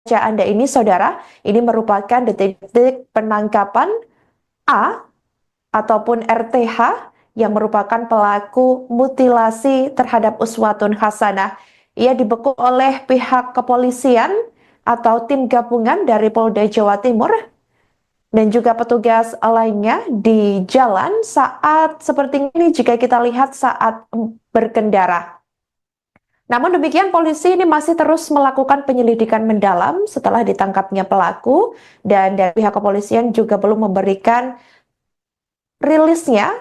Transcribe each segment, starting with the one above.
Anda ini, saudara, ini merupakan detik-detik penangkapan A ataupun RTH yang merupakan pelaku mutilasi terhadap Uswatun Hasanah. Ia dibekuk oleh pihak kepolisian atau tim gabungan dari Polda Jawa Timur dan juga petugas lainnya di jalan saat seperti ini jika kita lihat saat berkendara. Namun demikian polisi ini masih terus melakukan penyelidikan mendalam setelah ditangkapnya pelaku dan dari pihak kepolisian juga belum memberikan rilisnya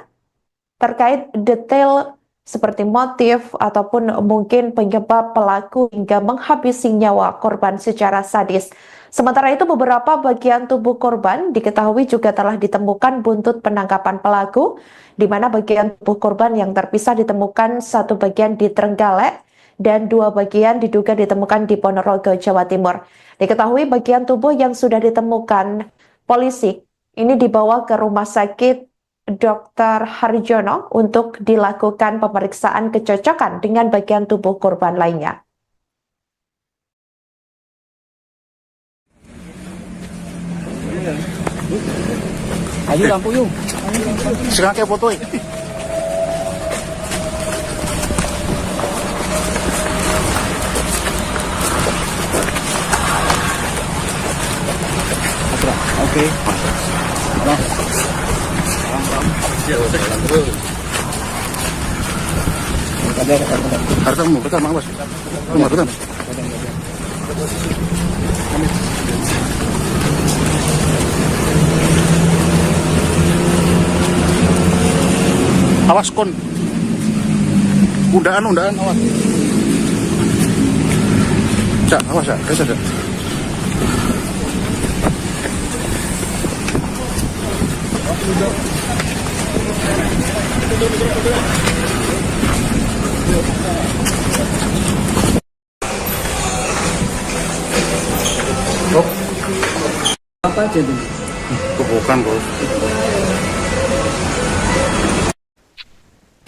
terkait detail seperti motif ataupun mungkin penyebab pelaku hingga menghabisi nyawa korban secara sadis. Sementara itu beberapa bagian tubuh korban diketahui juga telah ditemukan buntut penangkapan pelaku, di mana bagian tubuh korban yang terpisah ditemukan satu bagian di Trenggalek dan dua bagian diduga ditemukan di Ponorogo, Jawa Timur. Diketahui bagian tubuh yang sudah ditemukan polisi ini dibawa ke rumah sakit Dr. Harjono untuk dilakukan pemeriksaan kecocokan dengan bagian tubuh korban lainnya. Ayo lampu yuk. Sekarang kayak foto. Oke. Harus mau betul mang bos. Betul. Awas kon. Undaan awas. Cak, awas ya, kayak apa aja tuh? Bukan bos.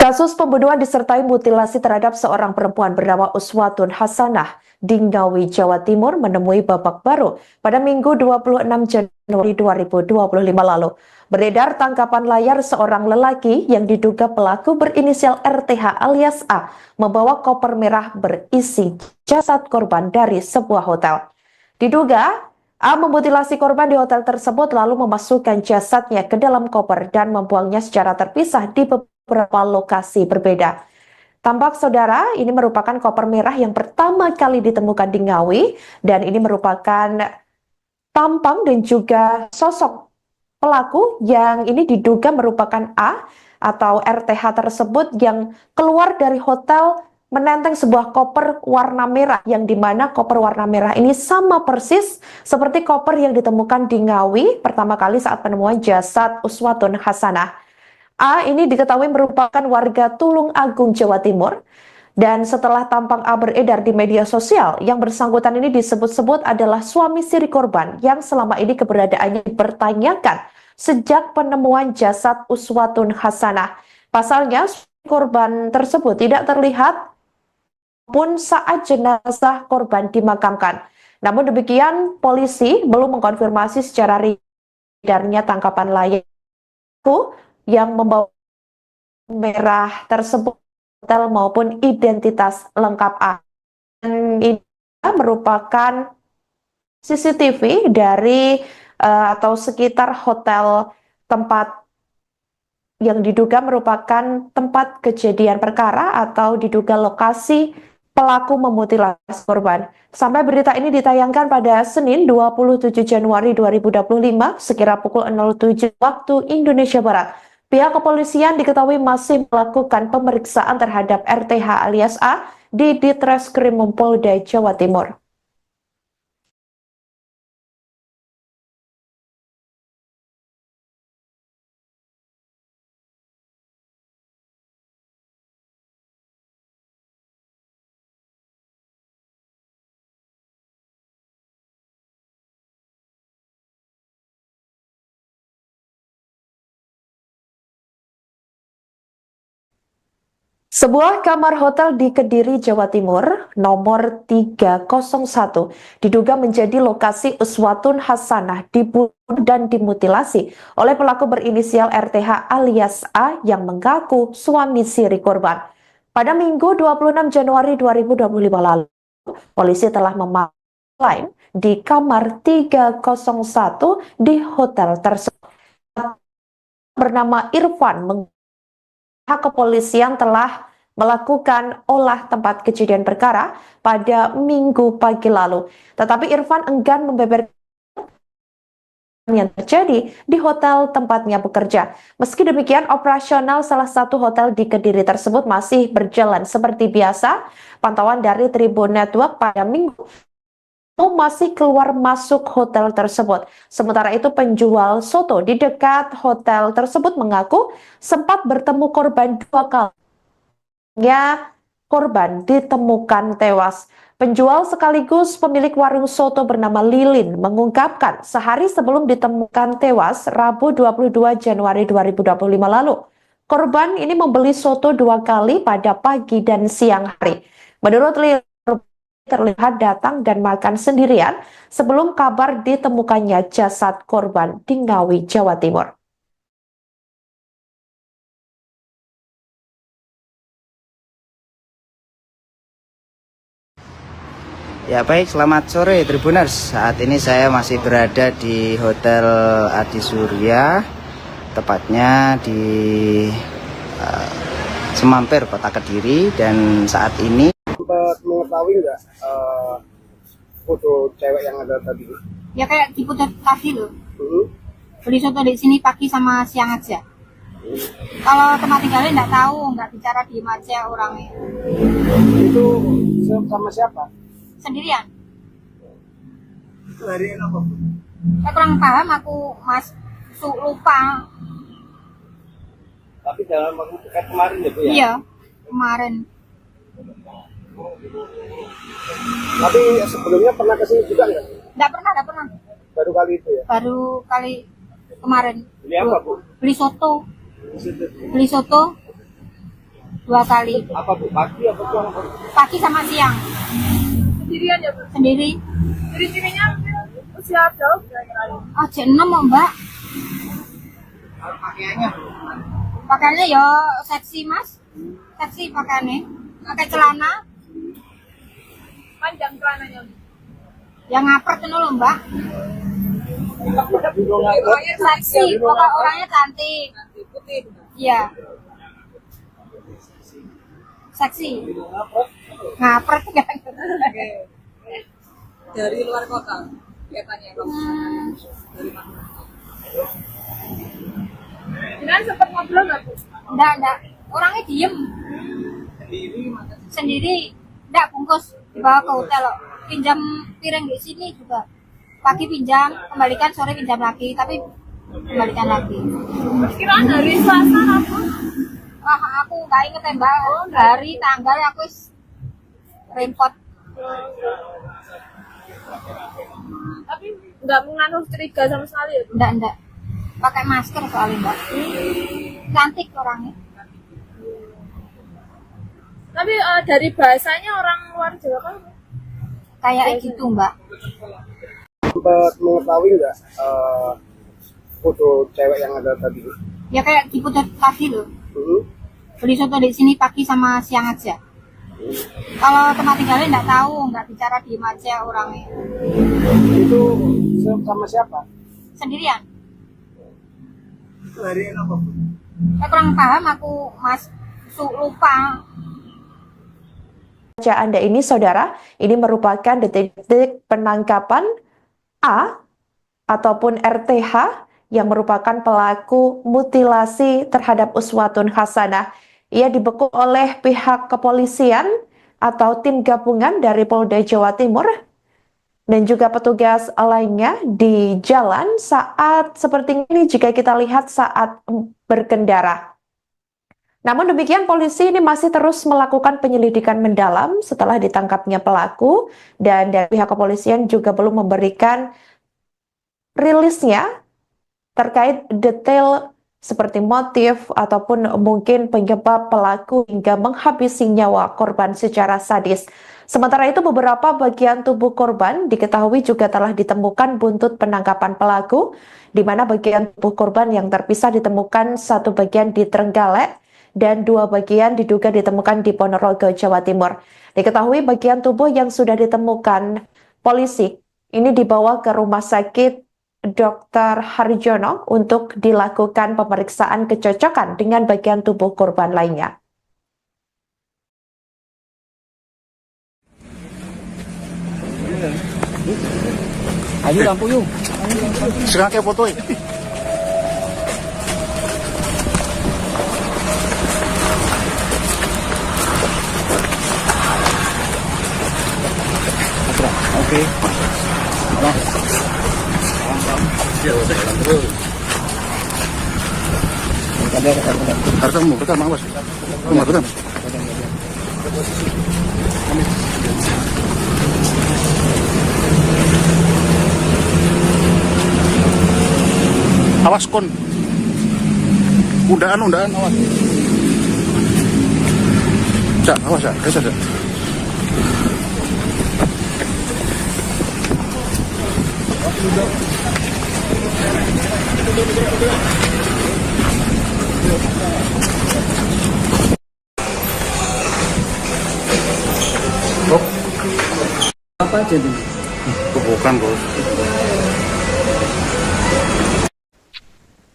Kasus pembunuhan disertai mutilasi terhadap seorang perempuan bernama Uswatun Hasanah di Ngawi, Jawa Timur menemui babak baru pada Minggu 26 Januari 2025 lalu. Beredar tangkapan layar seorang lelaki yang diduga pelaku berinisial RTH alias A membawa koper merah berisi jasad korban dari sebuah hotel. Diduga A memutilasi korban di hotel tersebut lalu memasukkan jasadnya ke dalam koper dan membuangnya secara terpisah di beberapa lokasi berbeda. Tampak saudara, ini merupakan koper merah yang pertama kali ditemukan di Ngawi dan ini merupakan tampang dan juga sosok pelaku yang ini diduga merupakan A atau RTH tersebut yang keluar dari hotel menenteng sebuah koper warna merah yang dimana koper warna merah ini sama persis seperti koper yang ditemukan di Ngawi pertama kali saat penemuan jasad Uswatun Hasanah. A ini diketahui merupakan warga Tulung Agung, Jawa Timur. Dan setelah tampang A beredar di media sosial, yang bersangkutan ini disebut-sebut adalah suami siri korban yang selama ini keberadaannya dipertanyakan sejak penemuan jasad Uswatun Hasanah. Pasalnya, korban tersebut tidak terlihat pun saat jenazah korban dimakamkan. Namun demikian, polisi belum mengkonfirmasi secara edarnya tangkapan layar yang membawa merah tersebut hotel maupun identitas lengkap A. Dan ini merupakan CCTV dari atau sekitar hotel tempat yang diduga merupakan tempat kejadian perkara atau diduga lokasi pelaku memutilasi korban. Sampai berita ini ditayangkan pada Senin 27 Januari 2025 sekira pukul 07 waktu Indonesia Barat. Pihak kepolisian diketahui masih melakukan pemeriksaan terhadap RTH alias A di Ditreskrim Polda Jawa Timur. Sebuah kamar hotel di Kediri, Jawa Timur, nomor 301, diduga menjadi lokasi uswatun hasanah dibunuh dan dimutilasi oleh pelaku berinisial RTH alias A yang mengaku suami siri korban. Pada Minggu 26 Januari 2025 lalu, polisi telah memaklai di kamar 301 di hotel tersebut. Bernama Irfan, pihak kepolisian telah melakukan olah tempat kejadian perkara pada Minggu pagi lalu. Tetapi Irfan enggan membeberkan yang terjadi di hotel tempatnya bekerja. Meski demikian, operasional salah satu hotel di Kediri tersebut masih berjalan seperti biasa. Pantauan dari Tribun Network pada Minggu masih keluar masuk hotel tersebut. Sementara itu penjual soto di dekat hotel tersebut mengaku sempat bertemu korban 2 kali. Korban ditemukan tewas. Penjual sekaligus pemilik warung soto bernama Lilin mengungkapkan sehari sebelum ditemukan tewas Rabu 22 Januari 2025 lalu. Korban ini membeli soto 2 kali pada pagi dan siang hari. Menurut Lilin, terlihat datang dan makan sendirian sebelum kabar ditemukannya jasad korban di Ngawi, Jawa Timur. Ya baik, selamat sore Tribuners. Saat ini saya masih berada di Hotel Adi Surya, tepatnya di Semampir, Kota Kediri. Dan saat ini sempat mengetahui nggak foto cewek yang ada tadi? Ya kayak di putar tadi loh. Beli soto di sini pagi sama siang aja. Kalau tempat tinggalnya nggak tahu, nggak bicara, diem aja orangnya. Itu sama siapa? Sendirian. Itu hari apa? Saya kurang paham, aku lupa. Tapi dalam waktu dekat kemarin ya Bu ya? Iya, kemarin. Tapi sebelumnya pernah kesini juga nggak? Nggak pernah. Baru kali itu ya? Baru kali kemarin. Beli apa Bu? Beli soto. Beli soto 2 kali. Apa Bu? Pagi apa siang? Pagi sama siang. Sendirian ya Bu? Sendiri. Ciri-cirinya usia jauh kira-kira. Oh, jam 6 Mbak. Pakaiannya? Pakaiannya ya seksi Mas. Seksi pakaiannya. Pakai celana. Panjang celananya. Yang ngapret itu loh Mbak. Seksi, pokok orangnya cantik. Putih. Iya. Seksi. Ngapret kan? Dari luar kota kelihatannya kamu. Dari mana? Jangan sempat ngobrol nggak Bu? Enggak. Orangnya diem. Sendiri. Enggak bungkus. Dibawa ke hotel loh. Pinjam piring di sini juga. Pagi pinjam, kembalikan, sore pinjam lagi. Tapi kembalikan lagi. Kiraan hari Selasa apa? Wah, aku nggak inget ya Mbak. Hari, tanggal aku repot. Tapi nggak mengandung curiga sama sekali ya Bu? Enggak. Pakai masker soalnya Mbak. Cantik orangnya. Tapi dari bahasanya orang luar Jawa kan? Kayak gitu Mbak. Sempat mengetahui nggak foto cewek yang ada tadi? Ya kayak di putar tadi loh. Beli soto di sini pagi sama siang aja. Kalau tempat tinggalnya nggak tahu, nggak bicara, diem aja orangnya. Itu sama siapa? Sendirian. Itu hari apa Bu? Saya kurang paham, aku lupa. Anda ini saudara, ini merupakan detik-detik penangkapan A ataupun RTH yang merupakan pelaku mutilasi terhadap uswatun hasanah. Ia dibekuk oleh pihak kepolisian atau tim gabungan dari Polda Jawa Timur dan juga petugas lainnya di jalan saat seperti ini jika kita lihat saat berkendara. Namun demikian polisi ini masih terus melakukan penyelidikan mendalam setelah ditangkapnya pelaku dan dari pihak kepolisian juga belum memberikan rilisnya terkait detail seperti motif ataupun mungkin penyebab pelaku hingga menghabisi nyawa korban secara sadis. Sementara itu, beberapa bagian tubuh korban diketahui juga telah ditemukan buntut penangkapan pelaku, di mana bagian tubuh korban yang terpisah ditemukan satu bagian di Trenggalek dan dua bagian diduga ditemukan di Ponorogo, Jawa Timur. Diketahui bagian tubuh yang sudah ditemukan polisi ini dibawa ke Rumah Sakit Dr. Harjono untuk dilakukan pemeriksaan kecocokan dengan bagian tubuh korban lainnya. Ayo lampu yuk. Sekarang kayak foto ya? Oke. Kartu betul mang bos. Rumah betul. Awas kon. Undaan awas. Cak, awas ya, bisa cak. Apa aja tuh? Bukan bos.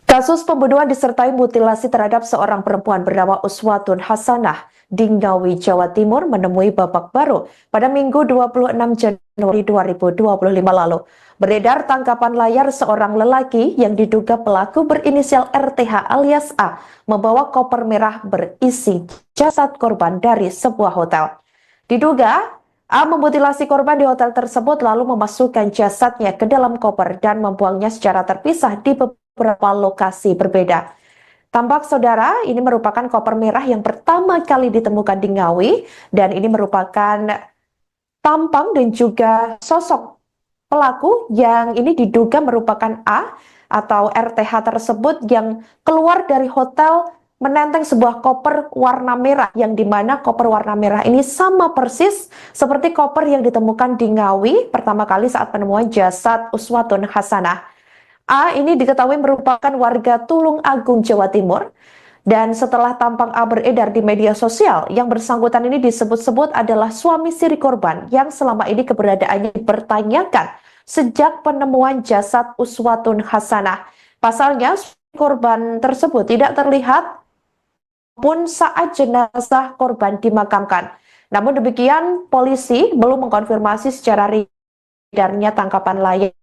Kasus pembunuhan disertai mutilasi terhadap seorang perempuan bernama Uswatun Hasanah di Ngawi, Jawa Timur menemui babak baru pada Minggu 26 Januari 2025 lalu. Beredar tangkapan layar seorang lelaki yang diduga pelaku berinisial RTH alias A membawa koper merah berisi jasad korban dari sebuah hotel. Diduga A memutilasi korban di hotel tersebut lalu memasukkan jasadnya ke dalam koper dan membuangnya secara terpisah di beberapa lokasi berbeda. Tampak saudara, ini merupakan koper merah yang pertama kali ditemukan di Ngawi dan ini merupakan tampang dan juga sosok pelaku yang ini diduga merupakan A atau RTH tersebut yang keluar dari hotel menenteng sebuah koper warna merah yang dimana koper warna merah ini sama persis seperti koper yang ditemukan di Ngawi pertama kali saat penemuan jasad Uswatun Hasanah. A ini diketahui merupakan warga Tulung Agung, Jawa Timur. Dan setelah tampang A beredar di media sosial, yang bersangkutan ini disebut-sebut adalah suami siri korban yang selama ini keberadaannya dipertanyakan sejak penemuan jasad Uswatun Hasanah. Pasalnya, korban tersebut tidak terlihat pun saat jenazah korban dimakamkan. Namun demikian, polisi belum mengkonfirmasi secara edarnya tangkapan layar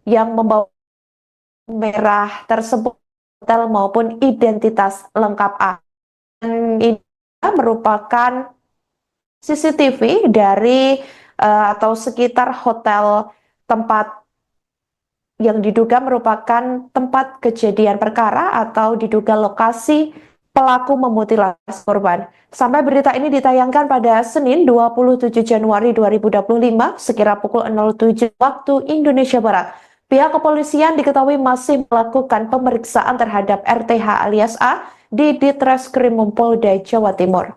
yang membawa merah tersebut hotel maupun identitas lengkap A. Dan ini merupakan CCTV dari atau sekitar hotel tempat yang diduga merupakan tempat kejadian perkara atau diduga lokasi pelaku memutilasi korban. Sampai berita ini ditayangkan pada Senin 27 Januari 2025 sekira pukul 07 waktu Indonesia Barat. Pihak kepolisian diketahui masih melakukan pemeriksaan terhadap RTH alias A di Ditreskrim Polda Jawa Timur.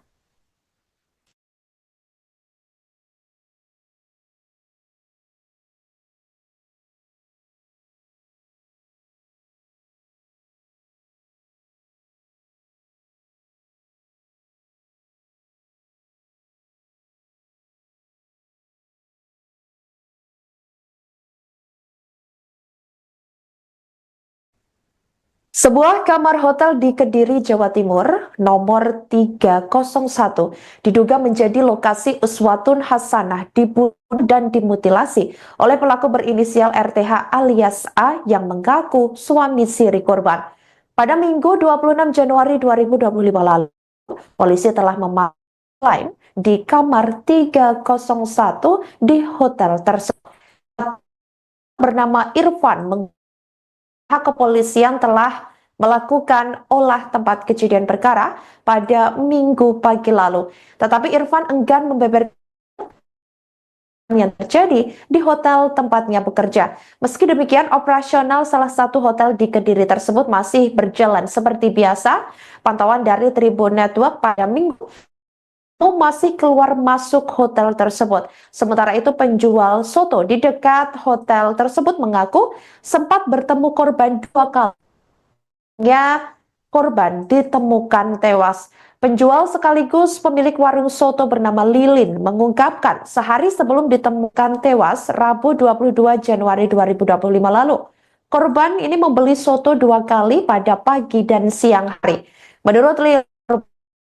Sebuah kamar hotel di Kediri, Jawa Timur, nomor 301, diduga menjadi lokasi Uswatun Hasanah dibunuh dan dimutilasi oleh pelaku berinisial RTH alias A yang mengaku suami siri korban. Pada Minggu 26 Januari 2025 lalu, polisi telah memanggil di kamar 301 di hotel tersebut. Bernama Irfan, pihak kepolisian telah melakukan olah tempat kejadian perkara pada Minggu pagi lalu. Tetapi Irfan enggan membeberkan yang terjadi di hotel tempatnya bekerja. Meski demikian, operasional salah satu hotel di Kediri tersebut masih berjalan seperti biasa. Pantauan dari Tribun Network pada Minggu masih keluar masuk hotel tersebut. Sementara itu, penjual soto di dekat hotel tersebut mengaku sempat bertemu korban 2 kali. Korban ditemukan tewas. Penjual sekaligus pemilik warung soto bernama Lilin mengungkapkan sehari sebelum ditemukan tewas Rabu 22 Januari 2025 lalu. Korban ini membeli soto 2 kali pada pagi dan siang hari. Menurut Lilin,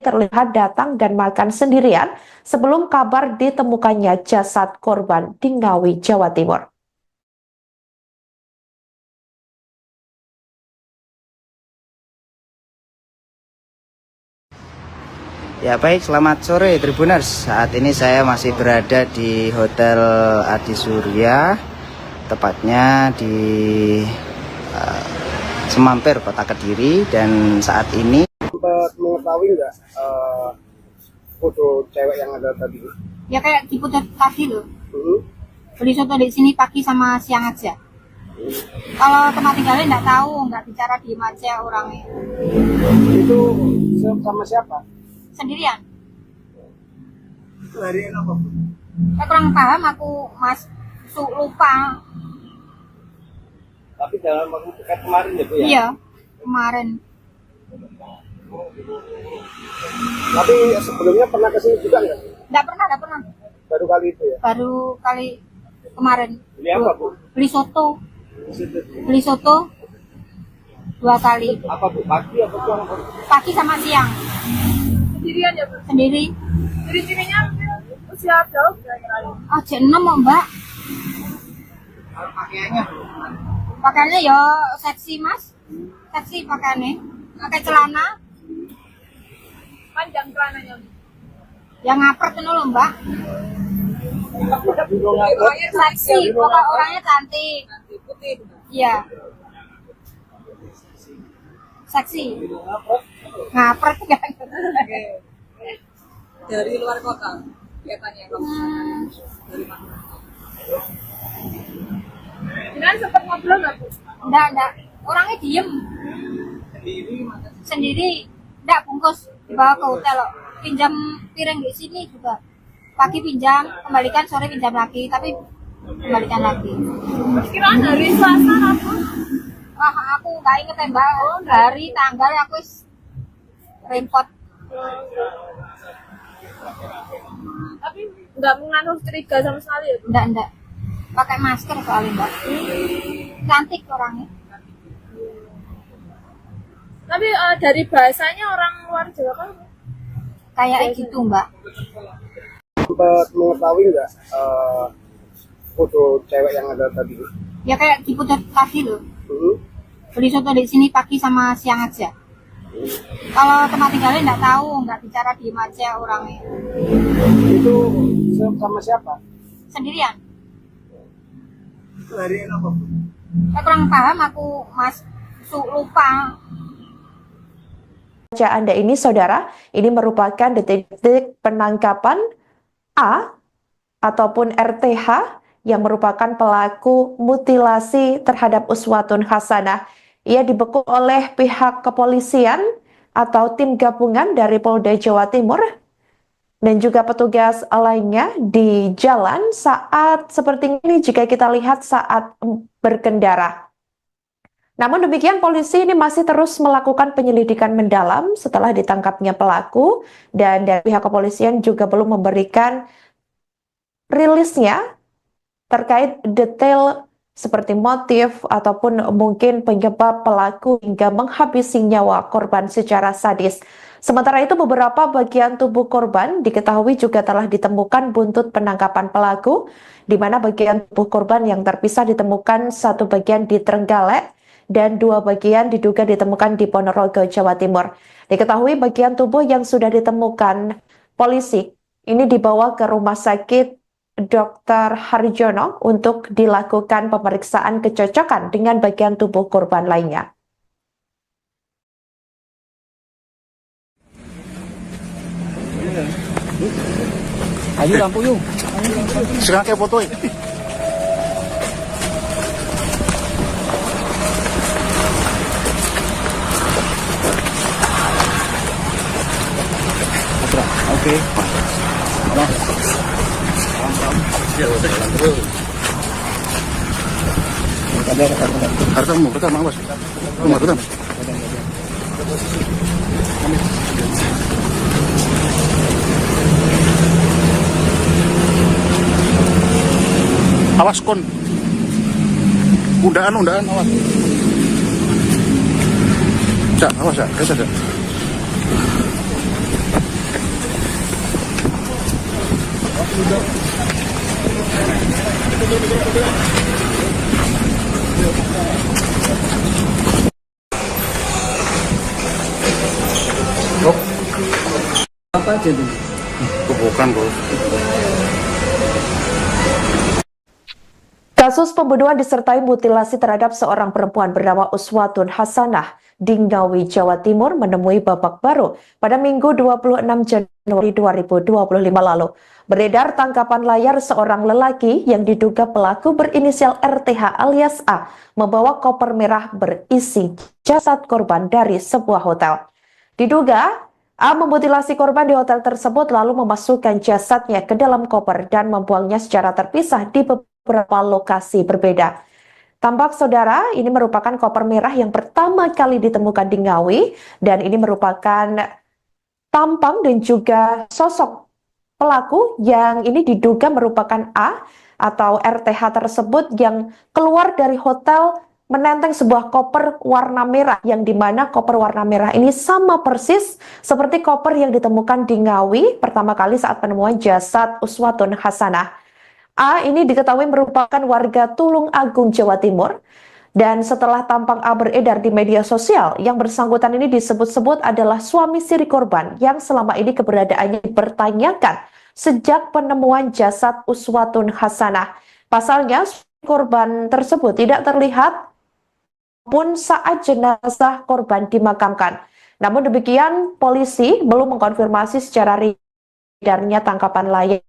terlihat datang dan makan sendirian sebelum kabar ditemukannya jasad korban di Ngawi, Jawa Timur. Ya baik, selamat sore Tribuners. Saat ini saya masih berada di Hotel Adi Surya, tepatnya di Semampir, Kota Kediri. Dan saat ini Sempat mengetahui nggak foto cewek yang ada tadi? Ya kayak di putar tadi loh. Beli soto di sini pagi sama siang aja. Kalau tempat tinggalnya nggak tahu, nggak bicara di aja orangnya. Itu sama siapa? Sendirian. Itu hari ini apa? Saya kurang paham, aku lupa. Tapi dalam waktu dekat kemarin ya Bu ya? Iya, kemarin. Tapi sebelumnya pernah kesini juga nggak? Nggak pernah. Baru kali itu ya? Baru kali kemarin. Beli apa Bu? Beli soto. Di situ. Beli soto 2 kali. Apa Bu? Pagi apa siang? Pagi sama siang. Sendirian ya, Bu? Sendiri. Dari sininya usia berapa kira-kira? Jam 6 oh, Mbak. Pakaiannya? Pakaiannya ya seksi Mas. Seksi pakaiannya. Pakai celana. Panjang celananya. Yang ngapret itu loh Mbak. Seksi. Pokok orangnya cantik. Putih. Iya. Seksi. Ngapret kan. Dari luar kota kelihatannya. Dari mana? Jangan sempat ngobrol nggak, Bu? Enggak. Orangnya diem. Sendiri. Enggak bungkus. Dibawa ke hotel loh. Pinjam piring di sini juga. Pagi pinjam, kembalikan, sore pinjam lagi. Tapi kembalikan lagi. Perkiraan hari Selasa apa? Wah, aku nggak inget ya Mbak. Hari tanggal aku repot. Tapi nggak mengandung curiga sama sekali ya, Bu? Enggak. Pakai masker soalnya Mbak. Cantik orangnya. Tapi dari bahasanya orang luar Jawa kan? Kayak gitu Mbak. Sempat mengetahui nggak foto cewek yang ada tadi? Ya kayak di putar tadi loh. Beli soto di sini pagi sama siang aja. Kalau tempat tinggalnya nggak tahu, nggak bicara di aja orangnya. Itu sama siapa? Sendirian. Itu hari ini apa Bu? Saya kurang paham, aku lupa. Baca Anda ini, saudara, ini merupakan detik-detik penangkapan A ataupun RTH yang merupakan pelaku mutilasi terhadap Uswatun Hasanah. Ia dibekuk oleh pihak kepolisian atau tim gabungan dari Polda Jawa Timur dan juga petugas lainnya di jalan saat seperti ini jika kita lihat saat berkendara. Namun demikian, polisi ini masih terus melakukan penyelidikan mendalam setelah ditangkapnya pelaku, dan dari pihak kepolisian juga belum memberikan rilisnya terkait detail seperti motif ataupun mungkin penyebab pelaku hingga menghabisi nyawa korban secara sadis. Sementara itu, beberapa bagian tubuh korban diketahui juga telah ditemukan buntut penangkapan pelaku, di mana bagian tubuh korban yang terpisah ditemukan satu bagian di Trenggalek dan 2 bagian diduga ditemukan di Ponorogo, Jawa Timur. Diketahui bagian tubuh yang sudah ditemukan polisi ini dibawa ke Rumah Sakit Dr. Harjono untuk dilakukan pemeriksaan kecocokan dengan bagian tubuh korban lainnya. Ayo lampu yuk. Sekarang kayak foto. Oke. Hartamu, pertama awas. Rumah pertama. Awas kon. Undaan awas. Cak, awas ya, kita. Apa aja tuh? Bukan, Bro. Kasus pembunuhan disertai mutilasi terhadap seorang perempuan bernama Uswatun Hasanah di Ngawi, Jawa Timur menemui babak baru pada Minggu 26 Januari 2025 lalu. Beredar tangkapan layar seorang lelaki yang diduga pelaku berinisial RTH alias A membawa koper merah berisi jasad korban dari sebuah hotel. Diduga A memutilasi korban di hotel tersebut lalu memasukkan jasadnya ke dalam koper dan membuangnya secara terpisah di beberapa lokasi berbeda. Tampak saudara, ini merupakan koper merah yang pertama kali ditemukan di Ngawi dan ini merupakan tampang dan juga sosok pelaku yang ini diduga merupakan A atau RTH tersebut yang keluar dari hotel menenteng sebuah koper warna merah yang dimana koper warna merah ini sama persis seperti koper yang ditemukan di Ngawi pertama kali saat penemuan jasad Uswatun Hasanah. A ini diketahui merupakan warga Tulung Agung, Jawa Timur. Dan setelah tampang A beredar di media sosial, yang bersangkutan ini disebut-sebut adalah suami siri korban yang selama ini keberadaannya dipertanyakan sejak penemuan jasad Uswatun Hasanah. Pasalnya, korban tersebut tidak terlihat pun saat jenazah korban dimakamkan. Namun demikian, polisi belum mengkonfirmasi secara edarnya tangkapan layar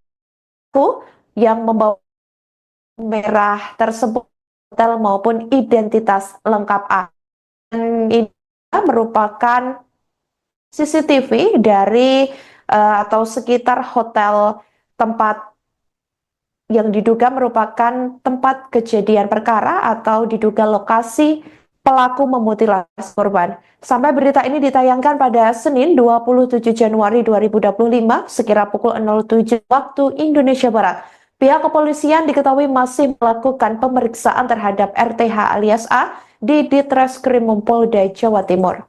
yang membawa merah tersebut hotel maupun identitas lengkap A. Dan ini merupakan CCTV dari atau sekitar hotel tempat yang diduga merupakan tempat kejadian perkara atau diduga lokasi pelaku memutilasi korban. Sampai berita ini ditayangkan pada Senin 27 Januari 2025 sekira pukul 07 waktu Indonesia Barat. Pihak kepolisian diketahui masih melakukan pemeriksaan terhadap RTH alias A di Ditreskrim Polda Jawa Timur.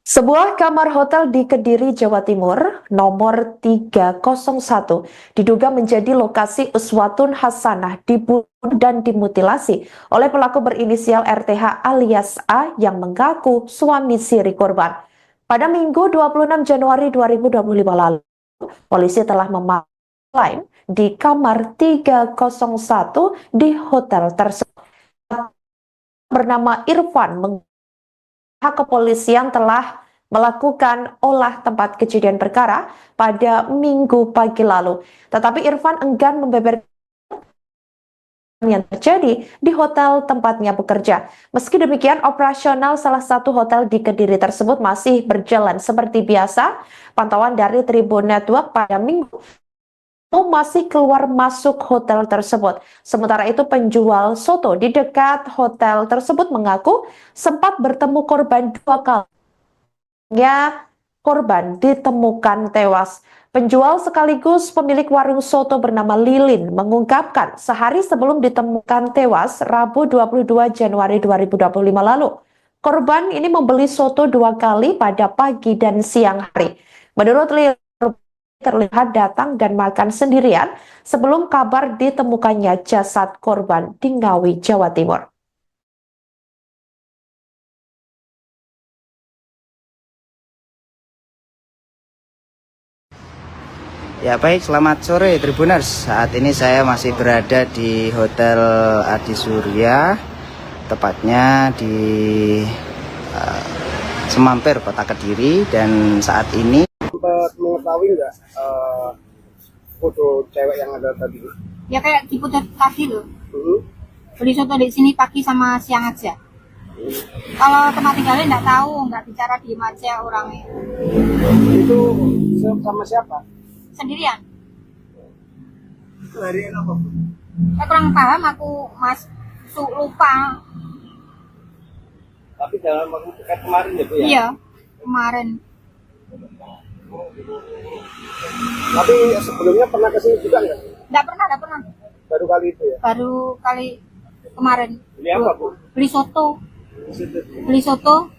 Sebuah kamar hotel di Kediri, Jawa Timur, nomor 301, diduga menjadi lokasi Uswatun Hasanah dibunuh dan dimutilasi oleh pelaku berinisial RTH alias A yang mengaku suami siri korban. Pada Minggu 26 Januari 2025 lalu, polisi telah memakai di kamar 301 di hotel tersebut. Bernama Irfan pihak kepolisian telah melakukan olah tempat kejadian perkara pada Minggu pagi lalu. Tetapi Irfan enggan membeberkan yang terjadi di hotel tempatnya bekerja. Meski demikian, operasional salah satu hotel di Kediri tersebut masih berjalan seperti biasa. Pantauan dari Tribun Network pada Minggu masih keluar masuk hotel tersebut. Sementara itu penjual soto di dekat hotel tersebut mengaku sempat bertemu korban 2 kali. Korban ditemukan tewas. Penjual sekaligus pemilik warung soto bernama Lilin mengungkapkan sehari sebelum ditemukan tewas Rabu 22 Januari 2025 lalu. Korban ini membeli soto 2 kali pada pagi dan siang hari. Menurut Lilin, terlihat datang dan makan sendirian sebelum kabar ditemukannya jasad korban di Ngawi, Jawa Timur. Ya baik, selamat sore Tribuners. Saat ini saya masih berada di Hotel Adi Surya, tepatnya di Semampir, Kota Kediri. Dan saat ini Sempat mengetahui nggak foto cewek yang ada tadi? Ya kayak di Putar tadi loh. Hmm. Beli soto di sini pagi sama siang aja. Kalau tempat tinggalnya nggak tahu, nggak bicara, diem aja orangnya. Itu sama siapa? Sendirian. Hari apa? Saya kurang paham aku, Mas. Lupa. Tapi dalam waktu dekat kemarin ya Bu ya? Iya, kemarin. Tapi sebelumnya pernah kesini juga nggak? Nggak pernah. Baru kali itu ya? Baru kali kemarin. Ini apa Bu? Beli soto. Di situ. Beli soto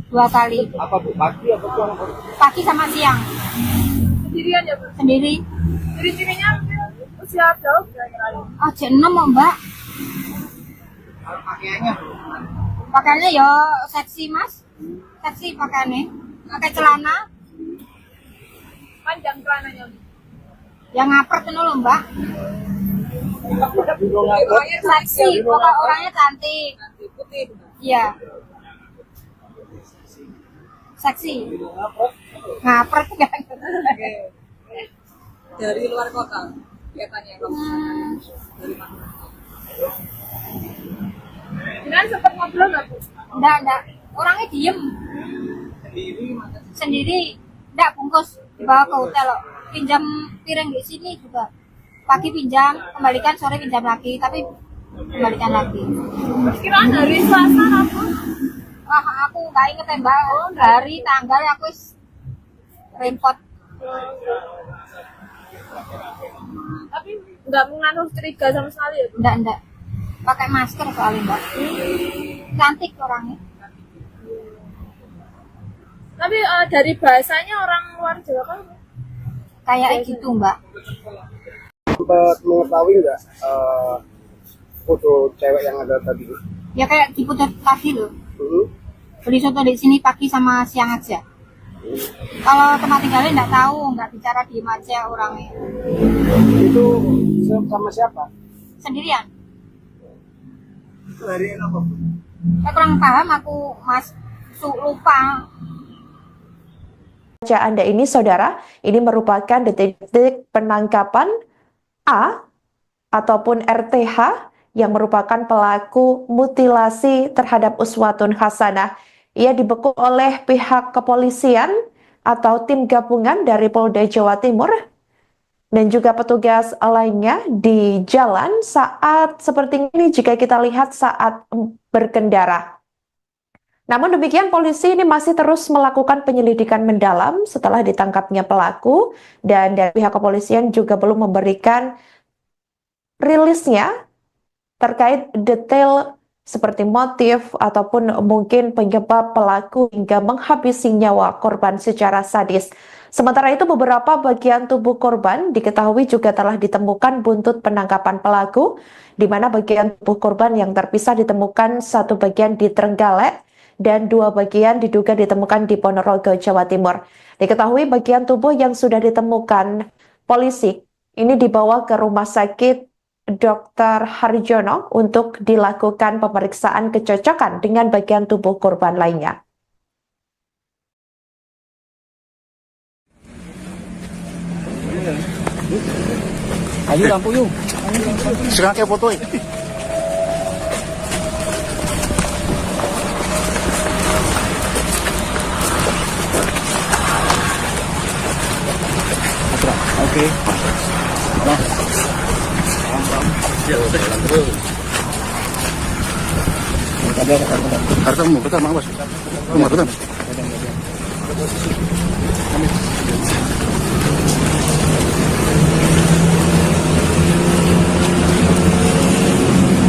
2 kali. Apa Bu? Pagi apa siang? Pagi sama siang. Sendirian ya, Bu? Sendiri. Ciri-cirinya usia jauh kira-kira. Oh, jam 6 mau Mbak. Pakaiannya? Pakaiannya ya seksi Mas. Seksi pakaiannya. Pakai celana. Panjang celananya. Yang ngapret itu loh Mbak. Seksi. Pokok orangnya cantik. Putih. Iya. Seksi. Ngapret kan. Dari luar kota kelihatannya. Dari mana? Jangan sempat ngobrol nggak, Bu? Enggak. Orangnya diem. Sendiri. Enggak bungkus. Dibawa ke hotel loh. Pinjam piring di sini juga. Pagi pinjam, kembalikan, sore pinjam lagi. Tapi kembalikan lagi. Kiraan hari Selasa apa? Wah, aku nggak inget ya Mbak. Hari, tanggal aku repot. Tapi nggak mengandung curiga sama sekali ya, Bu? Enggak. Pakai masker soalnya Mbak. Cantik orangnya. Tapi dari bahasanya orang luar Jawa kan? Kayak gitu Mbak. Sempat mengetahui nggak foto cewek yang ada tadi? Ya kayak di Putar tadi loh. Hmm. Beli soto di sini pagi sama siang aja. Kalau tempat tinggalnya nggak tahu, nggak bicara, diem aja orangnya. Itu sama siapa? Sendirian. Hari apa? Saya kurang paham aku, Mas. Lupa. Baca Anda ini, saudara, ini merupakan detik-detik penangkapan A ataupun RTH yang merupakan pelaku mutilasi terhadap Uswatun Hasanah. Ia dibekuk oleh pihak kepolisian atau tim gabungan dari Polda Jawa Timur dan juga petugas lainnya di jalan saat seperti ini jika kita lihat saat berkendara. Namun demikian polisi ini masih terus melakukan penyelidikan mendalam setelah ditangkapnya pelaku dan dari pihak kepolisian juga belum memberikan rilisnya terkait detail seperti motif ataupun mungkin penyebab pelaku hingga menghabisi nyawa korban secara sadis. Sementara itu beberapa bagian tubuh korban diketahui juga telah ditemukan buntut penangkapan pelaku, di mana bagian tubuh korban yang terpisah ditemukan satu bagian di Trenggalek dan 2 bagian diduga ditemukan di Ponorogo, Jawa Timur. Diketahui bagian tubuh yang sudah ditemukan polisi ini dibawa ke Rumah Sakit Dr. Harjono untuk dilakukan pemeriksaan kecocokan dengan bagian tubuh korban lainnya. Ayo lampu yuk. Sekarang kayak foto ya. Oke. Hartamu, betul Mas. Rumah betul.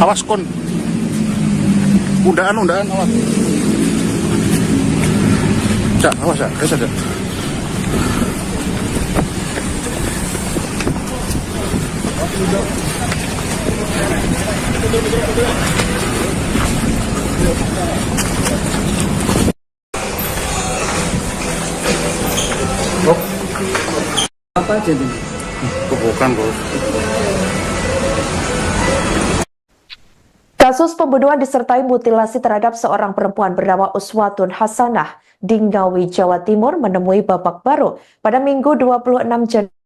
Awas kon. Undaan awas. Cak, awas ya, kayak saja. Apa aja tuh? Bukan, Bos. Kasus pembunuhan disertai mutilasi terhadap seorang perempuan bernama Uswatun Hasanah di Ngawi, Jawa Timur menemui babak baru pada Minggu 26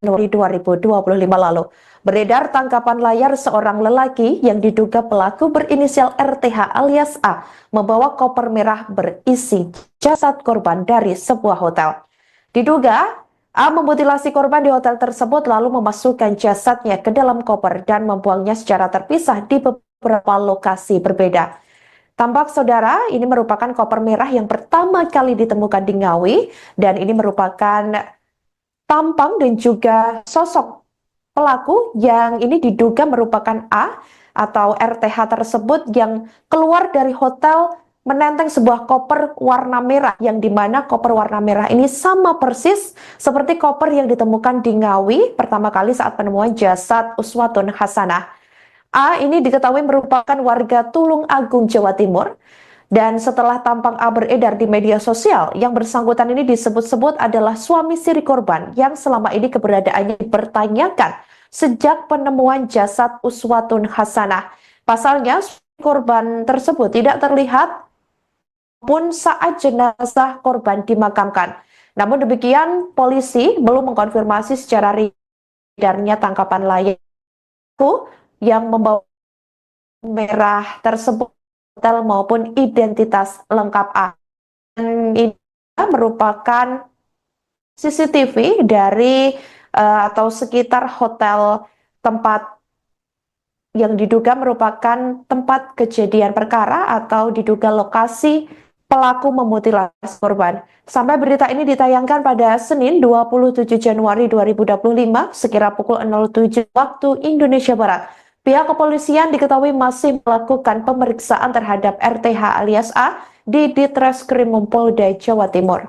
Januari 2025 lalu. Beredar tangkapan layar seorang lelaki yang diduga pelaku berinisial RTH alias A membawa koper merah berisi jasad korban dari sebuah hotel. Diduga A memutilasi korban di hotel tersebut lalu memasukkan jasadnya ke dalam koper dan membuangnya secara terpisah di beberapa lokasi berbeda. Tampak saudara, ini merupakan koper merah yang pertama kali ditemukan di Ngawi dan ini merupakan tampang dan juga sosok pelaku yang ini diduga merupakan A atau RTH tersebut yang keluar dari hotel menenteng sebuah koper warna merah yang dimana koper warna merah ini sama persis seperti koper yang ditemukan di Ngawi pertama kali saat penemuan jasad Uswatun Hasanah. A ini diketahui merupakan warga Tulung Agung, Jawa Timur. Dan setelah tampang A beredar di media sosial, yang bersangkutan ini disebut-sebut adalah suami siri korban yang selama ini keberadaannya dipertanyakan sejak penemuan jasad Uswatun Hasanah. Pasalnya, korban tersebut tidak terlihat pun saat jenazah korban dimakamkan. Namun demikian, polisi belum mengkonfirmasi secara edarnya tangkapan layar yang membawa merah tersebut hotel maupun identitas lengkap A. Dan ini merupakan CCTV dari atau sekitar hotel tempat yang diduga merupakan tempat kejadian perkara atau diduga lokasi pelaku memutilasi korban. Sampai berita ini ditayangkan pada Senin 27 Januari 2025 sekira pukul 07 waktu Indonesia Barat. Pihak kepolisian diketahui masih melakukan pemeriksaan terhadap RTH alias A di Ditreskrim Polda Jawa Timur.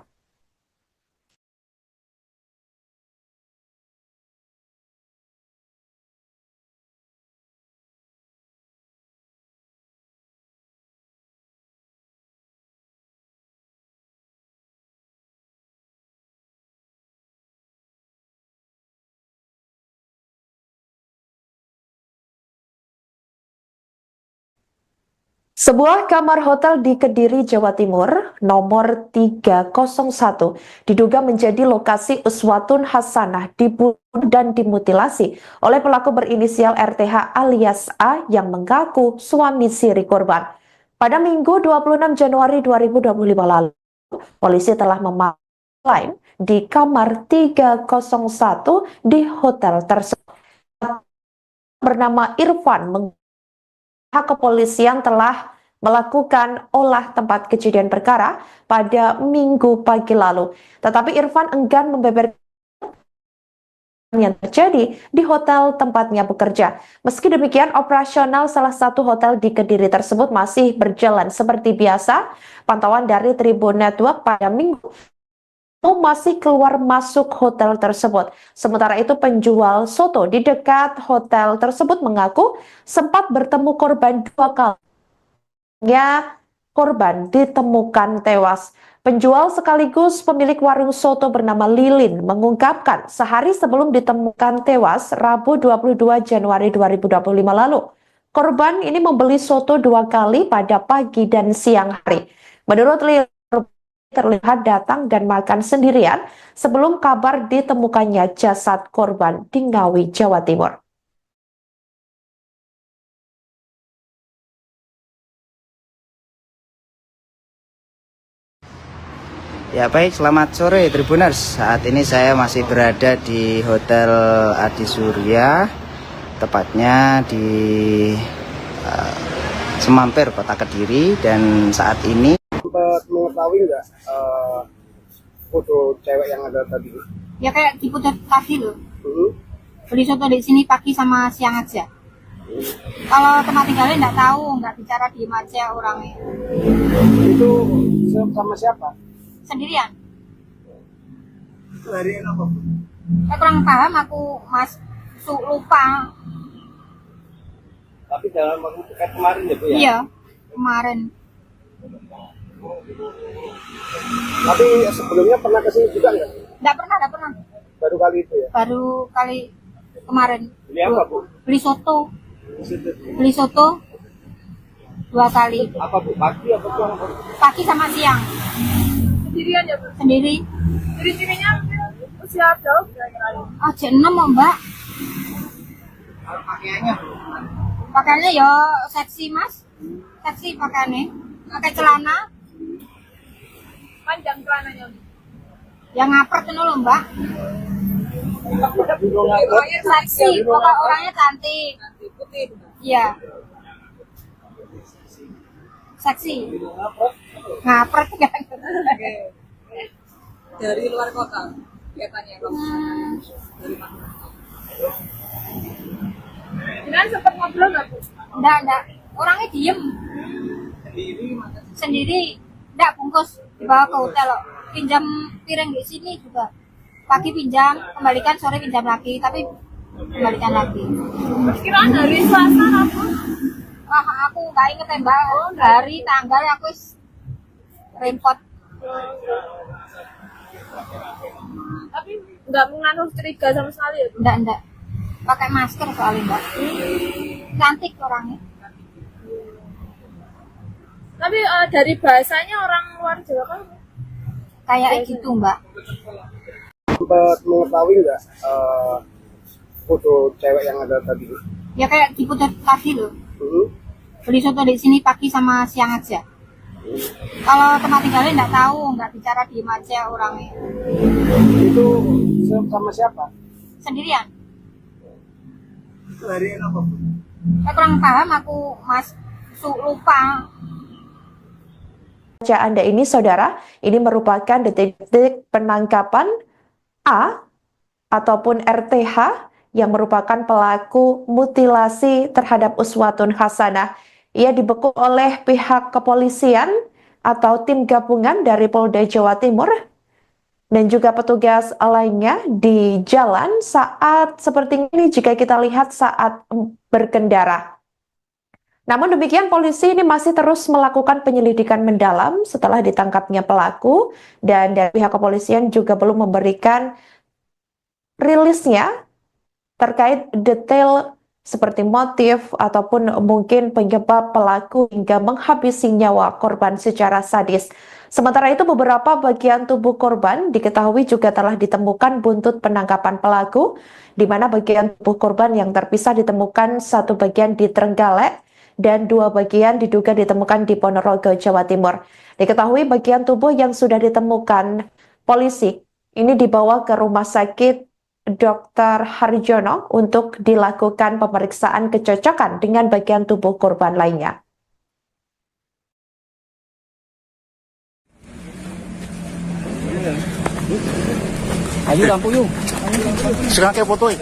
Sebuah kamar hotel di Kediri, Jawa Timur, nomor 301, diduga menjadi lokasi Uswatun Hasanah dibunuh dan dimutilasi oleh pelaku berinisial RTH alias A yang mengaku suami siri korban. Pada Minggu 26 Januari 2025 lalu, polisi telah memanggil di kamar 301 di hotel tersebut. Bernama Irfan pihak kepolisian telah melakukan olah tempat kejadian perkara pada Minggu pagi lalu. Tetapi Irfan enggan membeberkan yang terjadi di hotel tempatnya bekerja. Meski demikian, operasional salah satu hotel di Kediri tersebut masih berjalan seperti biasa. Pantauan dari Tribun Network pada Minggu masih keluar masuk hotel tersebut. Sementara itu penjual soto di dekat hotel tersebut mengaku sempat bertemu korban 2 kali. Korban ditemukan tewas. Penjual sekaligus pemilik warung soto bernama Lilin mengungkapkan sehari sebelum ditemukan tewas Rabu 22 Januari 2025 lalu. Korban ini membeli soto 2 kali pada pagi dan siang hari. Menurut Lilin, terlihat datang dan makan sendirian sebelum kabar ditemukannya jasad korban di Ngawi, Jawa Timur. Ya baik, selamat sore Tribuners. Saat ini saya masih berada di Hotel Adi Surya, tepatnya di Semampir, Kota Kediri. Dan saat ini Sempat mengetahui nggak foto cewek yang ada tadi? Ya kayak di putar tadi loh. Beli soto di sini pagi sama siang aja. Kalau tempat tinggalnya nggak tahu, nggak bicara diem aja orangnya. Itu sama siapa? Sendirian. Itu hari apa? Saya kurang paham, aku lupa. Tapi dalam waktu dekat kemarin ya Bu ya? Iya, kemarin. Tapi sebelumnya pernah kesini juga nggak? Nggak pernah. Baru kali itu ya? Baru kali kemarin. Beli apa, Bu? Beli soto. Di situ. Beli soto 2 kali. Apa, Bu? Pagi apa siang? Pagi sama siang. Sendirian ya, Bu? Sendiri. Ciri-cirinya usia berapa kira-kira? Aja 6 Mbak. Pakaiannya, Bu? Pakaiannya ya seksi Mas. Seksi pakaiannya. Pakai celana. Panjang celananya, Bu? Yang ngapret itu loh Mbak. Seksi. Pokok orangnya cantik. Putih. Iya. Seksi. Ngapret kan. Dari luar kota kelihatannya kamu. Jangan sempat ngobrol nggak, Bu? Enggak. Orangnya diem. Sendiri. Enggak bungkus. Dibawa ke hotel loh. Pinjam piring di sini juga. Pagi pinjam, kembalikan sore pinjam lagi. Tapi kembalikan lagi. Kiraan hari Selasa apa? Wah, aku nggak inget ya Mbak. Hari, tanggal aku repot. Tapi nggak mengandung curiga sama sekali ya, Bu? Enggak. Pakai masker soalnya Mbak. Cantik orangnya. Tapi dari bahasanya orang luar Jawa kan? Kayak gitu Mbak. Sempat mengetahui nggak foto cewek yang ada tadi? Ya kayak di putar tadi loh. Hmm. Beli soto di sini pagi sama siang aja. Kalau tempat tinggalnya nggak tahu, nggak bicara diem aja orangnya. Itu sama siapa? Sendirian. Itu hari apa, Bu? Saya kurang paham aku Mas. Lupa. Baca Anda ini, saudara, ini merupakan detik-detik penangkapan A ataupun RTH yang merupakan pelaku mutilasi terhadap Uswatun Hasanah. Ia dibekuk oleh pihak kepolisian atau tim gabungan dari Polda Jawa Timur dan juga petugas lainnya di jalan saat seperti ini jika kita lihat saat berkendara. Namun demikian polisi ini masih terus melakukan penyelidikan mendalam setelah ditangkapnya pelaku dan dari pihak kepolisian juga belum memberikan rilisnya terkait detail seperti motif ataupun mungkin penyebab pelaku hingga menghabisi nyawa korban secara sadis. Sementara itu beberapa bagian tubuh korban diketahui juga telah ditemukan buntut penangkapan pelaku, di mana bagian tubuh korban yang terpisah ditemukan satu bagian di Trenggalek dan 2 bagian diduga ditemukan di Ponorogo, Jawa Timur. Diketahui bagian tubuh yang sudah ditemukan polisi ini dibawa ke Rumah Sakit Dr. Harjono untuk dilakukan pemeriksaan kecocokan dengan bagian tubuh korban lainnya. Ayo lampu yuk. Sekarang kayak foto ya?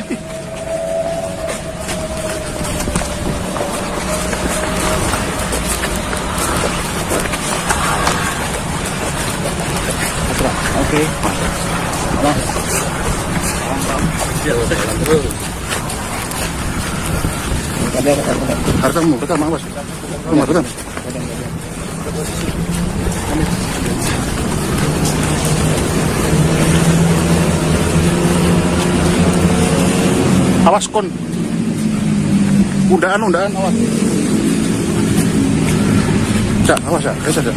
Oke. Hartamu, betul Mang Bos. Rumah betul. Awas kon. Undaan awas. Cak, awas ya, guys ada.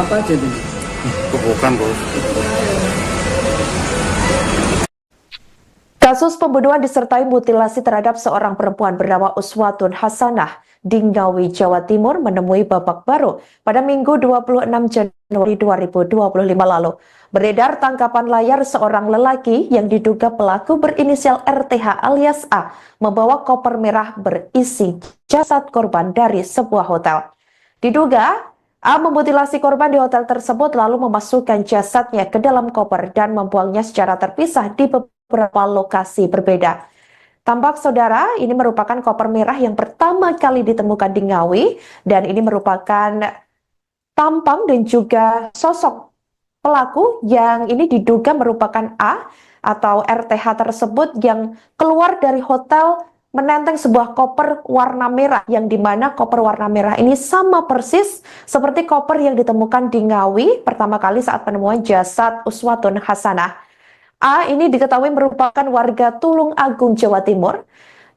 Apa aja ini? Bukan, Bos. Kasus pembunuhan disertai mutilasi terhadap seorang perempuan bernama Uswatun Hasanah di Ngawi, Jawa Timur menemui babak baru pada Minggu 26 Januari 2025 lalu. Beredar tangkapan layar seorang lelaki yang diduga pelaku berinisial RTH alias A membawa koper merah berisi jasad korban dari sebuah hotel. Diduga A memutilasi korban di hotel tersebut lalu memasukkan jasadnya ke dalam koper dan membuangnya secara terpisah di beberapa lokasi berbeda. Tampak saudara, ini merupakan koper merah yang pertama kali ditemukan di Ngawi dan ini merupakan tampang dan juga sosok Pelaku yang ini diduga merupakan A atau RTH tersebut yang keluar dari hotel menenteng sebuah koper warna merah, yang dimana koper warna merah ini sama persis seperti koper yang ditemukan di Ngawi pertama kali saat penemuan jasad Uswatun Hasanah. A ini diketahui merupakan warga Tulung Agung, Jawa Timur.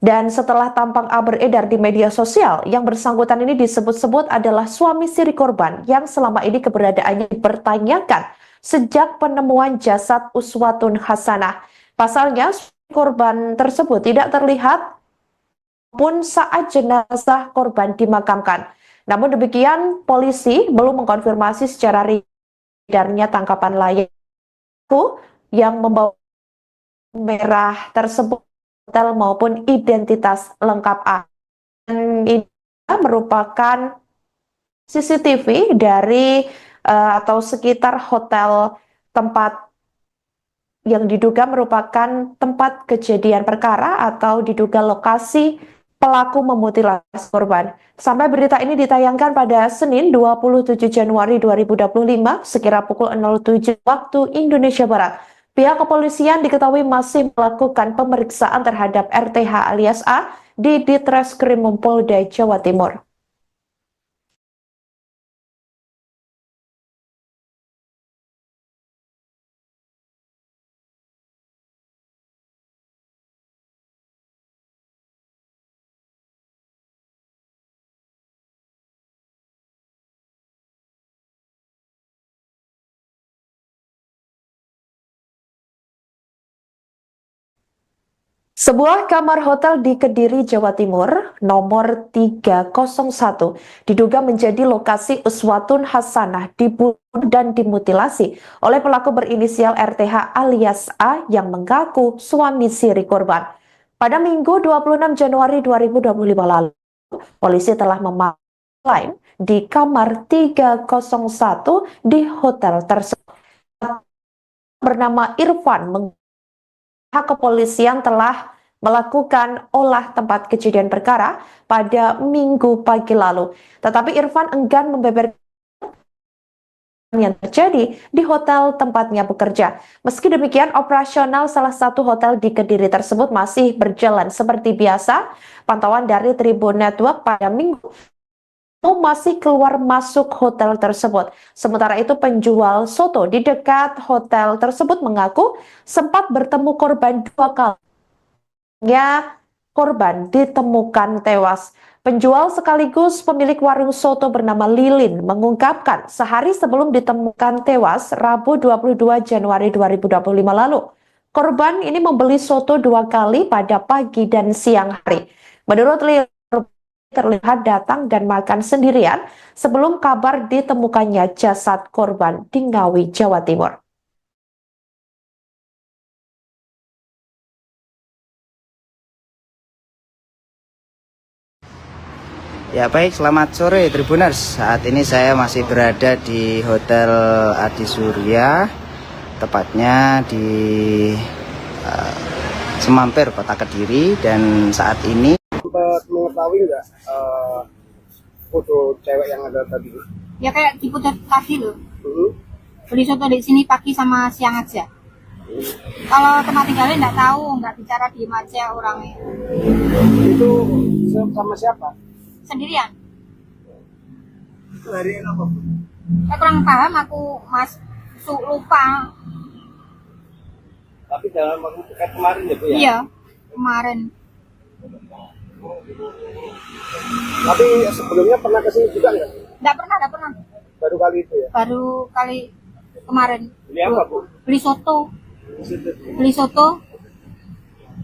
Dan setelah tampang A beredar di media sosial, yang bersangkutan ini disebut-sebut adalah suami siri korban yang selama ini keberadaannya dipertanyakan sejak penemuan jasad Uswatun Hasanah. Pasalnya, korban tersebut tidak terlihat pun saat jenazah korban dimakamkan. Namun demikian, polisi belum mengkonfirmasi secara edarnya tangkapan layak yang membawa merah tersebut hotel maupun identitas lengkap A. Dan ini merupakan CCTV dari atau sekitar hotel tempat yang diduga merupakan tempat kejadian perkara atau diduga lokasi pelaku memutilasi korban. Sampai berita ini ditayangkan pada Senin 27 Januari 2025 sekira pukul 07 waktu Indonesia Barat. Pihak kepolisian diketahui masih melakukan pemeriksaan terhadap RTH alias A di Ditreskrim Polda Jawa Timur. Sebuah kamar hotel di Kediri, Jawa Timur, nomor 301, diduga menjadi lokasi Uswatun Hasanah dibunuh dan dimutilasi oleh pelaku berinisial RTH alias A yang mengaku suami siri korban. Pada Minggu 26 Januari 2025 lalu, polisi telah memanggil di kamar 301 di hotel tersebut. Bernama Irfan, pihak kepolisian telah melakukan olah tempat kejadian perkara pada Minggu pagi lalu. Tetapi Irfan enggan membeberkan yang terjadi di hotel tempatnya bekerja. Meski demikian, operasional salah satu hotel di Kediri tersebut masih berjalan seperti biasa. Pantauan dari Tribun Network pada Minggu masih keluar masuk hotel tersebut. Sementara itu, penjual soto di dekat hotel tersebut mengaku sempat bertemu korban 2 kali. Korban ditemukan tewas. Penjual sekaligus pemilik warung soto bernama Lilin mengungkapkan sehari sebelum ditemukan tewas Rabu 22 Januari 2025 lalu, korban ini membeli soto 2 kali pada pagi dan siang hari. Menurut Lilin, terlihat datang dan makan sendirian sebelum kabar ditemukannya jasad korban di Ngawi, Jawa Timur. Ya baik, selamat sore Tribuners. Saat ini saya masih berada di Hotel Adi Surya, tepatnya di Semampir, Kota Kediri. Dan saat ini sempat mengetahui nggak foto cewek yang ada tadi? Ya kayak di Putar tadi loh. Beli soto di sini pagi sama siang aja. Kalau tempat tinggalnya nggak tahu, nggak bicara, diem aja orangnya. Itu sama siapa? Sendirian. Itu hari ini apa? Saya kurang paham, aku lupa. Tapi dalam waktu dekat kemarin ya Bu ya? Iya, kemarin. Tapi sebelumnya pernah kesini juga nggak? Nggak pernah. Baru kali itu ya? Baru kali kemarin. Beli apa Bu? Beli soto. Di situ. Beli soto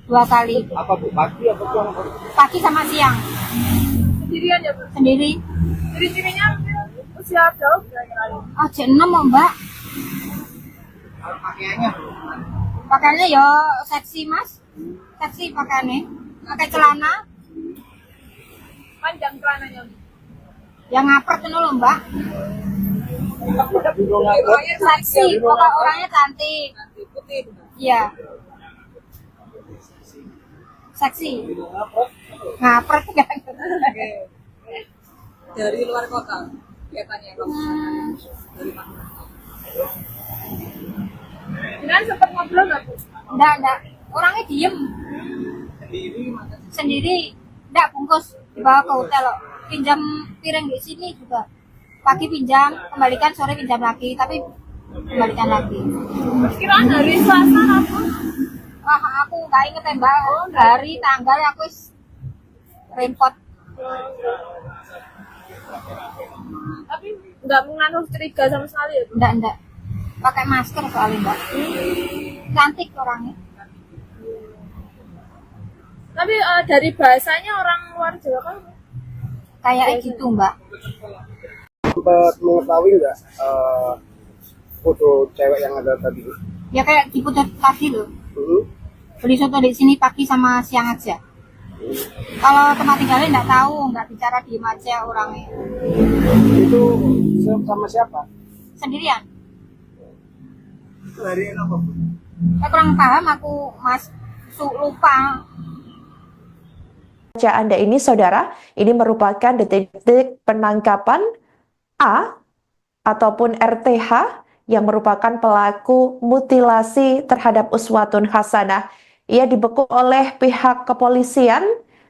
2 kali. Apa Bu? Pagi apa siang? Pagi sama siang. Sendirian ya, Bu? Sendiri. Ciri-cirinya usia berapa kira-kira? Aja 6 Mbak. Pakaiannya? Pakaiannya ya seksi Mas. Seksi pakaiannya. Pakai celana. Panjang celananya. Yang ngapret itu loh Mbak. Seksi, pokok orangnya cantik. Putih. Iya. Seksi. Ngapret kan. Dari luar kota kelihatannya. Dari mana? Enggak. Orangnya diem. Sendiri. Enggak, bungkus. Dibawa ke hotel loh. Pinjam piring di sini juga. Pagi pinjam, kembalikan, sore pinjam lagi. Tapi kembalikan lagi. Perkiraan hari Selasa apa? Wah, aku nggak inget ya mbak. Dari tanggal aku repot. Tapi nggak mengandung curiga sama sekali ya? Enggak. Pakai masker soalnya mbak. Cantik orangnya. Tapi dari bahasanya orang luar Jawa kan? Kayak gitu mbak. Sempat mengetahui nggak foto cewek yang ada tadi? Ya kayak di putar tadi loh. Beli soto di sini pagi sama siang aja. Kalau tempat tinggalnya nggak tahu, nggak bicara diem aja orangnya. Itu sama siapa? Sendirian. Hari apa? Saya kurang paham aku mas, lupa. Baca Anda ini, saudara, ini merupakan detik-detik penangkapan A ataupun RTH yang merupakan pelaku mutilasi terhadap Uswatun Hasanah. Ia dibekuk oleh pihak kepolisian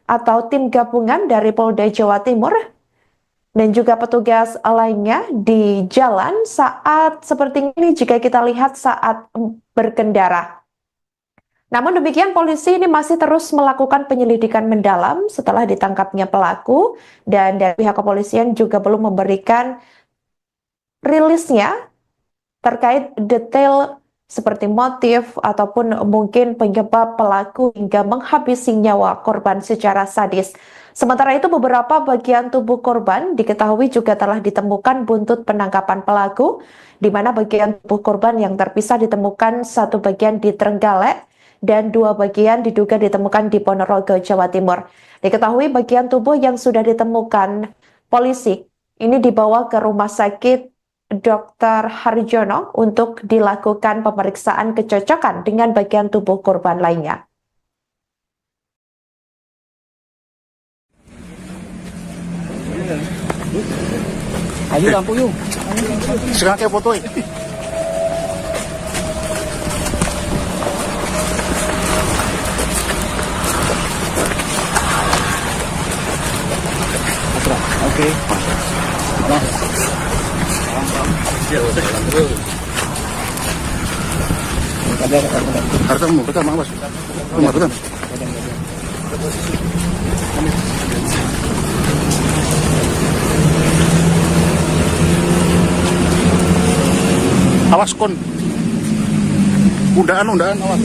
atau tim gabungan dari Polda Jawa Timur dan juga petugas lainnya di jalan saat seperti ini jika kita lihat saat berkendara. Namun demikian polisi ini masih terus melakukan penyelidikan mendalam setelah ditangkapnya pelaku dan dari pihak kepolisian juga belum memberikan rilisnya terkait detail seperti motif ataupun mungkin penyebab pelaku hingga menghabisi nyawa korban secara sadis. Sementara itu beberapa bagian tubuh korban diketahui juga telah ditemukan buntut penangkapan pelaku, di mana bagian tubuh korban yang terpisah ditemukan satu bagian di Trenggalek dan dua bagian diduga ditemukan di Ponorogo, Jawa Timur. Diketahui bagian tubuh yang sudah ditemukan polisi ini dibawa ke rumah sakit Dr. Harjono untuk dilakukan pemeriksaan kecocokan dengan bagian tubuh korban lainnya. Ayo lampu yuk. Sekarang kayak foto Oke. Hartamu, betul mas. Rumah betul. Awas kon. Undaan awas.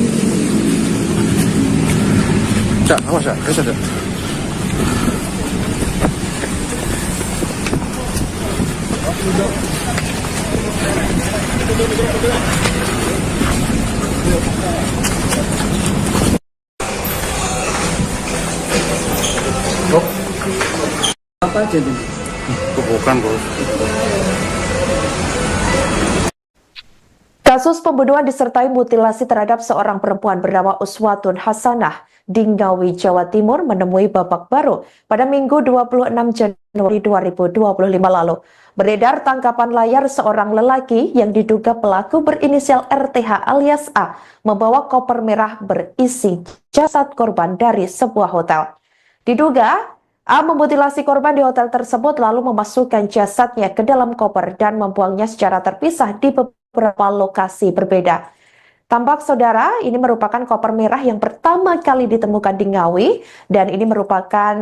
Cak, awas ya, guys ada. Apa aja ini? Bukan bos. Kasus pembunuhan disertai mutilasi terhadap seorang perempuan bernama Uswatun Hasanah di Ngawi, Jawa Timur menemui babak baru pada Minggu 26 Januari 2025 lalu. Beredar tangkapan layar seorang lelaki yang diduga pelaku berinisial RTH alias A membawa koper merah berisi jasad korban dari sebuah hotel. Diduga A memutilasi korban di hotel tersebut lalu memasukkan jasadnya ke dalam koper dan membuangnya secara terpisah di beberapa lokasi berbeda. Tampak saudara, ini merupakan koper merah yang pertama kali ditemukan di Ngawi dan ini merupakan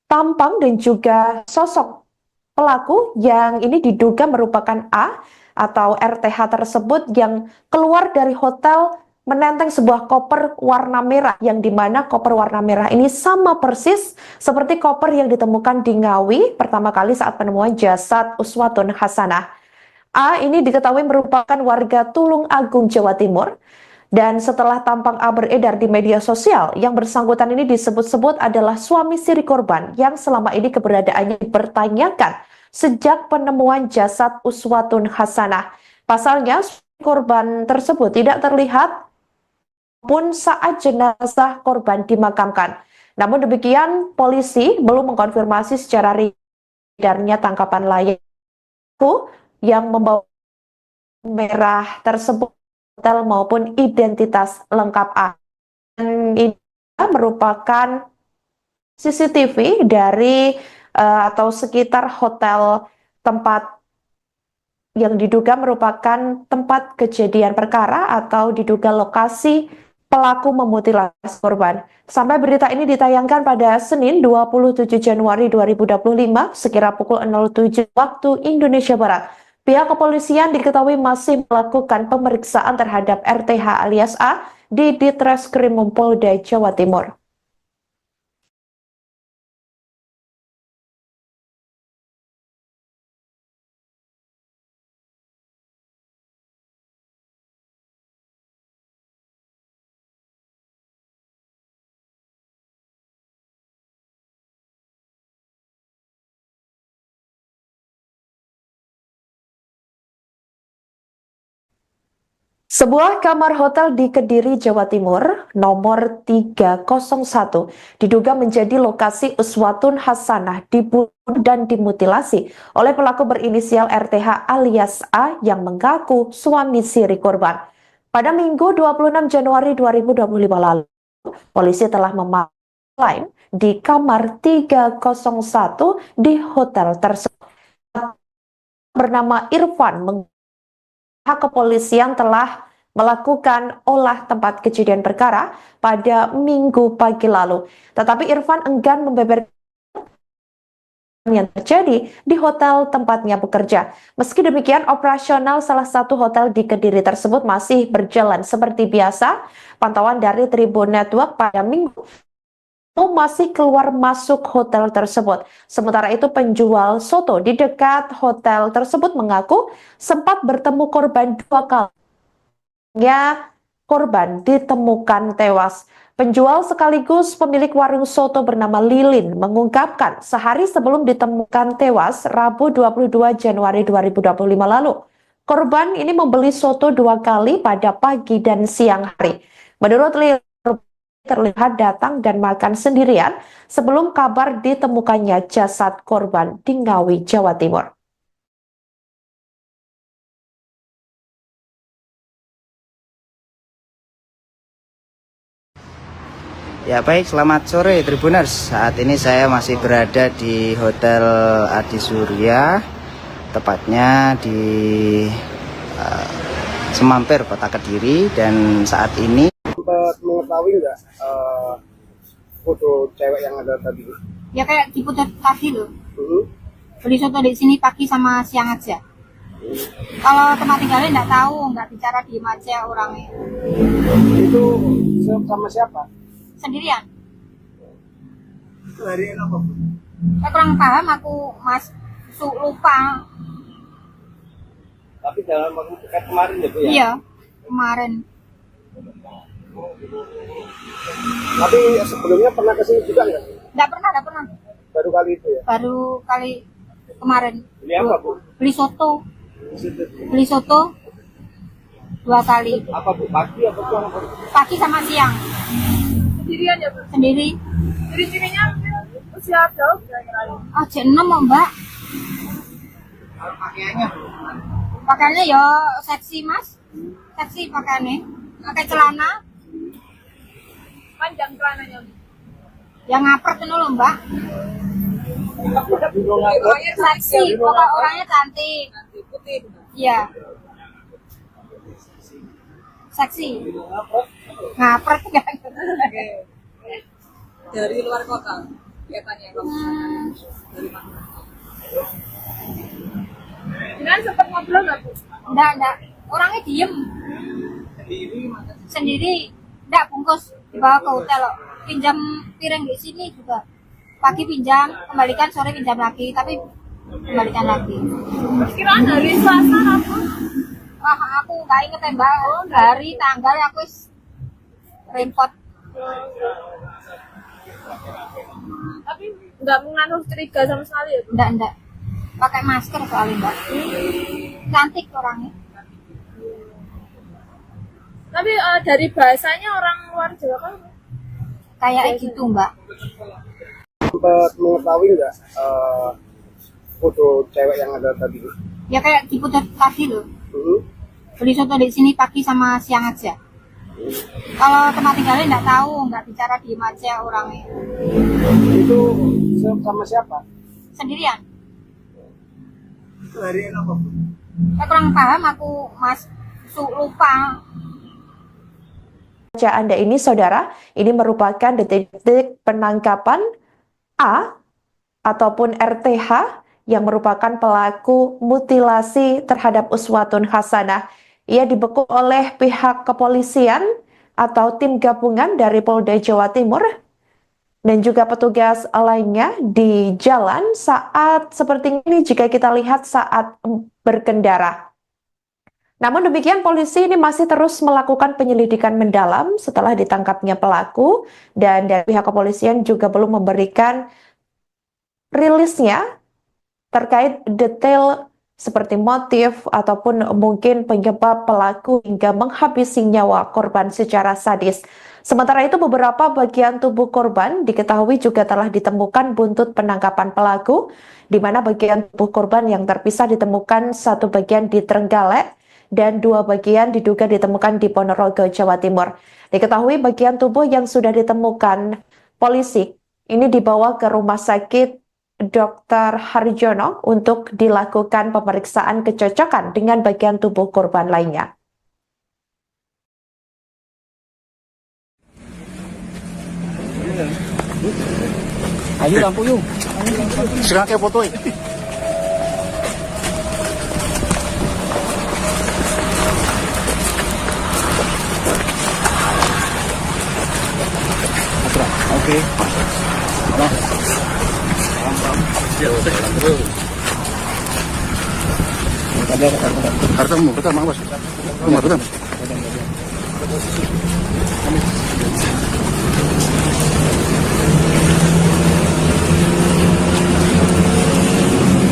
tampang dan juga sosok pelaku yang ini diduga merupakan A atau RTH tersebut yang keluar dari hotel menenteng sebuah koper warna merah yang dimana koper warna merah ini sama persis seperti koper yang ditemukan di Ngawi pertama kali saat penemuan jasad Uswatun Hasanah. A ini diketahui merupakan warga Tulung Agung, Jawa Timur. Dan setelah tampang A beredar di media sosial, yang bersangkutan ini disebut-sebut adalah suami siri korban yang selama ini keberadaannya dipertanyakan sejak penemuan jasad Uswatun Hasanah. Pasalnya, korban tersebut tidak terlihat pun saat jenazah korban dimakamkan. Namun demikian, polisi belum mengkonfirmasi secara edarnya tangkapan layar yang membawa merah tersebut hotel maupun identitas lengkap A. Dan ini merupakan CCTV dari atau sekitar hotel tempat yang diduga merupakan tempat kejadian perkara atau diduga lokasi pelaku memutilasi korban. Sampai berita ini ditayangkan pada Senin 27 Januari 2025 sekira pukul 07 waktu Indonesia Barat. Pihak kepolisian diketahui masih melakukan pemeriksaan terhadap RTH alias A di Ditreskrim Polda Jawa Timur. Sebuah kamar hotel di Kediri, Jawa Timur, nomor 301, diduga menjadi lokasi uswatun hasanah dibunuh dan dimutilasi oleh pelaku berinisial RTH alias A yang mengaku suami siri korban. Pada Minggu 26 Januari 2025 lalu, polisi telah memaklum di kamar 301 di hotel tersebut. Bernama Irfan pihak kepolisian telah melakukan olah tempat kejadian perkara pada Minggu pagi lalu. Tetapi Irfan enggan membeberkan yang terjadi di hotel tempatnya bekerja. Meski demikian, operasional salah satu hotel di Kediri tersebut masih berjalan seperti biasa. Pantauan dari Tribun Network pada Minggu masih keluar masuk hotel tersebut. Sementara itu penjual soto di dekat hotel tersebut mengaku sempat bertemu korban 2 kali. Korban ditemukan tewas. Penjual sekaligus pemilik warung soto bernama Lilin mengungkapkan sehari sebelum ditemukan tewas Rabu 22 Januari 2025 lalu. Korban ini membeli soto 2 kali pada pagi dan siang hari. Menurut Lilin, terlihat datang dan makan sendirian sebelum kabar ditemukannya jasad korban di Ngawi, Jawa Timur. Ya baik, selamat sore Tribuners. Saat ini saya masih berada di Hotel Adi Surya, tepatnya di Semampir, Kota Kediri. Dan saat ini sempat mengetahui nggak foto cewek yang ada tadi? Ya kayak di Putar tadi loh. Beli soto di sini pagi sama siang aja. Kalau tempat tinggalnya nggak tahu, nggak bicara diem aja orangnya. Itu sama siapa? Sendirian. Hari apa? Saya kurang paham aku mas lupa. Tapi dalam waktu dekat kemarin ya Bu ya? Iya, kemarin. Tapi sebelumnya pernah kesini juga nggak? Nggak pernah. Baru kali itu ya? Baru kali kemarin. Beli apa Bu? Beli soto. Di situ. Beli soto 2 kali. Apa Bu? Pagi apa siang? Pagi sama siang. Sendirian ya, Bu? Sendiri. Ciri-cirinya usia berapa? Oh, jam 6 oh, Mbak. Pakaiannya? Pakaiannya ya seksi Mas. Seksi pakaiannya. Pakai celana. Panjang celananya. Yang ngapret itu loh Mbak. Seksi. Pokok orangnya cantik. Putih. Iya. Seksi. Ngapret kan. Dari luar kota kelihatannya. Dari mana? Dengan sempat ngobrol nggak, Bu? Enggak. Orangnya diem. Sendiri. Enggak bungkus. Dibawa ke hotel loh. Pinjam piring di sini juga. Pagi pinjam, kembalikan, sore pinjam lagi. Tapi kembalikan lagi. Kiraan hari Selasa apa? Wah, aku nggak inget ya Mbak. Hari, tanggal aku repot. Tapi nggak mengandung curiga sama sekali ya, Bu? Enggak. Pakai masker soalnya Mbak. Cantik orangnya. Tapi dari bahasanya orang luar Jawa kan? Kayak gitu Mbak. Sempat mengetahui nggak foto cewek yang ada tadi? Ya kayak di Putar tadi loh. beli soto di sini pagi sama siang aja. Kalau tempat tinggalnya nggak tahu, nggak bicara diem aja orangnya. Itu sama siapa? Sendirian. Itu hari apa? Saya kurang paham aku, Mas. Lupa. Baca Anda ini, saudara, ini merupakan detik-detik penangkapan A ataupun RTH yang merupakan pelaku mutilasi terhadap Uswatun Hasanah. Ia dibekuk oleh pihak kepolisian atau tim gabungan dari Polda Jawa Timur dan juga petugas lainnya di jalan saat seperti ini jika kita lihat saat berkendara. Namun demikian polisi ini masih terus melakukan penyelidikan mendalam setelah ditangkapnya pelaku dan dari pihak kepolisian juga belum memberikan rilisnya terkait detail seperti motif ataupun mungkin penyebab pelaku hingga menghabisi nyawa korban secara sadis. Sementara itu beberapa bagian tubuh korban diketahui juga telah ditemukan buntut penangkapan pelaku, di mana bagian tubuh korban yang terpisah ditemukan satu bagian di Trenggalek dan dua bagian diduga ditemukan di Ponorogo, Jawa Timur. Diketahui bagian tubuh yang sudah ditemukan polisi ini dibawa ke rumah sakit Dr. Harjono untuk dilakukan pemeriksaan kecocokan dengan bagian tubuh korban lainnya. Ayo lampu yuk. Sekarang kayak foto ya. Oke. Hartamu, betul Mang Bos. Rumah betul.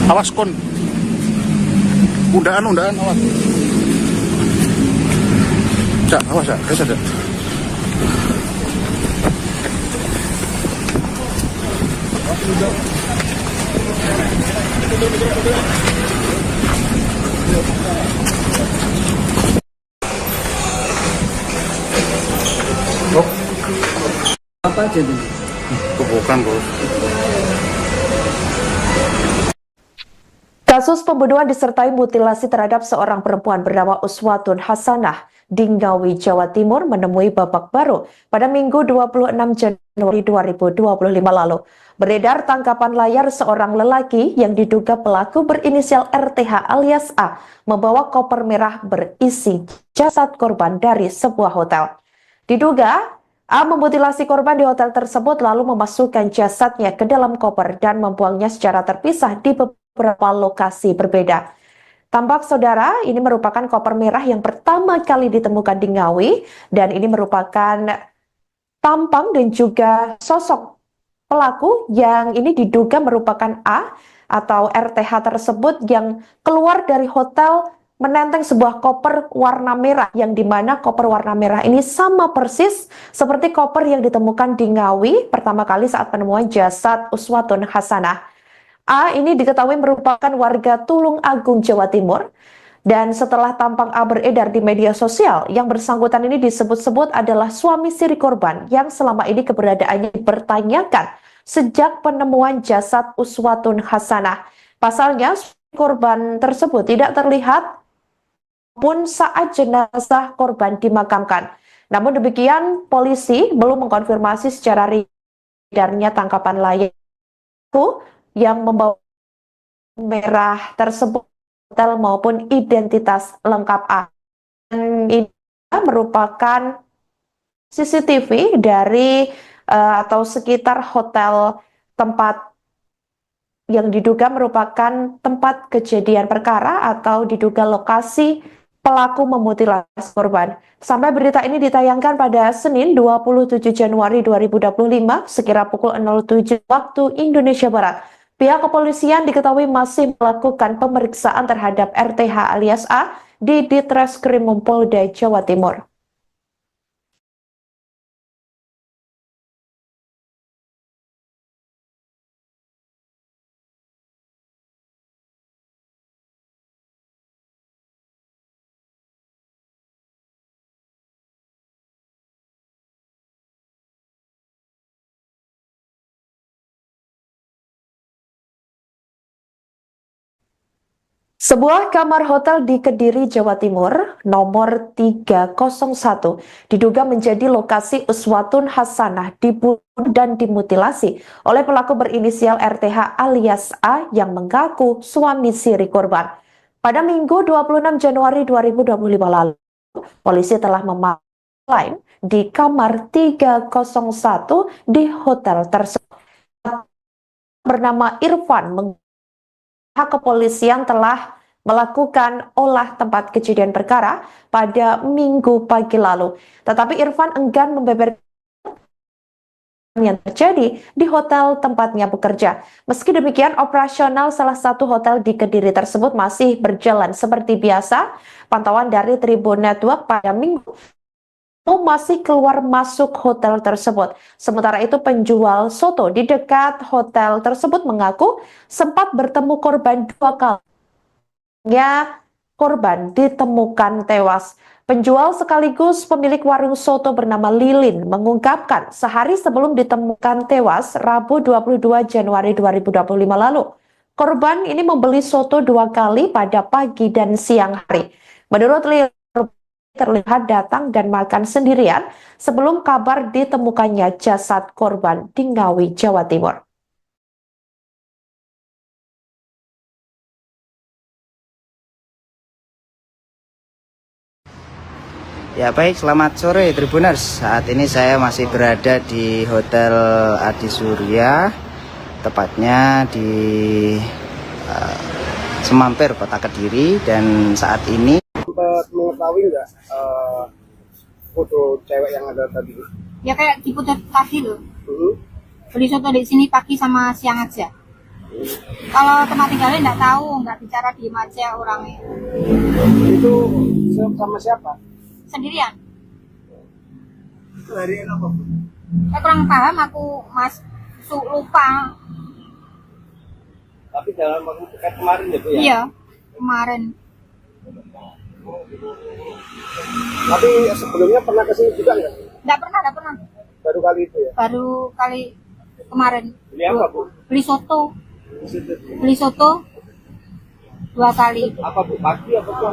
Awas kon. Undaan awas. Cak, awas ya, kayak saja. Apa aja tuh? Bukan Bos. Kasus pembunuhan disertai mutilasi terhadap seorang perempuan bernama Uswatun Hasanah di Ngawi, Jawa Timur menemui babak baru pada Minggu 26 Januari 2025 lalu. Beredar tangkapan layar seorang lelaki yang diduga pelaku berinisial RTH alias A membawa koper merah berisi jasad korban dari sebuah hotel. Diduga A memutilasi korban di hotel tersebut lalu memasukkan jasadnya ke dalam koper dan membuangnya secara terpisah di beberapa lokasi berbeda. Tampak saudara, ini merupakan koper merah yang pertama kali ditemukan di Ngawi dan ini merupakan tampang dan juga sosok pelaku yang ini diduga merupakan A atau RTH tersebut yang keluar dari hotel menenteng sebuah koper warna merah yang dimana koper warna merah ini sama persis seperti koper yang ditemukan di Ngawi pertama kali saat penemuan jasad Uswatun Hasanah. A ini diketahui merupakan warga Tulung Agung, Jawa Timur. Dan setelah tampang A beredar di media sosial, yang bersangkutan ini disebut-sebut adalah suami siri korban yang selama ini keberadaannya dipertanyakan sejak penemuan jasad Uswatun Hasanah. Pasalnya, korban tersebut tidak terlihat pun saat jenazah korban dimakamkan. Namun demikian, polisi belum mengkonfirmasi secara edarnya tangkapan layar yang membawa merah tersebut hotel maupun identitas lengkap A. Dan ini merupakan CCTV dari atau sekitar hotel tempat yang diduga merupakan tempat kejadian perkara atau diduga lokasi pelaku memutilasi korban. Sampai berita ini ditayangkan pada Senin 27 Januari 2025 sekira pukul 07 waktu Indonesia Barat. Pihak kepolisian diketahui masih melakukan pemeriksaan terhadap RTH alias A di Ditreskrim Polda Jawa Timur. Sebuah kamar hotel di Kediri, Jawa Timur, nomor 301, diduga menjadi lokasi uswatun hasanah dibunuh dan dimutilasi oleh pelaku berinisial RTH alias A yang mengaku suami siri korban. Pada Minggu 26 Januari 2025 lalu, polisi telah memaklai di kamar 301 di hotel tersebut. Bernama Irfan, pihak kepolisian telah melakukan olah tempat kejadian perkara pada Minggu pagi lalu. Tetapi Irfan enggan membeberkan yang terjadi di hotel tempatnya bekerja. Meski demikian, operasional salah satu hotel di Kediri tersebut masih berjalan seperti biasa. Pantauan dari Tribun Network pada Minggu masih keluar masuk hotel tersebut. Sementara itu penjual soto di dekat hotel tersebut mengaku sempat bertemu korban 2 kali. Korban ditemukan tewas. Penjual sekaligus pemilik warung soto bernama Lilin mengungkapkan sehari sebelum ditemukan tewas Rabu 22 Januari 2025 lalu. Korban ini membeli soto 2 kali pada pagi dan siang hari. Menurut Lilin, terlihat datang dan makan sendirian sebelum kabar ditemukannya jasad korban di Ngawi, Jawa Timur. Ya baik, selamat sore Tribuners. Saat ini saya masih berada di Hotel Adi Surya, tepatnya di Semampir, Kota Kediri. Dan saat ini Sempat mengetahui nggak foto cewek yang ada tadi? Ya kayak diputar tadi loh. Beli soto di sini pagi sama siang aja. Kalau tempat tinggalnya nggak tahu, nggak bicara, diem aja orangnya. Itu sama siapa? Sendirian. Hari apa? Saya kurang paham, aku lupa. Tapi dalam waktu dekat kemarin ya Bu ya? Iya, kemarin. Tapi sebelumnya pernah kesini juga nggak? Nggak pernah. Baru kali itu ya? Baru kali kemarin. Beli apa Bu? Beli soto 2 kali. Apa Bu? Pagi apa Bu?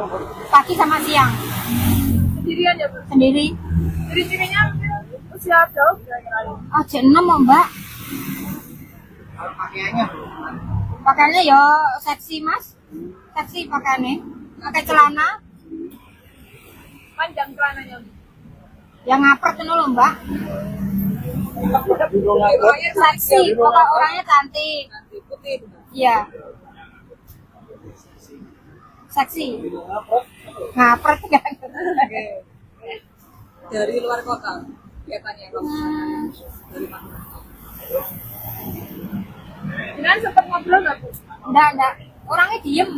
Pagi sama siang. Sendirian ya, Bu? Sendiri. Ciri-cirinya usia jauh kira-kira. Oh, jam 6 Mbak. Pakaiannya? Pakaiannya ya seksi Mas. Seksi pakaiannya. Pakai celana. Panjang celananya. Yang ngapret itu loh Mbak. Seksi, pokok orangnya cantik. Putih. Iya. Seksi. Ngapret kan. Dari luar kota kelihatannya. Dari mana? Jangan sempat ngobrol nggak, Bu? Enggak. Orangnya diem.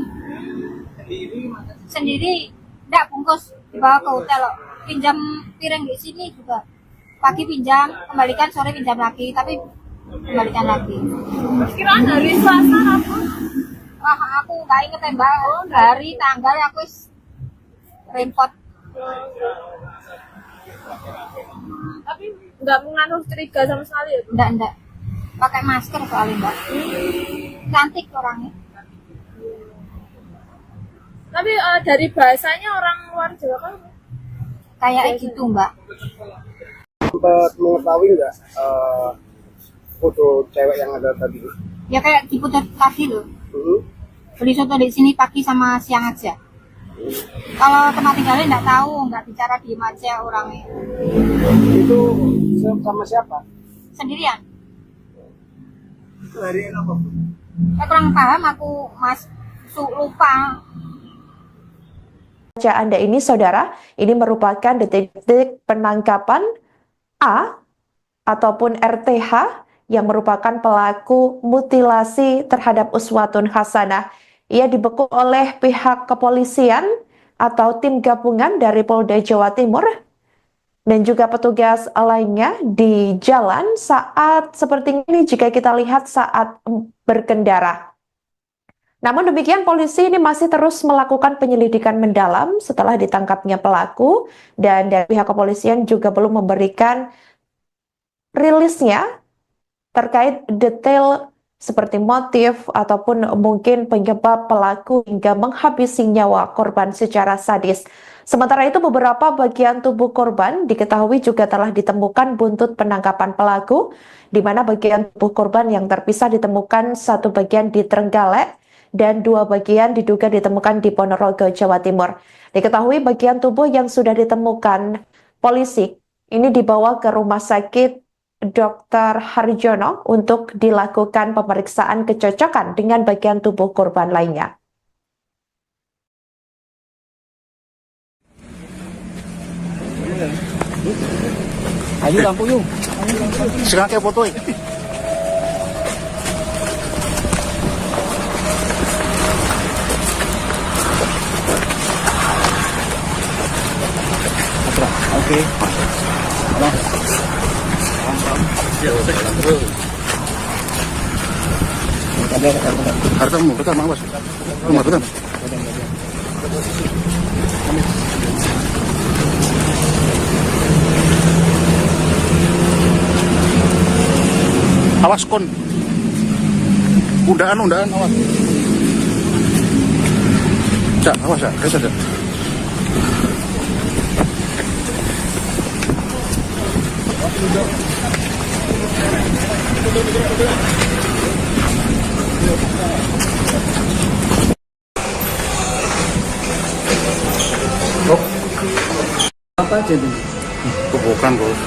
Sendiri. Enggak bungkus. Dibawa ke hotel loh. Pinjam piring di sini juga. Pagi pinjam, kembalikan, sore pinjam lagi. Tapi kembalikan lagi. Kiraan hari Selasa apa? Wah, aku nggak inget ya Mbak. Hari, tanggal aku repot. Tapi nggak mengandung curiga sama sekali ya, Bu? Enggak. Pakai masker soalnya Mbak. Cantik orangnya. Tapi dari bahasanya orang luar Jawa kan? Kayak gitu Mbak. Sempat mengetahui nggak foto cewek yang ada tadi? Ya kayak diputar tadi loh. Beli soto di sini pagi sama siang aja. Kalau tempat tinggalnya nggak tahu, nggak bicara, diem aja orangnya. Itu sama siapa? Sendirian. Hari apa Bu? Saya kurang paham, aku lupa. Anda ini, saudara, ini merupakan detik-detik penangkapan A ataupun RTH yang merupakan pelaku mutilasi terhadap uswatun hasanah. Ia dibekuk oleh pihak kepolisian atau tim gabungan dari Polda Jawa Timur dan juga petugas lainnya di jalan saat seperti ini jika kita lihat saat berkendara. Namun demikian, polisi ini masih terus melakukan penyelidikan mendalam setelah ditangkapnya pelaku, dan dari pihak kepolisian juga belum memberikan rilisnya terkait detail seperti motif ataupun mungkin penyebab pelaku hingga menghabisi nyawa korban secara sadis. Sementara itu, beberapa bagian tubuh korban diketahui juga telah ditemukan buntut penangkapan pelaku, di mana bagian tubuh korban yang terpisah ditemukan satu bagian di Trenggalek dan dua bagian diduga ditemukan di Ponorogo, Jawa Timur. Diketahui bagian tubuh yang sudah ditemukan polisi ini dibawa ke Rumah Sakit Dr. Harjono untuk dilakukan pemeriksaan kecocokan dengan bagian tubuh korban lainnya. Ayo lampu yuk. Sekarang kayak foto ya. Oke. Harta mau betul mang bos. Rumah betul. Awas kon. Undaan awas. Cak, awas ya, kayak saja. Apa aja tuh? Bukan bos.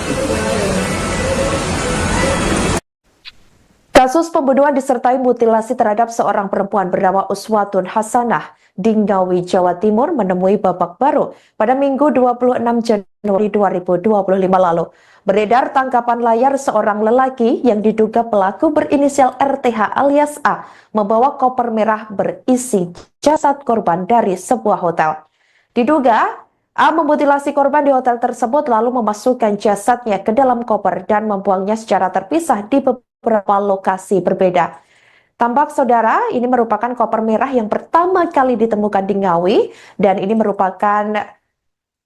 Kasus pembunuhan disertai mutilasi terhadap seorang perempuan bernama Uswatun Hasanah di Ngawi, Jawa Timur menemui babak baru pada Minggu 26 Januari 2025 lalu. Beredar tangkapan layar seorang lelaki yang diduga pelaku berinisial RTH alias A membawa koper merah berisi jasad korban dari sebuah hotel. Diduga A memutilasi korban di hotel tersebut lalu memasukkan jasadnya ke dalam koper dan membuangnya secara terpisah di beberapa lokasi berbeda. Tampak saudara, ini merupakan koper merah yang pertama kali ditemukan di Ngawi dan ini merupakan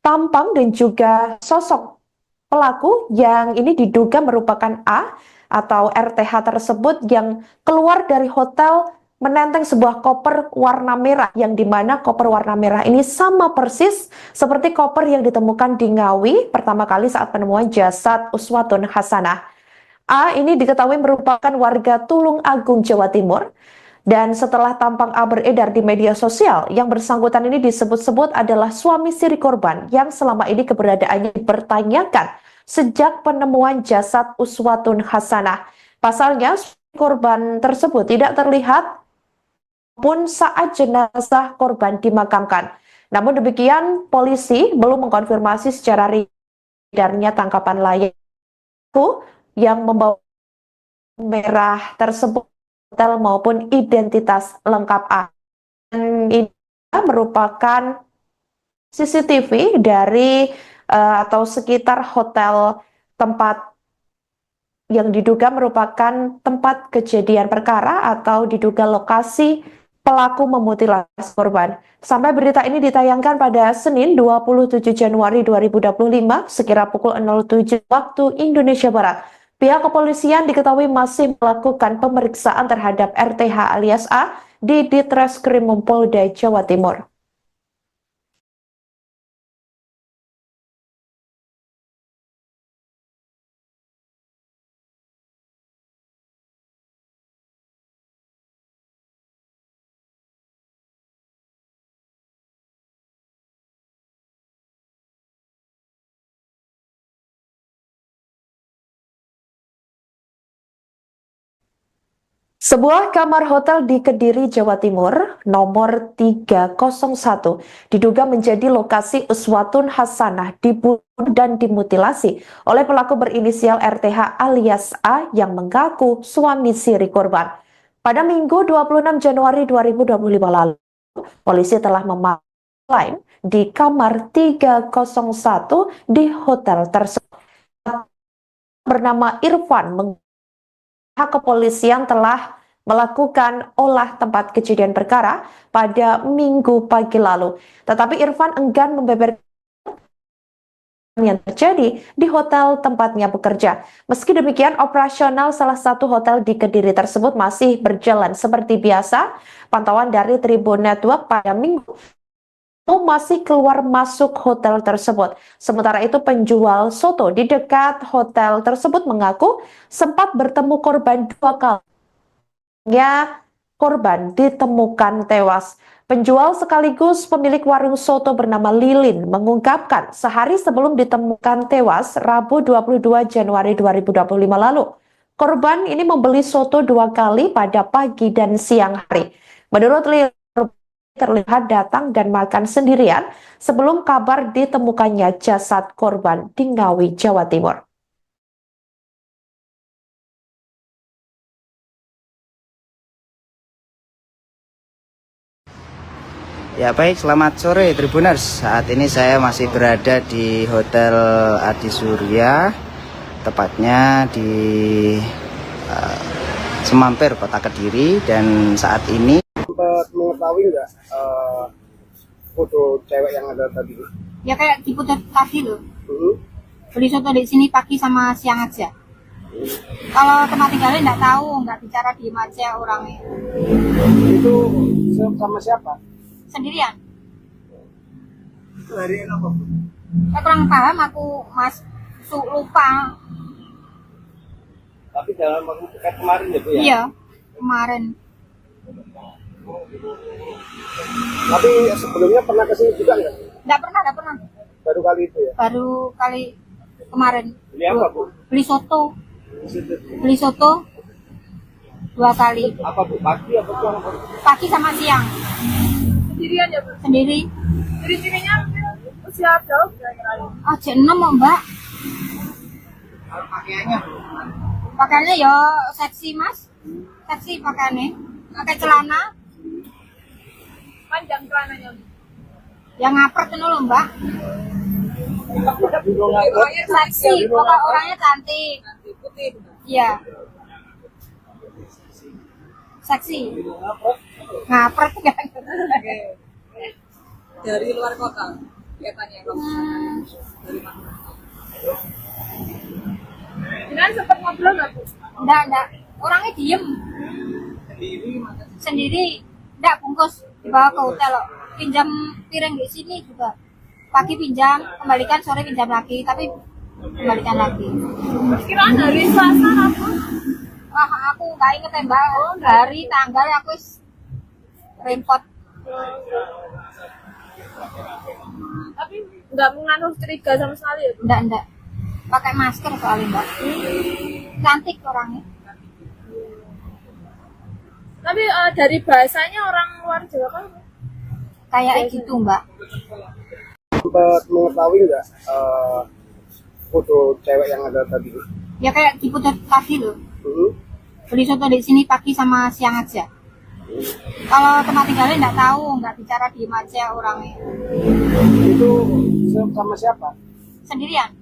tampang dan juga sosok pelaku yang ini diduga merupakan A atau RTH tersebut yang keluar dari hotel menenteng sebuah koper warna merah yang dimana koper warna merah ini sama persis seperti koper yang ditemukan di Ngawi pertama kali saat penemuan jasad Uswatun Hasanah. A ini diketahui merupakan warga Tulung Agung, Jawa Timur. Dan setelah tampang A beredar di media sosial, yang bersangkutan ini disebut-sebut adalah suami siri korban yang selama ini keberadaannya dipertanyakan sejak penemuan jasad Uswatun Hasanah. Pasalnya, korban tersebut tidak terlihat pun saat jenazah korban dimakamkan. Namun demikian, polisi belum mengkonfirmasi secara edarnya tangkapan layar yang membawa merah tersebut hotel maupun identitas lengkap A. Dan ini merupakan CCTV dari atau sekitar hotel tempat yang diduga merupakan tempat kejadian perkara atau diduga lokasi pelaku memutilasi korban. Sampai berita ini ditayangkan pada Senin 27 Januari 2025 sekira pukul 07 waktu Indonesia Barat. Pihak kepolisian diketahui masih melakukan pemeriksaan terhadap RTH alias A di Ditreskrim Polda Jawa Timur. Sebuah kamar hotel di Kediri, Jawa Timur, nomor 301, diduga menjadi lokasi Uswatun Hasanah dibunuh dan dimutilasi oleh pelaku berinisial RTH alias A yang mengaku suami siri korban. Pada Minggu 26 Januari 2025 lalu, polisi telah memaklum di kamar 301 di hotel tersebut. Bernama Irfan pihak kepolisian telah melakukan olah tempat kejadian perkara pada Minggu pagi lalu. Tetapi Irfan enggan membeberkan yang terjadi di hotel tempatnya bekerja. Meski demikian, operasional salah satu hotel di Kediri tersebut masih berjalan seperti biasa. Pantauan dari Tribun Network pada Minggu masih keluar masuk hotel tersebut. Sementara itu, penjual soto di dekat hotel tersebut mengaku sempat bertemu korban 2 kali. Korban ditemukan tewas. Penjual sekaligus pemilik warung soto bernama Lilin mengungkapkan sehari sebelum ditemukan tewas Rabu 22 Januari 2025 lalu. Korban ini membeli soto 2 kali pada pagi dan siang hari. Menurut Lilin, terlihat datang dan makan sendirian sebelum kabar ditemukannya jasad korban di Ngawi, Jawa Timur. Ya baik, selamat sore Tribuners. Saat ini saya masih berada di Hotel Adi Surya, tepatnya di Semampir, Kota Kediri. Dan saat ini Sempat mengetahui nggak foto cewek yang ada tadi? Ya kayak di putar tadi loh. Beli soto di sini pagi sama siang aja. Kalau tempat tinggalnya nggak tahu, nggak bicara, diem aja orangnya. Itu sama siapa? Sendirian. Hari apa? Saya kurang paham, aku lupa. Tapi dalam waktu dekat kemarin ya Bu ya? Iya, kemarin. Tapi sebelumnya pernah kesini juga nggak? Nggak pernah. Baru kali itu ya? Baru kali kemarin. Beli apa Bu? Beli soto. Di situ. Beli soto 2 kali. Apa Bu? Pagi apa siang? Pagi sama siang. Sendirian ya, Bu? Sendiri. Dari sininya usia berapa kira-kira? Jam 6 Mbak. Pakaiannya Bu? Pakaiannya ya seksi Mas. Seksi pakaiannya. Pakai celana. Panjang celananya, Bu? Yang ngapret itu loh Mbak. Seksi, pokok orangnya cantik. Putih. Iya. Seksi. Ngapret kan. Dari luar kota, kelihatannya kamu. Dari mana? Jangan sempat ngobrol nggak, Bu? Enggak. Orangnya diem. Sendiri. Enggak, bungkus. Dibawa ke hotel loh. Pinjam piring di sini juga. Pagi pinjam, kembalikan, sore pinjam lagi. Tapi kembalikan lagi. Perkiraan hari Selasa apa? Wah, aku nggak inget ya Mbak. Hari, tanggal aku repot. Tapi nggak mengandung curiga sama sekali ya, Bu? Enggak. Pakai masker soalnya Mbak. Cantik orangnya. Tapi dari bahasanya orang luar Jawa kan? Kayak gitu Mbak. Sempat mengetahui nggak foto cewek yang ada tadi? Ya kayak di putar tadi loh. Beli soto di sini pagi sama siang aja. Kalau tempat tinggalnya nggak tahu, nggak bicara, diem aja orangnya. Itu sama siapa? Sendirian.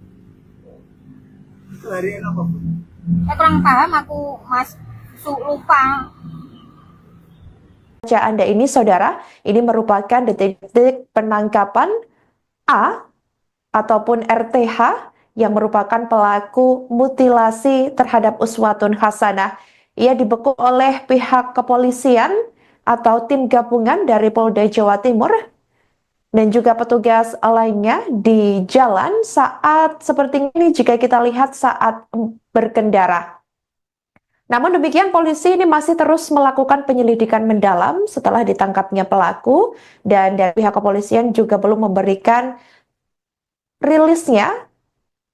Hari apa Bu? Saya kurang paham, aku lupa. Anda ini, saudara, ini merupakan detik-detik penangkapan A ataupun RTH yang merupakan pelaku mutilasi terhadap Uswatun Hasanah. Ia dibekuk oleh pihak kepolisian atau tim gabungan dari Polda Jawa Timur dan juga petugas lainnya di jalan saat seperti ini jika kita lihat saat berkendara. Namun demikian, polisi ini masih terus melakukan penyelidikan mendalam setelah ditangkapnya pelaku, dan dari pihak kepolisian juga belum memberikan rilisnya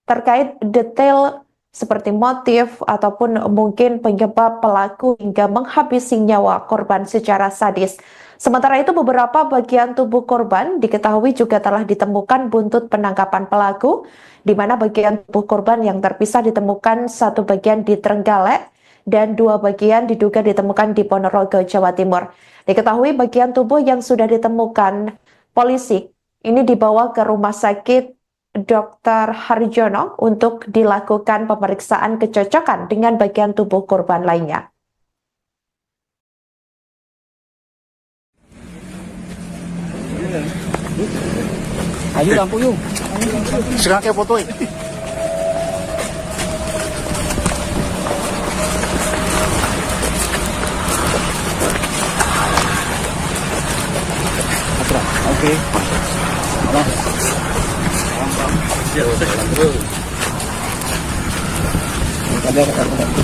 terkait detail seperti motif ataupun mungkin penyebab pelaku hingga menghabisi nyawa korban secara sadis. Sementara itu, beberapa bagian tubuh korban diketahui juga telah ditemukan buntut penangkapan pelaku, di mana bagian tubuh korban yang terpisah ditemukan satu bagian di Trenggalek, dan 2 bagian diduga ditemukan di Ponorogo, Jawa Timur. Diketahui bagian tubuh yang sudah ditemukan polisi ini dibawa ke Rumah Sakit Dr. Harjono untuk dilakukan pemeriksaan kecocokan dengan bagian tubuh korban lainnya. Ayo lampu yuk. Sekarang kayak foto Oke.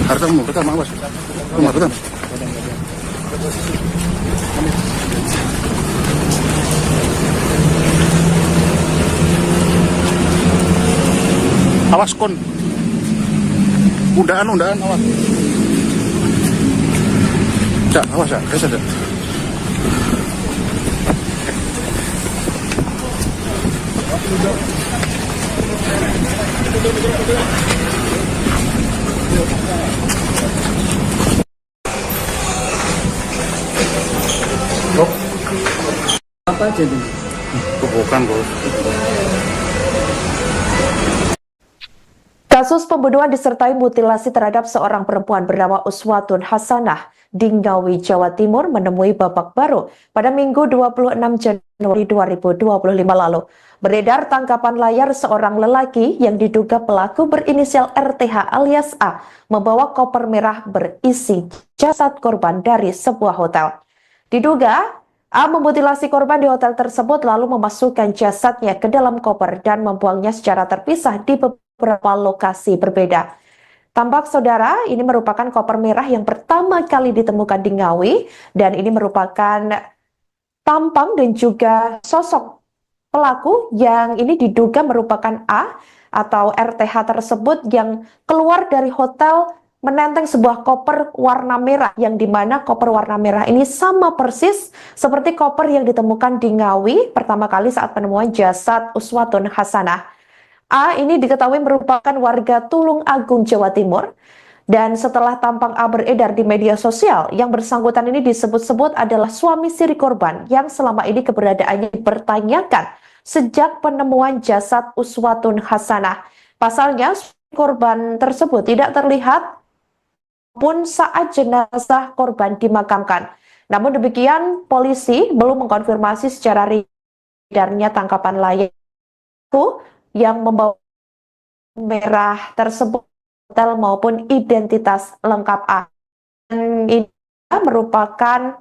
Harta mau kita mau bos. Rumah kita. Awas kon. Undaan awas. Cak, awas ya, kayak saja. Apa aja tuh? Bukan bos. Kasus pembunuhan disertai mutilasi terhadap seorang perempuan bernama Uswatun Hasanah di Ngawi, Jawa Timur menemui babak baru pada Minggu 26 Januari 2025 lalu. Beredar tangkapan layar seorang lelaki yang diduga pelaku berinisial RTH alias A membawa koper merah berisi jasad korban dari sebuah hotel. Diduga A memutilasi korban di hotel tersebut lalu memasukkan jasadnya ke dalam koper dan membuangnya secara terpisah di beberapa lokasi berbeda. Tampak saudara, ini merupakan koper merah yang pertama kali ditemukan di Ngawi dan ini merupakan tampang dan juga sosok pelaku yang ini diduga merupakan A atau RTH tersebut yang keluar dari hotel menenteng sebuah koper warna merah yang dimana koper warna merah ini sama persis seperti koper yang ditemukan di Ngawi pertama kali saat penemuan jasad Uswatun Hasanah. A ini diketahui merupakan warga Tulung Agung, Jawa Timur. Dan setelah tampang A beredar di media sosial, yang bersangkutan ini disebut-sebut adalah suami siri korban yang selama ini keberadaannya dipertanyakan sejak penemuan jasad Uswatun Hasanah. Pasalnya, korban tersebut tidak terlihat pun saat jenazah korban dimakamkan. Namun demikian, polisi belum mengkonfirmasi secara edarnya tangkapan layar yang membawa merah tersebut hotel maupun identitas lengkap A. Dan ini merupakan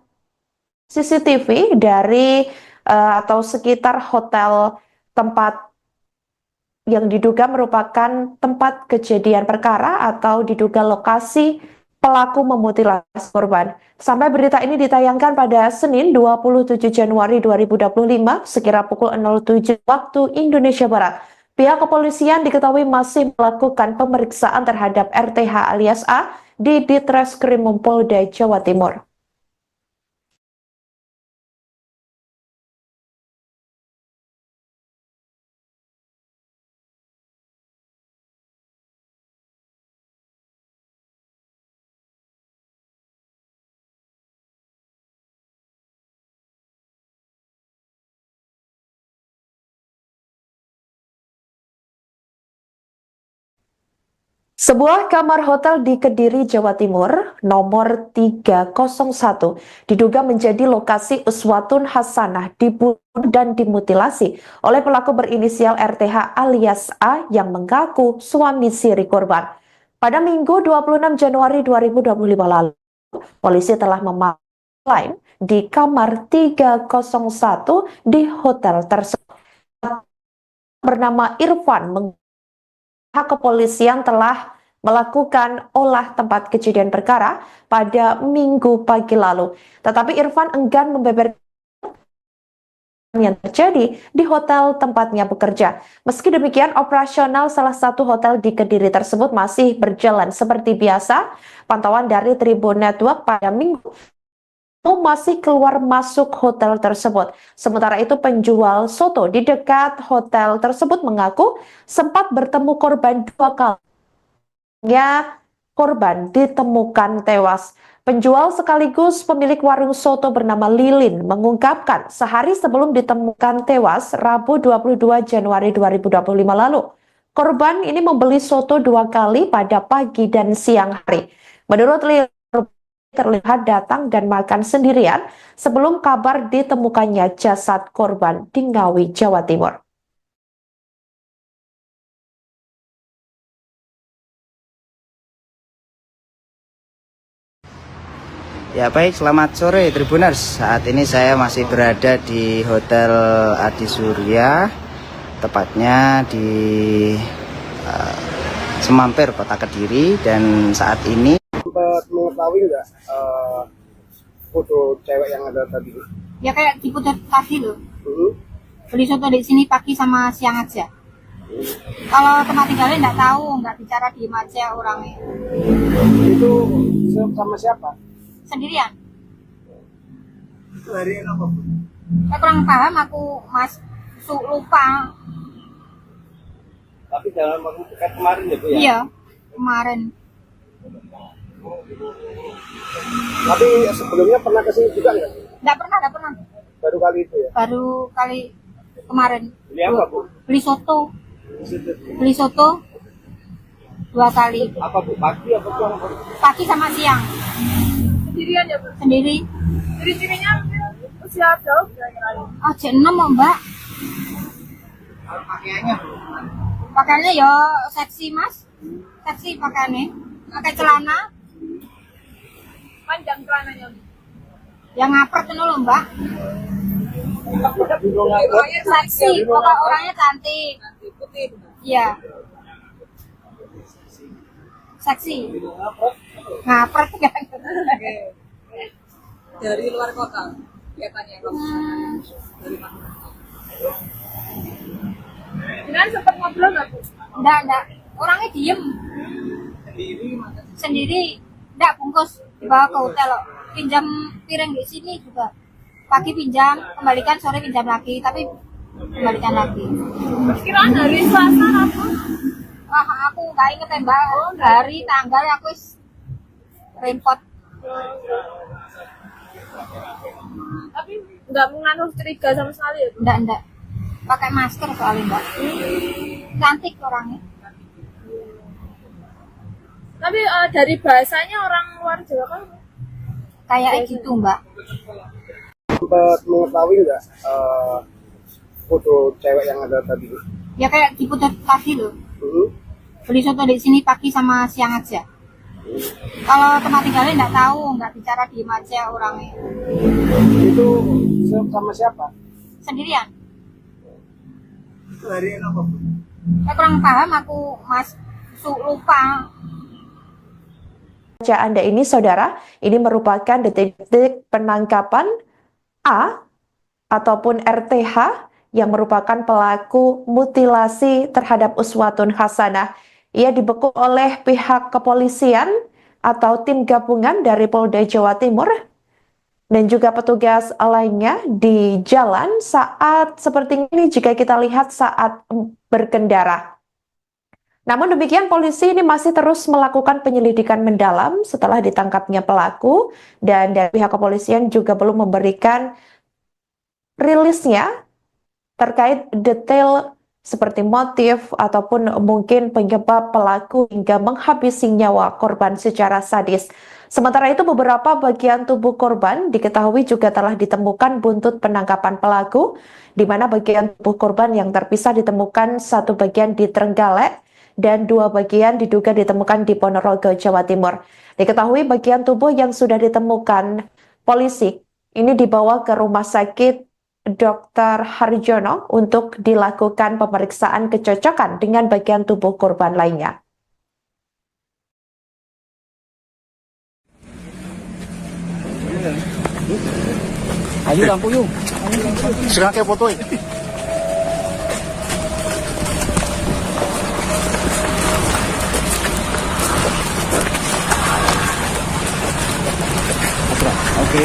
CCTV dari atau sekitar hotel tempat yang diduga merupakan tempat kejadian perkara atau diduga lokasi pelaku memutilasi korban. Sampai berita ini ditayangkan pada Senin 27 Januari 2025 sekira pukul 07 waktu Indonesia Barat. Pihak kepolisian diketahui masih melakukan pemeriksaan terhadap RTH alias A di Ditreskrim Polda Jawa Timur. Sebuah kamar hotel di Kediri, Jawa Timur, nomor 301, diduga menjadi lokasi Uswatun Hasanah dibunuh dan dimutilasi oleh pelaku berinisial RTH alias A yang mengaku suami siri korban. Pada Minggu 26 Januari 2025 lalu, polisi telah memanggil di kamar 301 di hotel tersebut. Bernama Irfan kepolisian telah melakukan olah tempat kejadian perkara pada Minggu pagi lalu. Tetapi Irfan enggan membeberkan yang terjadi di hotel tempatnya bekerja. Meski demikian, operasional salah satu hotel di Kediri tersebut masih berjalan seperti biasa. Pantauan dari Tribun Network pada Minggu masih keluar masuk hotel tersebut. Sementara itu penjual soto di dekat hotel tersebut mengaku sempat bertemu korban 2 kali. Korban ditemukan tewas. Penjual sekaligus pemilik warung soto bernama Lilin mengungkapkan sehari sebelum ditemukan tewas Rabu 22 Januari 2025 lalu. Korban ini membeli soto 2 kali pada pagi dan siang hari. Menurut Lilin, terlihat datang dan makan sendirian sebelum kabar ditemukannya jasad korban di Ngawi, Jawa Timur. Ya baik, selamat sore Tribuners. Saat ini saya masih berada di Hotel Adi Surya, tepatnya di Semampir, Kota Kediri. Dan saat ini Sempat mengetahui nggak foto cewek yang ada tadi? Ya kayak diputar tadi loh. Hmm. Beli soto di sini pagi sama siang aja. Kalau tempat tinggalnya nggak tahu, nggak bicara diem aja orangnya. Itu sama siapa? Sendirian. Itu hari apa, Bu? Saya kurang paham aku mas lupa. Tapi dalam waktu dekat kemarin ya, Bu ya? Iya, kemarin. Tapi sebelumnya pernah kesini juga nggak? Nggak pernah. Baru kali itu ya? Baru kali kemarin. Beli apa, Bu? Beli soto. Beli soto 2 kali. Apa, Bu? Pagi apa siang? Pagi sama siang. Sendirian ya, Bu? Sendiri. Ciri-cirinya usia jauh kira-kira. Ah, jam 6 mau mbak. Pakaiannya, Bu? Pakaiannya ya seksi mas. Seksi pakaiannya. Pakai celana. Panjang celananya. Yang ngapret itu loh mbak. Seksi. Pokok orangnya cantik. Putih. Iya. Seksi. Ngapret kan. Dari luar kota. Kelihatannya. Jangan sempat ngobrol nggak, Bu? Enggak. Orangnya diem. Sendiri. Enggak bungkus. Dibawa ke hotel loh. Pinjam piring di sini juga. Pagi pinjam, kembalikan, sore pinjam lagi. Tapi kembalikan lagi. Perkiraan hari Selasa, Rabu. Wah, aku nggak inget ya mbak. Hari, tanggal aku repot. Tapi nggak mengandung curiga sama sekali ya, Bu? Enggak. Pakai masker soalnya mbak. Cantik orangnya. Tapi dari bahasanya orang luar Jawa kan? Kayak gitu mbak. Sempat mengetahui nggak foto cewek yang ada tadi? Ya kayak diputar tadi loh. Hmm. Beli soto di sini pagi sama siang aja. Kalau tempat tinggalnya nggak tahu, nggak bicara diem aja orangnya. Itu sama siapa? Sendirian. Itu hari apa, Bu? Saya kurang paham aku mas lupa. Baca Anda ini, saudara, ini merupakan detik-detik penangkapan A ataupun RTH yang merupakan pelaku mutilasi terhadap Uswatun Hasanah. Ia dibekuk oleh pihak kepolisian atau tim gabungan dari Polda Jawa Timur dan juga petugas lainnya di jalan saat seperti ini jika kita lihat saat berkendara. Namun demikian polisi ini masih terus melakukan penyelidikan mendalam setelah ditangkapnya pelaku dan dari pihak kepolisian juga belum memberikan rilisnya terkait detail seperti motif ataupun mungkin penyebab pelaku hingga menghabisi nyawa korban secara sadis. Sementara itu beberapa bagian tubuh korban diketahui juga telah ditemukan buntut penangkapan pelaku, di mana bagian tubuh korban yang terpisah ditemukan satu bagian di Trenggalek dan 2 bagian diduga ditemukan di Ponorogo, Jawa Timur. Diketahui bagian tubuh yang sudah ditemukan polisi ini dibawa ke Rumah Sakit Dr. Harjono untuk dilakukan pemeriksaan kecocokan dengan bagian tubuh korban lainnya. Ayo lampu yuk. Sekarang kayak foto ya. Oke.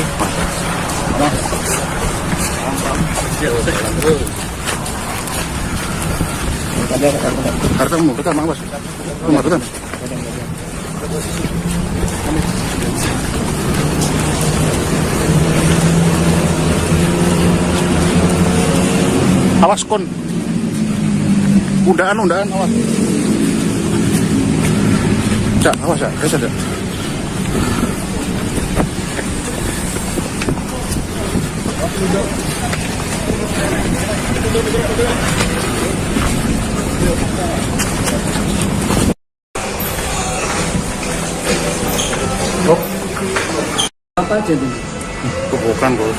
Kartamu, betul Mang Bos. Betul. Awas kon. Undaan awas. Cak, awas ya, ada. Apa aja macet ini. Bukan, Bos.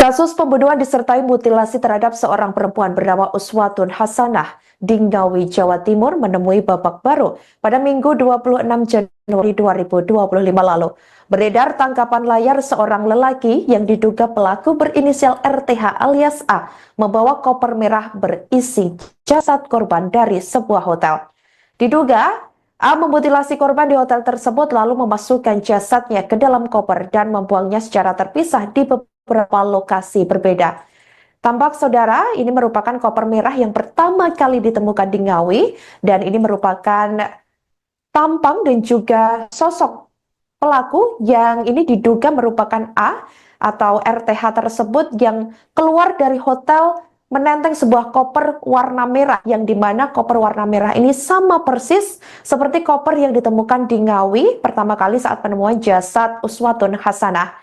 Kasus pembunuhan disertai mutilasi terhadap seorang perempuan bernama Uswatun Hasanah di Ngawi, Jawa Timur menemui babak baru pada Minggu 26 Januari 2025 lalu. Beredar tangkapan layar seorang lelaki yang diduga pelaku berinisial RTH alias A membawa koper merah berisi jasad korban dari sebuah hotel. Diduga A memutilasi korban di hotel tersebut lalu memasukkan jasadnya ke dalam koper dan membuangnya secara terpisah di beberapa lokasi berbeda. Tampak saudara, ini merupakan koper merah yang pertama kali ditemukan di Ngawi dan ini merupakan tampang dan juga sosok pelaku yang ini diduga merupakan A atau RTH tersebut yang keluar dari hotel menenteng sebuah koper warna merah yang dimana koper warna merah ini sama persis seperti koper yang ditemukan di Ngawi pertama kali saat penemuan jasad Uswatun Hasanah.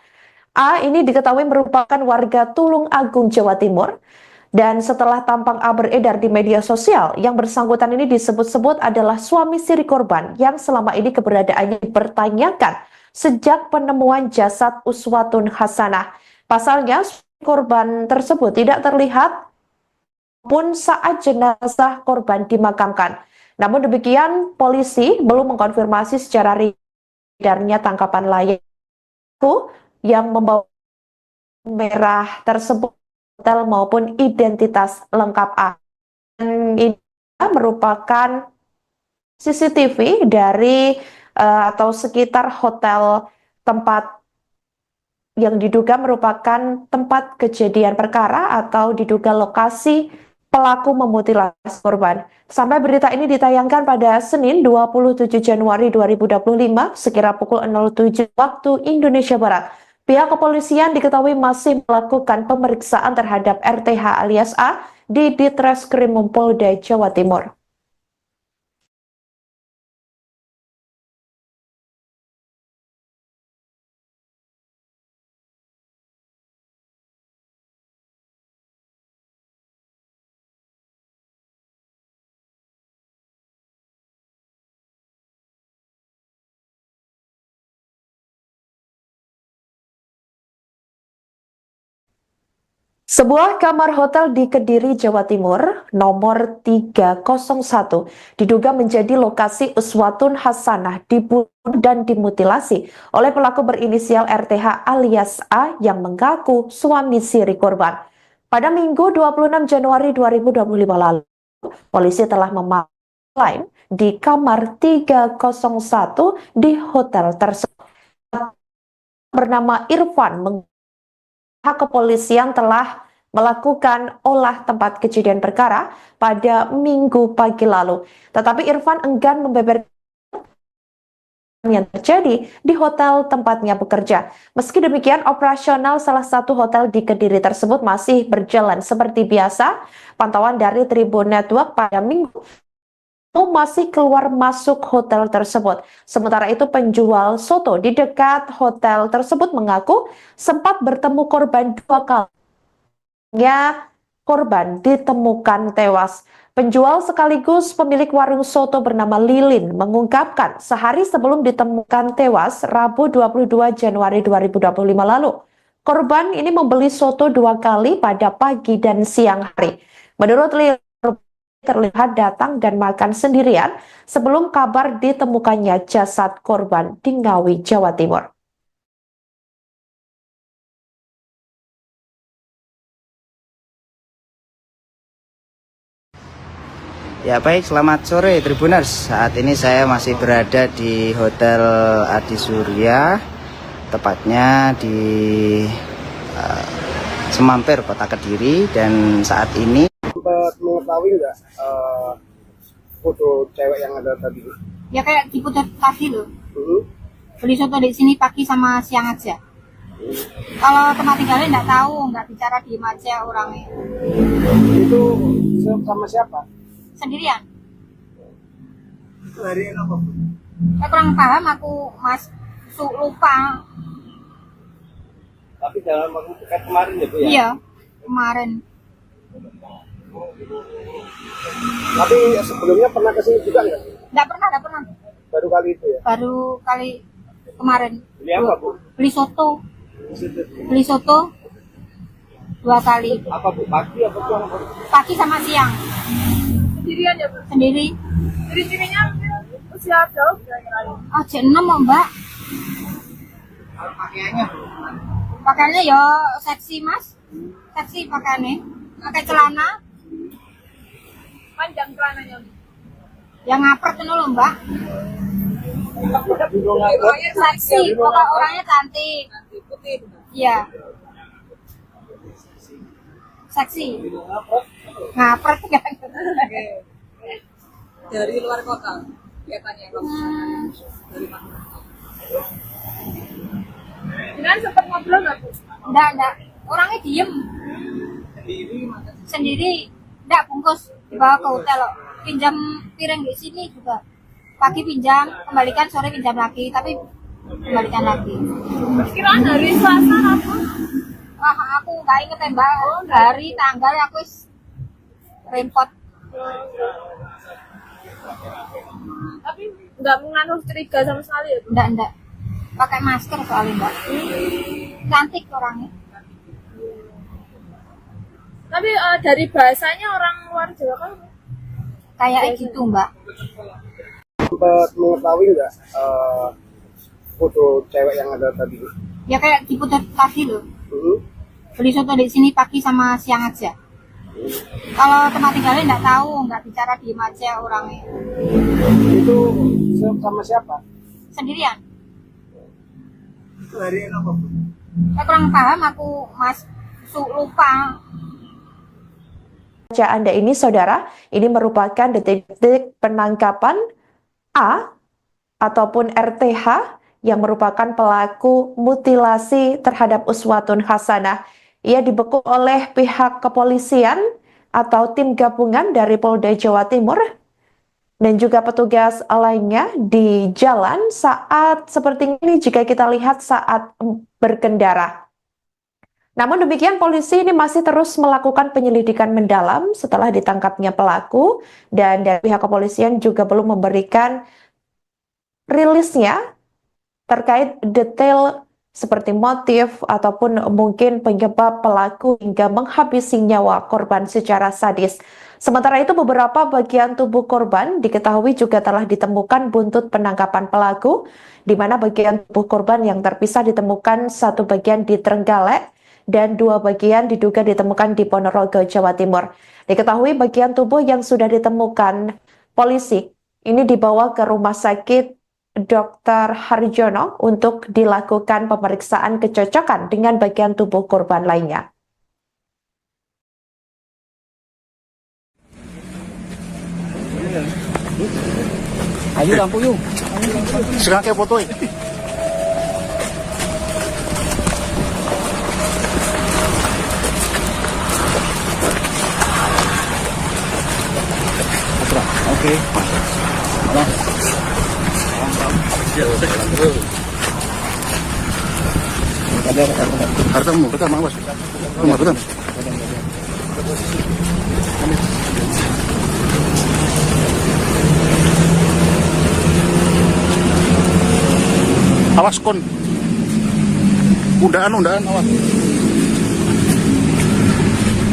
A ini diketahui merupakan warga Tulung Agung, Jawa Timur. Dan setelah tampang A beredar di media sosial, yang bersangkutan ini disebut-sebut adalah suami siri korban yang selama ini keberadaannya dipertanyakan sejak penemuan jasad Uswatun Hasanah. Pasalnya, korban tersebut tidak terlihat pun saat jenazah korban dimakamkan. Namun demikian, polisi belum mengkonfirmasi secara edarnya tangkapan layar yang membawa merah tersebut hotel maupun identitas lengkap A. Dan ini merupakan CCTV dari atau sekitar hotel tempat yang diduga merupakan tempat kejadian perkara atau diduga lokasi pelaku memutilasi korban. Sampai berita ini ditayangkan pada Senin 27 Januari 2025 sekira pukul 07 waktu Indonesia Barat. Pihak kepolisian diketahui masih melakukan pemeriksaan terhadap RTH alias A di Ditreskrim Polda Jawa Timur. Sebuah kamar hotel di Kediri, Jawa Timur, nomor 301, diduga menjadi lokasi Uswatun Hasanah dibunuh dan dimutilasi oleh pelaku berinisial RTH alias A yang mengaku suami siri korban. Pada Minggu 26 Januari 2025 lalu, polisi telah memanggil di kamar 301 di hotel tersebut. Bernama Irfan kepolisian telah melakukan olah tempat kejadian perkara pada Minggu pagi lalu. Tetapi Irfan enggan membeberkan yang terjadi di hotel tempatnya bekerja. Meski demikian, operasional salah satu hotel di Kediri tersebut masih berjalan seperti biasa. Pantauan dari Tribun Network pada Minggu masih keluar masuk hotel tersebut. Sementara itu penjual soto di dekat hotel tersebut mengaku sempat bertemu korban 2 kali. Korban ditemukan tewas. Penjual sekaligus pemilik warung soto bernama Lilin mengungkapkan sehari sebelum ditemukan tewas Rabu 22 Januari 2025 lalu. Korban ini membeli soto 2 kali pada pagi dan siang hari. Menurut Lilin, terlihat datang dan makan sendirian sebelum kabar ditemukannya jasad korban di Ngawi, Jawa Timur. Ya baik, selamat sore Tribuners. Saat ini saya masih berada di Hotel Adi Surya, tepatnya di Semampir, Kota Kediri. Dan saat ini sempat mengetahui nggak foto cewek yang ada tadi? Ya kayak di putar tadi loh. Beli soto di sini pagi sama siang aja. Kalau tempat tinggalnya nggak tahu, nggak bicara diem aja orangnya. Itu sama siapa? Sendirian. Itu hari apa? Saya kurang paham, aku lupa. Tapi dalam waktu dekat kemarin ya Bu ya? Iya, kemarin. Tapi sebelumnya pernah kesini juga nggak? Nggak pernah. Baru kali itu ya? Baru kali kemarin. Beli apa, Bu? Beli soto. Beli soto 2 kali. Apa, Bu? Pagi apa siang? Pagi sama siang. Sendirian ya, Bu? Sendiri. Ciri-cirinya usia berapa kira-kira? Ah, jam 6 kok, Mbak. Pakaiannya Pakaiannya ya seksi, Mas. Seksi pakaiannya. Pakai celana Panjang celananya. yang ngapret itu loh, Mbak. Seksi, pokok orangnya cantik. Putih. Iya. Seksi. Ngapret kan. Dari luar kota. Kelihatannya kamu. Dari mana? Jangan sempat ngobrol nggak, Bu? Enggak. Orangnya diem. Sendiri. Enggak bungkus. Dibawa ke hotel loh. Pinjam piring di sini juga. Pagi pinjam, kembalikan, sore pinjam lagi. Tapi kembalikan lagi. Kiraan hari Selasa apa? Wah, aku nggak inget ya, Mbak. Hari, tanggal aku repot. Tapi nggak mengandung curiga sama sekali ya, Bu? Enggak. Pakai masker soalnya, Mbak. Cantik orangnya. Tapi dari bahasanya orang luar Jawa kan? Kayak gitu, Mbak. Sempat mengetahui nggak foto cewek yang ada tadi? Ya kayak di putar tadi loh. Hmm? Beli soto di sini pagi sama siang aja. Kalau tempat tinggalnya nggak tahu, nggak bicara, diem aja orangnya. Itu sama siapa? Sendirian. Itu hari apa, Bu? Saya kurang paham aku, Mas. Lupa. Baca Anda ini, saudara, ini merupakan detik-detik penangkapan A ataupun RTH yang merupakan pelaku mutilasi terhadap Uswatun Hasanah. Ia dibekuk oleh pihak kepolisian atau tim gabungan dari Polda Jawa Timur dan juga petugas lainnya di jalan saat seperti ini jika kita lihat saat berkendara. Namun demikian polisi ini masih terus melakukan penyelidikan mendalam setelah ditangkapnya pelaku dan dari pihak kepolisian juga belum memberikan rilisnya terkait detail seperti motif ataupun mungkin penyebab pelaku hingga menghabisi nyawa korban secara sadis. Sementara itu beberapa bagian tubuh korban diketahui juga telah ditemukan buntut penangkapan pelaku, di mana bagian tubuh korban yang terpisah ditemukan satu bagian di Trenggalek dan 2 bagian diduga ditemukan di Ponorogo, Jawa Timur. Diketahui bagian tubuh yang sudah ditemukan polisi ini dibawa ke Rumah Sakit Dr. Harjono untuk dilakukan pemeriksaan kecocokan dengan bagian tubuh korban lainnya. Ayo lampu yuk. Sekarang kayak foto ya. Oke. Hartamu, betul, Mas. Betul. Awas kon. Undaan awas.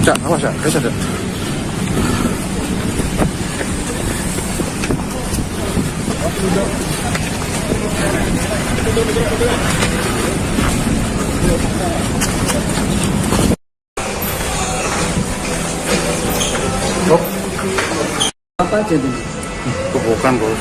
Cak, awas ya, bisa. Apa aja tuh? Bukan, Bos.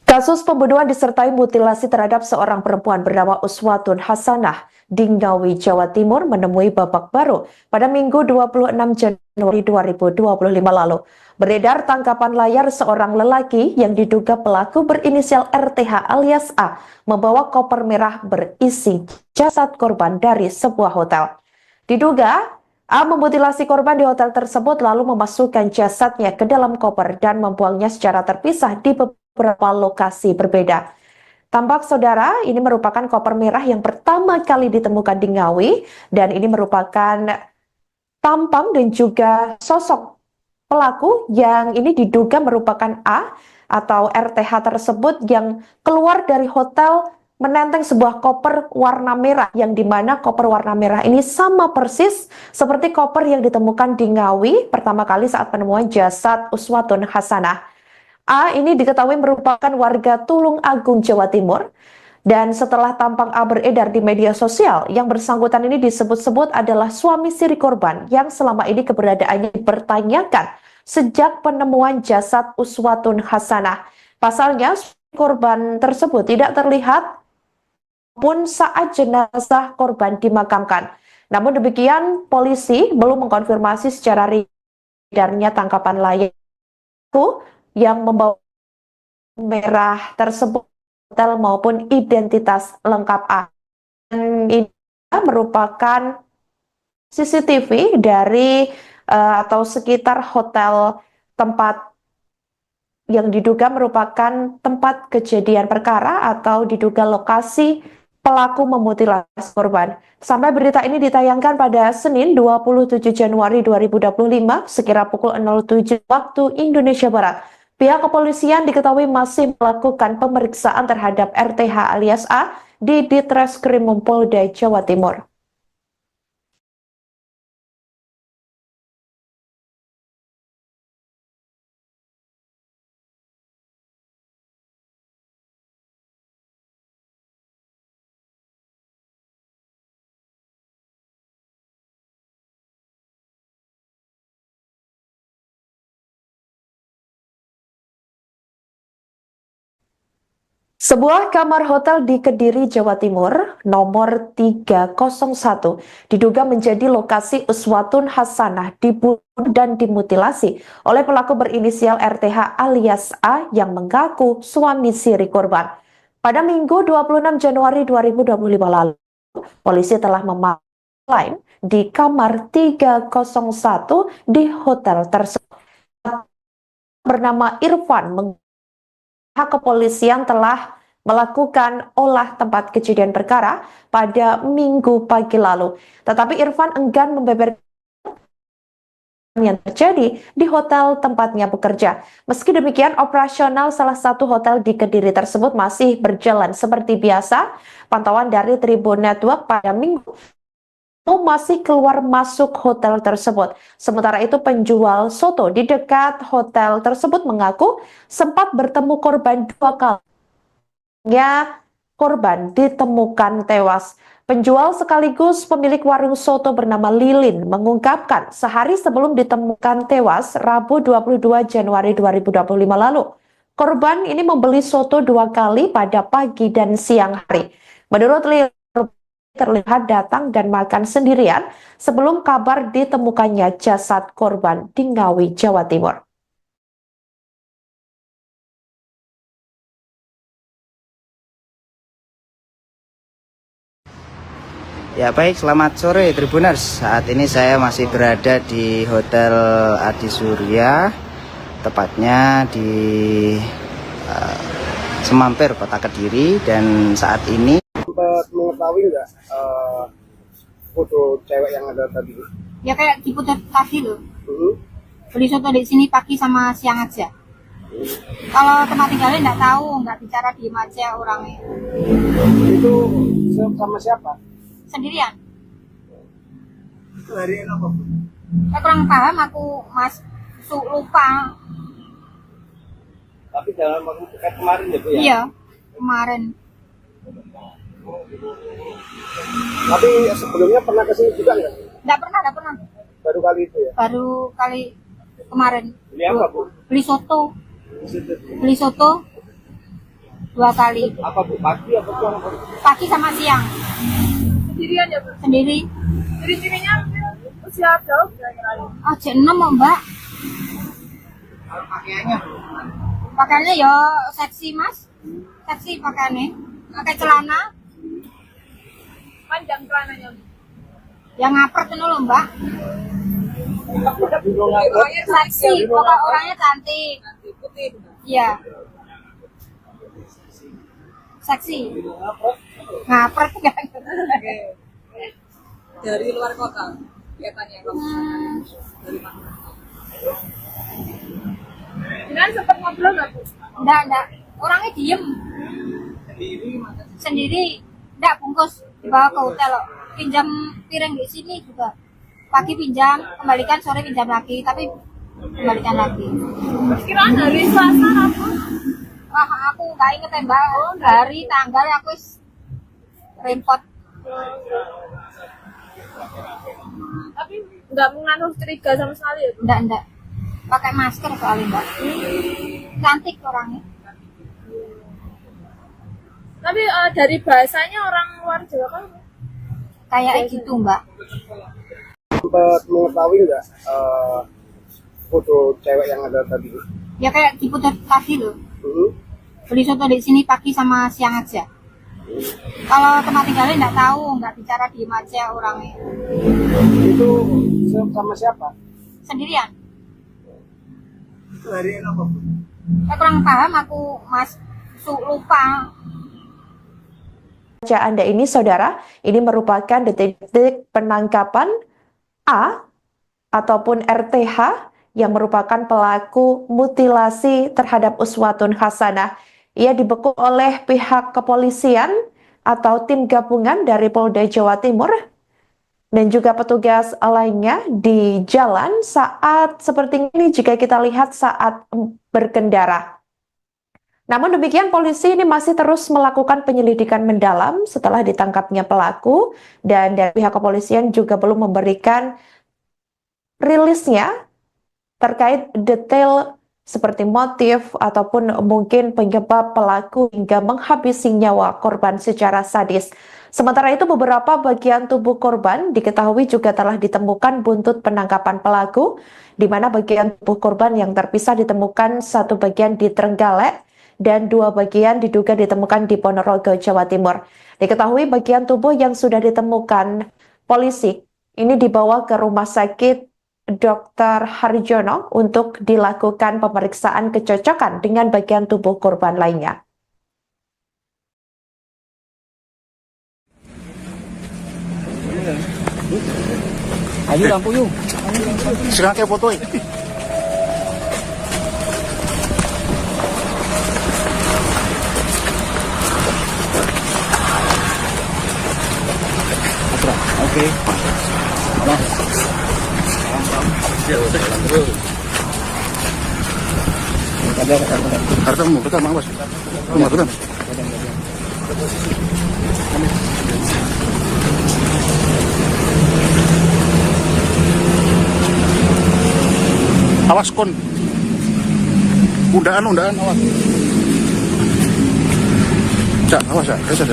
Kasus pembunuhan disertai mutilasi terhadap seorang perempuan bernama Uswatun Hasanah di Ngawi, Jawa Timur menemui babak baru pada Minggu 26 Januari 2025 lalu. Beredar tangkapan layar seorang lelaki yang diduga pelaku berinisial RTH alias A membawa koper merah berisi jasad korban dari sebuah hotel. Diduga A memutilasi korban di hotel tersebut lalu memasukkan jasadnya ke dalam koper dan membuangnya secara terpisah di beberapa lokasi berbeda. Tampak saudara, ini merupakan koper merah yang pertama kali ditemukan di Ngawi dan ini merupakan tampang dan juga sosok pelaku yang ini diduga merupakan A atau RTH tersebut yang keluar dari hotel menenteng sebuah koper warna merah yang dimana koper warna merah ini sama persis seperti koper yang ditemukan di Ngawi pertama kali saat penemuan jasad Uswatun Hasanah. A ini diketahui merupakan warga Tulung Agung, Jawa Timur. Dan setelah tampang A beredar di media sosial, yang bersangkutan ini disebut-sebut adalah suami siri korban yang selama ini keberadaannya dipertanyakan sejak penemuan jasad Uswatun Hasanah. Pasalnya, korban tersebut tidak terlihat pun saat jenazah korban dimakamkan. Namun demikian, polisi belum mengkonfirmasi secara edarnya tangkapan layak yang membawa merah tersebut hotel maupun identitas lengkap A. Dan ini merupakan CCTV dari atau sekitar hotel tempat yang diduga merupakan tempat kejadian perkara atau diduga lokasi pelaku memutilasi korban. Sampai berita ini ditayangkan pada Senin 27 Januari 2025 sekira pukul 07 waktu Indonesia Barat. Pihak kepolisian diketahui masih melakukan pemeriksaan terhadap RTH alias A di Ditreskrim Polda Jawa Timur. Sebuah kamar hotel di Kediri, Jawa Timur, nomor 301, diduga menjadi lokasi Uswatun Hasanah dibunuh dan dimutilasi oleh pelaku berinisial RTH alias A yang mengaku suami siri korban. Pada Minggu 26 Januari 2025 lalu, polisi telah memanggil di kamar 301 di hotel tersebut. Bernama Irfan kepolisian telah melakukan olah tempat kejadian perkara pada Minggu pagi lalu. Tetapi Irfan enggan membeberkan yang terjadi di hotel tempatnya bekerja. Meski demikian, operasional salah satu hotel di Kediri tersebut masih berjalan seperti biasa. Pantauan dari Tribun Network pada Minggu masih keluar masuk hotel tersebut. Sementara itu penjual soto di dekat hotel tersebut mengaku sempat bertemu korban 2 kali. Korban ditemukan tewas. Penjual sekaligus pemilik warung soto bernama Lilin mengungkapkan sehari sebelum ditemukan tewas Rabu 22 Januari 2025 lalu. Korban ini membeli soto 2 kali pada pagi dan siang hari. Menurut Lilin, terlihat datang dan makan sendirian sebelum kabar ditemukannya jasad korban di Ngawi, Jawa Timur. Ya baik, selamat sore Tribuners. Saat ini saya masih berada di Hotel Adi Surya, tepatnya di Semampir, Kota Kediri. Dan saat ini sempat mengetahui nggak foto cewek yang ada tadi? Ya kayak di putar tadi loh. Beli soto di sini pagi sama siang aja. Kalau tempat tinggalnya nggak tahu, nggak bicara, diem aja orangnya. Itu sama siapa? Sendirian. Itu hari ini apa? Saya kurang paham, aku lupa. Tapi dalam waktu dekat kemarin ya Bu ya? Iya, kemarin. Tapi sebelumnya pernah kesini juga nggak? Nggak pernah. Baru kali itu ya? Baru kali kemarin. Beli apa Bu? Beli soto. Di situ. Beli soto 2 kali. Apa Bu? Pagi apa siang? Pagi sama siang. Sendirian ya, Bu? Sendiri. Jadi cirinya usia jauh kira-kira. Ah, jam 6 Mbak. Pakaiannya Bu? Pakaiannya ya seksi Mas. Seksi pakaiannya. Pakai celana. Panjang celananya, Bu. Yang ngapret itu loh Mbak. Orangnya Seksi, pokok orangnya cantik. putih. Iya. Seksi. Ngapret kan. Dari luar kota kelihatannya. Dari mana? Jangan sempat ngobrol nggak Bu? Enggak. Orangnya diem. Sendiri. Enggak bungkus. Dibawa ke hotel loh. Pinjam piring di sini juga. Pagi pinjam, kembalikan sore pinjam lagi. Tapi kembalikan lagi. Perkiraan hari Selasa Rabu. Wah, aku nggak inget ya Mbak. Hari, tanggal aku repot. Tapi nggak mengandung curiga sama sekali ya Bu? Enggak. Pakai masker soalnya Mbak. Cantik orangnya. Tapi dari bahasanya orang luar Jawa kan Kayak gitu Mbak. Sempat mengetahui nggak foto cewek yang ada tadi? Ya kayak di putar tadi loh. Hmm. Beli soto di sini pagi sama siang aja. Kalau tempat tinggalnya nggak tahu, nggak bicara diem aja orangnya. Itu sama siapa? Sendirian. Hari apa? Saya kurang paham aku Mas, lupa. Baca Anda ini, saudara, ini merupakan detik-detik penangkapan A ataupun RTH yang merupakan pelaku mutilasi terhadap Uswatun Hasanah. Ia dibekuk oleh pihak kepolisian atau tim gabungan dari Polda Jawa Timur dan juga petugas lainnya di jalan saat seperti ini jika kita lihat saat berkendara. Namun demikian polisi ini masih terus melakukan penyelidikan mendalam setelah ditangkapnya pelaku dan dari pihak kepolisian juga belum memberikan rilisnya terkait detail seperti motif ataupun mungkin penyebab pelaku hingga menghabisi nyawa korban secara sadis. Sementara itu beberapa bagian tubuh korban diketahui juga telah ditemukan buntut penangkapan pelaku, di mana bagian tubuh korban yang terpisah ditemukan satu bagian di Trenggalek dan dua bagian diduga ditemukan di Ponorogo, Jawa Timur. Diketahui bagian tubuh yang sudah ditemukan polisi ini dibawa ke rumah sakit Dr. Harjono untuk dilakukan pemeriksaan kecocokan dengan bagian tubuh korban lainnya. Ayo lampu yuk. Sekarang kayak foto ya. Oke. Kartu betul Mas. Rumah betul. Awas kon. Undaan awas. Cak, awas ya, bisa.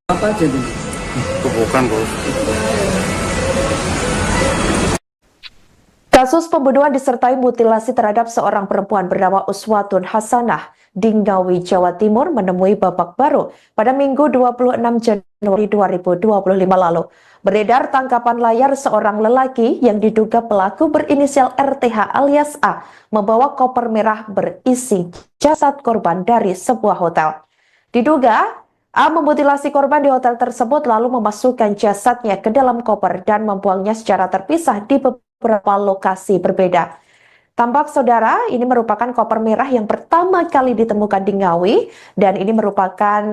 Apa aja ini? Bukan, Bos. Kasus pembunuhan disertai mutilasi terhadap seorang perempuan bernama Uswatun Hasanah di Ngawi, Jawa Timur menemui babak baru pada Minggu 26 Januari 2025 lalu. Beredar tangkapan layar seorang lelaki yang diduga pelaku berinisial RTH alias A membawa koper merah berisi jasad korban dari sebuah hotel. Diduga A memutilasi korban di hotel tersebut lalu memasukkan jasadnya ke dalam koper dan membuangnya secara terpisah di beberapa lokasi berbeda. Tampak saudara, ini merupakan koper merah yang pertama kali ditemukan di Ngawi dan ini merupakan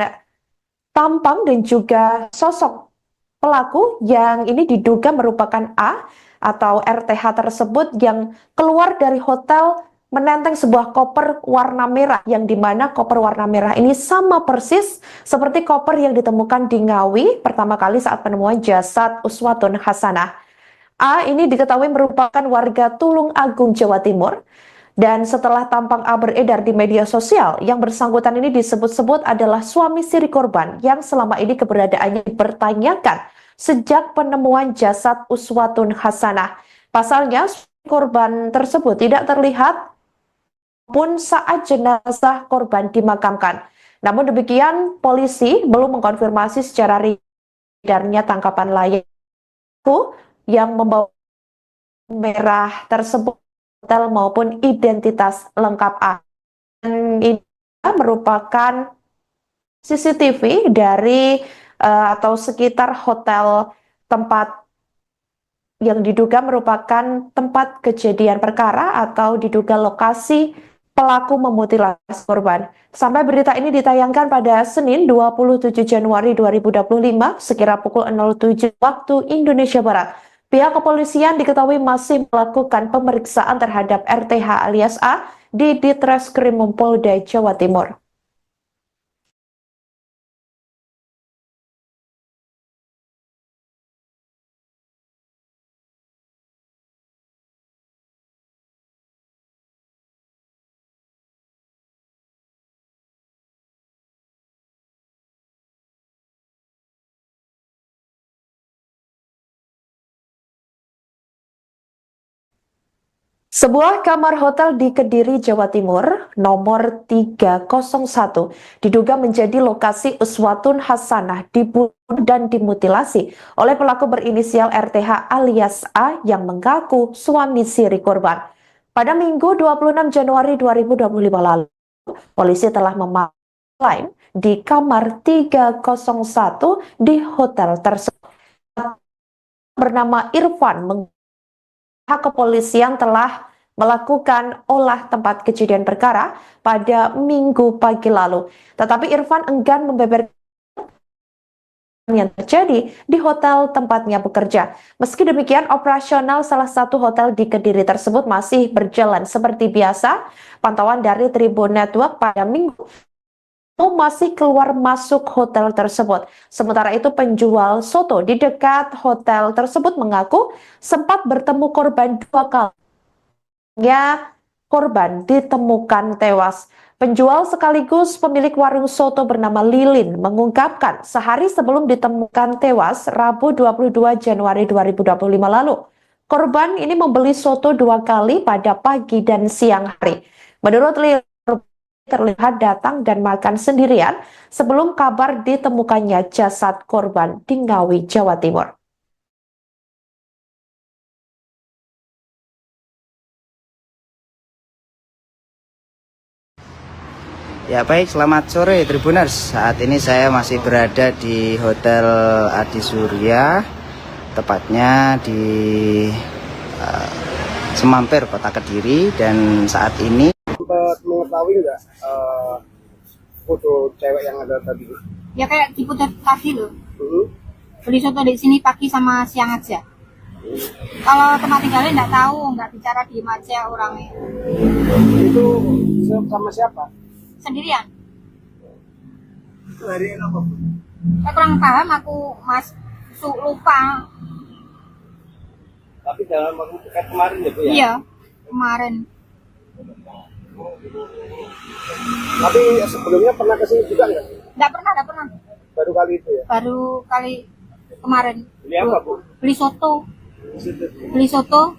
tampang dan juga sosok pelaku yang ini diduga merupakan A atau RTH tersebut yang keluar dari hotel menenteng sebuah koper warna merah yang dimana koper warna merah ini sama persis seperti koper yang ditemukan di Ngawi pertama kali saat penemuan jasad Uswatun Hasanah. A ini diketahui merupakan warga Tulung Agung, Jawa Timur. Dan setelah tampang A beredar di media sosial, yang bersangkutan ini disebut-sebut adalah suami siri korban yang selama ini keberadaannya dipertanyakan sejak penemuan jasad Uswatun Hasanah. Pasalnya, korban tersebut tidak terlihat pun saat jenazah korban dimakamkan. Namun demikian, polisi belum mengkonfirmasi secara edarnya tangkapan layar yang membawa merah tersebut hotel maupun identitas lengkap A. Dan ini merupakan CCTV dari atau sekitar hotel tempat yang diduga merupakan tempat kejadian perkara atau diduga lokasi pelaku memutilasi korban. Sampai berita ini ditayangkan pada Senin 27 Januari 2025 sekira pukul 07 waktu Indonesia Barat. Pihak kepolisian diketahui masih melakukan pemeriksaan terhadap RTH alias A di Ditreskrim Polda Jawa Timur. Sebuah kamar hotel di Kediri, Jawa Timur, nomor 301, diduga menjadi lokasi uswatun hasanah dibunuh dan dimutilasi oleh pelaku berinisial RTH alias A yang mengaku suami siri korban. Pada Minggu 26 Januari 2025 lalu, polisi telah memaklum di kamar 301 di hotel tersebut. Bernama Irfan kepolisian telah melakukan olah tempat kejadian perkara pada Minggu pagi lalu. Tetapi Irfan enggan membeberkan yang terjadi di hotel tempatnya bekerja. Meski demikian, operasional salah satu hotel di Kediri tersebut masih berjalan seperti biasa. Pantauan dari Tribun Network pada Minggu masih keluar masuk hotel tersebut. Sementara itu penjual soto di dekat hotel tersebut mengaku sempat bertemu korban 2 kali. Korban ditemukan tewas. Penjual sekaligus pemilik warung soto bernama Lilin mengungkapkan sehari sebelum ditemukan tewas Rabu 22 Januari 2025 lalu. Korban ini membeli soto 2 kali pada pagi dan siang hari. Menurut Lilin, terlihat datang dan makan sendirian sebelum kabar ditemukannya jasad korban di Ngawi, Jawa Timur. Ya baik, selamat sore Tribuners. Saat ini saya masih berada di Hotel Adi Surya, tepatnya di Semampir, Kota Kediri. Dan saat ini sempat mengetahui nggak foto cewek yang ada tadi? Ya kayak diputar tadi loh. Beli soto di sini pagi sama siang aja. Kalau tempat tinggalnya nggak tahu, nggak bicara diem aja orangnya. Itu sama siapa? Sendirian. Itu hari ini apa? Saya kurang paham aku, Mas. Lupa. Tapi dalam waktu dekat kemarin ya Bu ya? Iya, kemarin. Tapi sebelumnya pernah kesini juga nggak? Nggak pernah. Baru kali itu ya? Baru kali kemarin. Beli apa Bu? Beli soto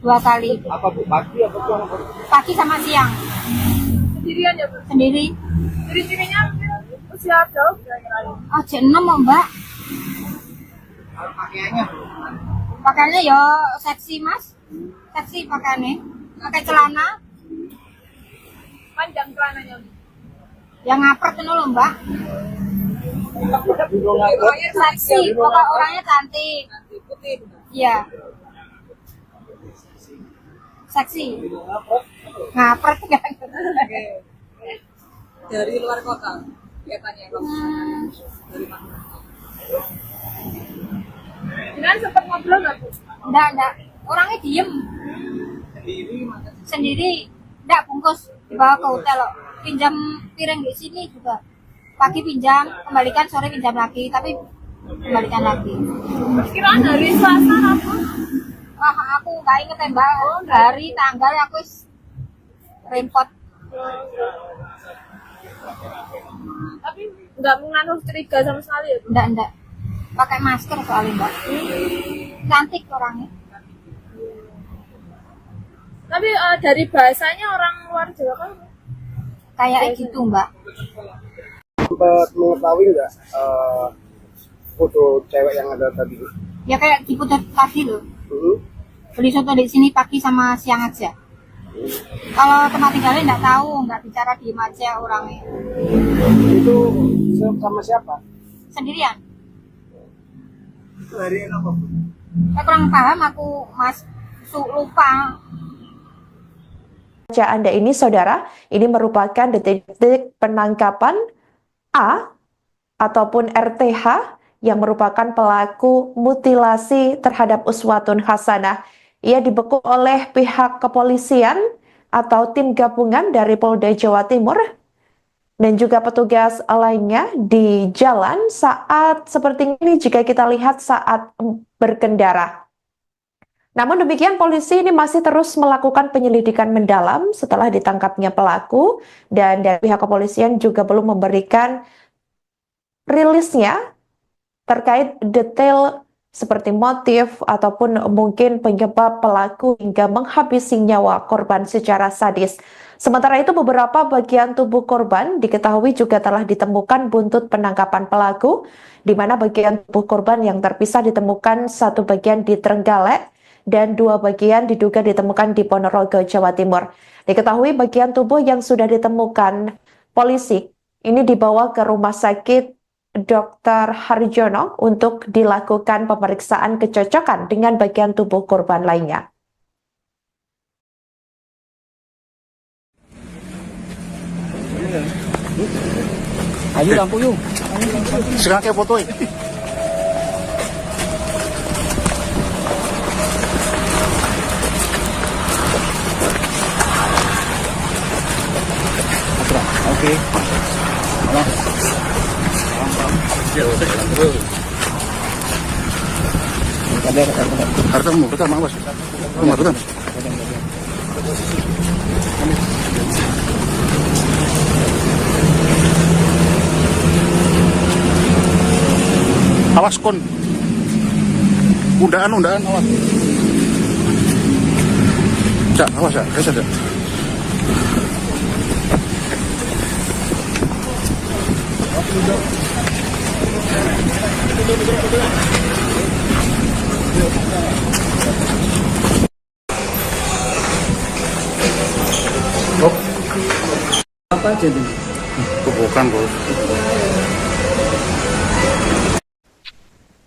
2 kali. Apa Bu? Pagi apa siang? Pagi sama siang. Sendirian ya, Bu? Sendiri. Jadi cirinya usia jauh kira-kira. Ah, jam 6 Mbak. Pakaiannya Bu? Pakaiannya ya seksi Mas. Seksi pakaiannya. Pakai celana. Panjang celananya. Yang ngapret itu loh Mbak. Seksi, pokok orangnya cantik. Putih. Iya. Seksi. Ngapret kan. Dari luar kota. Kelihatannya dari mana? Jangan sempat ngobrol nggak Bu? Enggak. Orangnya diem. Sendiri. Enggak bungkus. Dibawa ke hotel loh. Pinjam piring di sini juga. Pagi pinjam, kembalikan, sore pinjam lagi. Tapi kembalikan lagi. Perkiraan hari Selasa apa? Wah, aku nggak inget ya Mbak. Hari, tanggal aku repot. Tapi nggak mengandung curiga sama sekali ya Bu? Enggak. Pakai masker soalnya Mbak. Cantik orangnya. Tapi dari bahasanya orang luar Jawa kan? Kayak gitu Mbak. Sempat mengetahui nggak foto cewek yang ada tadi? Ya kayak diputar tadi loh. beli soto di sini pagi sama siang aja. Kalau tempat tinggalnya nggak tahu, nggak bicara diem aja orangnya. Itu sama siapa? Sendirian. Hari apa? Saya kurang paham aku, Mas. Lupa. Baca Anda ini, saudara, ini merupakan detik-detik penangkapan A ataupun RTH yang merupakan pelaku mutilasi terhadap Uswatun Hasanah. Ia dibekuk oleh pihak kepolisian atau tim gabungan dari Polda Jawa Timur dan juga petugas lainnya di jalan saat seperti ini jika kita lihat saat berkendara. Namun demikian polisi ini masih terus melakukan penyelidikan mendalam setelah ditangkapnya pelaku dan dari pihak kepolisian juga belum memberikan rilisnya terkait detail seperti motif ataupun mungkin penyebab pelaku hingga menghabisi nyawa korban secara sadis. Sementara itu beberapa bagian tubuh korban diketahui juga telah ditemukan buntut penangkapan pelaku, di mana bagian tubuh korban yang terpisah ditemukan satu bagian di Trenggalek dan dua bagian diduga ditemukan di Ponorogo, Jawa Timur. Diketahui bagian tubuh yang sudah ditemukan polisi ini dibawa ke rumah sakit Dr. Harjono untuk dilakukan pemeriksaan kecocokan dengan bagian tubuh korban lainnya. Ayo lampu yuk. Sekarang kayak foto ya. Oke. Hartamu, betul, awas. Betul. Awas kon. Undaan awas. Cak, awas ya, saya ada. Apa aja tuh? Bukan, Bos.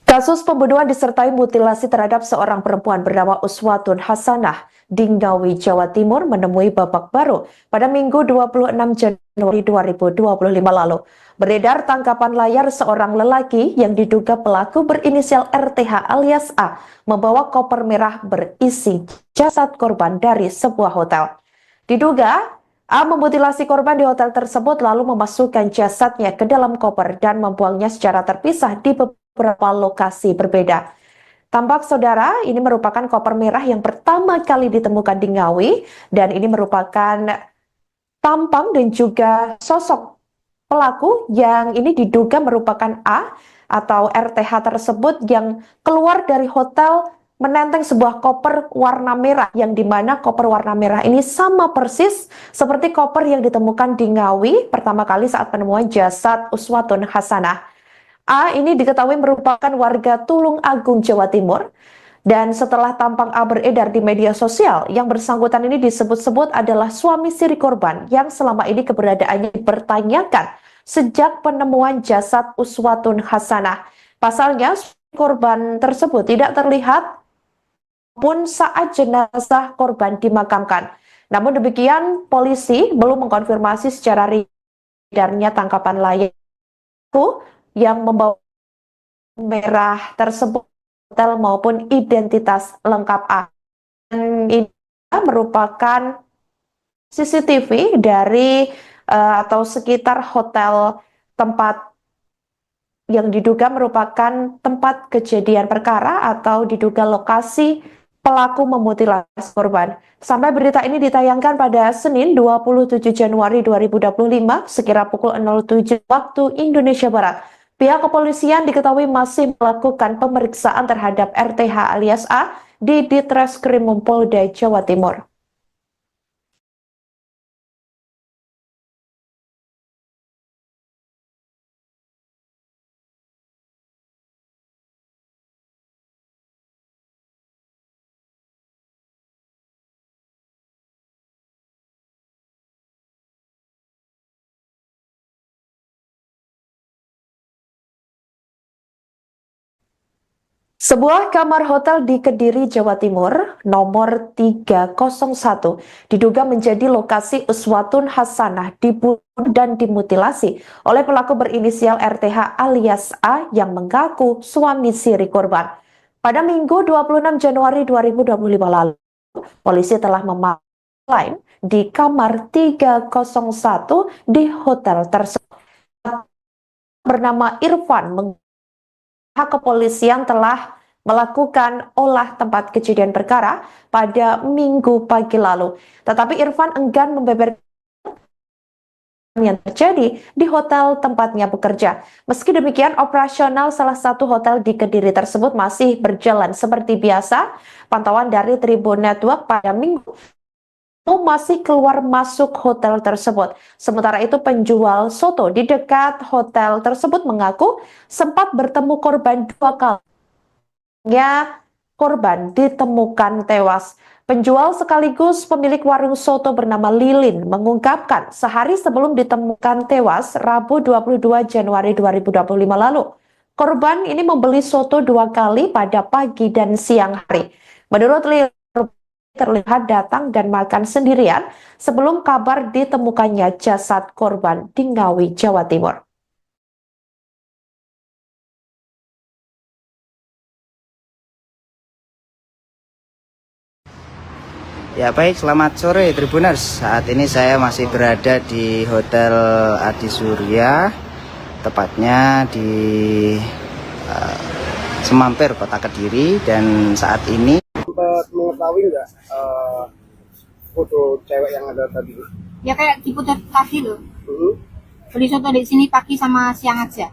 Kasus pembunuhan disertai mutilasi terhadap seorang perempuan bernama Uswatun Hasanah di Ngawi, Jawa Timur menemui babak baru pada Minggu 26 Januari 2025 lalu. Beredar tangkapan layar seorang lelaki yang diduga pelaku berinisial RTH alias A membawa koper merah berisi jasad korban dari sebuah hotel. Diduga A memutilasi korban di hotel tersebut lalu memasukkan jasadnya ke dalam koper dan membuangnya secara terpisah di beberapa lokasi berbeda. Tampak saudara, ini merupakan koper merah yang pertama kali ditemukan di Ngawi dan ini merupakan tampang dan juga sosok pelaku yang ini diduga merupakan A atau RTH tersebut yang keluar dari hotel menenteng sebuah koper warna merah yang dimana koper warna merah ini sama persis seperti koper yang ditemukan di Ngawi pertama kali saat penemuan jasad Uswatun Hasanah. A ini diketahui merupakan warga Tulung Agung, Jawa Timur. Dan setelah tampang A beredar di media sosial, yang bersangkutan ini disebut-sebut adalah suami siri korban yang selama ini keberadaannya dipertanyakan sejak penemuan jasad Uswatun Hasanah. Pasalnya, korban tersebut tidak terlihat pun saat jenazah korban dimakamkan. Namun demikian, polisi belum mengkonfirmasi secara edarnya tangkapan layar yang membawa merah tersebut hotel maupun identitas lengkap A. Dan ini merupakan CCTV dari atau sekitar hotel tempat yang diduga merupakan tempat kejadian perkara atau diduga lokasi pelaku memutilasi korban. Sampai berita ini ditayangkan pada Senin 27 Januari 2025 sekira pukul 07 waktu Indonesia Barat. Pihak kepolisian diketahui masih melakukan pemeriksaan terhadap RTH alias A di Ditreskrim Polda Jawa Timur. Sebuah kamar hotel di Kediri, Jawa Timur, nomor 301, diduga menjadi lokasi uswatun hasanah dibunuh dan dimutilasi oleh pelaku berinisial RTH alias A yang mengaku suami siri korban. Pada Minggu 26 Januari 2025 lalu, polisi telah memaklum di kamar 301 di hotel tersebut. Bernama Irfan pihak kepolisian telah melakukan olah tempat kejadian perkara pada Minggu pagi lalu. Tetapi Irfan enggan membeberkan yang terjadi di hotel tempatnya bekerja. Meski demikian, operasional salah satu hotel di Kediri tersebut masih berjalan seperti biasa. Pantauan dari Tribun Network pada Minggu masih keluar masuk hotel tersebut. Sementara itu penjual soto di dekat hotel tersebut mengaku sempat bertemu korban 2 kali. Korban ditemukan tewas. Penjual sekaligus pemilik warung soto bernama Lilin mengungkapkan sehari sebelum ditemukan tewas Rabu 22 Januari 2025 lalu. Korban ini membeli soto 2 kali pada pagi dan siang hari. Menurut Lilin, terlihat datang dan makan sendirian sebelum kabar ditemukannya jasad korban di Ngawi, Jawa Timur. Ya baik, selamat sore Tribuners. Saat ini saya masih berada di Hotel Adi Surya, tepatnya di Semampir, Kota Kediri. Dan saat ini Sempat mengetahui nggak foto cewek yang ada tadi? Ya kayak diputar tadi loh. Beli soto di sini pagi sama siang aja.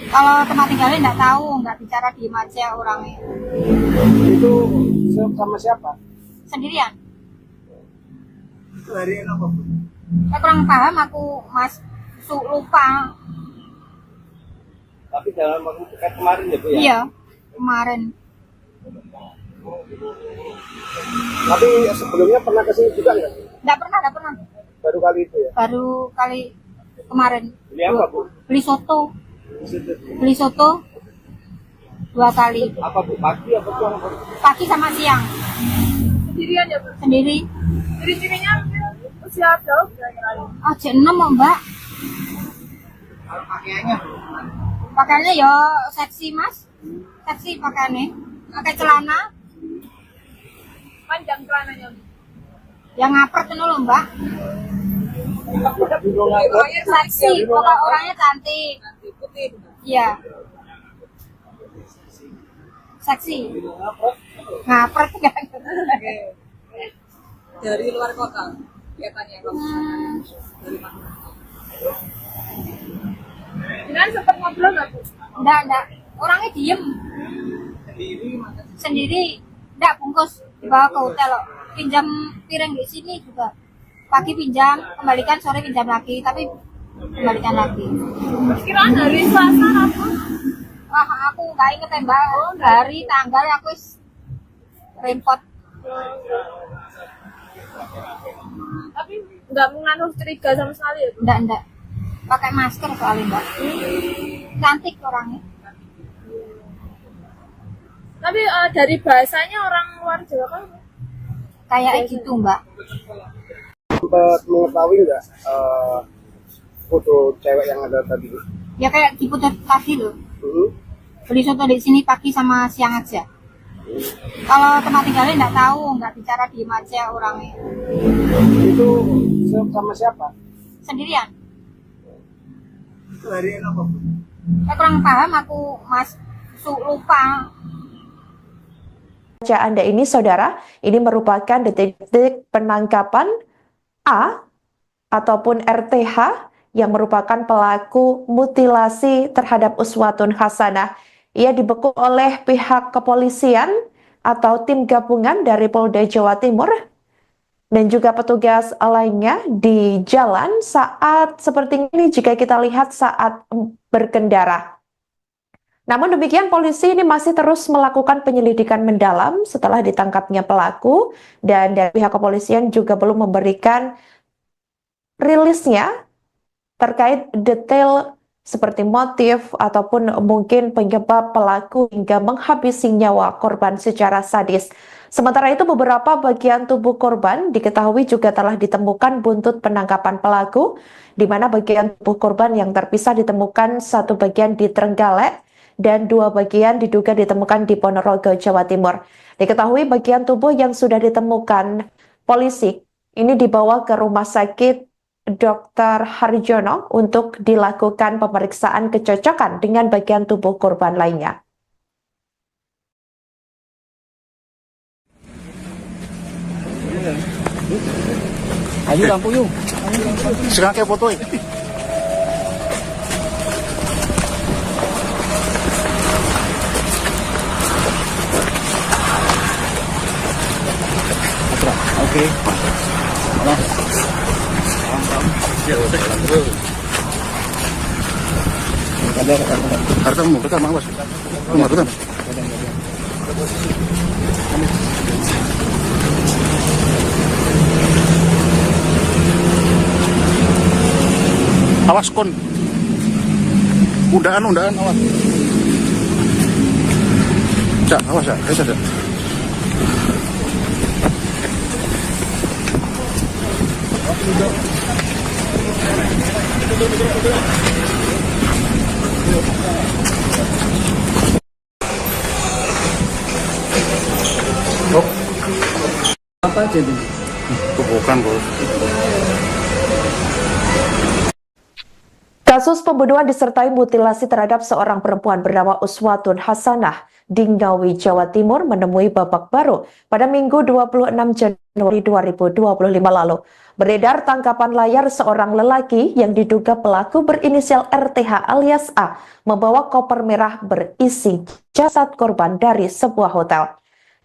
Kalau tempat tinggalnya nggak tahu, nggak bicara diem aja orangnya. Itu sama siapa? Sendirian. Itu hari apa, Bu? Saya kurang paham, aku lupa. Tapi dalam waktu dekat kemarin ya, Bu ya? Iya, kemarin. Tapi sebelumnya pernah kesini juga nggak? Nggak pernah. Baru kali itu ya? Baru kali kemarin. Beli apa, Bu? Beli soto 2 kali. Apa, Bu? Pagi apa siang? Pagi sama siang. Sendirian ya, Bu? Sendiri. Ciri-cirinya usia jauh kira-kira. Aja 6 Mbak. Pakaiannya, Bu? Pakaiannya ya seksi Mas. Seksi pakaiannya. Pakai celana. Panjang celananya, Bu. Yang ngapret itu loh Mbak. Seksi, pokoknya orangnya cantik. Putih. Iya. Seksi. Ngapret kan. Dari luar kota kelihatannya. Jangan sempat ngobrol nggak, Bu? Enggak. Orangnya diem. Sendiri. Enggak bungkus. Dibawa ke hotel loh. Pinjam piring di sini juga. Pagi pinjam, kembalikan, sore pinjam lagi. Tapi kembalikan lagi. Kiraan hari Selasa apa? Wah, aku nggak inget ya Mbak. Hari, tanggal aku repot. Tapi nggak mengandung curiga sama sekali ya, Bu? Enggak. Pakai masker soalnya Mbak. Cantik orangnya. Tapi dari bahasanya orang luar Jawa kan? Kayak gitu Mbak. Sempat mengetahui nggak foto cewek yang ada tadi? Ya kayak diputar tadi loh. Beli soto di sini pagi sama siang aja. Kalau tempat tinggalnya nggak tahu, nggak bicara diem aja orangnya. Itu sama siapa? Sendirian. Itu hari apa, Bu? Saya kurang paham, aku lupa. Baca Anda ini, saudara, ini merupakan detik-detik penangkapan A ataupun RTH yang merupakan pelaku mutilasi terhadap uswatun hasanah. Ia dibekuk oleh pihak kepolisian atau tim gabungan dari Polda Jawa Timur dan juga petugas lainnya di jalan saat seperti ini jika kita lihat saat berkendara. Namun demikian polisi ini masih terus melakukan penyelidikan mendalam setelah ditangkapnya pelaku dan dari pihak kepolisian juga belum memberikan rilisnya terkait detail seperti motif ataupun mungkin penyebab pelaku hingga menghabisi nyawa korban secara sadis. Sementara itu, beberapa bagian tubuh korban diketahui juga telah ditemukan buntut penangkapan pelaku, di mana bagian tubuh korban yang terpisah ditemukan satu bagian di Trenggalek dan dua bagian diduga ditemukan di Ponorogo, Jawa Timur. Diketahui bagian tubuh yang sudah ditemukan polisi ini dibawa ke Rumah Sakit Dr. Harjono untuk dilakukan pemeriksaan kecocokan dengan bagian tubuh korban lainnya. Ayo lampu yuk. Sekarang kayak foto ya. Oke. Harta mau rekam awas. Rumah rekam. Awas kon. Undaan awas. Cak, awas ya. Ayo saja. Apa aja tuh? Bukan, Bos. Kasus pembunuhan disertai mutilasi terhadap seorang perempuan bernama Uswatun Hasanah di Ngawi, Jawa Timur menemui babak baru pada Minggu 26 Januari 2025 lalu. Beredar tangkapan layar seorang lelaki yang diduga pelaku berinisial RTH alias A membawa koper merah berisi jasad korban dari sebuah hotel.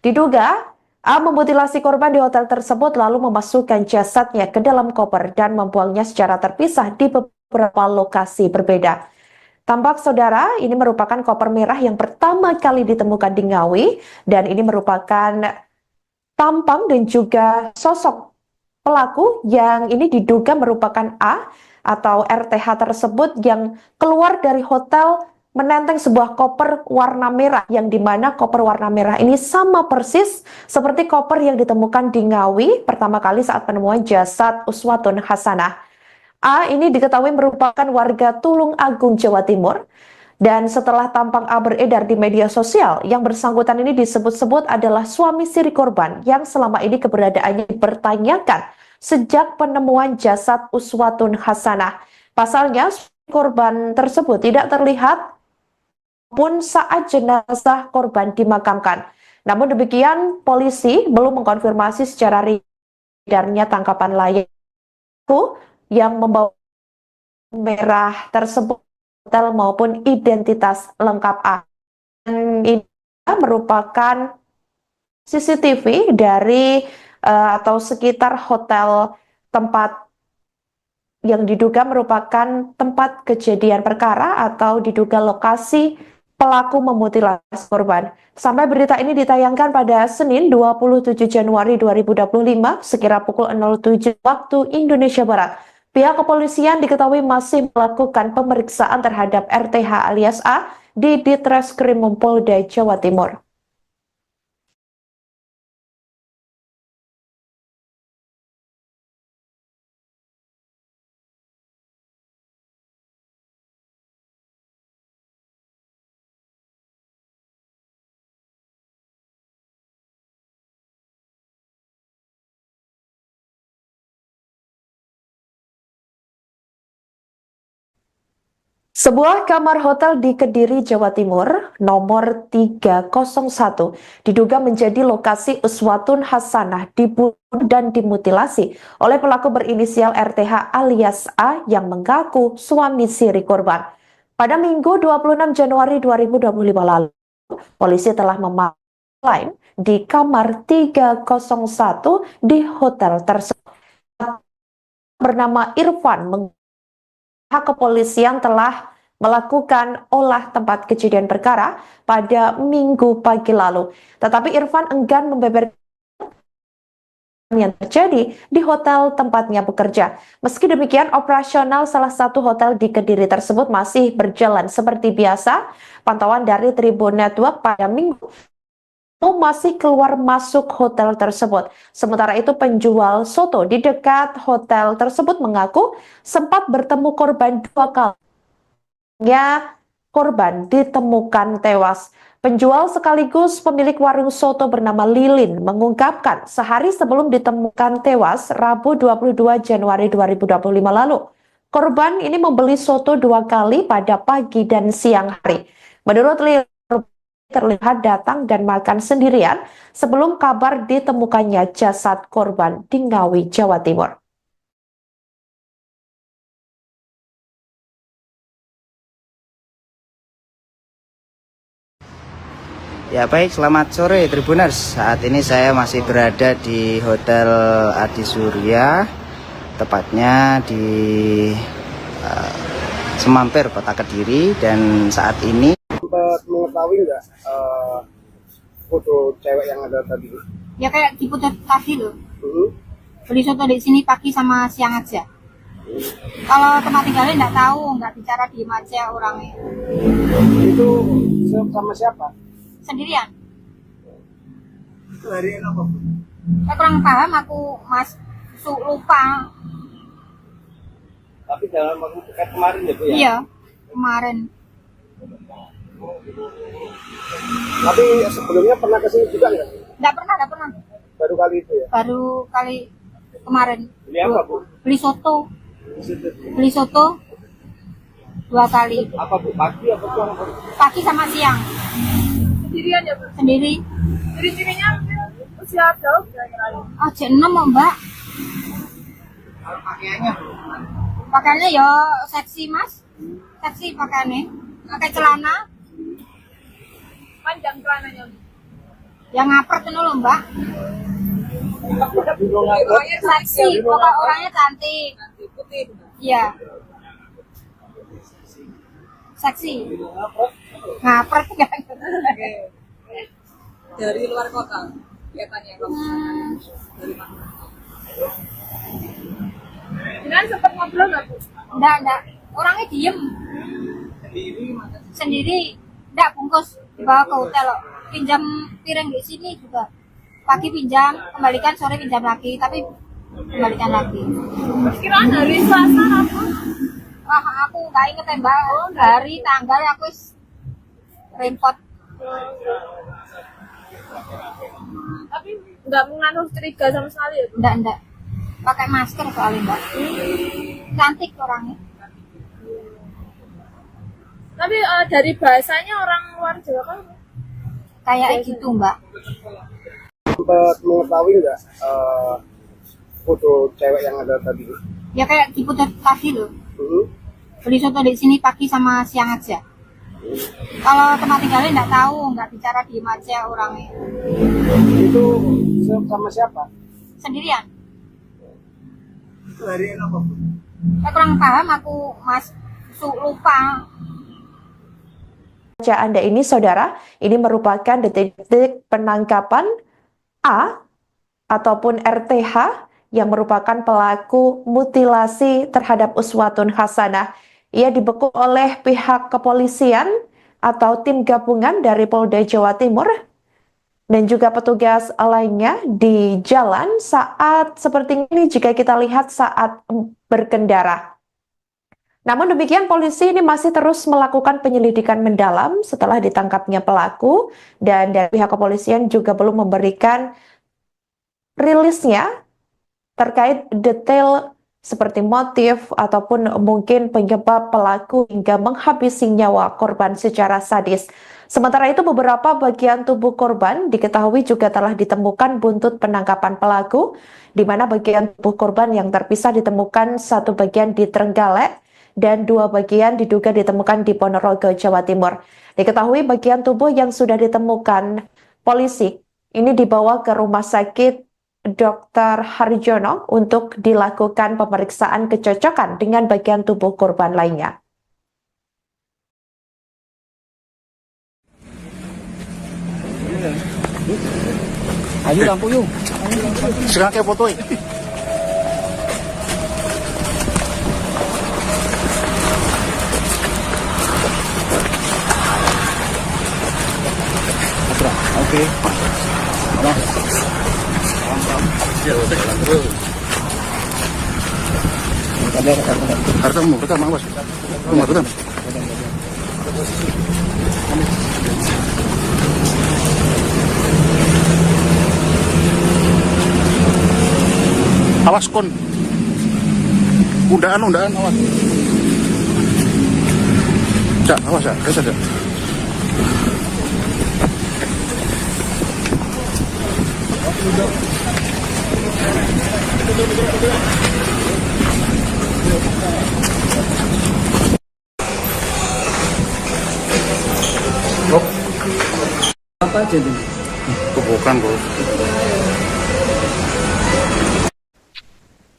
Diduga A memutilasi korban di hotel tersebut lalu memasukkan jasadnya ke dalam koper dan membuangnya secara terpisah di beberapa lokasi berbeda. Tampak saudara, ini merupakan koper merah yang pertama kali ditemukan di Ngawi dan ini merupakan tampang dan juga sosok pelaku yang ini diduga merupakan A atau RTH tersebut yang keluar dari hotel menenteng sebuah koper warna merah yang dimana koper warna merah ini sama persis seperti koper yang ditemukan di Ngawi pertama kali saat penemuan jasad Uswatun Hasanah. A ini diketahui merupakan warga Tulung Agung, Jawa Timur. Dan setelah tampang A beredar di media sosial, yang bersangkutan ini disebut-sebut adalah suami siri korban yang selama ini keberadaannya dipertanyakan sejak penemuan jasad Uswatun Hasanah. Pasalnya, korban tersebut tidak terlihat pun saat jenazah korban dimakamkan. Namun demikian, polisi belum mengkonfirmasi secara edarnya tangkapan layar yang membawa merah tersebut hotel maupun identitas lengkap A. Dan ini merupakan CCTV dari atau sekitar hotel tempat yang diduga merupakan tempat kejadian perkara atau diduga lokasi pelaku memutilasi korban. Sampai berita ini ditayangkan pada Senin 27 Januari 2025 sekira pukul 07 waktu Indonesia Barat. Pihak kepolisian diketahui masih melakukan pemeriksaan terhadap RTH alias A di Ditreskrim Polda Jawa Timur. Sebuah kamar hotel di Kediri, Jawa Timur, nomor 301, diduga menjadi lokasi Uswatun Hasanah dibunuh dan dimutilasi oleh pelaku berinisial RTH alias A yang mengaku suami siri korban. Pada Minggu 26 Januari 2025 lalu, polisi telah memanggil di kamar 301 di hotel tersebut. Bernama Irfan kepolisian telah melakukan olah tempat kejadian perkara pada Minggu pagi lalu. Tetapi Irfan enggan membeberkan yang terjadi di hotel tempatnya bekerja. Meski demikian, operasional salah satu hotel di Kediri tersebut masih berjalan seperti biasa. Pantauan dari Tribun Network pada Minggu masih keluar masuk hotel tersebut. Sementara itu penjual soto di dekat hotel tersebut mengaku sempat bertemu korban 2 kali. Korban ditemukan tewas. Penjual sekaligus pemilik warung soto bernama Lilin mengungkapkan sehari sebelum ditemukan tewas Rabu 22 Januari 2025 lalu. Korban ini membeli soto 2 kali pada pagi dan siang hari. Menurut Lilin, terlihat datang dan makan sendirian sebelum kabar ditemukannya jasad korban di Ngawi, Jawa Timur. Ya baik, selamat sore Tribuners. Saat ini saya masih berada di Hotel Adi Surya, tepatnya di Semampir, Kota Kediri. Dan saat ini Sempat mengetahui nggak foto cewek yang ada tadi? Ya kayak di putar tadi loh. Beli soto di sini pagi sama siang aja. Kalau tempat tinggalnya nggak tahu, nggak bicara, diem aja orangnya. Itu sama siapa? Sendirian. Itu hari apa? Saya kurang paham, aku lupa. Tapi dalam waktu dekat kemarin ya Bu ya? Iya, kemarin. Tapi sebelumnya pernah kesini juga nggak? Nggak pernah. Baru kali itu ya? Baru kali kemarin. Beli apa Bu? Beli soto 2 kali. Apa Bu? Pagi apa siang? Pagi sama siang. Sendirian ya, Bu? Sendiri. Ciri-cirinya usia jauh kira-kira. Jam 6 Mbak. Pakaiannya Bu? Pakaiannya ya seksi Mas. Seksi pakaiannya. Pakai celana. Panjang celananya. Yang ngapret itu loh Mbak. Seksi, pokok orangnya cantik. Putih. Iya. Seksi. Ngapret kan. Dari luar kota kelihatannya. Dari mana? Jangan sempat ngobrol nggak, Bu? Enggak. Orangnya diem. Sendiri. Enggak, bungkus. Dibawa ke hotel loh. Pinjam piring di sini juga. Pagi pinjam, kembalikan, sore pinjam lagi. Tapi kembalikan lagi. Perkiraan hari Selasa apa? Wah, aku nggak inget ya Mbak. Hari, tanggal aku repot. Tapi nggak mengandung curiga sama sekali ya, Bu? Enggak. Pakai masker soalnya Mbak. Cantik orangnya. Tapi dari bahasanya orang luar Jawa kan? Kayak gitu Mbak. Sempat mengetahui nggak foto cewek yang ada tadi? Ya kayak di putar tadi loh. Beli soto di sini pagi sama siang aja. Kalau tempat tinggalnya nggak tahu, nggak bicara, diem aja orangnya. Itu sama siapa? Sendirian. Itu hari apa Bu? Saya kurang paham, aku lupa. Anda ini saudara, ini merupakan detik-detik penangkapan A ataupun RTH yang merupakan pelaku mutilasi terhadap Uswatun Hasanah. Ia dibekuk oleh pihak kepolisian atau tim gabungan dari Polda Jawa Timur dan juga petugas lainnya di jalan saat seperti ini jika kita lihat saat berkendara. Namun demikian polisi ini masih terus melakukan penyelidikan mendalam setelah ditangkapnya pelaku dan dari pihak kepolisian juga belum memberikan rilisnya terkait detail seperti motif ataupun mungkin penyebab pelaku hingga menghabisi nyawa korban secara sadis. Sementara itu beberapa bagian tubuh korban diketahui juga telah ditemukan buntut penangkapan pelaku, di mana bagian tubuh korban yang terpisah ditemukan satu bagian di Trenggalek dan 2 bagian diduga ditemukan di Ponorogo, Jawa Timur. Diketahui bagian tubuh yang sudah ditemukan polisi ini dibawa ke Rumah Sakit Dr. Harjono untuk dilakukan pemeriksaan kecocokan dengan bagian tubuh korban lainnya. Ayo Ayo lampu yuk. Sekarang kayak foto ya. Oke. Kartu rekam awas. Rekam. Awas kon. Undaan awas. Cak, awas ya, saja. Apa aja tuh? Bukan, Bos.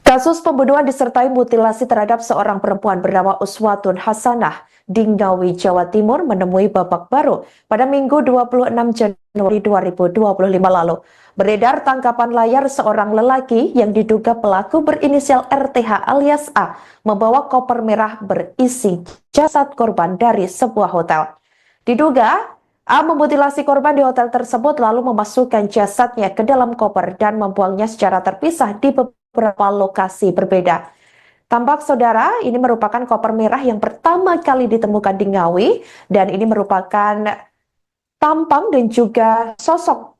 Kasus pembunuhan disertai mutilasi terhadap seorang perempuan bernama Uswatun Hasanah di Ngawi, Jawa Timur menemui babak baru pada Minggu 26 Januari 2025 lalu. Beredar tangkapan layar seorang lelaki yang diduga pelaku berinisial RTH alias A membawa koper merah berisi jasad korban dari sebuah hotel. Diduga A memutilasi korban di hotel tersebut lalu memasukkan jasadnya ke dalam koper dan membuangnya secara terpisah di beberapa lokasi berbeda. Tampak saudara, ini merupakan koper merah yang pertama kali ditemukan di Ngawi dan ini merupakan tampang dan juga sosok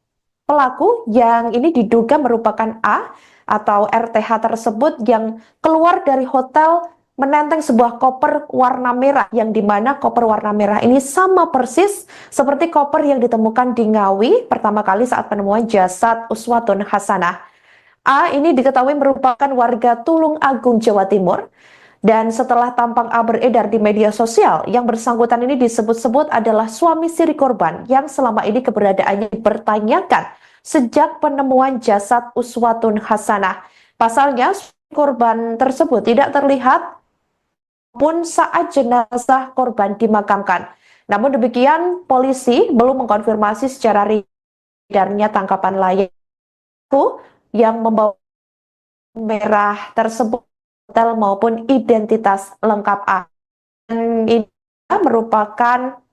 pelaku yang ini diduga merupakan A atau RTH tersebut yang keluar dari hotel menenteng sebuah koper warna merah yang dimana koper warna merah ini sama persis seperti koper yang ditemukan di Ngawi pertama kali saat penemuan jasad Uswatun Hasanah. A ini diketahui merupakan warga Tulung Agung, Jawa Timur. Dan setelah tampang A beredar di media sosial, yang bersangkutan ini disebut-sebut adalah suami siri korban yang selama ini keberadaannya dipertanyakan sejak penemuan jasad Uswatun Hasanah. Pasalnya, korban tersebut tidak terlihat pun saat jenazah korban dimakamkan. Namun demikian, polisi belum mengkonfirmasi secara edarnya tangkapan layar yang membawa merah tersebut hotel maupun identitas lengkap A. Dan ini merupakan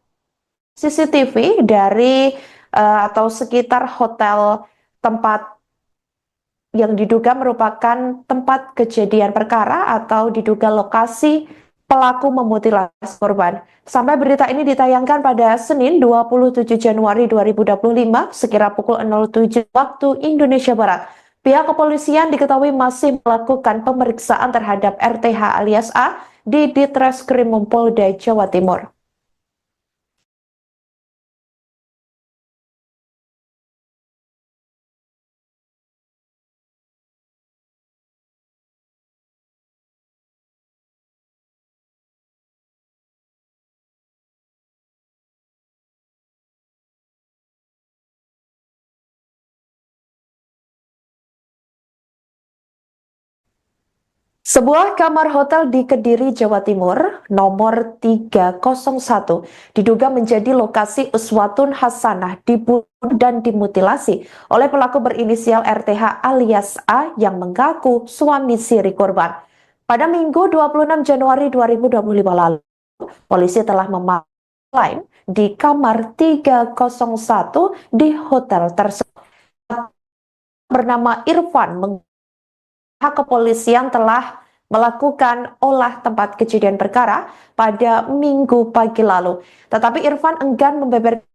CCTV dari atau sekitar hotel tempat yang diduga merupakan tempat kejadian perkara atau diduga lokasi pelaku memutilasi korban. Sampai berita ini ditayangkan pada Senin 27 Januari 2025 sekira pukul 07 waktu Indonesia Barat. Pihak kepolisian diketahui masih melakukan pemeriksaan terhadap RTH alias A di Ditreskrim Polda Jawa Timur. Sebuah kamar hotel di Kediri, Jawa Timur, nomor 301, diduga menjadi lokasi Uswatun Hasanah dibunuh dan dimutilasi oleh pelaku berinisial RTH alias A yang mengaku suami siri korban. Pada Minggu 26 Januari 2025 lalu, polisi telah memakai di kamar 301 di hotel tersebut. Bernama Irfan, pihak kepolisian telah melakukan olah tempat kejadian perkara pada Minggu pagi lalu. Tetapi Irfan enggan membeberkan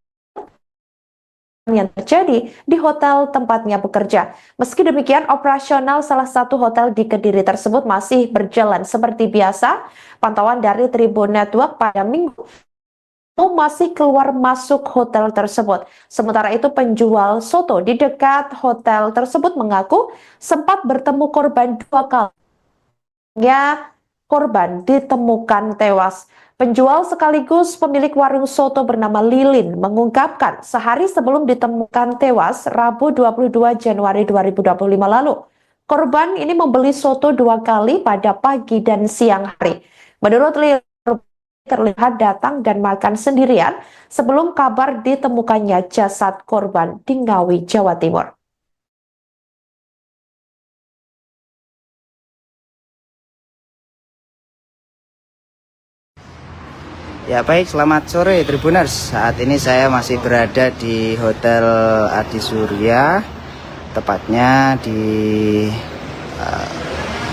yang terjadi di hotel tempatnya bekerja. Meski demikian, operasional salah satu hotel di Kediri tersebut masih berjalan seperti biasa. Pantauan dari Tribun Network pada Minggu masih keluar masuk hotel tersebut. Sementara itu penjual soto di dekat hotel tersebut mengaku sempat bertemu korban 2 kali. Korban ditemukan tewas. Penjual sekaligus pemilik warung soto bernama Lilin mengungkapkan sehari sebelum ditemukan tewas Rabu 22 Januari 2025 lalu. Korban ini membeli soto 2 kali pada pagi dan siang hari. Menurut Lilin, terlihat datang dan makan sendirian sebelum kabar ditemukannya jasad korban di Ngawi, Jawa Timur. Ya baik, selamat sore Tribuners. Saat ini saya masih berada di Hotel Adi Surya, tepatnya di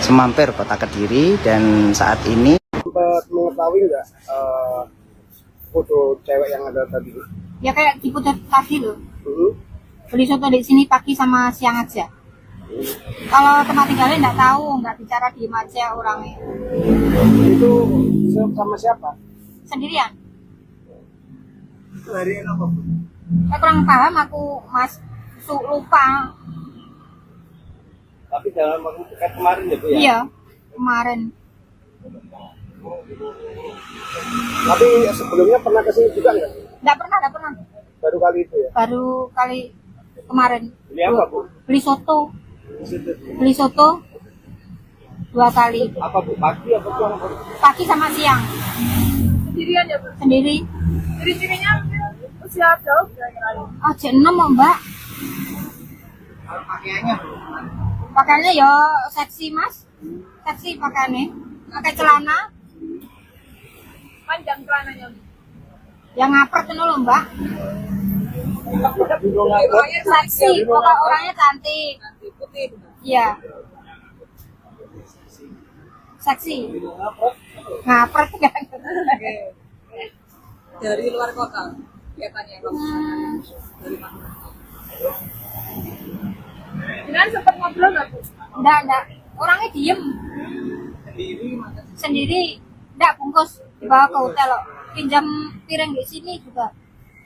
Semampir, Kota Kediri. Dan saat ini Sempat mengetahui nggak foto cewek yang ada tadi? Ya kayak di putar tadi loh. Hmm. Beli soto di sini pagi sama siang aja. Kalau tempat tinggalnya nggak tahu, nggak bicara, diem aja orangnya. Itu sama siapa? Sendirian. Hari apa? Saya kurang paham aku, Mas. Lupa. Tapi dalam waktu dekat kemarin ya Bu ya? Iya, kemarin. Tapi sebelumnya pernah kesini juga nggak? Nggak pernah. Baru kali itu ya? Baru kali kemarin. Beli apa Bu? Beli soto. Di situ. Beli soto 2 kali. Apa Bu? Pagi apa siang? Pagi sama siang. Sendirian ya, Bu? Sendiri. Ciri-cirinya usia berapa kira-kira? Aja 6 Mbak. Pakaiannya Bu? Pakaiannya ya seksi Mas. Seksi pakaiannya. Pakai celana. Panjang celananya, Bu? Yang ngapret itu loh Mbak. Seksi. Pokoknya orangnya cantik. Putih. Iya. Seksi. Ngapret kan. Dari luar kota, kelihatannya. Jangan sempat ngobrol nggak, Bu? Enggak. Orangnya diem. Sendiri. Enggak, bungkus. Dibawa ke hotel loh. Pinjam piring di sini juga.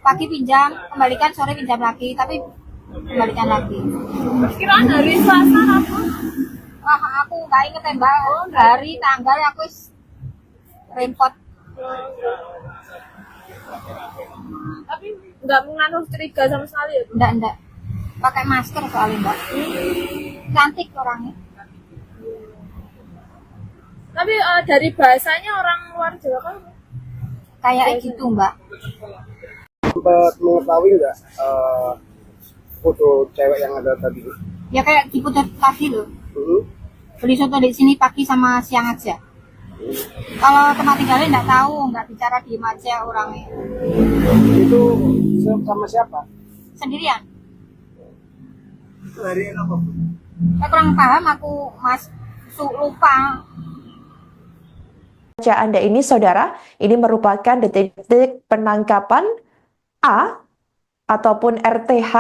Pagi pinjam, kembalikan, sore pinjam lagi. Tapi kembalikan lagi. Perkiraan hari Selasa apa? Wah, aku nggak inget ya Mbak. Hari, tanggal aku repot. Tapi nggak mengandung curiga sama sekali ya, Bu? Enggak. Pakai masker soalnya Mbak. Cantik orangnya. Tapi dari bahasanya orang luar Jawa kan? Kayak gitu Mbak. Sempat mengetahui nggak foto cewek yang ada tadi? Ya kayak di putar tadi loh. Hmm. Beli soto di sini pagi sama siang aja. Kalau tempat tinggalnya nggak tahu, nggak bicara, diem aja orangnya. Itu sama siapa? Sendirian. Hari apa Bu? Saya kurang paham aku, Mas. Lupa. Baca Anda ini, saudara, ini merupakan detik-detik penangkapan A ataupun RTH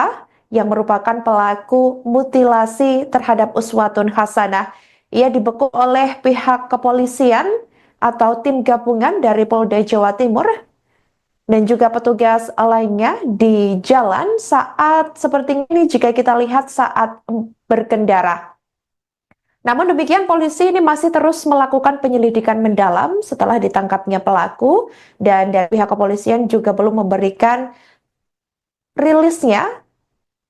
yang merupakan pelaku mutilasi terhadap Uswatun Hasanah. Ia dibekuk oleh pihak kepolisian atau tim gabungan dari Polda Jawa Timur dan juga petugas lainnya di jalan saat seperti ini jika kita lihat saat berkendara. Namun demikian polisi ini masih terus melakukan penyelidikan mendalam setelah ditangkapnya pelaku dan dari pihak kepolisian juga belum memberikan rilisnya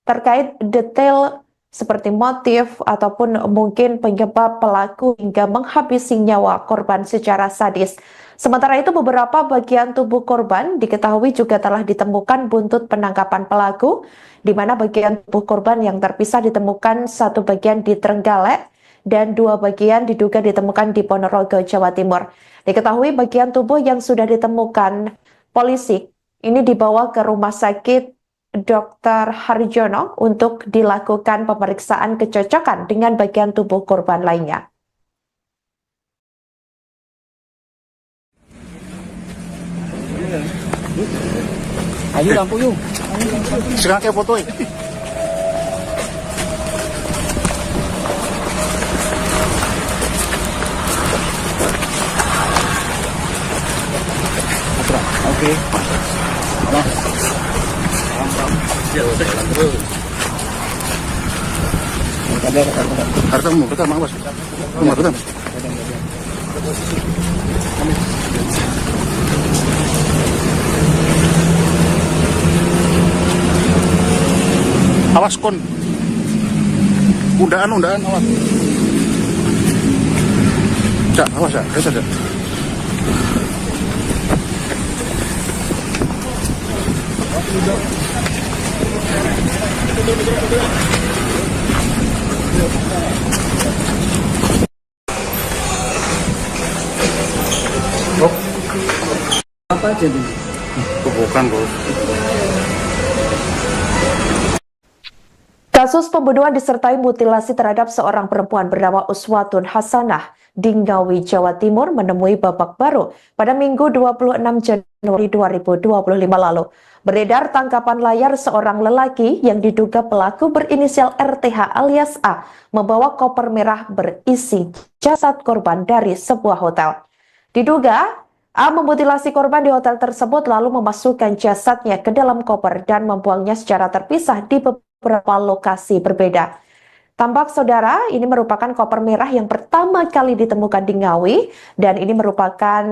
terkait detail seperti motif ataupun mungkin penyebab pelaku hingga menghabisi nyawa korban secara sadis. Sementara itu beberapa bagian tubuh korban diketahui juga telah ditemukan buntut penangkapan pelaku, di mana bagian tubuh korban yang terpisah ditemukan satu bagian di Trenggalek dan 2 bagian diduga ditemukan di Ponorogo, Jawa Timur. Diketahui bagian tubuh yang sudah ditemukan polisi ini dibawa ke rumah sakit Dr. Harjono untuk dilakukan pemeriksaan kecocokan dengan bagian tubuh korban lainnya. Ayo lampu yuk. Sekarang kayak fotoin. Oke. Nah. Hartamu, betul, Mas. Rumah, betul. Awas kon. Undaan, awas. Cak, awas ya, ada. apa aja tuh? Bukan, Bos. Kasus pembunuhan disertai mutilasi terhadap seorang perempuan bernama Uswatun Hasanah di Ngawi, Jawa Timur menemui babak baru pada Minggu 26 Januari 2025 lalu. Beredar tangkapan layar seorang lelaki yang diduga pelaku berinisial RTH alias A membawa koper merah berisi jasad korban dari sebuah hotel. Diduga A memutilasi korban di hotel tersebut lalu memasukkan jasadnya ke dalam koper dan membuangnya secara terpisah di beberapa lokasi berbeda. Tampak saudara, ini merupakan koper merah yang pertama kali ditemukan di Ngawi dan ini merupakan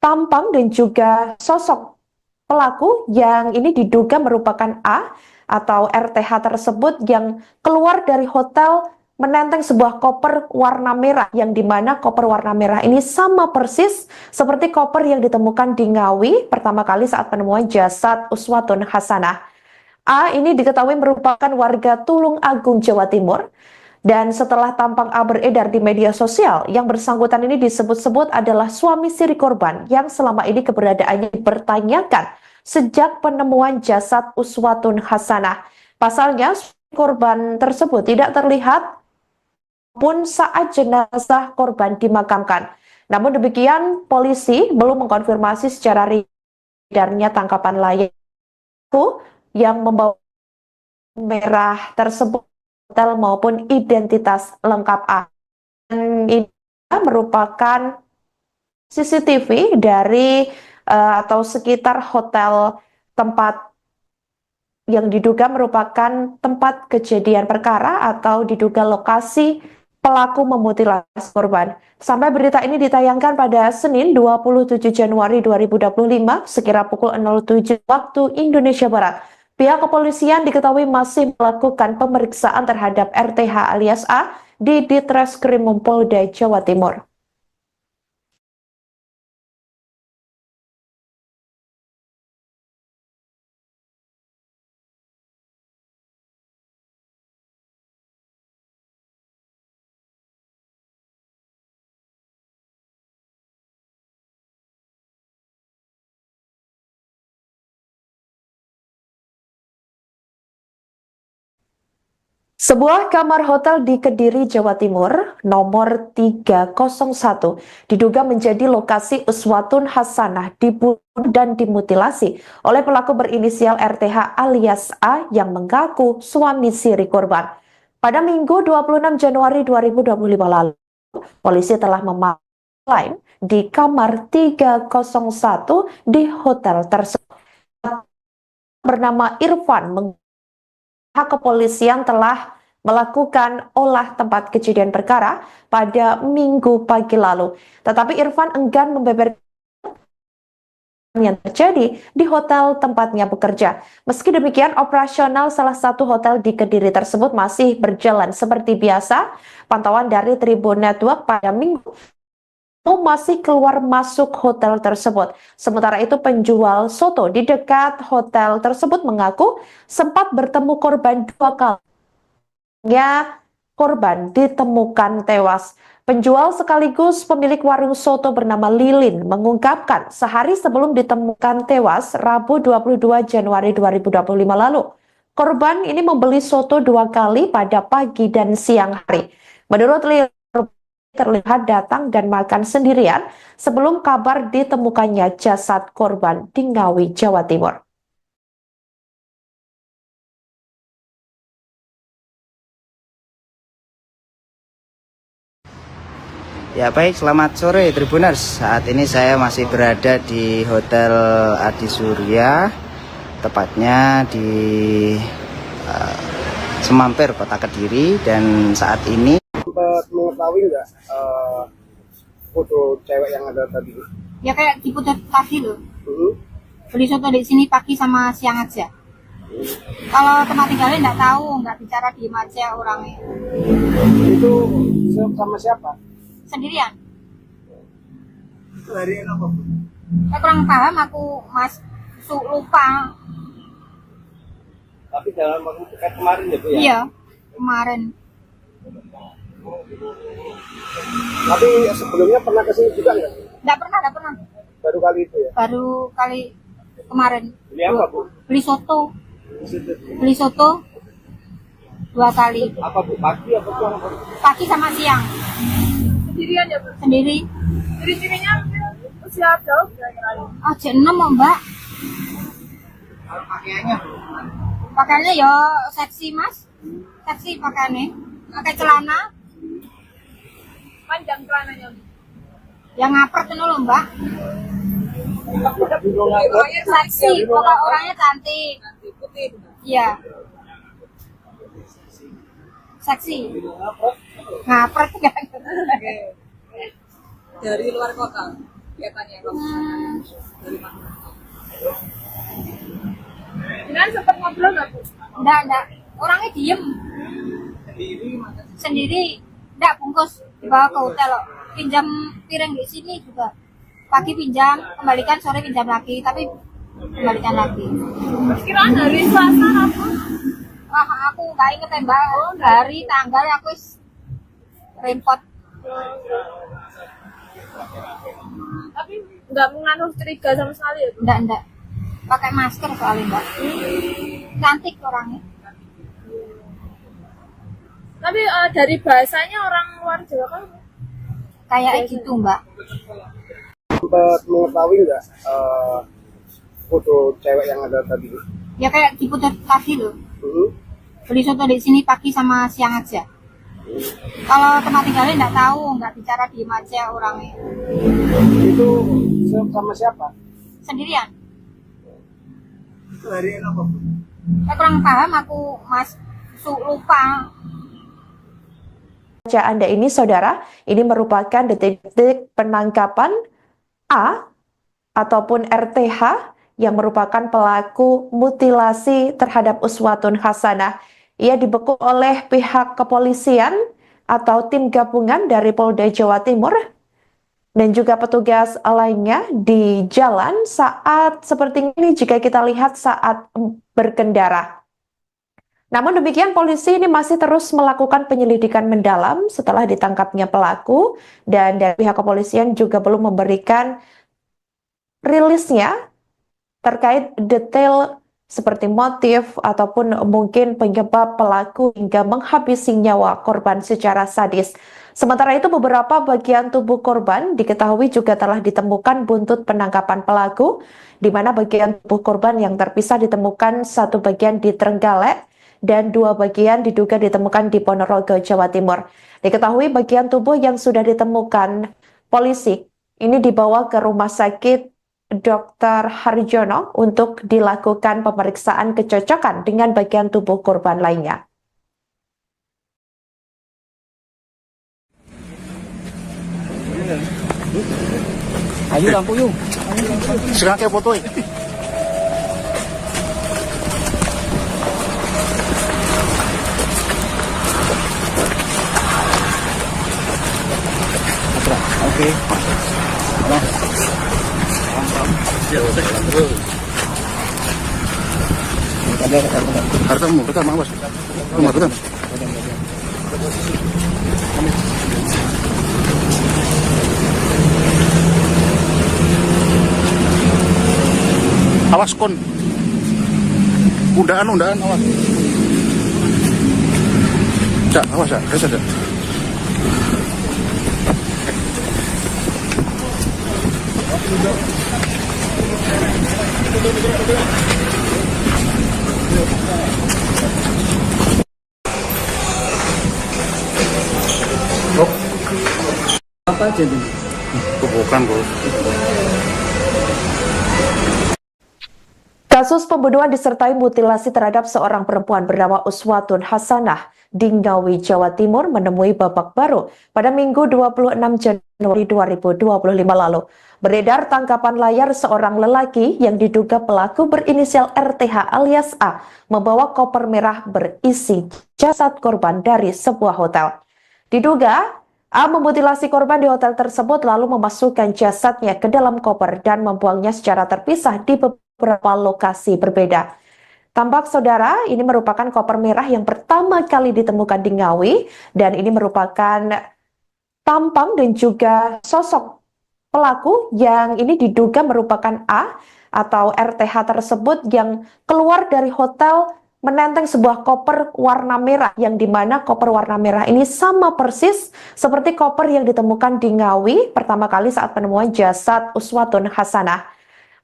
tampang dan juga sosok pelaku yang ini diduga merupakan A atau RTH tersebut yang keluar dari hotel menenteng sebuah koper warna merah yang dimana koper warna merah ini sama persis seperti koper yang ditemukan di Ngawi pertama kali saat penemuan jasad Uswatun Hasanah. A ini diketahui merupakan warga Tulung Agung, Jawa Timur. Dan setelah tampang A beredar di media sosial, yang bersangkutan ini disebut-sebut adalah suami siri korban yang selama ini keberadaannya dipertanyakan sejak penemuan jasad Uswatun Hasanah. Pasalnya, korban tersebut tidak terlihat pun saat jenazah korban dimakamkan. Namun demikian, polisi belum mengkonfirmasi secara edarnya tangkapan layar yang membawa merah tersebut hotel maupun identitas lengkap A. Dan ini merupakan CCTV dari atau sekitar hotel tempat yang diduga merupakan tempat kejadian perkara atau diduga lokasi pelaku memutilasi korban. Sampai berita ini ditayangkan pada Senin 27 Januari 2025 sekira pukul 07 waktu Indonesia Barat. Pihak kepolisian diketahui masih melakukan pemeriksaan terhadap RTH alias A di Ditreskrim Polda Jawa Timur. Sebuah kamar hotel di Kediri, Jawa Timur, nomor 301, diduga menjadi lokasi Uswatun Hasanah dibunuh dan dimutilasi oleh pelaku berinisial RTH alias A yang mengaku suami siri korban. Pada Minggu 26 Januari 2025 lalu, polisi telah memakai di kamar 301 di hotel tersebut. Bernama Irfan pihak kepolisian telah melakukan olah tempat kejadian perkara pada Minggu pagi lalu. Tetapi Irfan enggan membeberkan yang terjadi di hotel tempatnya bekerja. Meski demikian, operasional salah satu hotel di Kediri tersebut masih berjalan seperti biasa. Pantauan dari Tribun Network pada Minggu masih keluar masuk hotel tersebut. Sementara itu penjual soto di dekat hotel tersebut mengaku sempat bertemu korban 2 kali. Korban ditemukan tewas. Penjual sekaligus pemilik warung soto bernama Lilin mengungkapkan sehari sebelum ditemukan tewas Rabu 22 Januari 2025 lalu. Korban ini membeli soto 2 kali pada pagi dan siang hari. Menurut Lilin, terlihat datang dan makan sendirian sebelum kabar ditemukannya jasad korban di Ngawi, Jawa Timur. Ya baik, selamat sore Tribuners. Saat ini saya masih berada di Hotel Adi Surya, tepatnya di Semampir, Kota Kediri. Dan saat ini sempat mengetahui nggak foto cewek yang ada tadi? Ya kayak di foto tadi loh. Beli soto di sini pagi sama siang aja. Kalau tempat tinggalnya nggak tahu, nggak bicara diem aja orangnya. Itu sama siapa? Sendirian. Hari apa? Saya kurang paham aku mas lupa. Tapi dalam waktu dekat kemarin ya Bu ya? Iya, kemarin. Tapi sebelumnya pernah kesini juga nggak? Nggak pernah. Baru kali itu ya? Baru kali kemarin. Beli apa, Bu? Beli soto. Di situ. Beli soto 2 kali. Apa, Bu? Pagi apa siang? Pagi sama siang. Sendirian ya, Bu? Sendiri. Ciri-cirinya usia berapa? Aja 6 oh, Mbak. Pakaiannya Pakaiannya ya seksi, Mas. Seksi pakaiannya. Pakai celana. Panjang celananya. Yang ngapret itu loh, Mbak. Seksi. Pokok orangnya cantik. Iya. Seksi. Ngapret kan. Dari luar kota kelihatannya. Dengan sempat ngobrol nggak, Bu? Enggak. Orangnya diem. Sendiri. Enggak bungkus. Dibawa ke hotel loh. Pinjam piring di sini juga. Pagi pinjam, kembalikan, sore pinjam lagi. Tapi kembalikan lagi. Kiraan hari Selasa apa? Wah, aku nggak inget ya, Mbak. Hari, tanggal aku repot. Tapi nggak mengandung curiga sama sekali ya, Bu? Enggak. Pakai masker soalnya, Mbak. Cantik orangnya. Tapi dari bahasanya orang luar Jawa kan? Kayak gitu, Mbak. Sempat mengetahui nggak foto cewek yang ada tadi? Ya kayak di foto tadi loh. Beli soto di sini pagi sama siang aja. Kalau tempat tinggalnya nggak tahu, nggak bicara, diem aja orangnya. Itu sama siapa? Sendirian. Itu hari apa, Bu? Saya kurang paham aku, Mas. Lupa. Baca Anda ini, saudara, ini merupakan detik-detik penangkapan A ataupun RTH yang merupakan pelaku mutilasi terhadap Uswatun Hasanah. Ia dibekuk oleh pihak kepolisian atau tim gabungan dari Polda Jawa Timur dan juga petugas lainnya di jalan saat seperti ini jika kita lihat saat berkendara. Namun demikian, polisi ini masih terus melakukan penyelidikan mendalam setelah ditangkapnya pelaku, dan dari pihak kepolisian juga belum memberikan rilisnya terkait detail seperti motif ataupun mungkin penyebab pelaku hingga menghabisi nyawa korban secara sadis. Sementara itu, beberapa bagian tubuh korban diketahui juga telah ditemukan buntut penangkapan pelaku, di mana bagian tubuh korban yang terpisah ditemukan satu bagian di Trenggalek, dan 2 bagian diduga ditemukan di Ponorogo, Jawa Timur. Diketahui bagian tubuh yang sudah ditemukan polisi ini dibawa ke Rumah Sakit Dr. Harjono untuk dilakukan pemeriksaan kecocokan dengan bagian tubuh korban lainnya. Ayo lampu yuk. Sekarang kayak foto ya. Oke. Hartamu, betul, awas. Rumah betul. Awas kon. Undaan awas. Cak, awas ya, ada. Apa aja tuh? Bukan, Bos. Kasus pembunuhan disertai mutilasi terhadap seorang perempuan bernama Uswatun Hasanah di Ngawi, Jawa Timur menemui babak baru pada Minggu 26 Januari 2025 lalu. Beredar tangkapan layar seorang lelaki yang diduga pelaku berinisial RTH alias A membawa koper merah berisi jasad korban dari sebuah hotel. Diduga A memutilasi korban di hotel tersebut lalu memasukkan jasadnya ke dalam koper dan membuangnya secara terpisah di beberapa lokasi berbeda. Tampak, saudara, ini merupakan koper merah yang pertama kali ditemukan di Ngawi, dan ini merupakan tampang dan juga sosok Pelaku yang ini diduga merupakan A atau RTH tersebut yang keluar dari hotel menenteng sebuah koper warna merah, yang dimana koper warna merah ini sama persis seperti koper yang ditemukan di Ngawi pertama kali saat penemuan jasad Uswatun Hasanah.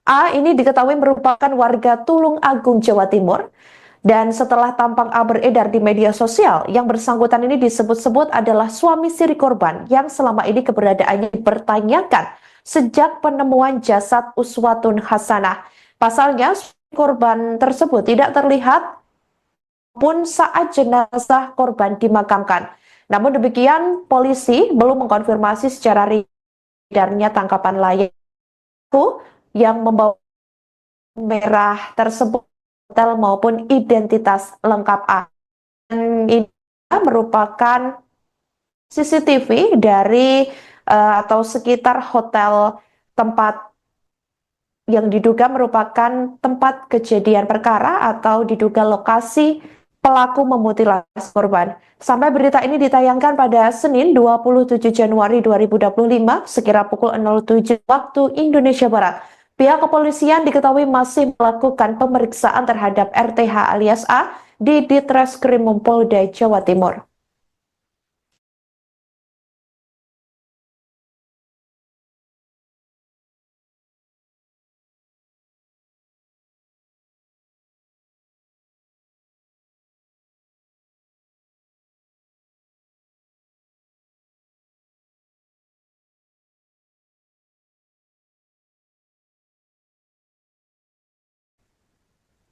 A ini diketahui merupakan warga Tulung Agung, Jawa Timur. Dan setelah tampang A beredar di media sosial, yang bersangkutan ini disebut-sebut adalah suami siri korban yang selama ini keberadaannya dipertanyakan sejak penemuan jasad Uswatun Hasanah. Pasalnya, korban tersebut tidak terlihat pun saat jenazah korban dimakamkan. Namun demikian, polisi belum mengkonfirmasi secara edarnya tangkapan layak yang membawa merah tersebut hotel maupun identitas lengkap A. Dan ini merupakan CCTV dari atau sekitar hotel tempat yang diduga merupakan tempat kejadian perkara atau diduga lokasi pelaku memutilasi korban. Sampai berita ini ditayangkan pada Senin 27 Januari 2025 sekira pukul 07 waktu Indonesia Barat. Pihak kepolisian diketahui masih melakukan pemeriksaan terhadap RTH alias A di Ditreskrim Polda Jawa Timur.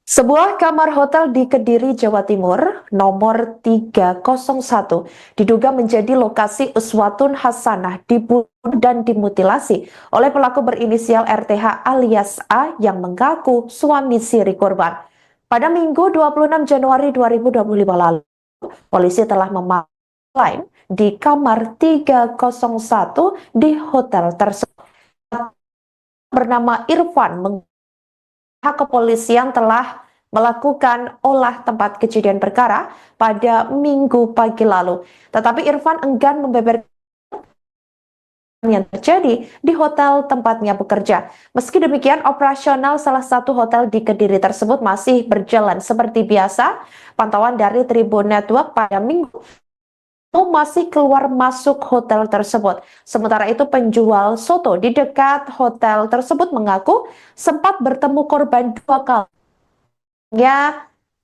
Sebuah kamar hotel di Kediri, Jawa Timur, nomor 301, diduga menjadi lokasi Uswatun Hasanah dibunuh dan dimutilasi oleh pelaku berinisial RTH alias A yang mengaku suami siri korban. Pada Minggu 26 Januari 2025 lalu, polisi telah memanggil di kamar 301 di hotel tersebut. Bernama Irfan, kepolisian telah melakukan olah tempat kejadian perkara pada Minggu pagi lalu. Tetapi Irfan enggan membeberkan yang terjadi di hotel tempatnya bekerja. Meski demikian, operasional salah satu hotel di Kediri tersebut masih berjalan seperti biasa. Pantauan dari Tribun Network pada Minggu masih keluar masuk hotel tersebut. Sementara itu penjual soto di dekat hotel tersebut mengaku sempat bertemu korban 2 kali.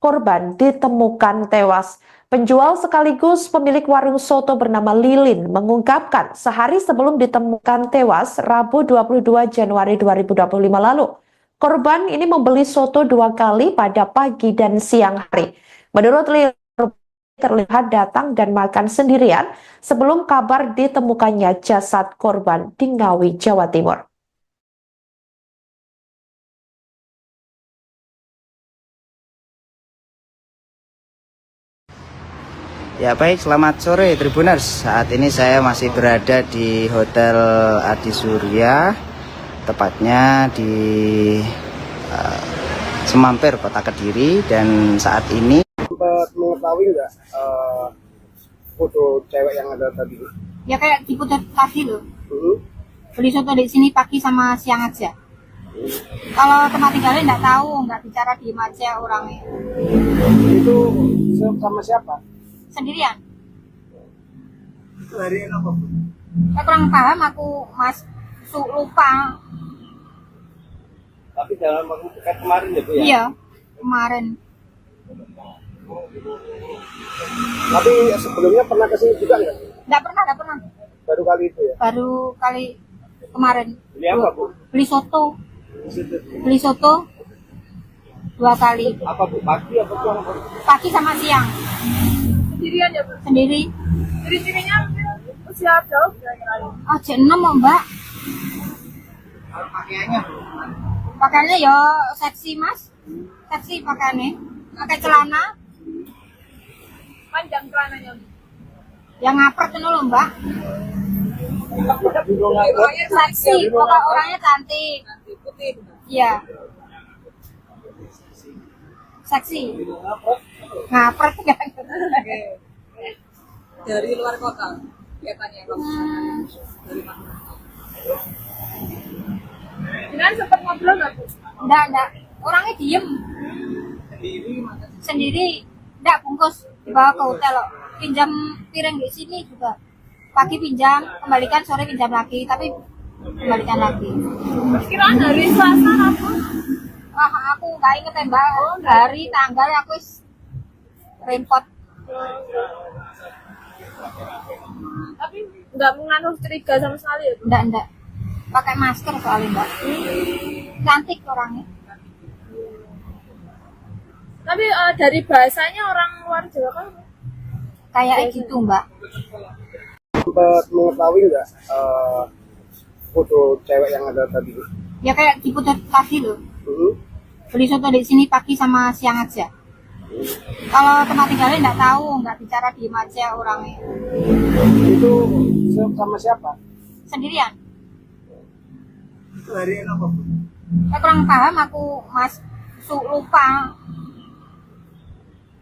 Korban ditemukan tewas. Penjual sekaligus pemilik warung soto bernama Lilin mengungkapkan sehari sebelum ditemukan tewas Rabu 22 Januari 2025 lalu, korban ini membeli soto 2 kali pada pagi dan siang hari. Menurut Lilin, terlihat datang dan makan sendirian sebelum kabar ditemukannya jasad korban di Ngawi, Jawa Timur. Ya baik, selamat sore Tribuners. Saat ini saya masih berada di Hotel Adi Surya, tepatnya di Semampir, Kota Kediri. Dan saat ini sempat mengetahui nggak foto cewek yang ada tadi? Ya kayak di putar tadi loh. Beli soto di sini pagi sama siang aja. Kalau tempat tinggalnya nggak tahu, nggak bicara diem aja orangnya. Itu sama siapa? Sendirian. Itu hari ini apa? Saya kurang paham aku, Mas. Lupa. Tapi dalam waktu dekat kemarin ya Bu ya? Iya, kemarin. Tapi sebelumnya pernah kesini juga nggak? Nggak pernah. Baru kali itu ya? Baru kali kemarin. Beli apa Bu? Beli soto. Di situ. Beli soto 2 kali. Apa Bu? Pagi apa siang? Pagi sama siang. Sendirian ya, Bu? Sendiri. Jadi cirinya usia jauh kira-kira. Ah, jam 6 mau Mbak. Pakaiannya Bu? Pakaiannya ya seksi Mas. Seksi pakaiannya. Pakai celana. Panjang celananya, Bu. Yang ngapret itu loh Mbak. Seksi, pokok orangnya cantik. Putih. Iya. Seksi. Ngapret kan. Dari luar kota kelihatannya. Dari mana? Jangan sempat ngobrol nggak Bu? Enggak. Orangnya diem. Sendiri. Enggak bungkus. Dibawa ke hotel loh. Pinjam piring di sini juga. Pagi pinjam, kembalikan sore pinjam lagi. Tapi kembalikan lagi. Perkiraan hari Selasa Rabu. Wah, aku nggak inget ya Mbak. Hari, tanggal aku repot. Tapi nggak mengandung curiga sama sekali ya Bu? Enggak. Pakai masker soalnya Mbak. Cantik orangnya. Tapi dari bahasanya orang luar Jawa kan? Kayak gitu Mbak. Sempat mengetahui nggak foto cewek yang ada tadi? Ya kayak di foto tadi loh. Hmm. Beli soto di sini pagi sama siang aja. Kalau tempat tinggalnya nggak tahu, nggak bicara diem aja orangnya. Itu sama siapa? Sendirian. Hari apa? Saya kurang paham aku Mas, lupa.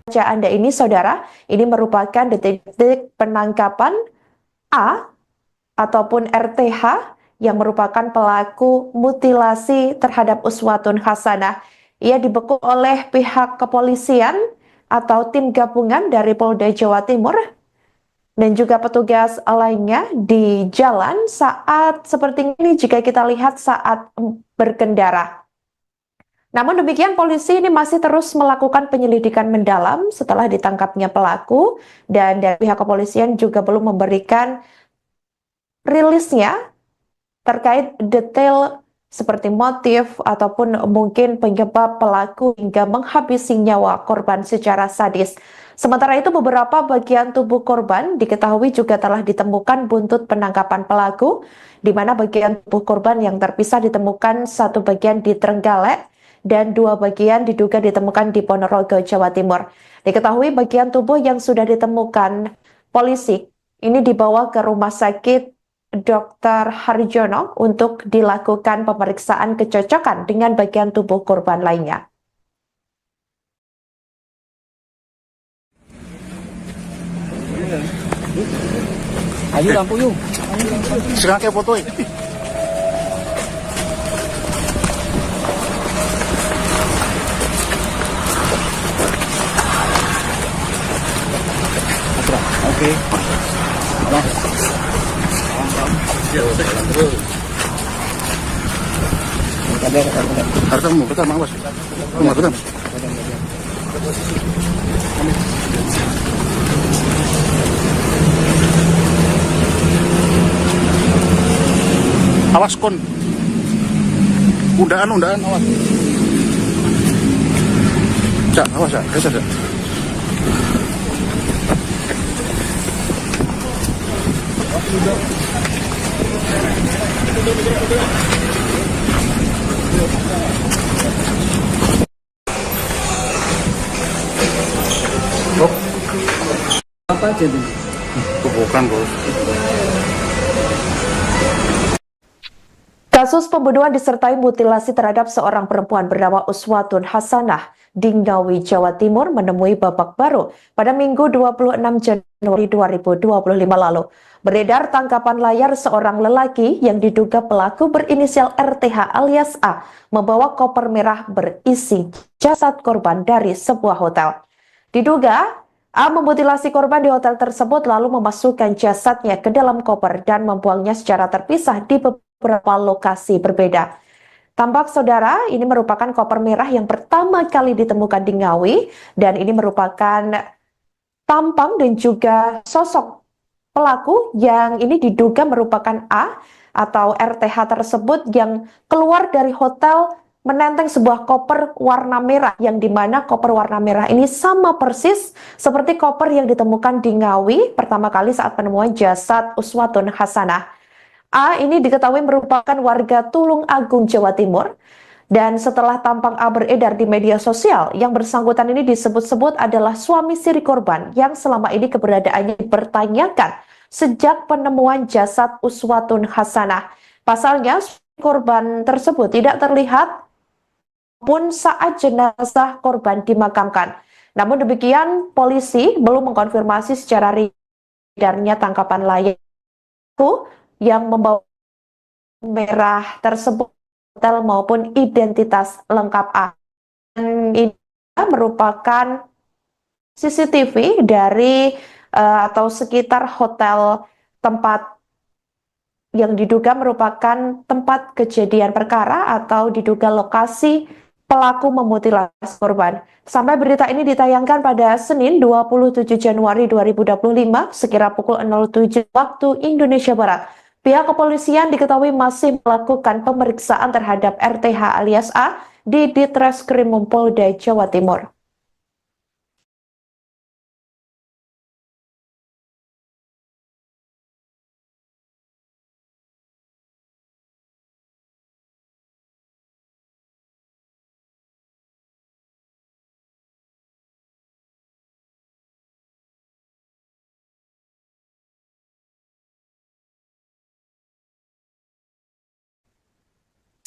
Baca Anda ini, saudara, ini merupakan detik-detik penangkapan A ataupun RTH yang merupakan pelaku mutilasi terhadap Uswatun Hasanah. Ia dibekuk oleh pihak kepolisian atau tim gabungan dari Polda Jawa Timur dan juga petugas lainnya di jalan saat seperti ini jika kita lihat saat berkendara. Namun demikian polisi ini masih terus melakukan penyelidikan mendalam setelah ditangkapnya pelaku dan dari pihak kepolisian juga belum memberikan rilisnya terkait detail seperti motif ataupun mungkin penyebab pelaku hingga menghabisi nyawa korban secara sadis. Sementara itu beberapa bagian tubuh korban diketahui juga telah ditemukan buntut penangkapan pelaku, di mana bagian tubuh korban yang terpisah ditemukan satu bagian di Trenggalek dan dua bagian diduga ditemukan di Ponorogo, Jawa Timur. Diketahui bagian tubuh yang sudah ditemukan polisi ini dibawa ke Rumah Sakit Dr. Harjono untuk dilakukan pemeriksaan kecocokan dengan bagian tubuh korban lainnya. Ayo lampu yuk. Sekarang kayak foto ini. Oke. Hartamu, betul, Mas. Betul. Awas kon. Undaan awas. Cak, awas ya, Cak. Apa aja tuh? Bukan, Bos. Kasus pembunuhan disertai mutilasi terhadap seorang perempuan bernama Uswatun Hasanah di Ngawi, Jawa Timur menemui babak baru pada Minggu 26 Januari 2025 lalu. Beredar tangkapan layar seorang lelaki yang diduga pelaku berinisial RTH alias A membawa koper merah berisi jasad korban dari sebuah hotel. Diduga A memutilasi korban di hotel tersebut lalu memasukkan jasadnya ke dalam koper dan membuangnya secara terpisah di beberapa lokasi berbeda. Tampak saudara, ini merupakan koper merah yang pertama kali ditemukan di Ngawi dan ini merupakan tampang dan juga sosok pelaku yang ini diduga merupakan A atau RTH tersebut yang keluar dari hotel menenteng sebuah koper warna merah yang dimana koper warna merah ini sama persis seperti koper yang ditemukan di Ngawi pertama kali saat penemuan jasad Uswatun Hasanah. A ini diketahui merupakan warga Tulung Agung, Jawa Timur. Dan setelah tampang A beredar di media sosial, yang bersangkutan ini disebut-sebut adalah suami siri korban yang selama ini keberadaannya dipertanyakan sejak penemuan jasad Uswatun Hasanah. Pasalnya, korban tersebut tidak terlihat pun saat jenazah korban dimakamkan. Namun demikian, polisi belum mengkonfirmasi secara edarnya tangkapan layar yang membawa merah tersebut hotel maupun identitas lengkap A. Dan ini merupakan CCTV dari atau sekitar hotel tempat yang diduga merupakan tempat kejadian perkara atau diduga lokasi pelaku memutilasi korban. Sampai berita ini ditayangkan pada Senin 27 Januari 2025 sekira pukul 07 waktu Indonesia Barat. Pihak kepolisian diketahui masih melakukan pemeriksaan terhadap RTH alias A di Ditreskrim Polda Jawa Timur.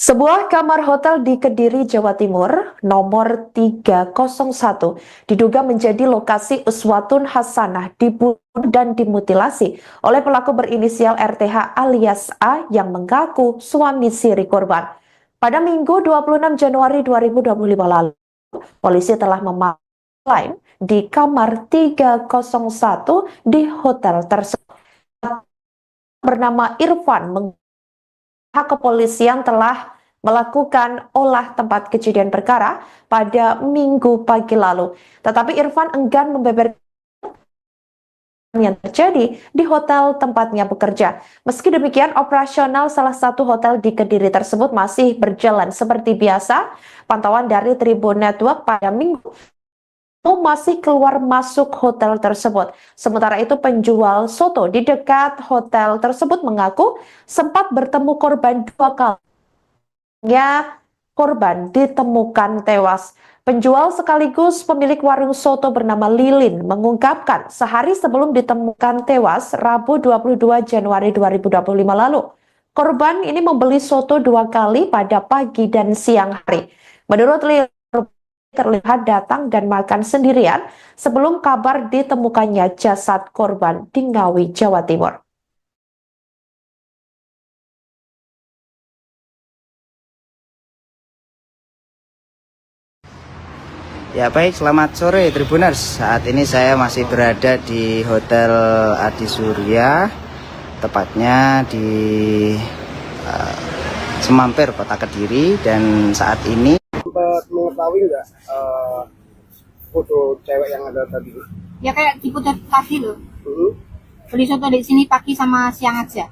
Sebuah kamar hotel di Kediri, Jawa Timur, nomor 301, diduga menjadi lokasi uswatun hasanah dibunuh dan dimutilasi oleh pelaku berinisial RTH alias A yang mengaku suami siri korban. Pada Minggu 26 Januari 2025 lalu, polisi telah memanggil di kamar 301 di hotel tersebut. Bernama Irfan, pihak kepolisian telah melakukan olah tempat kejadian perkara pada Minggu pagi lalu. Tetapi Irfan enggan membeberkan yang terjadi di hotel tempatnya bekerja. Meski demikian, operasional salah satu hotel di Kediri tersebut masih berjalan seperti biasa. Pantauan dari Tribun Network pada Minggu masih keluar masuk hotel tersebut. Sementara itu penjual soto di dekat hotel tersebut mengaku sempat bertemu korban 2 kali. Korban ditemukan tewas. Penjual sekaligus pemilik warung soto bernama Lilin mengungkapkan sehari sebelum ditemukan tewas Rabu 22 Januari 2025 lalu. Korban ini membeli soto 2 kali pada pagi dan siang hari. Menurut Lilin, terlihat datang dan makan sendirian sebelum kabar ditemukannya jasad korban di Ngawi, Jawa Timur. Ya baik, selamat sore Tribuners. Saat ini saya masih berada di Hotel Adi Surya, tepatnya di Semampir, Kota Kediri. Dan saat ini sempat mengetahui nggak foto cewek yang ada tadi? Ya kayak di putar tadi loh. Beli soto di sini pagi sama siang aja.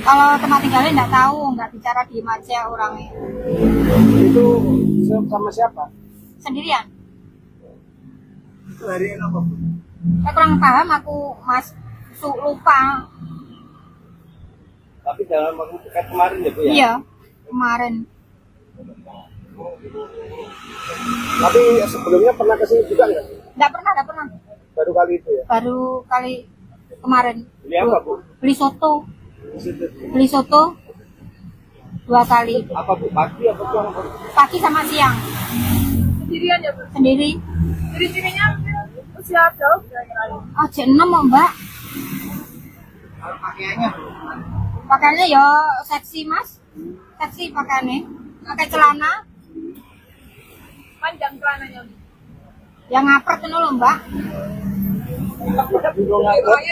Kalau tempat tinggalnya nggak tahu, nggak bicara, diem aja orangnya. Itu sama siapa? Sendirian. Itu hari apa? Saya kurang paham aku, Mas. Lupa. Tapi dalam waktu dekat kemarin ya Bu ya? Iya, kemarin. Tapi sebelumnya pernah kesini juga nggak? Nggak pernah. Baru kali itu ya? Baru kali kemarin. Beli apa Bu? Beli soto. Di situ. Beli soto 2 kali. Apa Bu? Pagi apa siang? Pagi sama siang. Sendirian ya, Bu? Sendiri. Ciri-cirinya usia berapa? Ah, jam 6 oh, Mbak. Pakaiannya? Pakaiannya ya seksi, Mas. Seksi pakaiannya. Pakai celana. Panjang celananya. Yang ngapret itu loh, Mbak.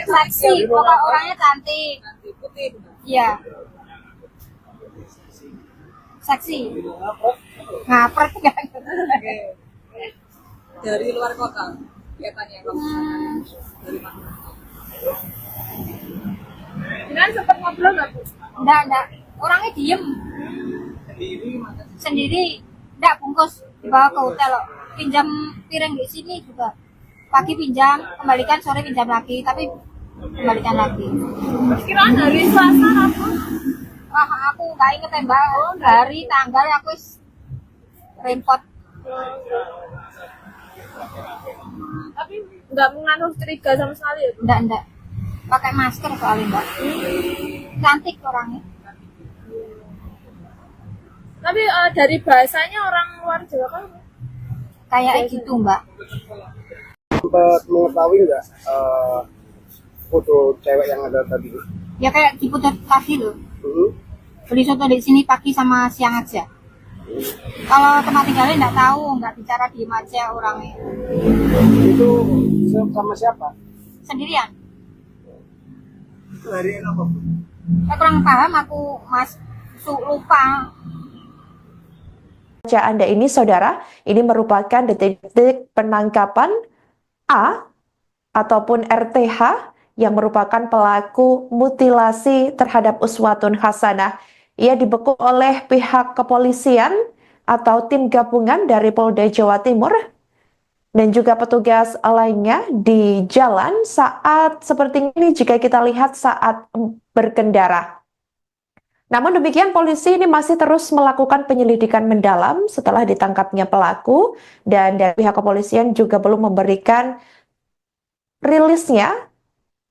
Seksi, pokok orangnya cantik. Putih. Iya. Seksi. Ngapret kan. Dari luar kota kelihatannya. Dari mana? Jangan sempat ngobrol nggak, Bu? Enggak. Orangnya diem. Sendiri. Enggak, bungkus. Dibawa ke hotel loh. Pinjam piring di sini juga. Pagi pinjam, kembalikan, sore pinjam lagi. Tapi kembalikan lagi. Perkiraan hari Selasa apa? Wah, aku nggak inget ya, Mbak. Hari, tanggal aku repot. Tapi nggak mengandung curiga sama sekali ya, Bu? Enggak. Pakai masker soalnya, Mbak. Cantik orangnya. Tapi dari bahasanya orang luar Jawa kan? Kayak gitu, Mbak. Sempat mengetahui nggak foto cewek yang ada tadi? Ya kayak di putar tadi loh. beli soto di sini pagi sama siang aja. Kalau tempat tinggalnya nggak tahu, nggak bicara diem aja orangnya. Itu sama siapa? Sendirian. Itu hari ini apa, Bu? Saya kurang paham aku, Mas. Lupa. Baca Anda ini, saudara, ini merupakan detik-detik penangkapan A ataupun RTH yang merupakan pelaku mutilasi terhadap Uswatun Hasanah. Ia dibekuk oleh pihak kepolisian atau tim gabungan dari Polda Jawa Timur dan juga petugas lainnya di jalan saat seperti ini jika kita lihat saat berkendara. Namun demikian polisi ini masih terus melakukan penyelidikan mendalam setelah ditangkapnya pelaku dan dari pihak kepolisian juga belum memberikan rilisnya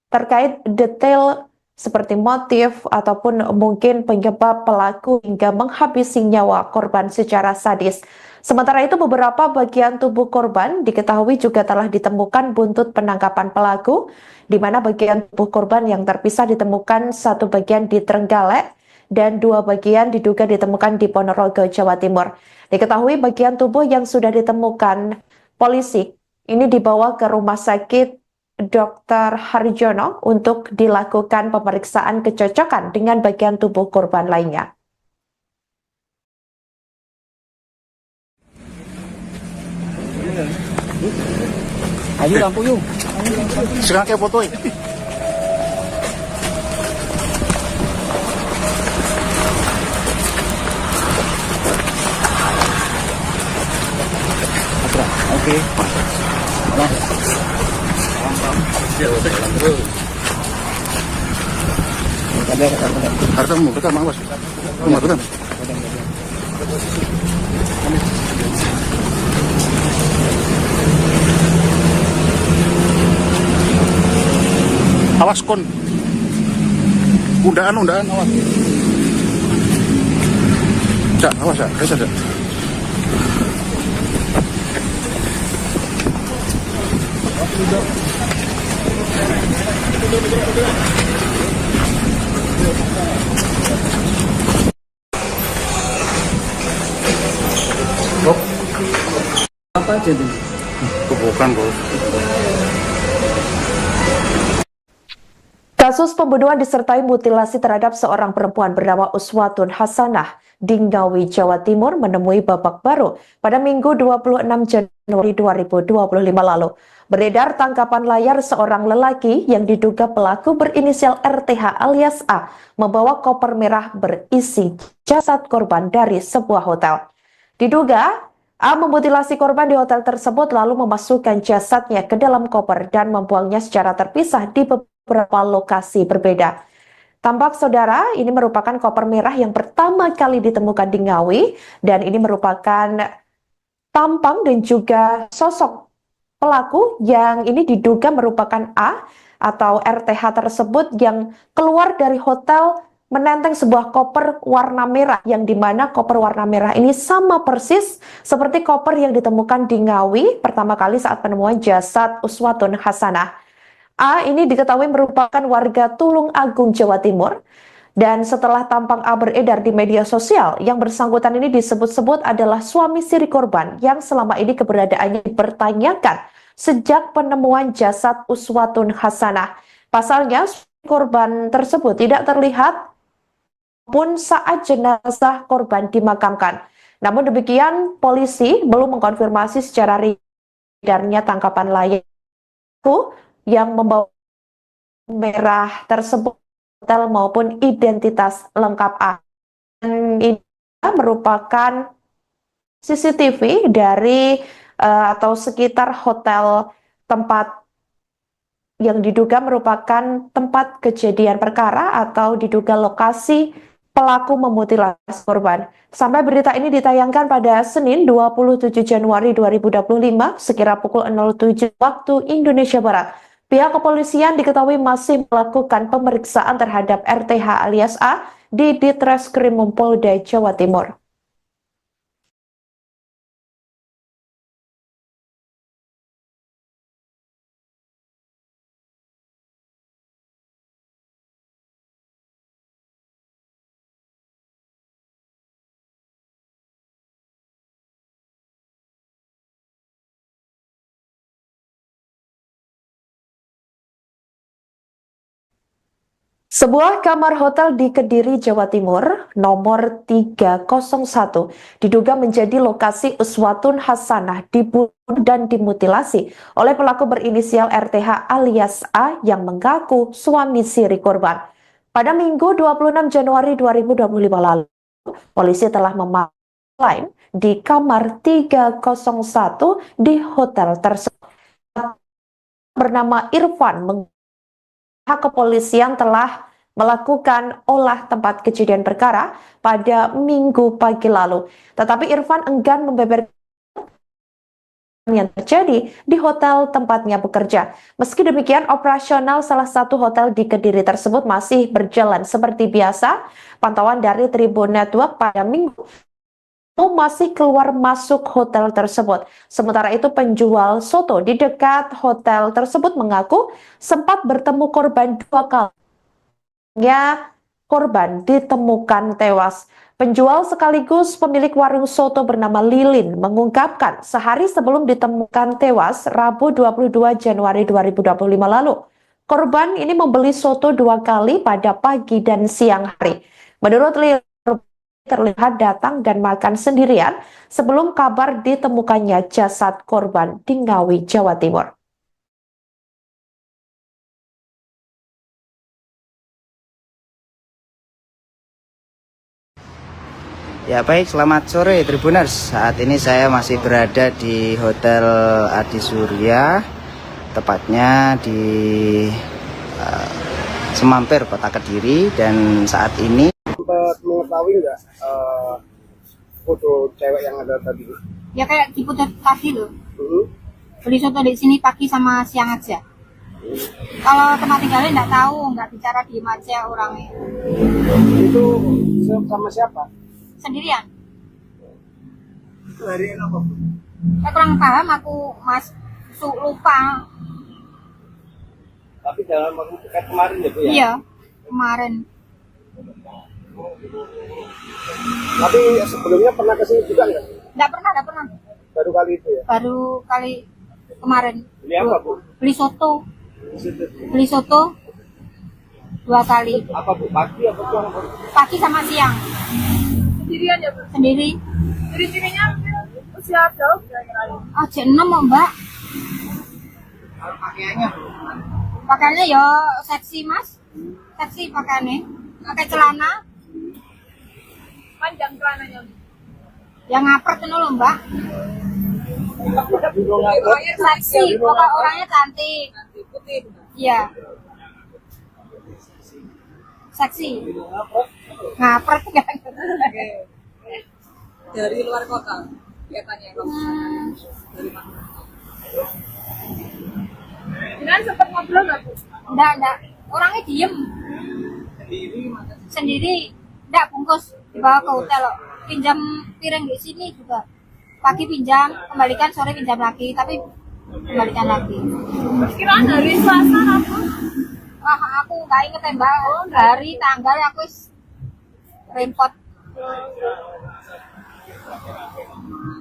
terkait detail seperti motif ataupun mungkin penyebab pelaku hingga menghabisi nyawa korban secara sadis. Sementara itu beberapa bagian tubuh korban diketahui juga telah ditemukan buntut penangkapan pelaku, di mana bagian tubuh korban yang terpisah ditemukan satu bagian di Trenggalek dan dua bagian diduga ditemukan di Ponorogo, Jawa Timur. Diketahui bagian tubuh yang sudah ditemukan polisi ini dibawa ke Rumah Sakit Dr. Harjono untuk dilakukan pemeriksaan kecocokan dengan bagian tubuh korban lainnya. Ayo lampu yuk. Sekarang kayak fotoin. Oke. Hartamu, rekam awas. Rumah, rekam. Awas kon. Undaan, awas. Cak, awas cak, cak. Apa aja tuh? Bukan, Bos. Kasus pembunuhan disertai mutilasi terhadap seorang perempuan bernama Uswatun Hasanah di Ngawi, Jawa Timur menemui babak baru pada Minggu 26 Januari 2025 lalu. Beredar tangkapan layar seorang lelaki yang diduga pelaku berinisial RTH alias A membawa koper merah berisi jasad korban dari sebuah hotel. Diduga A memutilasi korban di hotel tersebut lalu memasukkan jasadnya ke dalam koper dan membuangnya secara terpisah di beberapa lokasi berbeda. Tampak saudara, ini merupakan koper merah yang pertama kali ditemukan di Ngawi dan ini merupakan tampang dan juga sosok pelaku yang ini diduga merupakan A atau RTH tersebut yang keluar dari hotel menenteng sebuah koper warna merah yang dimana koper warna merah ini sama persis seperti koper yang ditemukan di Ngawi pertama kali saat penemuan jasad Uswatun Hasanah. A ini diketahui merupakan warga Tulung Agung, Jawa Timur. Dan setelah tampang A beredar di media sosial, yang bersangkutan ini disebut-sebut adalah suami siri korban yang selama ini keberadaannya dipertanyakan sejak penemuan jasad Uswatun Hasanah. Pasalnya, korban tersebut tidak terlihat pun saat jenazah korban dimakamkan. Namun demikian, polisi belum mengkonfirmasi secara edarnya tangkapan layar yang membawa merah tersebut hotel maupun identitas lengkap A. Dan ini merupakan CCTV dari atau sekitar hotel tempat yang diduga merupakan tempat kejadian perkara atau diduga lokasi pelaku memutilasi korban. Sampai berita ini ditayangkan pada Senin 27 Januari 2025 sekira pukul 07 waktu Indonesia Barat. Pihak kepolisian diketahui masih melakukan pemeriksaan terhadap RTH alias A di Ditreskrim Polda Jawa Timur. Sebuah kamar hotel di Kediri, Jawa Timur, nomor 301, diduga menjadi lokasi uswatun hasanah dibunuh dan dimutilasi oleh pelaku berinisial RTH alias A yang mengaku suami siri korban. Pada Minggu 26 Januari 2025 lalu, polisi telah memaklai di kamar 301 di hotel tersebut. Bernama Irfan, pihak kepolisian telah melakukan olah tempat kejadian perkara pada Minggu pagi lalu. Tetapi Irfan enggan membeberkan yang terjadi di hotel tempatnya bekerja. Meski demikian, operasional salah satu hotel di Kediri tersebut masih berjalan seperti biasa. Pantauan dari Tribun Network pada Minggu masih keluar masuk hotel tersebut. Sementara itu penjual soto di dekat hotel tersebut mengaku sempat bertemu korban 2 kali. Korban ditemukan tewas. Penjual sekaligus pemilik warung soto bernama Lilin mengungkapkan sehari sebelum ditemukan tewas Rabu 22 Januari 2025 lalu. Korban ini membeli soto 2 kali pada pagi dan siang hari. Menurut Lilin, terlihat datang dan makan sendirian sebelum kabar ditemukannya jasad korban di Ngawi, Jawa Timur. Ya baik, selamat sore Tribuners. Saat ini saya masih berada di Hotel Adi Surya, tepatnya di Semampir, Kota Kediri. Dan saat ini Sempat mengetahui nggak foto cewek yang ada tadi? Ya kayak di putar tadi loh. Hmm. Beli soto di sini pagi sama siang aja. Kalau tempat tinggalnya nggak tahu, nggak bicara, diem aja orangnya. Itu sama siapa? Sendirian. Hari apa? Saya kurang paham, aku lupa. Tapi dalam waktu dekat kemarin ya Bu ya? Iya, kemarin. Tapi sebelumnya pernah kesini juga nggak? Nggak pernah. Baru kali itu ya? Baru kali kemarin. Beli apa Bu? Beli soto. Di situ. Beli soto 2 kali. Apa Bu? Pagi apa siang? Pagi sama siang. Sendirian ya, Bu? Sendiri. Ciri-cirinya usia jauh Aja 6 mau Mbak. Pakaiannya? Pakaiannya ya seksi Mas. Seksi pakaiannya. Pakai celana. panjang celananya. Yang ngapret itu loh Mbak. Seksi. Orangnya cantik. Putih. Iya. Seksi. Ngapret kan. Dari luar kota kelihatannya dari mana? Jangan sempat ngobrol nggak Bu? Enggak. Orangnya diem. Sendiri. Enggak bungkus. Dibawa ke hotel loh. Pinjam piring di sini juga. Pagi pinjam, kembalikan, sore pinjam lagi. Tapi kembalikan lagi. Kiraan hari Selasa apa? Wah, aku nggak inget ya Mbak. Hari, tanggal aku repot.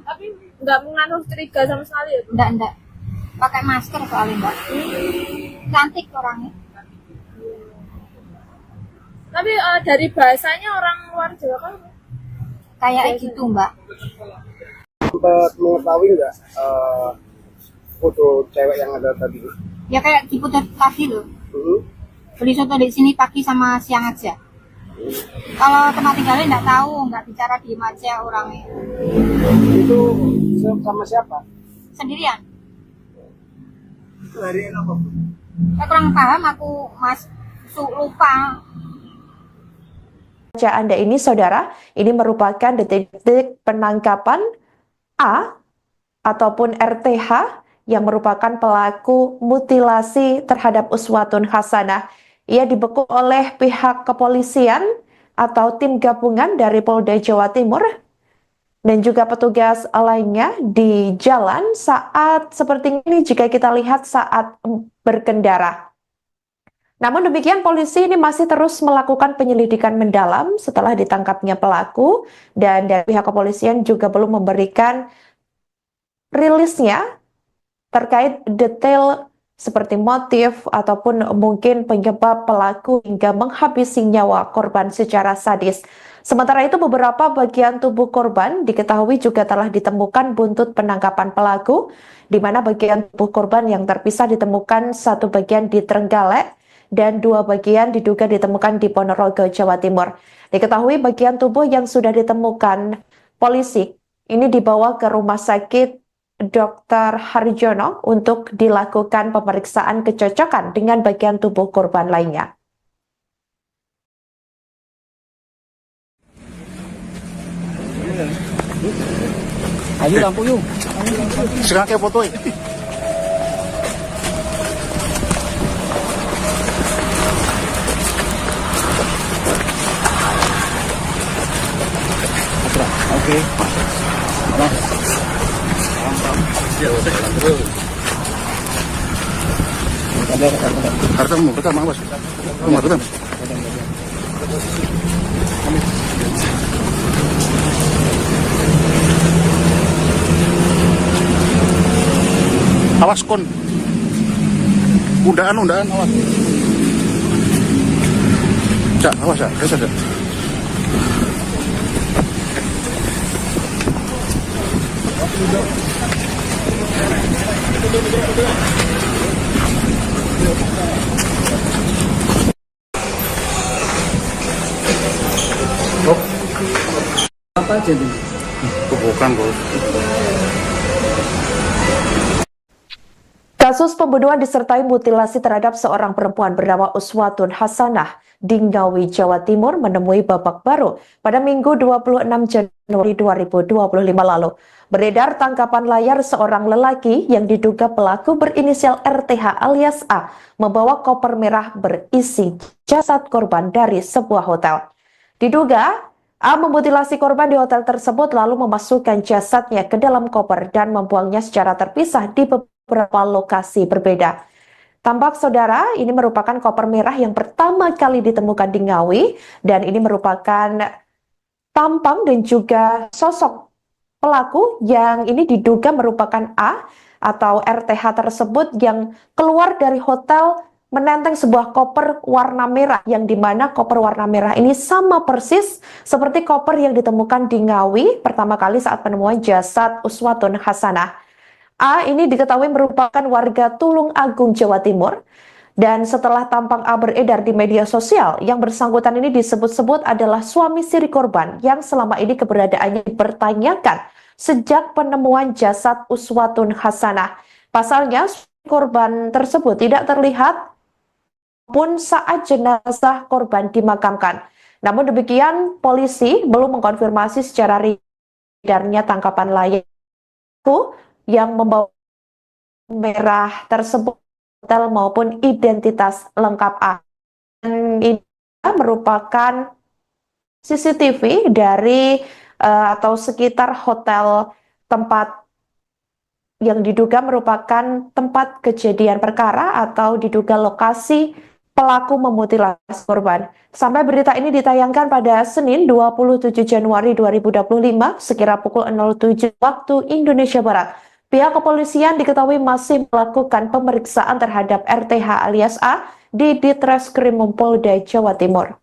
Tapi nggak mengandung curiga sama sekali ya Bu? Enggak. Pakai masker soalnya Mbak. Cantik orangnya. Tapi dari bahasanya orang luar Jawa kan? Kayak gitu Mbak. Sempat mengetahui nggak foto cewek yang ada tadi? Ya kayak di putar tadi loh. Hmm. Beli soto di sini pagi sama siang aja. Kalau tempat tinggalnya nggak tahu, nggak bicara, diem aja orangnya. Itu sama siapa? Sendirian. Hari apa? Saya kurang paham, aku lupa. Anda ini saudara, ini merupakan detik-detik penangkapan A ataupun RTH yang merupakan pelaku mutilasi terhadap uswatun hasanah. Ia dibekuk oleh pihak kepolisian atau tim gabungan dari Polda Jawa Timur dan juga petugas lainnya di jalan saat seperti ini jika kita lihat saat berkendara. Namun demikian polisi ini masih terus melakukan penyelidikan mendalam setelah ditangkapnya pelaku dan dari pihak kepolisian juga belum memberikan rilisnya terkait detail seperti motif ataupun mungkin penyebab pelaku hingga menghabisi nyawa korban secara sadis. Sementara itu, beberapa bagian tubuh korban diketahui juga telah ditemukan buntut penangkapan pelaku, di mana bagian tubuh korban yang terpisah ditemukan satu bagian di Trenggalek dan dua bagian diduga ditemukan di Ponorogo, Jawa Timur. Diketahui bagian tubuh yang sudah ditemukan polisi ini dibawa ke Rumah Sakit Dr. Harjono untuk dilakukan pemeriksaan kecocokan dengan bagian tubuh korban lainnya. Ayo lampu yuk. Sekarang kayak foto ya. Oke. Hartamu, betul Mas. Betul. Awas kon. Undaan awas. Cak, awas ya, biasa. Apa aja tuh? Bukan, Bos. Kasus pembunuhan disertai mutilasi terhadap seorang perempuan bernama Uswatun Hasanah di Ngawi, Jawa Timur menemui babak baru pada Minggu 26 Januari 2025 lalu. Beredar tangkapan layar seorang lelaki yang diduga pelaku berinisial RTH alias A membawa koper merah berisi jasad korban dari sebuah hotel. Diduga A memutilasi korban di hotel tersebut lalu memasukkan jasadnya ke dalam koper dan membuangnya secara terpisah di beberapa lokasi berbeda. Tampak saudara, ini merupakan koper merah yang pertama kali ditemukan di Ngawi dan ini merupakan tampang dan juga sosok pelaku yang ini diduga merupakan A atau RTH tersebut yang keluar dari hotel menenteng sebuah koper warna merah yang dimana koper warna merah ini sama persis seperti koper yang ditemukan di Ngawi pertama kali saat penemuan jasad Uswatun Hasanah. A ini diketahui merupakan warga Tulung Agung, Jawa Timur. Dan setelah tampang A beredar di media sosial, yang bersangkutan ini disebut-sebut adalah suami siri korban yang selama ini keberadaannya dipertanyakan sejak penemuan jasad Uswatun Hasanah. Pasalnya, korban tersebut tidak terlihat pun saat jenazah korban dimakamkan. Namun demikian, polisi belum mengkonfirmasi secara edarnya tangkapan layar yang membawa merah tersebut hotel maupun identitas lengkap A. Dan ini merupakan CCTV dari atau sekitar hotel tempat yang diduga merupakan tempat kejadian perkara atau diduga lokasi pelaku memutilasi korban. Sampai berita ini ditayangkan pada Senin 27 Januari 2025 sekira pukul 07 waktu Indonesia Barat. Pihak kepolisian diketahui masih melakukan pemeriksaan terhadap RTH alias A di Ditreskrim Polda Jawa Timur.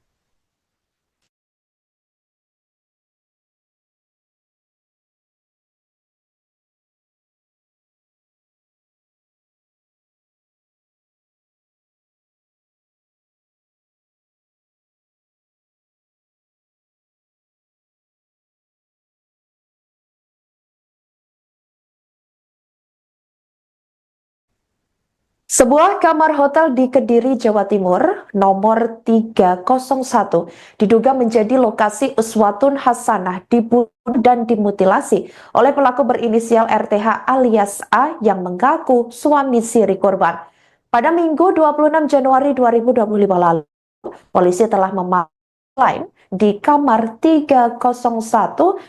Sebuah kamar hotel di Kediri, Jawa Timur, nomor 301, diduga menjadi lokasi Uswatun Hasanah dibunuh dan dimutilasi oleh pelaku berinisial RTH alias A yang mengaku suami siri korban. Pada Minggu 26 Januari 2025 lalu, polisi telah memanggil di kamar 301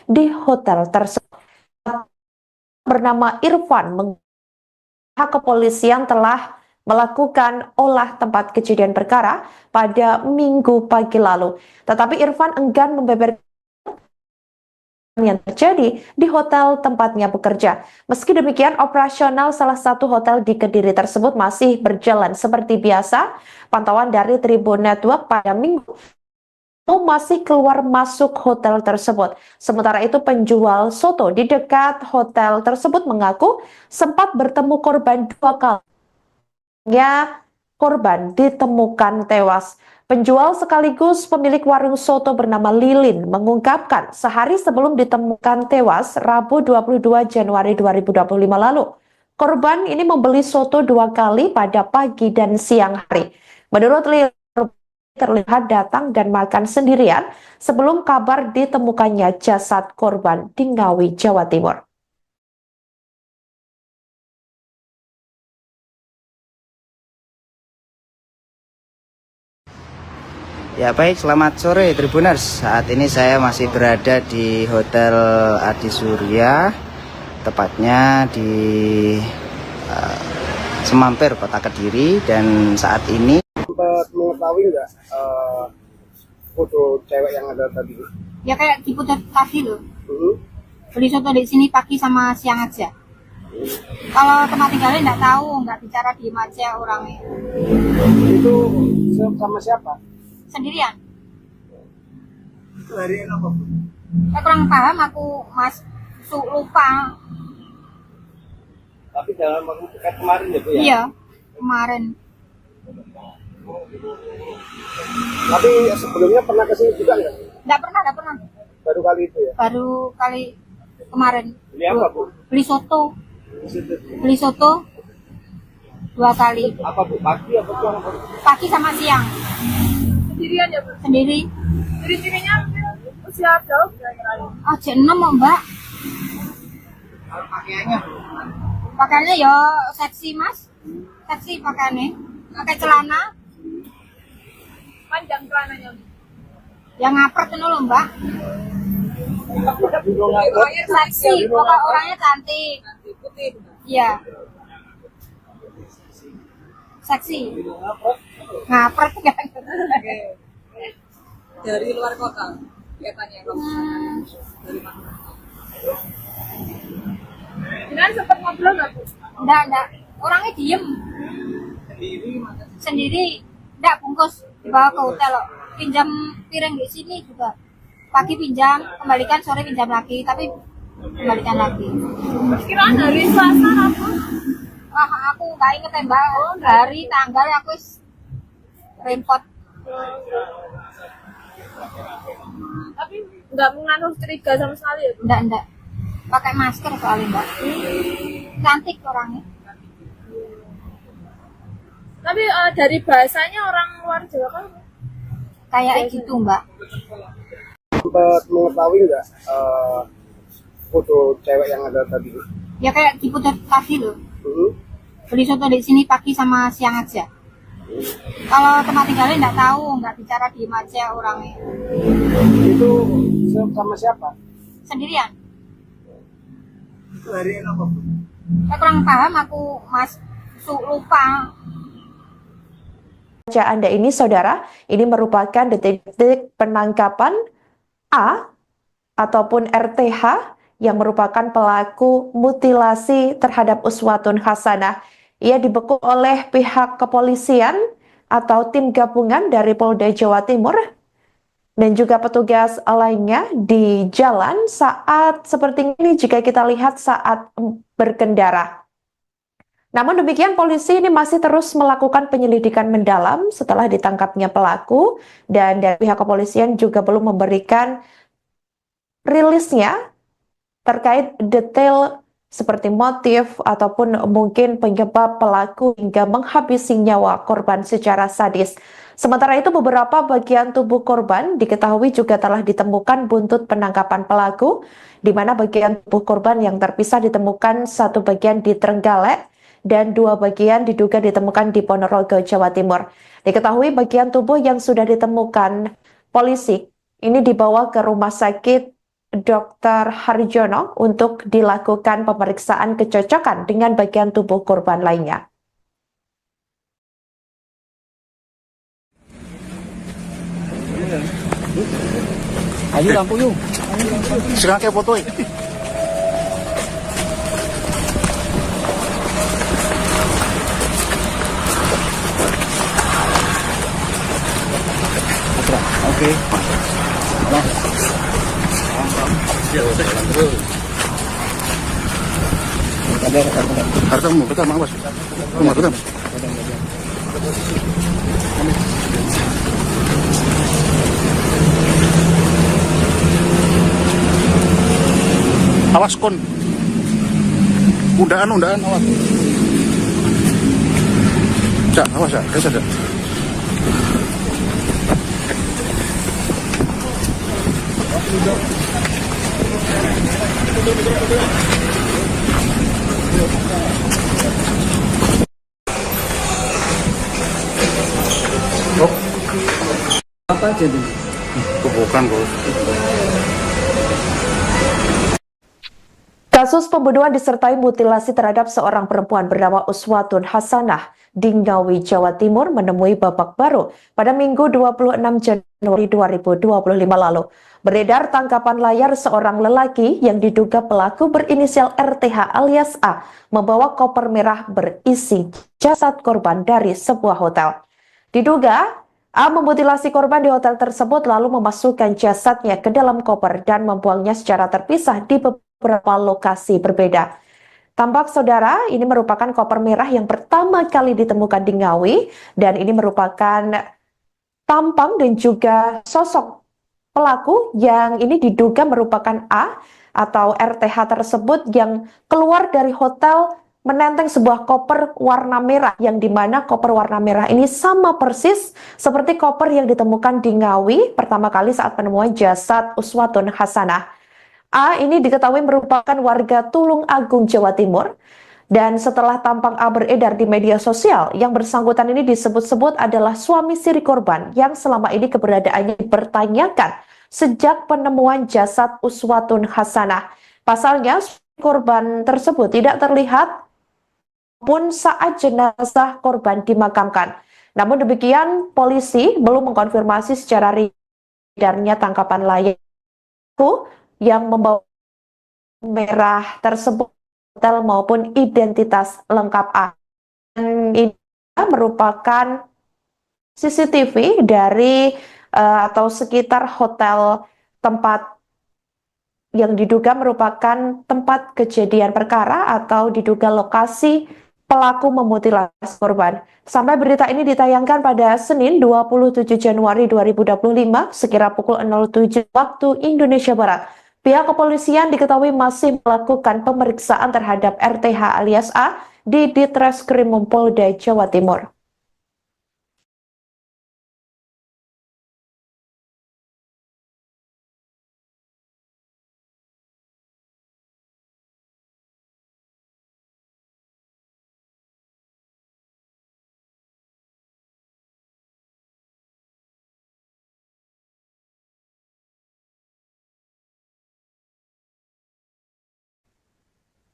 di hotel tersebut. Bernama Irfan pihak kepolisian telah melakukan olah tempat kejadian perkara pada Minggu pagi lalu. Tetapi Irfan enggan membeberkan yang terjadi di hotel tempatnya bekerja. Meski demikian, operasional salah satu hotel di Kediri tersebut masih berjalan seperti biasa. Pantauan dari Tribun Network pada Minggu masih keluar masuk hotel tersebut. Sementara itu, penjual soto di dekat hotel tersebut mengaku sempat bertemu korban 2 kali. Korban ditemukan tewas. Penjual sekaligus pemilik warung soto bernama Lilin mengungkapkan sehari sebelum ditemukan tewas Rabu 22 Januari 2025 lalu. Korban ini membeli soto 2 kali pada pagi dan siang hari. Menurut Lilin, terlihat datang dan makan sendirian sebelum kabar ditemukannya jasad korban di Ngawi, Jawa Timur. Ya baik, selamat sore Tribuners. Saat ini saya masih berada di Hotel Adi Surya, tepatnya di Semampir, Kota Kediri. Dan saat ini Sempat mengetahui nggak foto cewek yang ada tadi? Ya kayak diputar tadi loh. Beli soto di sini pagi sama siang aja. Kalau tempat tinggalnya nggak tahu, nggak bicara, diem aja orangnya. Itu sama siapa? Sendirian. Itu hari apa? Saya kurang paham aku, Mas. Lupa. Tapi dalam waktu dekat kemarin ya Bu ya? Iya, kemarin. Tapi sebelumnya pernah kesini juga nggak? Nggak pernah. Baru kali itu ya? Baru kali kemarin. Beli apa Bu? Beli soto. Beli soto 2 kali. Apa Bu? Pagi apa siang? Pagi sama siang. Sendirian ya, Bu? Sendiri. Ciri-cirinya usia jauh kira-kira. Oh, jam 6 Mbak. Pakaiannya? Pakaiannya ya seksi Mas. Seksi pakaiannya. Pakai celana. Panjang celananya. Yang ngapret itu loh Mbak. Seksi, pokok orangnya cantik. Putih. Iya. Seksi. Ngapret kan. Dari luar kota kelihatannya. Dari mana? Jangan sempat ngobrol nggak, Bu? Enggak. Orangnya diem. Sendiri. Enggak, bungkus. Dibawa ke hotel loh. Pinjam piring di sini juga. Pagi pinjam, kembalikan, sore pinjam lagi. Tapi kembalikan lagi. Perkiraan hari Selasa apa? Wah, aku nggak inget ya Mbak. Hari, tanggal aku repot. Tapi nggak mengandung curiga sama sekali ya, Bu? Enggak. Pakai masker soalnya Mbak. Cantik orangnya. Tapi dari bahasanya orang luar Jawa kan? Kayak gitu Mbak. Sempat mengetahui nggak foto cewek yang ada tadi? Ya kayak diputar tadi loh. Beli soto di sini pagi sama siang aja. Kalau tempat tinggalnya nggak tahu, nggak bicara, diem aja orangnya. Itu sama siapa? Sendirian. Itu hari apa Bu? Saya kurang paham aku, Mas. Lupa. Anda ini, saudara, ini merupakan detik-detik penangkapan A ataupun RTH yang merupakan pelaku mutilasi terhadap Uswatun Hasanah. Ia dibekuk oleh pihak kepolisian atau tim gabungan dari Polda Jawa Timur dan juga petugas lainnya di jalan saat seperti ini jika kita lihat saat berkendara. Namun demikian, polisi ini masih terus melakukan penyelidikan mendalam setelah ditangkapnya pelaku, dan dari pihak kepolisian juga belum memberikan rilisnya terkait detail seperti motif ataupun mungkin penyebab pelaku hingga menghabisi nyawa korban secara sadis. Sementara itu, beberapa bagian tubuh korban diketahui juga telah ditemukan buntut penangkapan pelaku, di mana bagian tubuh korban yang terpisah ditemukan satu bagian di Trenggalek, dan 2 bagian diduga ditemukan di Ponorogo, Jawa Timur. Diketahui bagian tubuh yang sudah ditemukan polisi ini dibawa ke Rumah Sakit Dr. Harjono untuk dilakukan pemeriksaan kecocokan dengan bagian tubuh korban lainnya. Ayo lampu yuk. Sekarang kayak foto ya. Oke. Kartu betul mang bos. Rumah betul. Awas kon. Undaan awas. Cak, awas ya, kayak saja. Apa aja tuh? Bukan bos. Kasus pembunuhan disertai mutilasi terhadap seorang perempuan bernama Uswatun Hasanah di Ngawi, Jawa Timur menemui babak baru pada Minggu 26 Januari 2025 lalu. Beredar tangkapan layar seorang lelaki yang diduga pelaku berinisial RTH alias A membawa koper merah berisi jasad korban dari sebuah hotel. Diduga A memutilasi korban di hotel tersebut lalu memasukkan jasadnya ke dalam koper dan membuangnya secara terpisah di beberapa lokasi berbeda. Tampak saudara, ini merupakan koper merah yang pertama kali ditemukan di Ngawi dan ini merupakan tampang dan juga sosok pelaku yang ini diduga merupakan A atau RTH tersebut yang keluar dari hotel menenteng sebuah koper warna merah yang dimana koper warna merah ini sama persis seperti koper yang ditemukan di Ngawi pertama kali saat penemuan jasad Uswatun Hasanah. A ini diketahui merupakan warga Tulung Agung, Jawa Timur. Dan setelah tampang A beredar di media sosial, yang bersangkutan ini disebut-sebut adalah suami siri korban yang selama ini keberadaannya dipertanyakan sejak penemuan jasad Uswatun Hasanah. Pasalnya, korban tersebut tidak terlihat pun saat jenazah korban dimakamkan. Namun demikian, polisi belum mengkonfirmasi secara edarnya tangkapan layar yang membawa merah tersebut hotel maupun identitas lengkap A. Dan ini merupakan CCTV dari atau sekitar hotel tempat yang diduga merupakan tempat kejadian perkara atau diduga lokasi pelaku memutilasi korban. Sampai berita ini ditayangkan pada Senin 27 Januari 2025 sekira pukul 07 waktu Indonesia Barat. Pihak kepolisian diketahui masih melakukan pemeriksaan terhadap RTH alias A di Ditreskrim Polda Jawa Timur.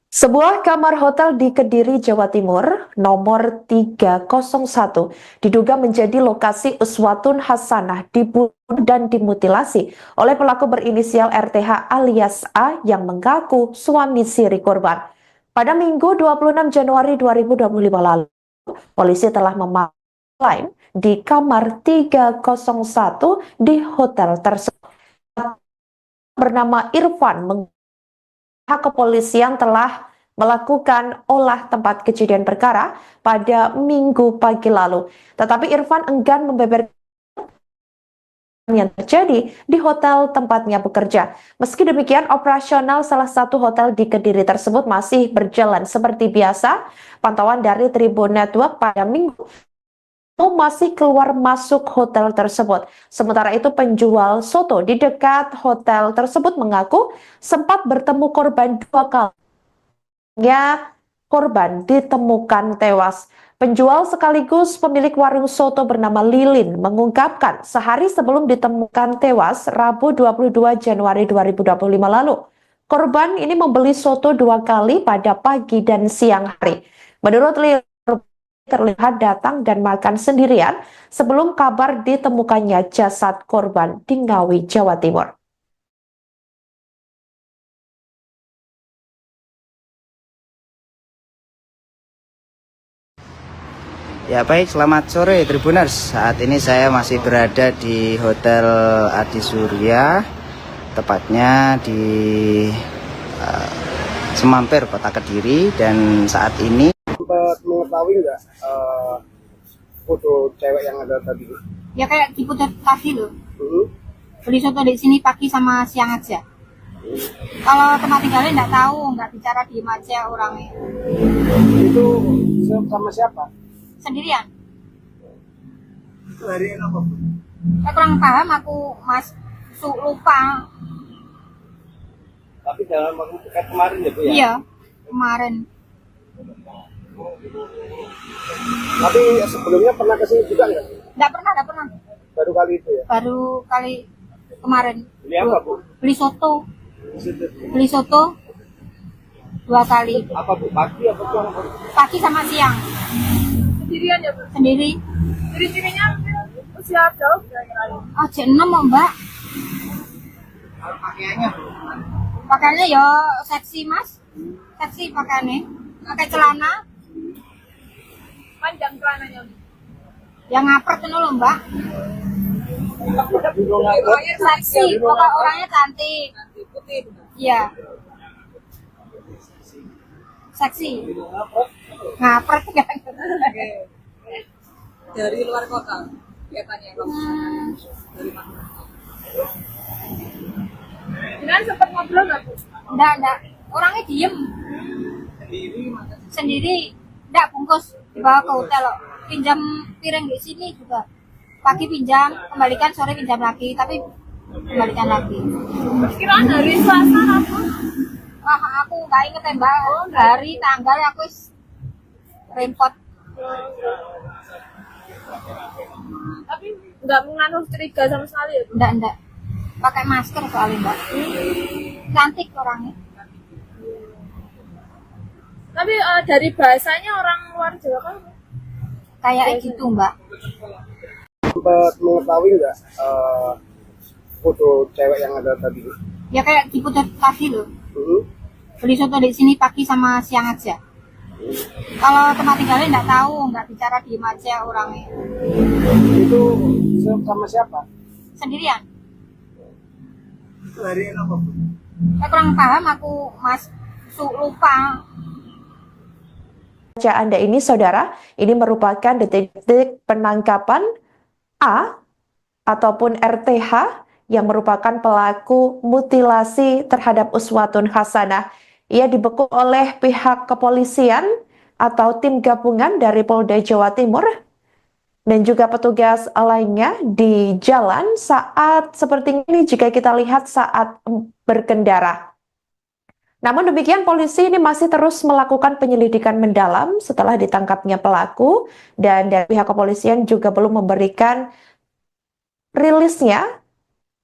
Sebuah kamar hotel di Kediri, Jawa Timur, nomor 301, diduga menjadi lokasi Uswatun Hasanah dibunuh dan dimutilasi oleh pelaku berinisial RTH alias A yang mengaku suami siri korban. Pada Minggu 26 Januari 2025 lalu, polisi telah memanggil di kamar 301 di hotel tersebut. Bernama Irfan pihak kepolisian telah melakukan olah tempat kejadian perkara pada Minggu pagi lalu. Tetapi Irfan enggan membeberkan yang terjadi di hotel tempatnya bekerja. Meski demikian, operasional salah satu hotel di Kediri tersebut masih berjalan seperti biasa. Pantauan dari Tribun Network pada Minggu masih keluar masuk hotel tersebut. Sementara itu penjual soto di dekat hotel tersebut mengaku sempat bertemu korban 2 kali. Korban ditemukan tewas. Penjual sekaligus pemilik warung soto bernama Lilin mengungkapkan sehari sebelum ditemukan tewas Rabu 22 Januari 2025 lalu. Korban ini membeli soto 2 kali pada pagi dan siang hari. Menurut Lilin, terlihat datang dan makan sendirian sebelum kabar ditemukannya jasad korban di Ngawi, Jawa Timur. Ya baik, selamat sore Tribuners. Saat ini saya masih berada di Hotel Adi Surya, tepatnya di Semampir, Kota Kediri. Dan saat ini Sempat mengetahui nggak foto cewek yang ada tadi? Ya kayak di putar tadi loh. Hmm. Beli soto di sini pagi sama siang aja. Kalau tempat tinggalnya nggak tahu, nggak bicara, diem aja orangnya. Itu sama siapa? Sendirian. Hari apa? Saya kurang paham, aku lupa. Tapi dalam waktu dekat kemarin ya Bu ya? Iya, kemarin. Tapi sebelumnya pernah kesini juga nggak? Nggak pernah. Baru kali itu ya? Baru kali kemarin. Beli apa Bu? Beli soto. Di situ. Beli soto 2 kali. Apa Bu? Pagi apa siang? Pagi sama siang. Sendirian ya, Bu? Sendiri. Ciri-cirinya usia berapa kira-kira? Jam 6 mau Mbak. Pakaiannya Bu? Pakaiannya ya seksi Mas. Seksi pakaiannya. Pakai celana. Panjang celananya. Yang ngapret itu loh Mbak. Seksi, pokok orangnya cantik. Putih. Iya. Seksi. Ngapret kan. Dari luar kota kelihatannya kamu. Dari mana? Jangan sempat ngobrol nggak, Bu? Enggak. Orangnya diem. Sendiri. Enggak, bungkus. Dibawa ke hotel loh. Pinjam piring di sini juga. Pagi pinjam, kembalikan, sore pinjam lagi. Tapi kembalikan lagi. Perkiraan hari Selasa apa? Wah, aku nggak inget ya Mbak. Hari, tanggal aku repot. Tapi nggak mengandung curiga sama sekali ya, Bu? Enggak. Pakai masker soalnya Mbak. Cantik orangnya. Tapi dari bahasanya orang luar Jawa kan? Kayak gitu Mbak. Sempat mengetahui nggak foto cewek yang ada tadi? Ya kayak di putar tadi loh. Hmm. Beli soto di sini pagi sama siang aja. Kalau tempat tinggalnya nggak tahu, nggak bicara, diem aja orangnya. Itu sama siapa? Sendirian. Hari apa Bu? Saya kurang paham, aku lupa. Baca Anda ini, saudara, ini merupakan detik-detik penangkapan A ataupun RTH yang merupakan pelaku mutilasi terhadap Uswatun Hasanah. Ia dibekuk oleh pihak kepolisian atau tim gabungan dari Polda Jawa Timur dan juga petugas lainnya di jalan saat seperti ini jika kita lihat saat berkendara. Namun demikian polisi ini masih terus melakukan penyelidikan mendalam setelah ditangkapnya pelaku dan dari pihak kepolisian juga belum memberikan rilisnya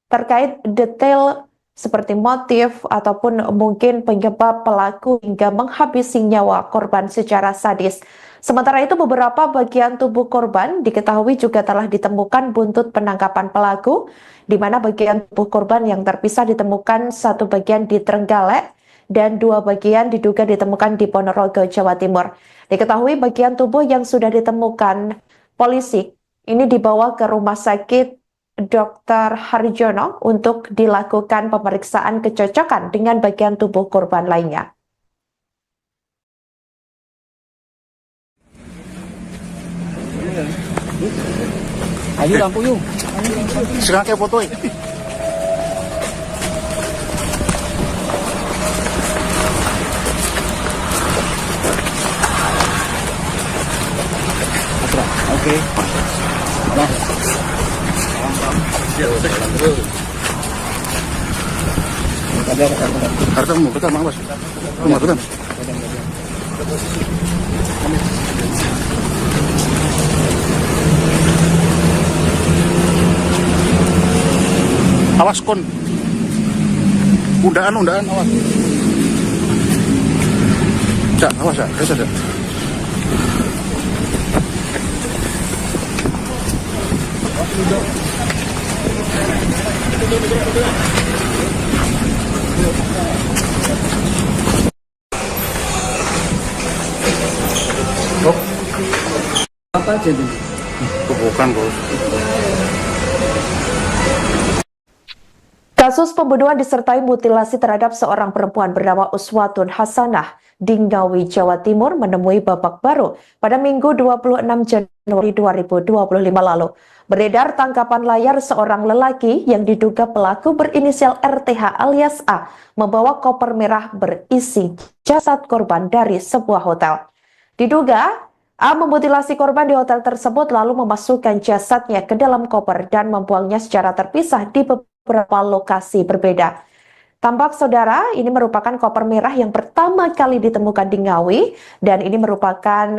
terkait detail seperti motif ataupun mungkin penyebab pelaku hingga menghabisi nyawa korban secara sadis. Sementara itu beberapa bagian tubuh korban diketahui juga telah ditemukan buntut penangkapan pelaku, di mana bagian tubuh korban yang terpisah ditemukan satu bagian di Trenggalek dan 2 bagian diduga ditemukan di Ponorogo, Jawa Timur. Diketahui bagian tubuh yang sudah ditemukan polisi ini dibawa ke Rumah Sakit Dr. Harjono untuk dilakukan pemeriksaan kecocokan dengan bagian tubuh korban lainnya. Ayo lampu yuk. Sekarang kayak foto Oke. Nah. Kartamu, betul Mas. Rumah betul. Awas kon. Undaan awas. Cak, awas ya, saja. Apa aja tuh? Bukan, Bos. Kasus pembunuhan disertai mutilasi terhadap seorang perempuan bernama Uswatun Hasanah di Ngawi, Jawa Timur menemui babak baru pada Minggu 26 Januari 2025 lalu. Beredar tangkapan layar seorang lelaki yang diduga pelaku berinisial RTH alias A membawa koper merah berisi jasad korban dari sebuah hotel. Diduga A memutilasi korban di hotel tersebut lalu memasukkan jasadnya ke dalam koper dan membuangnya secara terpisah di beberapa lokasi berbeda. Tampak saudara, ini merupakan koper merah yang pertama kali ditemukan di Ngawi dan ini merupakan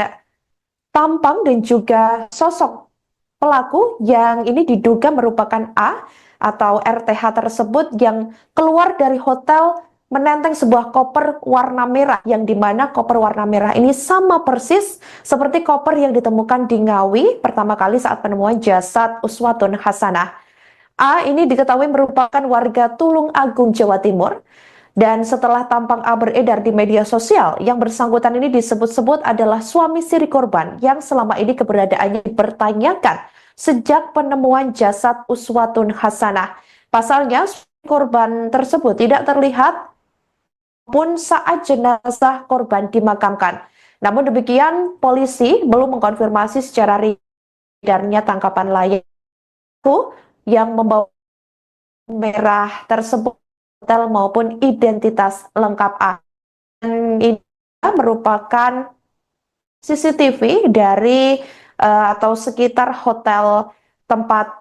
tampang dan juga sosok pelaku yang ini diduga merupakan A atau RTH tersebut yang keluar dari hotel menenteng sebuah koper warna merah yang dimana koper warna merah ini sama persis seperti koper yang ditemukan di Ngawi pertama kali saat penemuan jasad Uswatun Hasanah. A ini diketahui merupakan warga Tulung Agung, Jawa Timur. Dan setelah tampang A beredar di media sosial, yang bersangkutan ini disebut-sebut adalah suami siri korban yang selama ini keberadaannya dipertanyakan sejak penemuan jasad Uswatun Hasanah. Pasalnya, korban tersebut tidak terlihat pun saat jenazah korban dimakamkan. Namun demikian, polisi belum mengkonfirmasi secara edarnya tangkapan layar yang membawa merah tersebut hotel maupun identitas lengkap A. Dan ini merupakan CCTV dari atau sekitar hotel tempat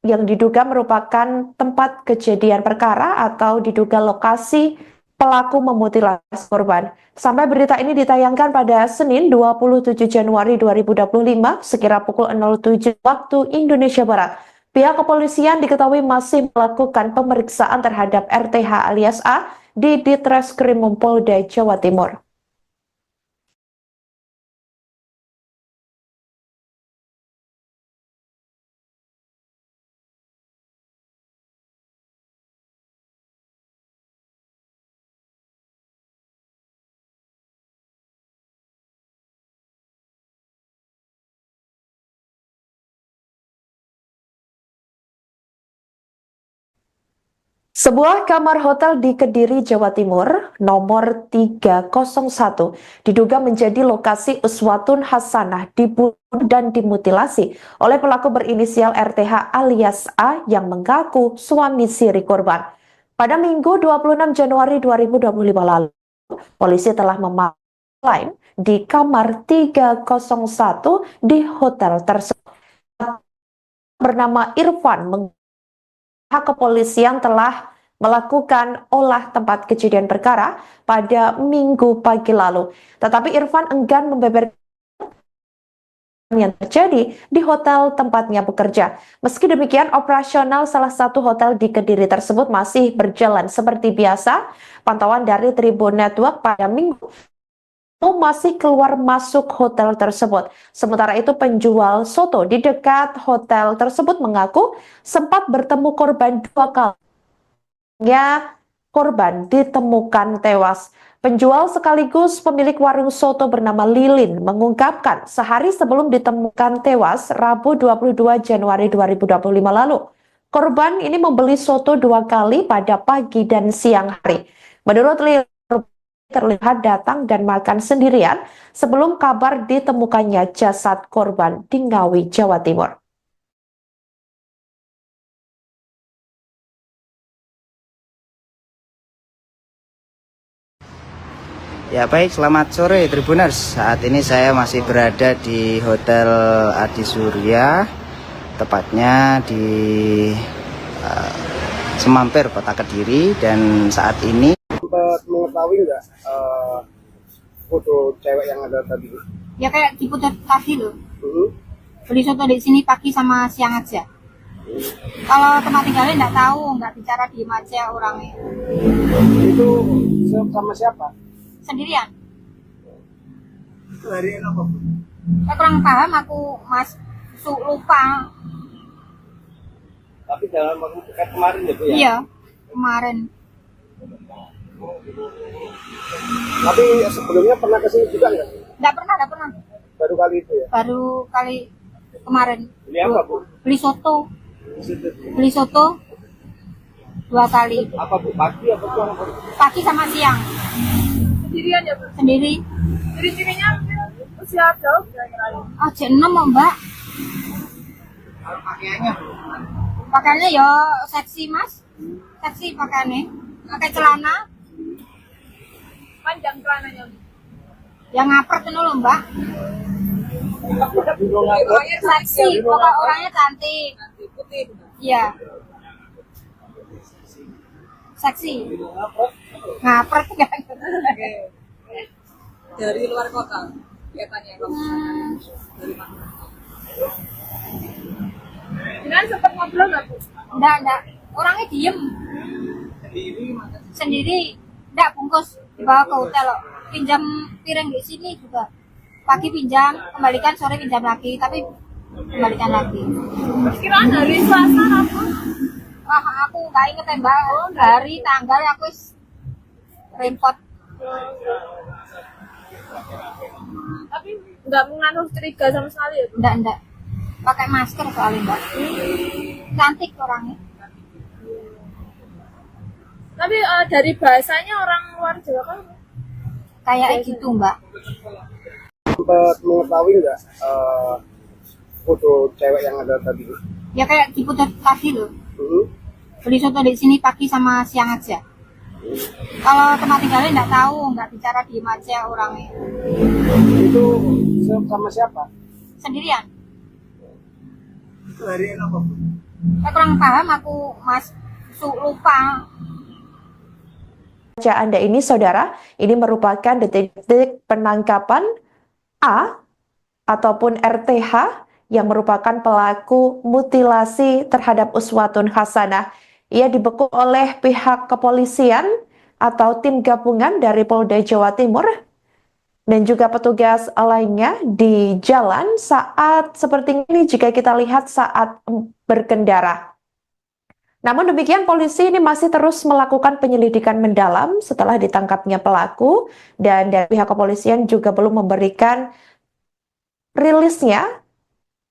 yang diduga merupakan tempat kejadian perkara atau diduga lokasi pelaku memutilasi korban. Sampai berita ini ditayangkan pada Senin 27 Januari 2025 sekira pukul 07 waktu Indonesia Barat. Pihak kepolisian diketahui masih melakukan pemeriksaan terhadap RTH alias A di Ditreskrim Polda Jawa Timur. Sebuah kamar hotel di Kediri, Jawa Timur, nomor 301, diduga menjadi lokasi Uswatun Hasanah dibunuh dan dimutilasi oleh pelaku berinisial RTH alias A yang mengaku suami siri korban. Pada Minggu 26 Januari 2025 lalu, polisi telah memanggil di kamar 301 di hotel tersebut. Bernama Irfan, pihak kepolisian telah melakukan olah tempat kejadian perkara pada Minggu pagi lalu. Tetapi Irfan enggan membeberkan yang terjadi di hotel tempatnya bekerja. Meski demikian, operasional salah satu hotel di Kediri tersebut masih berjalan seperti biasa. Pantauan dari Tribun Network pada Minggu masih keluar masuk hotel tersebut. Sementara itu penjual soto di dekat hotel tersebut mengaku sempat bertemu korban 2 kali. Korban ditemukan tewas. Penjual sekaligus pemilik warung soto bernama Lilin mengungkapkan sehari sebelum ditemukan tewas Rabu 22 Januari 2025 lalu. Korban ini membeli soto 2 kali pada pagi dan siang hari. Menurut Lilin, terlihat datang dan makan sendirian sebelum kabar ditemukannya jasad korban di Ngawi, Jawa Timur. Ya baik, selamat sore Tribuners. Saat ini saya masih berada di Hotel Adi Surya, tepatnya di Semampir, Kota Kediri. Dan saat ini sempat mengetahui nggak foto cewek yang ada tadi? Ya kayak di putar tadi loh. Beli soto di sini pagi sama siang aja. Kalau tempat tinggalnya nggak tahu, nggak bicara diem aja orangnya. Itu sama siapa? Sendirian. Hari apa? Saya kurang paham aku mas lupa. Tapi dalam waktu dekat kemarin ya Bu ya? Iya, kemarin. Tapi sebelumnya pernah kesini juga nggak? Nggak pernah. Baru kali itu ya? Baru kali kemarin. Beli apa, Bu? Beli soto. Di situ. Beli soto 2 kali. Apa, Bu? Pagi apa siang? Apa? Pagi sama siang. Sendirian ya, Bu? Sendiri. Ciri-cirinya usia berapa? Aja 6 Mbak. Pakaiannya Pakaiannya ya seksi Mas. Seksi pakaiannya. Pakai celana Panjang celananya. yang ngapret itu loh Mbak. Seksi, pokok orangnya cantik. Iya. Seksi. Ngapret kan. Dari luar kota kelihatannya. Jangan sempat ngobrol nggak, Bu? Enggak. Orangnya diem. Sendiri. Enggak bungkus dibawa ke hotel loh. Pinjam piring di sini juga. Pagi pinjam, kembalikan sore pinjam lagi, tapi kembalikan lagi. Perkiraan hari Selasa apa? Wah, aku nggak inget ya Mbak. Hari tanggal aku repot. Tapi nggak mengandung curiga sama sekali ya, Bu? Enggak. Pakai masker soalnya Mbak. Cantik orangnya. Tapi dari bahasanya orang luar Jawa kan? Kayak gitu Mbak. Sempat mengetahui nggak foto cewek yang ada tadi? Ya kayak di putar tadi loh. Hmm. Beli soto di sini pagi sama siang aja. Kalau tempat tinggalnya nggak tahu, nggak bicara diem aja orangnya. Itu sama siapa? Sendirian. Itu hari apa, Bu? Saya kurang paham aku Mas. Lupa. Baca Anda ini, saudara, ini merupakan detik-detik penangkapan A ataupun RTH yang merupakan pelaku mutilasi terhadap Uswatun Hasanah. Ia dibekuk oleh pihak kepolisian atau tim gabungan dari Polda Jawa Timur dan juga petugas lainnya di jalan saat seperti ini jika kita lihat saat berkendara. Namun demikian polisi ini masih terus melakukan penyelidikan mendalam setelah ditangkapnya pelaku dan dari pihak kepolisian juga belum memberikan rilisnya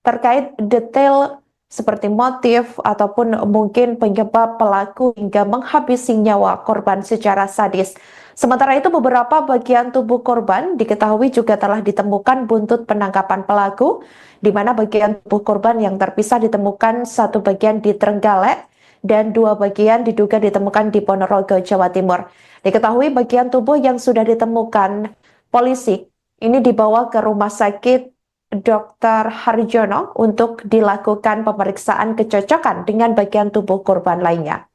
terkait detail seperti motif ataupun mungkin penyebab pelaku hingga menghabisi nyawa korban secara sadis. Sementara itu beberapa bagian tubuh korban diketahui juga telah ditemukan buntut penangkapan pelaku, di mana bagian tubuh korban yang terpisah ditemukan satu bagian di Trenggalek dan 2 bagian diduga ditemukan di Ponorogo, Jawa Timur. Diketahui bagian tubuh yang sudah ditemukan polisi ini dibawa ke Rumah Sakit Dr. Harjono untuk dilakukan pemeriksaan kecocokan dengan bagian tubuh korban lainnya.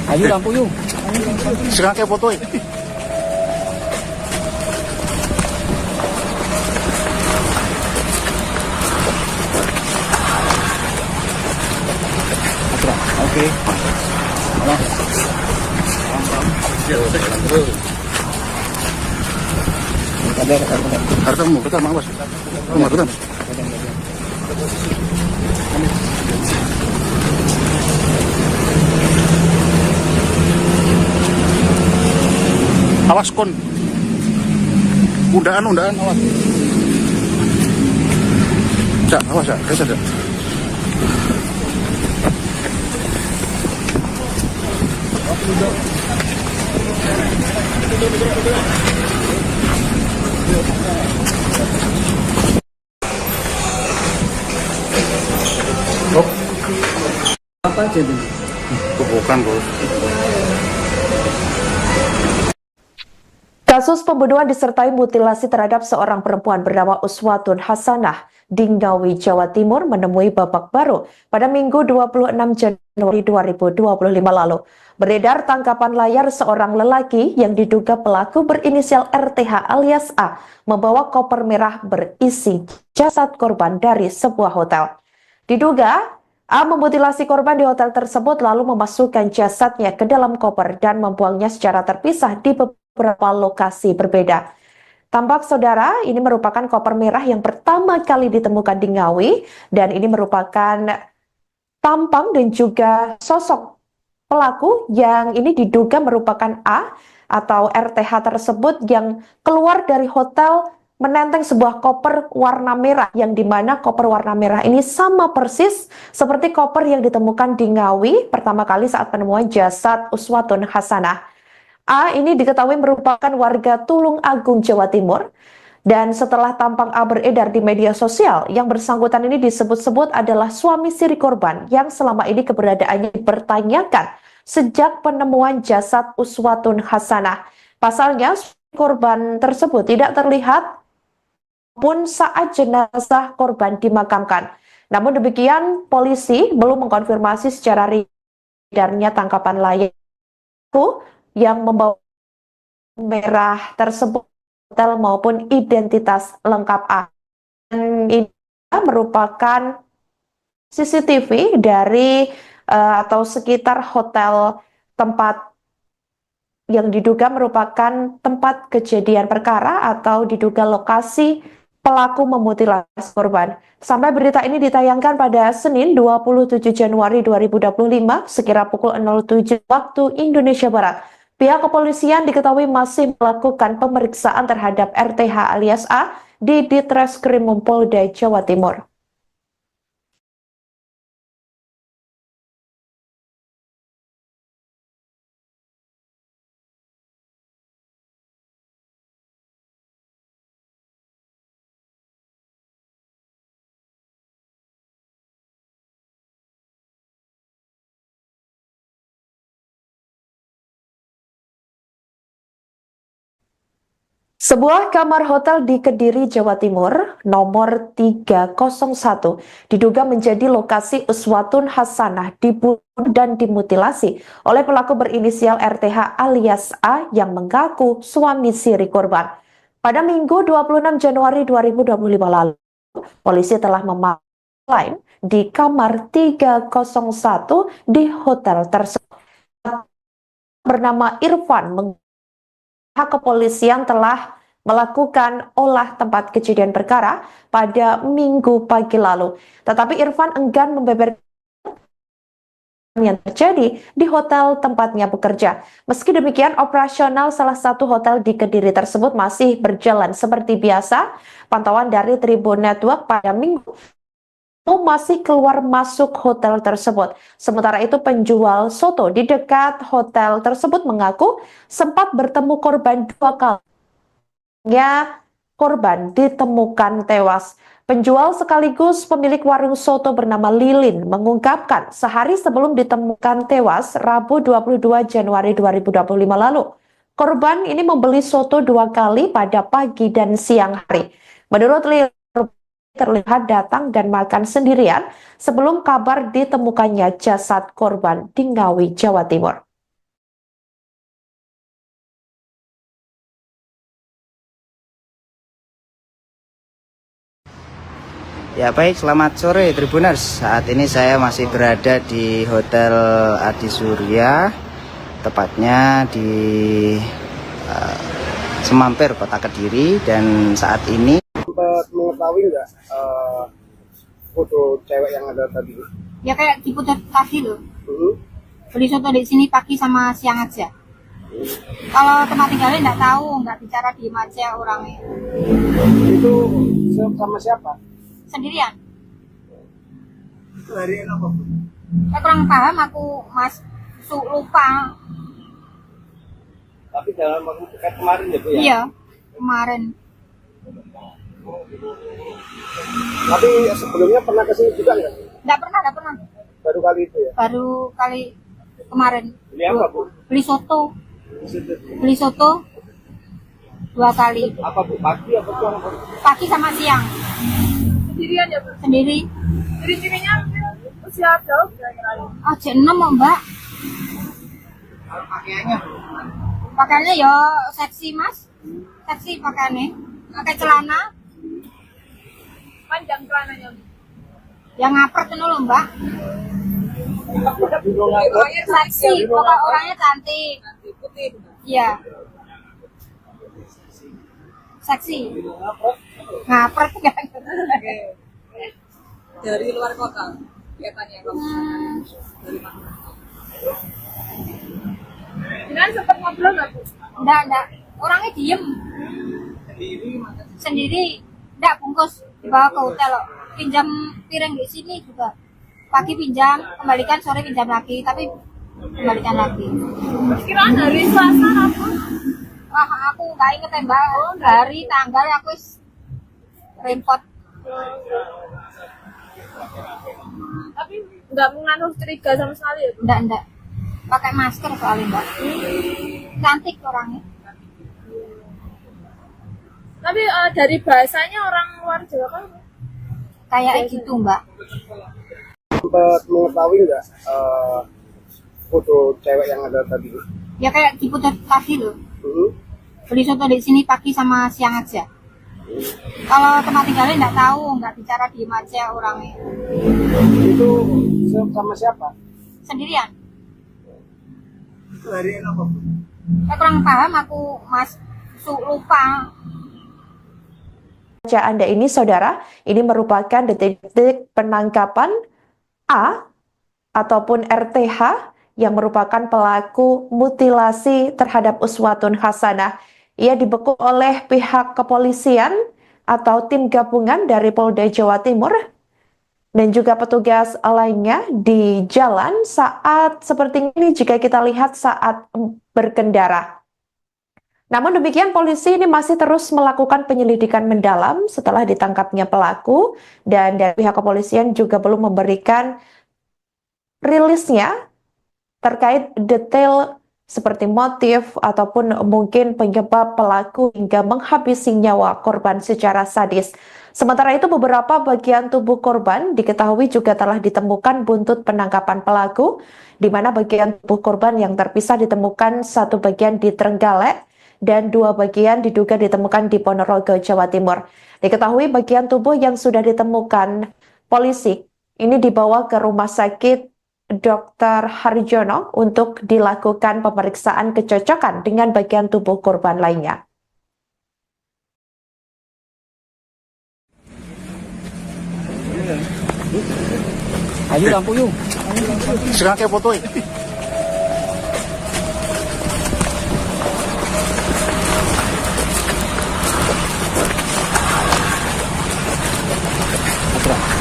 Ayo lampu yuk. Sekarang kayak foto ya. Oke. Hartamu, betul, Mas. Rumah, betul. Awas kon. Undaan, awas. Cak, awas ya, kayak saja. Apa aja itu? Bukan, Bos. Kasus pembunuhan disertai mutilasi terhadap seorang perempuan bernama Uswatun Hasanah di Ngawi, Jawa Timur menemui babak baru pada Minggu 26 Januari 2025 lalu. Beredar tangkapan layar seorang lelaki yang diduga pelaku berinisial RTH alias A membawa koper merah berisi jasad korban dari sebuah hotel. Diduga A memutilasi korban di hotel tersebut lalu memasukkan jasadnya ke dalam koper dan membuangnya secara terpisah di beberapa lokasi berbeda. Tampak saudara, ini merupakan koper merah yang pertama kali ditemukan di Ngawi dan ini merupakan tampang dan juga sosok pelaku yang ini diduga merupakan A atau RTH tersebut yang keluar dari hotel menenteng sebuah koper warna merah yang dimana koper warna merah ini sama persis seperti koper yang ditemukan di Ngawi pertama kali saat penemuan jasad Uswatun Hasanah. A ini diketahui merupakan warga Tulung Agung, Jawa Timur. Dan setelah tampang A beredar di media sosial, yang bersangkutan ini disebut-sebut adalah suami siri korban yang selama ini keberadaannya dipertanyakan sejak penemuan jasad Uswatun Hasanah. Pasalnya, korban tersebut tidak terlihat pun saat jenazah korban dimakamkan. Namun demikian, polisi belum mengkonfirmasi secara edarnya tangkapan layak yang membawa merah tersebut hotel maupun identitas lengkap A. Dan ini merupakan CCTV dari atau sekitar hotel tempat yang diduga merupakan tempat kejadian perkara atau diduga lokasi pelaku memutilasi korban. Sampai berita ini ditayangkan pada Senin 27 Januari 2025 sekira pukul 07 waktu Indonesia Barat. Pihak kepolisian diketahui masih melakukan pemeriksaan terhadap RTH alias A di Ditreskrim Polda Jawa Timur. Sebuah kamar hotel di Kediri, Jawa Timur, nomor 301, diduga menjadi lokasi Uswatun Hasanah dibunuh dan dimutilasi oleh pelaku berinisial RTH alias A yang mengaku suami siri korban. Pada Minggu 26 Januari 2025 lalu, polisi telah memanggil di kamar 301 di hotel tersebut. Bernama Irfan, pihak kepolisian telah melakukan olah tempat kejadian perkara pada Minggu pagi lalu. Tetapi Irfan enggan membeberkan yang terjadi di hotel tempatnya bekerja. Meski demikian, operasional salah satu hotel di Kediri tersebut masih berjalan seperti biasa. Pantauan dari Tribun Network pada Minggu masih keluar masuk hotel tersebut. Sementara itu penjual soto di dekat hotel tersebut mengaku sempat bertemu korban 2 kali. Korban ditemukan tewas. Penjual sekaligus pemilik warung soto bernama Lilin mengungkapkan sehari sebelum ditemukan tewas Rabu 22 Januari 2025 lalu. Korban ini membeli soto 2 kali pada pagi dan siang hari. Menurut Lilin, terlihat datang dan makan sendirian sebelum kabar ditemukannya jasad korban di Ngawi, Jawa Timur. Ya baik, selamat sore Tribuners. Saat ini saya masih berada di Hotel Adi Surya, tepatnya di Semampir, Kota Kediri. Dan saat ini sempat mengetahui nggak foto cewek yang ada tadi? Ya kayak di Putar tadi loh. Beli soto di sini pagi sama siang aja. Kalau tempat tinggalnya nggak tahu, nggak bicara di aja orangnya. Itu sama siapa? Sendirian. Hari apa? Saya kurang paham aku, Mas. Lupa. Tapi dalam waktu dekat kemarin ya Bu ya? Iya, kemarin. Tapi sebelumnya pernah kesini juga nggak? Nggak pernah. Baru kali itu ya? Baru kali kemarin. Beli apa Bu? Beli soto. Beli soto 2 kali. Apa Bu? Pagi apa siang? Pagi sama siang. Sendirian ya, Bu? Sendiri. Ciri-cirinya usia jauh kira-kira. Aja 6 Mbak. Pakaiannya? Pakaiannya ya seksi Mas. Seksi pakaiannya. Pakai celana. Panjang celananya. Yang ngapret itu loh Mbak. Seksi. Pokok orangnya cantik. Putih. Iya. Seksi. Ngapret kan. Dari luar kota kelihatannya. Dari mana? Jangan sempat ngobrol nggak Bu? Enggak. Orangnya diem. Sendiri. Enggak bungkus. Dibawa ke hotel loh. Pinjam piring di sini juga. Pagi pinjam, kembalikan, sore pinjam lagi. Tapi kembalikan lagi. Perkiraan hari Selasa apa? Wah, aku nggak inget tembak. Hari, tanggal, aku repot. Tapi nggak mengandung curiga sama sekali ya Bu? Enggak. Pakai masker soalnya mbak. Cantik orangnya. Tapi dari bahasanya orang luar Jawa kan? Kayak gitu mbak. Sempat mengetahui nggak foto cewek yang ada tadi? Ya kayak di putar tadi loh. Beli soto di sini pagi sama siang aja. Kalau tempat tinggalnya nggak tahu, nggak bicara, diem aja orangnya. Itu sama siapa? Sendirian. Hari apa? Saya kurang paham, aku lupa. Baca Anda ini, saudara, ini merupakan detik-detik penangkapan A ataupun RTH yang merupakan pelaku mutilasi terhadap Uswatun Hasanah. Ia dibekuk oleh pihak kepolisian atau tim gabungan dari Polda Jawa Timur dan juga petugas lainnya di jalan saat seperti ini jika kita lihat saat berkendara. Namun demikian polisi ini masih terus melakukan penyelidikan mendalam setelah ditangkapnya pelaku dan dari pihak kepolisian juga belum memberikan rilisnya terkait detail seperti motif ataupun mungkin penyebab pelaku hingga menghabisi nyawa korban secara sadis. Sementara itu beberapa bagian tubuh korban diketahui juga telah ditemukan buntut penangkapan pelaku, di mana bagian tubuh korban yang terpisah ditemukan satu bagian di Trenggalek dan dua bagian diduga ditemukan di Ponorogo, Jawa Timur. Diketahui bagian tubuh yang sudah ditemukan polisi ini dibawa ke rumah sakit Dr. Harjono untuk dilakukan pemeriksaan kecocokan dengan bagian tubuh korban lainnya. Ayo lampu yuk. Sekarang kayak foto ya.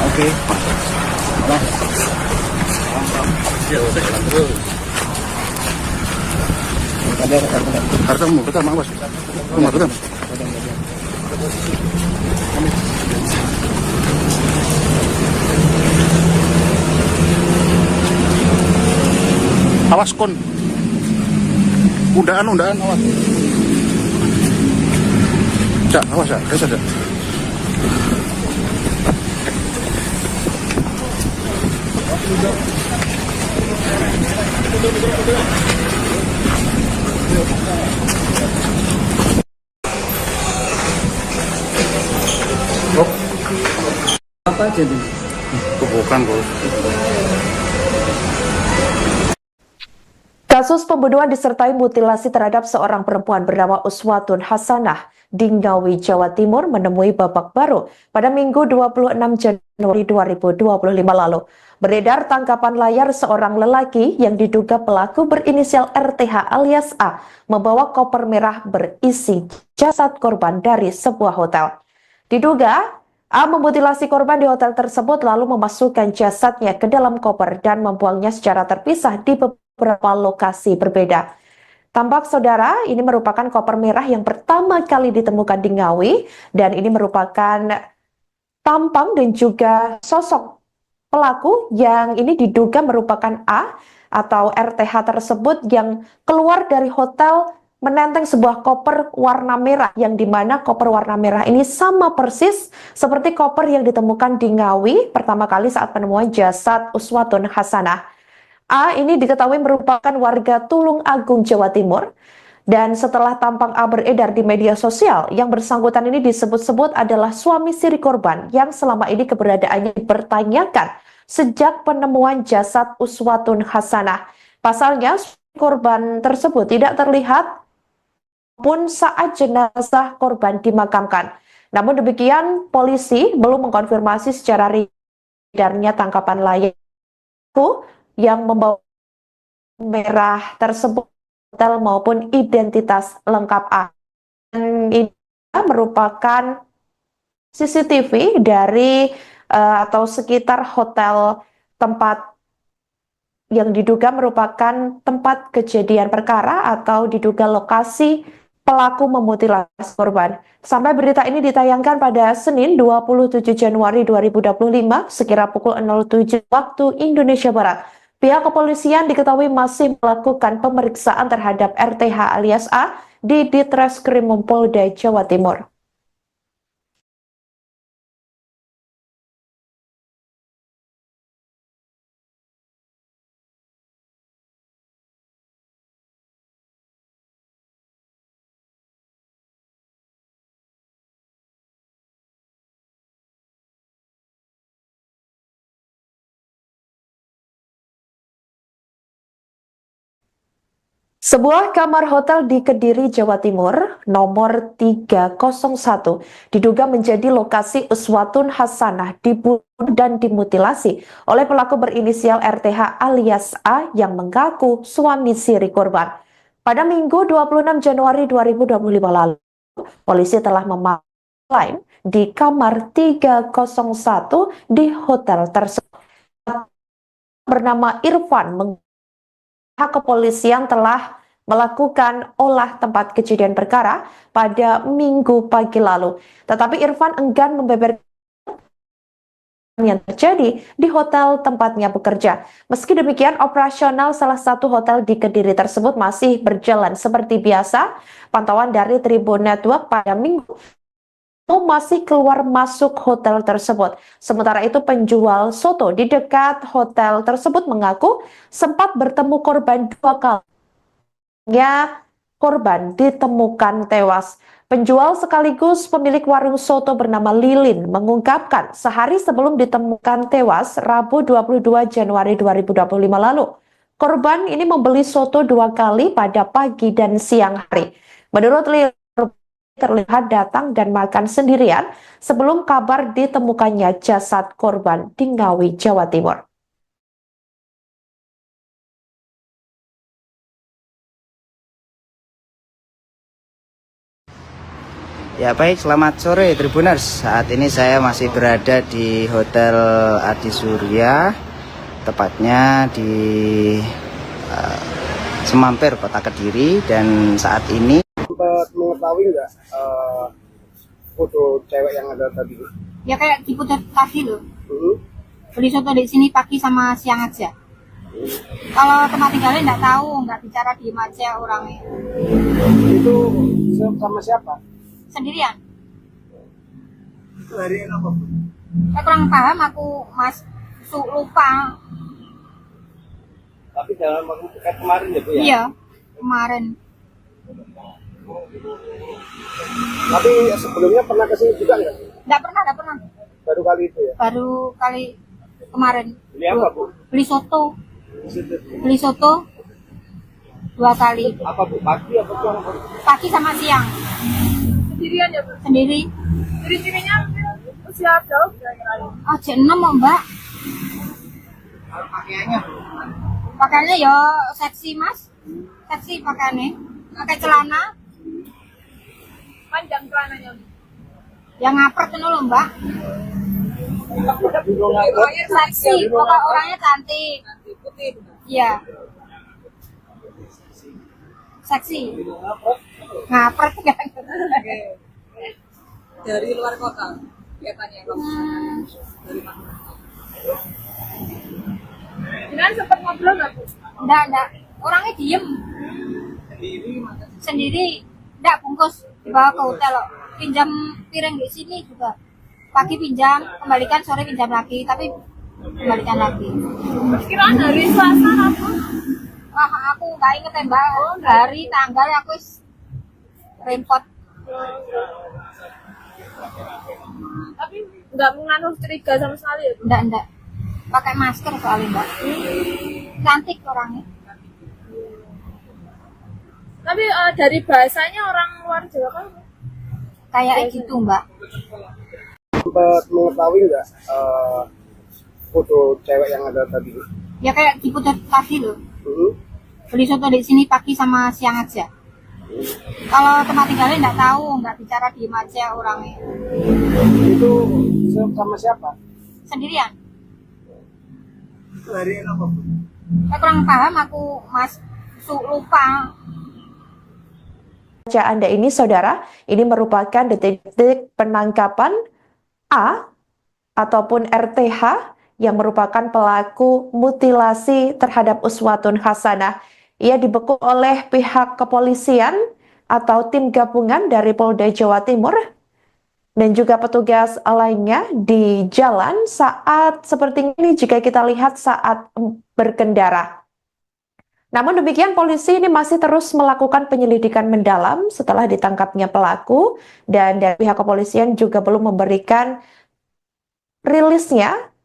Oke. Nah. Kartamu, betul Mas. Rumah betul. Awas kon. Undaan awas. Cak, awas ya, ada. Apa aja tuh? Bukan, Bos. Kasus pembunuhan disertai mutilasi terhadap seorang perempuan bernama Uswatun Hasanah di Ngawi, Jawa Timur menemui babak baru pada Minggu 26 Januari 2025 lalu. Beredar tangkapan layar seorang lelaki yang diduga pelaku berinisial RTH alias A membawa koper merah berisi jasad korban dari sebuah hotel. Diduga A memutilasi korban di hotel tersebut lalu memasukkan jasadnya ke dalam koper dan membuangnya secara terpisah di beberapa lokasi berbeda. Tampak saudara, ini merupakan koper merah yang pertama kali ditemukan di Ngawi dan ini merupakan tampang dan juga sosok pelaku yang ini diduga merupakan A atau RTH tersebut yang keluar dari hotel menenteng sebuah koper warna merah yang dimana koper warna merah ini sama persis seperti koper yang ditemukan di Ngawi pertama kali saat penemuan jasad Uswatun Hasanah. A ini diketahui merupakan warga Tulung Agung, Jawa Timur. Dan setelah tampang A beredar di media sosial, yang bersangkutan ini disebut-sebut adalah suami siri korban yang selama ini keberadaannya dipertanyakan sejak penemuan jasad Uswatun Hasanah. Pasalnya, korban tersebut tidak terlihat pun saat jenazah korban dimakamkan. Namun demikian, polisi belum mengkonfirmasi secara edarnya tangkapan layar yang membawa merah tersebut hotel maupun identitas lengkap A. Dan ini merupakan CCTV dari atau sekitar hotel tempat yang diduga merupakan tempat kejadian perkara atau diduga lokasi pelaku memutilasi korban. Sampai berita ini ditayangkan pada Senin 27 Januari 2025 sekira pukul 07 waktu Indonesia Barat. Pihak kepolisian diketahui masih melakukan pemeriksaan terhadap RTH alias A di Ditreskrim Polda Jawa Timur. Sebuah kamar hotel di Kediri, Jawa Timur, nomor 301, diduga menjadi lokasi uswatun hasanah dibunuh dan dimutilasi oleh pelaku berinisial RTH alias A yang mengaku suami siri korban. Pada Minggu 26 Januari 2025 lalu, polisi telah memaklum di kamar 301 di hotel tersebut. Bernama Irfan pihak kepolisian telah melakukan olah tempat kejadian perkara pada Minggu pagi lalu. Tetapi Irfan enggan membeberkan yang terjadi di hotel tempatnya bekerja. Meski demikian, operasional salah satu hotel di Kediri tersebut masih berjalan seperti biasa. Pantauan dari Tribun Network pada Minggu masih keluar masuk hotel tersebut. Sementara itu penjual soto di dekat hotel tersebut mengaku sempat bertemu korban 2 kali. Korban ditemukan tewas. Penjual sekaligus pemilik warung soto bernama Lilin mengungkapkan sehari sebelum ditemukan tewas Rabu 22 Januari 2025 lalu. Korban ini membeli soto 2 kali pada pagi dan siang hari. Menurut Lilin, terlihat datang dan makan sendirian sebelum kabar ditemukannya jasad korban di Ngawi, Jawa Timur. Ya baik, selamat sore Tribuners. Saat ini saya masih berada di Hotel Adi Surya, tepatnya di Semampir, Kota Kediri. Dan saat ini sempat mengetahui nggak foto cewek yang ada tadi? Ya kayak di Putar tadi loh. Beli soto di sini pagi sama siang aja. Kalau tempat tinggalnya nggak tahu, nggak bicara, diem aja orangnya. Itu sama siapa? Sendirian. Itu hari apa? Saya kurang paham aku, Mas. Lupa. Tapi dalam waktu dekat kemarin ya Bu ya? Iya, kemarin. Tapi sebelumnya pernah kesini juga nggak? Nggak pernah. Baru kali itu ya? Baru kali kemarin. Beli apa Bu? Beli soto. Di situ. Beli soto 2 kali. Apa Bu? Pagi apa siang? Pagi sama siang. Sendirian ya, Bu? Sendiri. Ciri-cirinya usia berapa? Aja 6 mau Mbak. Pakaiannya? Pakaiannya ya seksi Mas. Seksi pakaiannya. Pakai celana. Panjang celananya. Yang ngapret itu loh Mbak. Seksi. Pokok orangnya cantik. Putih. Iya. Seksi. Ngapret kan. Dari luar kota. Kelihatannya dari mana? Jangan sempat ngobrol nggak, Bu? Enggak. Orangnya diem. Sendiri. Enggak bungkus. Dibawa ke hotel loh. Pinjam piring di sini juga. Pagi pinjam, kembalikan, sore pinjam lagi. Tapi kembalikan lagi. Perkiraan hari Selasa apa? Wah, aku nggak inget ya Mbak. Hari, tanggal aku repot. Tapi nggak mengandung curiga sama sekali ya, Bu? Enggak. Pakai masker soalnya Mbak. Cantik orangnya. Tapi dari bahasanya orang luar Jawa kan? Kayak gitu Mbak. Sempat mengetahui nggak foto cewek yang ada tadi? Ya kayak di Putar tadi loh. beli soto di sini pagi sama siang aja. Kalau tempat tinggalnya nggak tahu, nggak bicara diem aja orangnya. Itu sama siapa? Sendirian. Hari apa? Saya kurang paham aku, Mas. Lupa. Baca Anda ini, saudara, ini merupakan detik-detik penangkapan A ataupun RTH yang merupakan pelaku mutilasi terhadap Uswatun Hasanah. Ia dibekuk oleh pihak kepolisian atau tim gabungan dari Polda Jawa Timur dan juga petugas lainnya di jalan saat seperti ini jika kita lihat saat berkendara. Namun demikian polisi ini masih terus melakukan penyelidikan mendalam setelah ditangkapnya pelaku dan dari pihak kepolisian juga belum memberikan rilisnya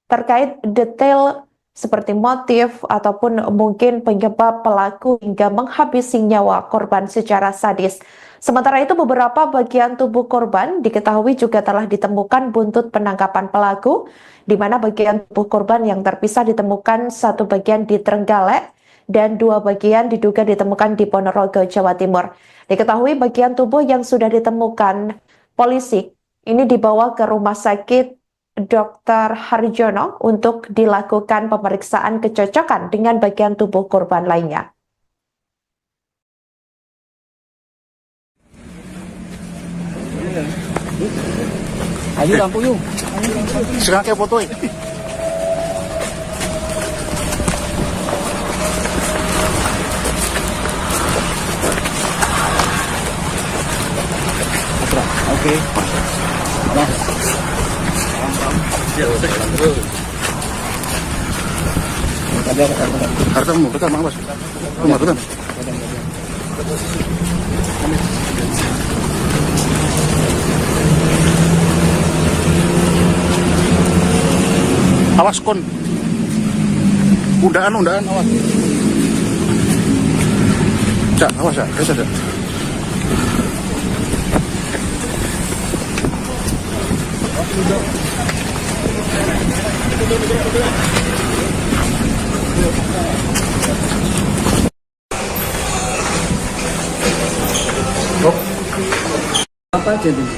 terkait detail seperti motif ataupun mungkin penyebab pelaku hingga menghabisi nyawa korban secara sadis. Sementara itu beberapa bagian tubuh korban diketahui juga telah ditemukan buntut penangkapan pelaku, di mana bagian tubuh korban yang terpisah ditemukan satu bagian di Trenggalek dan dua bagian diduga ditemukan di Ponorogo, Jawa Timur. Diketahui bagian tubuh yang sudah ditemukan polisi ini dibawa ke rumah sakit Dr. Harjono untuk dilakukan pemeriksaan kecocokan dengan bagian tubuh korban lainnya. Ayo lampu yuk. Sekarang kayak foto ya. Oke. Hartamu, betul Mang Bos. Rumah betul. Awas kon. Undaan awas. Cak, awas ya, biasa Cak. Apa aja tuh?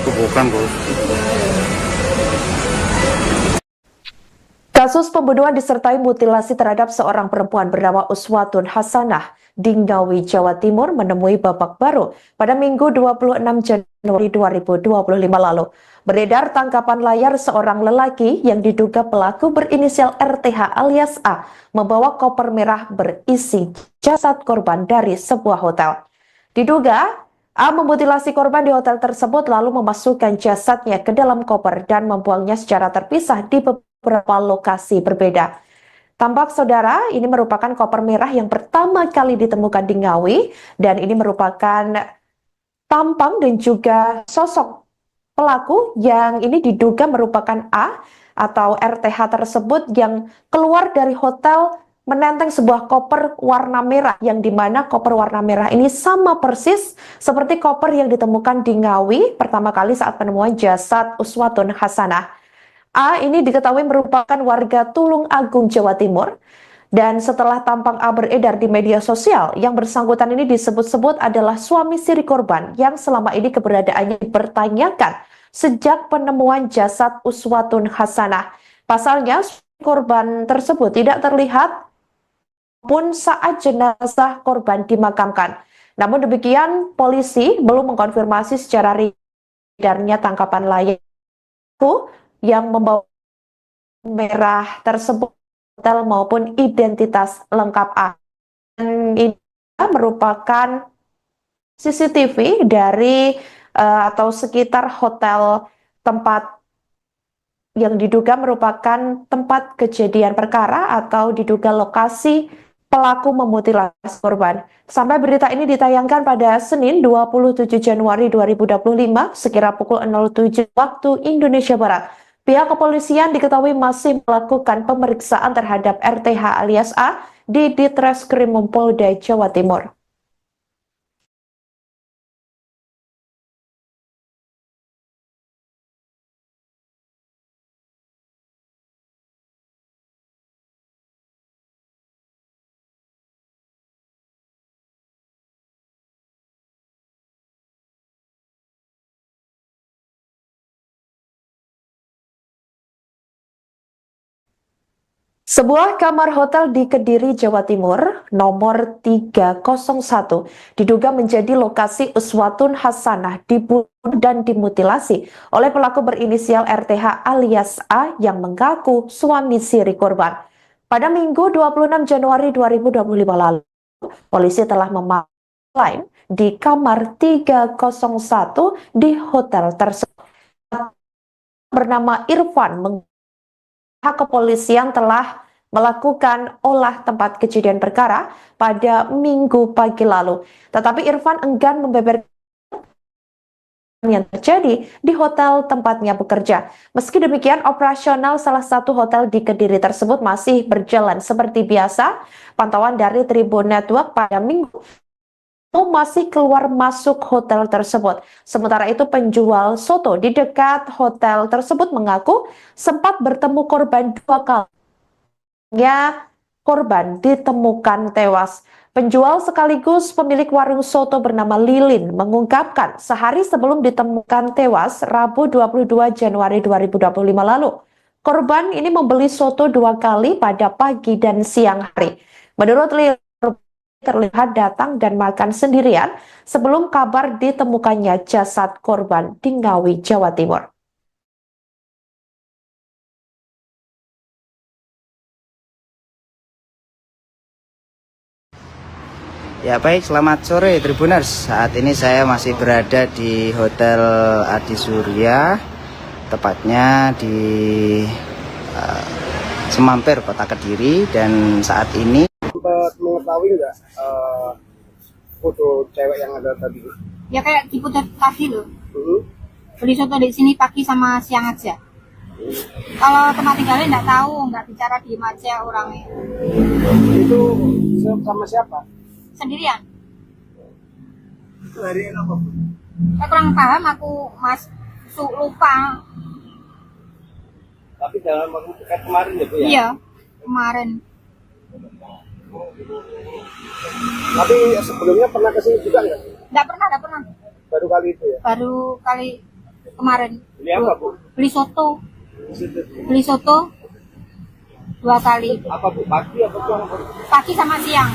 Bukan, Bos. Kasus pembunuhan disertai mutilasi terhadap seorang perempuan bernama Uswatun Hasanah di Ngawi, Jawa Timur menemui babak baru pada Minggu 26 Januari 2025 lalu. Beredar tangkapan layar seorang lelaki yang diduga pelaku berinisial RTH alias A membawa koper merah berisi jasad korban dari sebuah hotel. Diduga A memutilasi korban di hotel tersebut lalu memasukkan jasadnya ke dalam koper dan membuangnya secara terpisah di beberapa lokasi berbeda. Tampak saudara, ini merupakan koper merah yang pertama kali ditemukan di Ngawi dan ini merupakan tampang dan juga sosok pelaku yang ini diduga merupakan A atau RTH tersebut yang keluar dari hotel menenteng sebuah koper warna merah yang dimana koper warna merah ini sama persis seperti koper yang ditemukan di Ngawi pertama kali saat penemuan jasad Uswatun Hasanah. A ini diketahui merupakan warga Tulung Agung, Jawa Timur. Dan setelah tampang A beredar di media sosial, yang bersangkutan ini disebut-sebut adalah suami siri korban yang selama ini keberadaannya dipertanyakan sejak penemuan jasad Uswatun Hasanah. Pasalnya, korban tersebut tidak terlihat pun saat jenazah korban dimakamkan. Namun demikian, polisi belum mengkonfirmasi secara edarnya tangkapan layar yang membawa merah tersebut hotel maupun identitas lengkap A. Dan ini merupakan CCTV dari atau sekitar hotel tempat yang diduga merupakan tempat kejadian perkara atau diduga lokasi pelaku memutilasi korban. Sampai berita ini ditayangkan pada Senin 27 Januari 2025 sekira pukul 07 waktu Indonesia Barat. Pihak kepolisian diketahui masih melakukan pemeriksaan terhadap RTH alias A di Ditreskrim Polda Jawa Timur. Sebuah kamar hotel di Kediri, Jawa Timur, nomor 301, diduga menjadi lokasi uswatun hasanah dibunuh dan dimutilasi oleh pelaku berinisial RTH alias A yang mengaku suami siri korban. Pada Minggu 26 Januari 2025 lalu, polisi telah memaklai di kamar 301 di hotel tersebut. Bernama Irfan, pihak kepolisian telah melakukan olah tempat kejadian perkara pada Minggu pagi lalu. Tetapi Irfan enggan membeberkan yang terjadi di hotel tempatnya bekerja. Meski demikian, operasional salah satu hotel di Kediri tersebut masih berjalan seperti biasa. Pantauan dari Tribun Network pada Minggu masih keluar masuk hotel tersebut. Sementara itu penjual soto di dekat hotel tersebut mengaku sempat bertemu korban 2 kali. Korban ditemukan tewas. Penjual sekaligus pemilik warung soto bernama Lilin mengungkapkan sehari sebelum ditemukan tewas Rabu 22 Januari 2025 lalu. Korban ini membeli soto 2 kali pada pagi dan siang hari. Menurut Lilin, terlihat datang dan makan sendirian sebelum kabar ditemukannya jasad korban di Ngawi, Jawa Timur. Ya baik, selamat sore Tribuners. Saat ini saya masih berada di Hotel Adi Surya, tepatnya di Semampir, Kota Kediri. Dan saat ini Sempat mengetahui nggak foto cewek yang ada tadi? Ya kayak diputar tadi loh. Beli soto di sini pagi sama siang aja. Kalau tempat tinggalnya nggak tahu, nggak bicara, diem aja orangnya. Itu sama siapa? Sendirian. Itu hari apa? Saya kurang paham, aku lupa. Tapi dalam waktu dekat kemarin ya Bu ya? Iya, kemarin. Tapi sebelumnya pernah kesini juga nggak? Nggak pernah. Baru kali itu ya? Baru kali kemarin. Beli apa Bu? Beli soto 2 kali. Apa Bu? Pagi apa Bu? Pagi sama siang.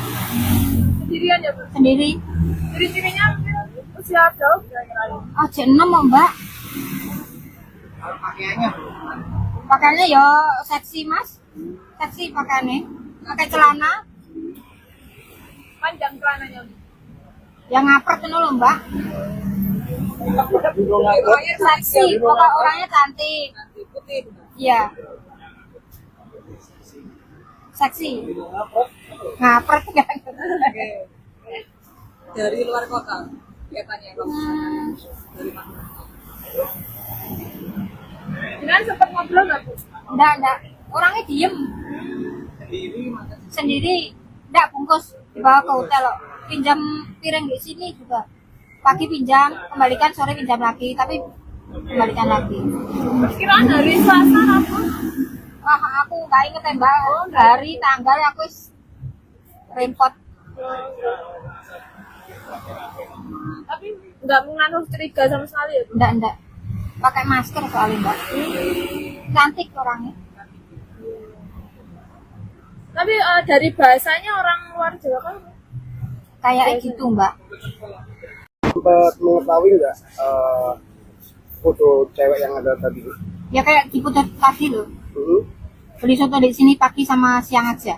Sendirian ya, Bu? Sendiri. Ciri-cirinya usia jauh kira-kira. Oh, J6 Mbak. Pakaiannya Bu? Pakaiannya ya seksi Mas. Seksi pakaiannya. Pakai celana. Panjang celananya, Bu? Yang ngapret itu loh Mbak. Seksi, pokok orangnya cantik. Putih. Iya. Seksi. Ngapret kan? Dari luar kota, kelihatannya. Dari mana? Jangan sempat ngobrol nggak, Bu? Enggak. Orangnya diem. Sendiri. Enggak, bungkus. Dibawa ke hotel loh. Pinjam piring di sini juga. Pagi pinjam, kembalikan, sore pinjam lagi. Tapi kembalikan lagi. Perkiraan hari Selasa apa? Wah, aku nggak inget ya Mbak. Hari, tanggal aku repot. Tapi nggak mengandung curiga sama sekali ya, Bu? Enggak. Pakai masker soalnya Mbak. Cantik orangnya. Tapi dari bahasanya orang luar Jawa kan? Kayak gitu Mbak. Sempat mengetahui nggak foto cewek yang ada tadi? Ya kayak diputar tadi loh. Beli soto di sini pagi sama siang aja.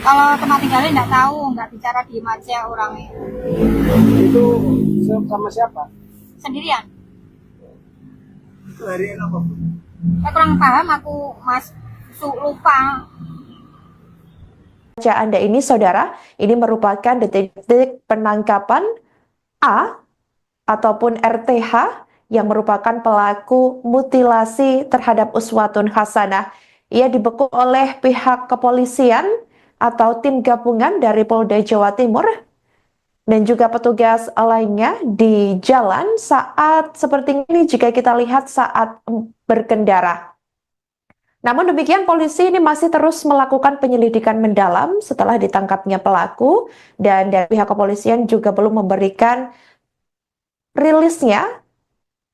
Kalau tempat tinggalnya nggak tahu, nggak bicara, diem aja orangnya. Itu sama siapa? Sendirian. Itu hari apa Bu? Saya kurang paham, aku lupa. Anda ini saudara, ini merupakan detik-detik penangkapan A ataupun RTH yang merupakan pelaku mutilasi terhadap uswatun hasanah. Ia dibekuk oleh pihak kepolisian atau tim gabungan dari Polda Jawa Timur dan juga petugas lainnya di jalan saat seperti ini jika kita lihat saat berkendara. Namun demikian polisi ini masih terus melakukan penyelidikan mendalam setelah ditangkapnya pelaku dan dari pihak kepolisian juga belum memberikan rilisnya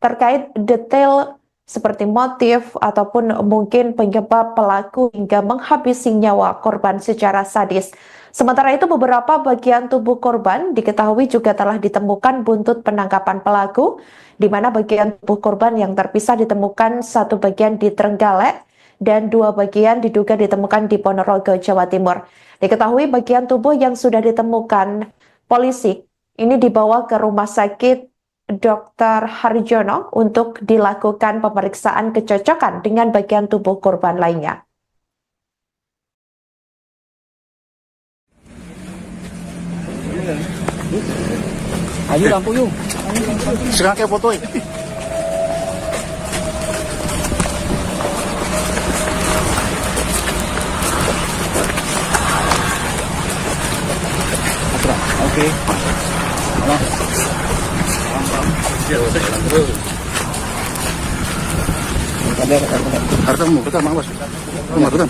terkait detail seperti motif ataupun mungkin penyebab pelaku hingga menghabisi nyawa korban secara sadis. Sementara itu, beberapa bagian tubuh korban diketahui juga telah ditemukan buntut penangkapan pelaku, di mana bagian tubuh korban yang terpisah ditemukan satu bagian di Trenggalek dan dua bagian diduga ditemukan di Ponorogo, Jawa Timur. Diketahui bagian tubuh yang sudah ditemukan polisi ini dibawa ke Rumah Sakit Dr. Harjono untuk dilakukan pemeriksaan kecocokan dengan bagian tubuh korban lainnya. Ayo lampu yuk. Sekarang kayak foto ya. Oke. Hartamu, betul Mang Bos. Rumah betul.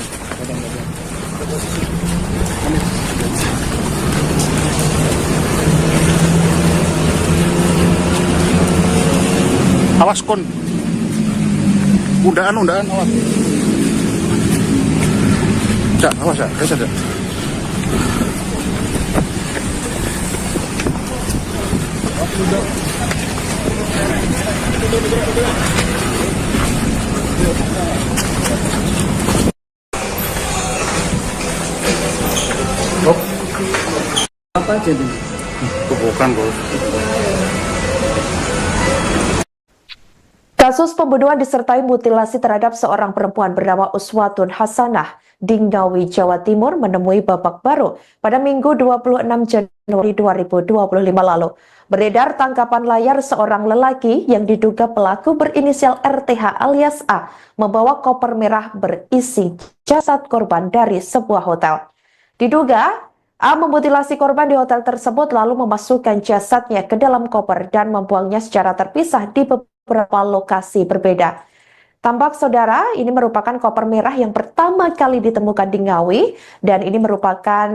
Awas kon. Undaan awas. Cak, awas ya, kayak saja. Apa aja tuh? Bukan, Bos. Kasus pembunuhan disertai mutilasi terhadap seorang perempuan bernama Uswatun Hasanah di Ngawi, Jawa Timur menemui babak baru pada Minggu 26 Januari 2025 lalu. Beredar tangkapan layar seorang lelaki yang diduga pelaku berinisial RTH alias A membawa koper merah berisi jasad korban dari sebuah hotel. Diduga A memutilasi korban di hotel tersebut lalu memasukkan jasadnya ke dalam koper dan membuangnya secara terpisah di beberapa lokasi berbeda. Tampak saudara, ini merupakan koper merah yang pertama kali ditemukan di Ngawi dan ini merupakan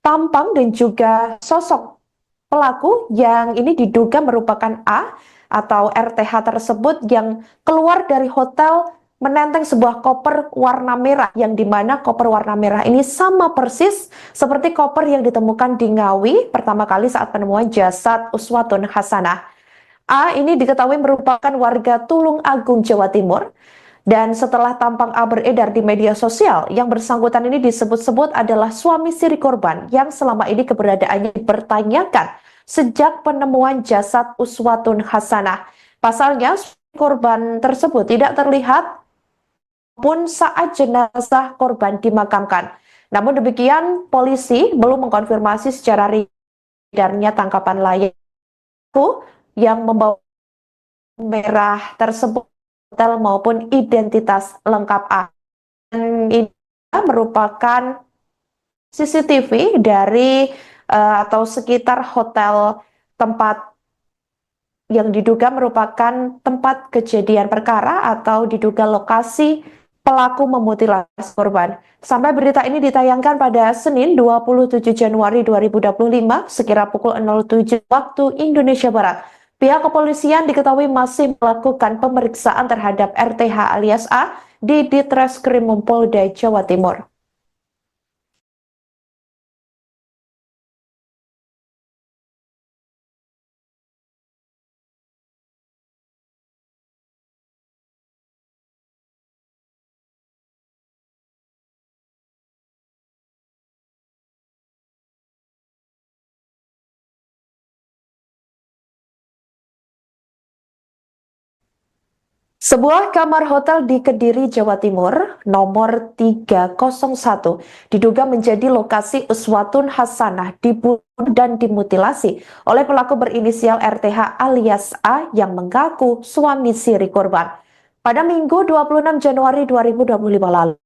tampang dan juga sosok pelaku yang ini diduga merupakan A atau RTH tersebut yang keluar dari hotel menenteng sebuah koper warna merah yang dimana koper warna merah ini sama persis seperti koper yang ditemukan di Ngawi pertama kali saat penemuan jasad Uswatun Hasanah. A ini diketahui merupakan warga Tulung Agung, Jawa Timur. Dan setelah tampang A beredar di media sosial, yang bersangkutan ini disebut-sebut adalah suami siri korban yang selama ini keberadaannya dipertanyakan sejak penemuan jasad Uswatun Hasanah. Pasalnya, korban tersebut tidak terlihat pun saat jenazah korban dimakamkan. Namun demikian, polisi belum mengkonfirmasi secara edarnya tangkapan layar yang membawa merah tersebut hotel maupun identitas lengkap A. Dan ini merupakan CCTV dari atau sekitar hotel tempat yang diduga merupakan tempat kejadian perkara atau diduga lokasi pelaku memutilasi korban. Sampai berita ini ditayangkan pada Senin 27 Januari 2025 sekira pukul 07 waktu Indonesia Barat. Pihak kepolisian diketahui masih melakukan pemeriksaan terhadap RTH alias A di Ditreskrim Polda Jawa Timur. Sebuah kamar hotel di Kediri, Jawa Timur, nomor 301, diduga menjadi lokasi Uswatun Hasanah dibunuh dan dimutilasi oleh pelaku berinisial RTH alias A yang mengaku suami siri korban. Pada Minggu 26 Januari 2025 lalu,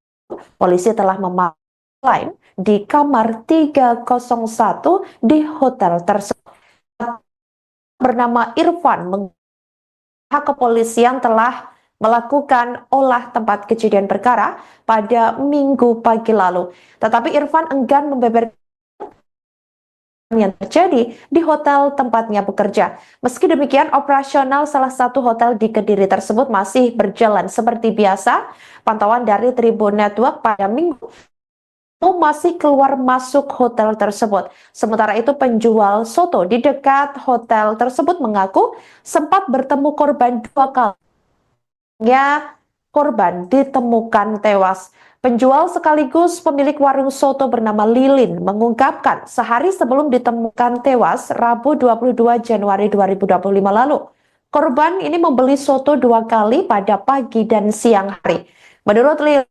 polisi telah memanggil di kamar 301 di hotel tersebut. Bernama Irfan pihak kepolisian telah melakukan olah tempat kejadian perkara pada Minggu pagi lalu. Tetapi Irfan enggan membeberkan yang terjadi di hotel tempatnya bekerja. Meski demikian, operasional salah satu hotel di Kediri tersebut masih berjalan seperti biasa. Pantauan dari Tribun Network pada Minggu masih keluar masuk hotel tersebut. Sementara itu, penjual soto di dekat hotel tersebut mengaku sempat bertemu korban 2 kali. Korban ditemukan tewas. Penjual sekaligus pemilik warung soto bernama Lilin mengungkapkan sehari sebelum ditemukan tewas Rabu 22 Januari 2025 lalu. Korban ini membeli soto 2 kali pada pagi dan siang hari. Menurut Lilin,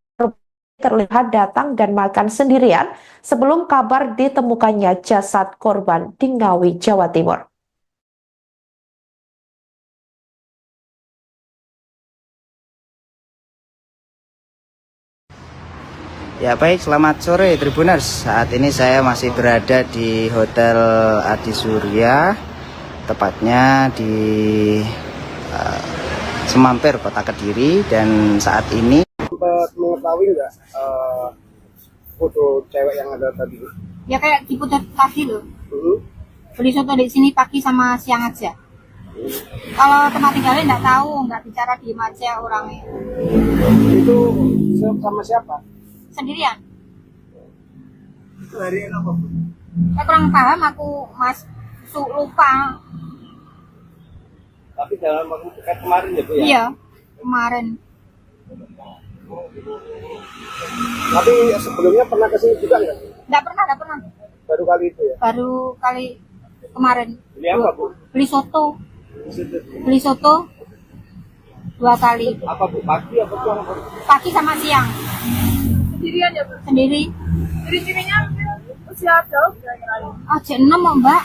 terlihat datang dan makan sendirian sebelum kabar ditemukannya jasad korban di Ngawi, Jawa Timur. Ya baik, selamat sore Tribuners. Saat ini saya masih berada di Hotel Adi Surya, tepatnya di Semampir, Kota Kediri. Dan saat ini Sempat mengetahui nggak foto cewek yang ada tadi? Ya kayak di Putar tadi loh. Hmm. Beli soto di sini pagi sama siang aja. Kalau tempat tinggalnya nggak tahu, nggak bicara diem aja orangnya. Itu sama siapa? Sendirian. Itu hari apa? Saya kurang paham aku mas lupa. Tapi dalam waktu dekat kemarin ya Bu ya? Iya, kemarin. Tapi sebelumnya pernah kesini juga nggak? Nggak pernah. Baru kali itu ya? Baru kali kemarin. Beli apa Bu? Beli soto 2 kali. Apa Bu? Pagi apa siang? Pagi sama siang. Sendirian ya, Bu? Sendiri. Ciri-cirinya usia jauh kira-kira. Oh, jam 6 Mbak.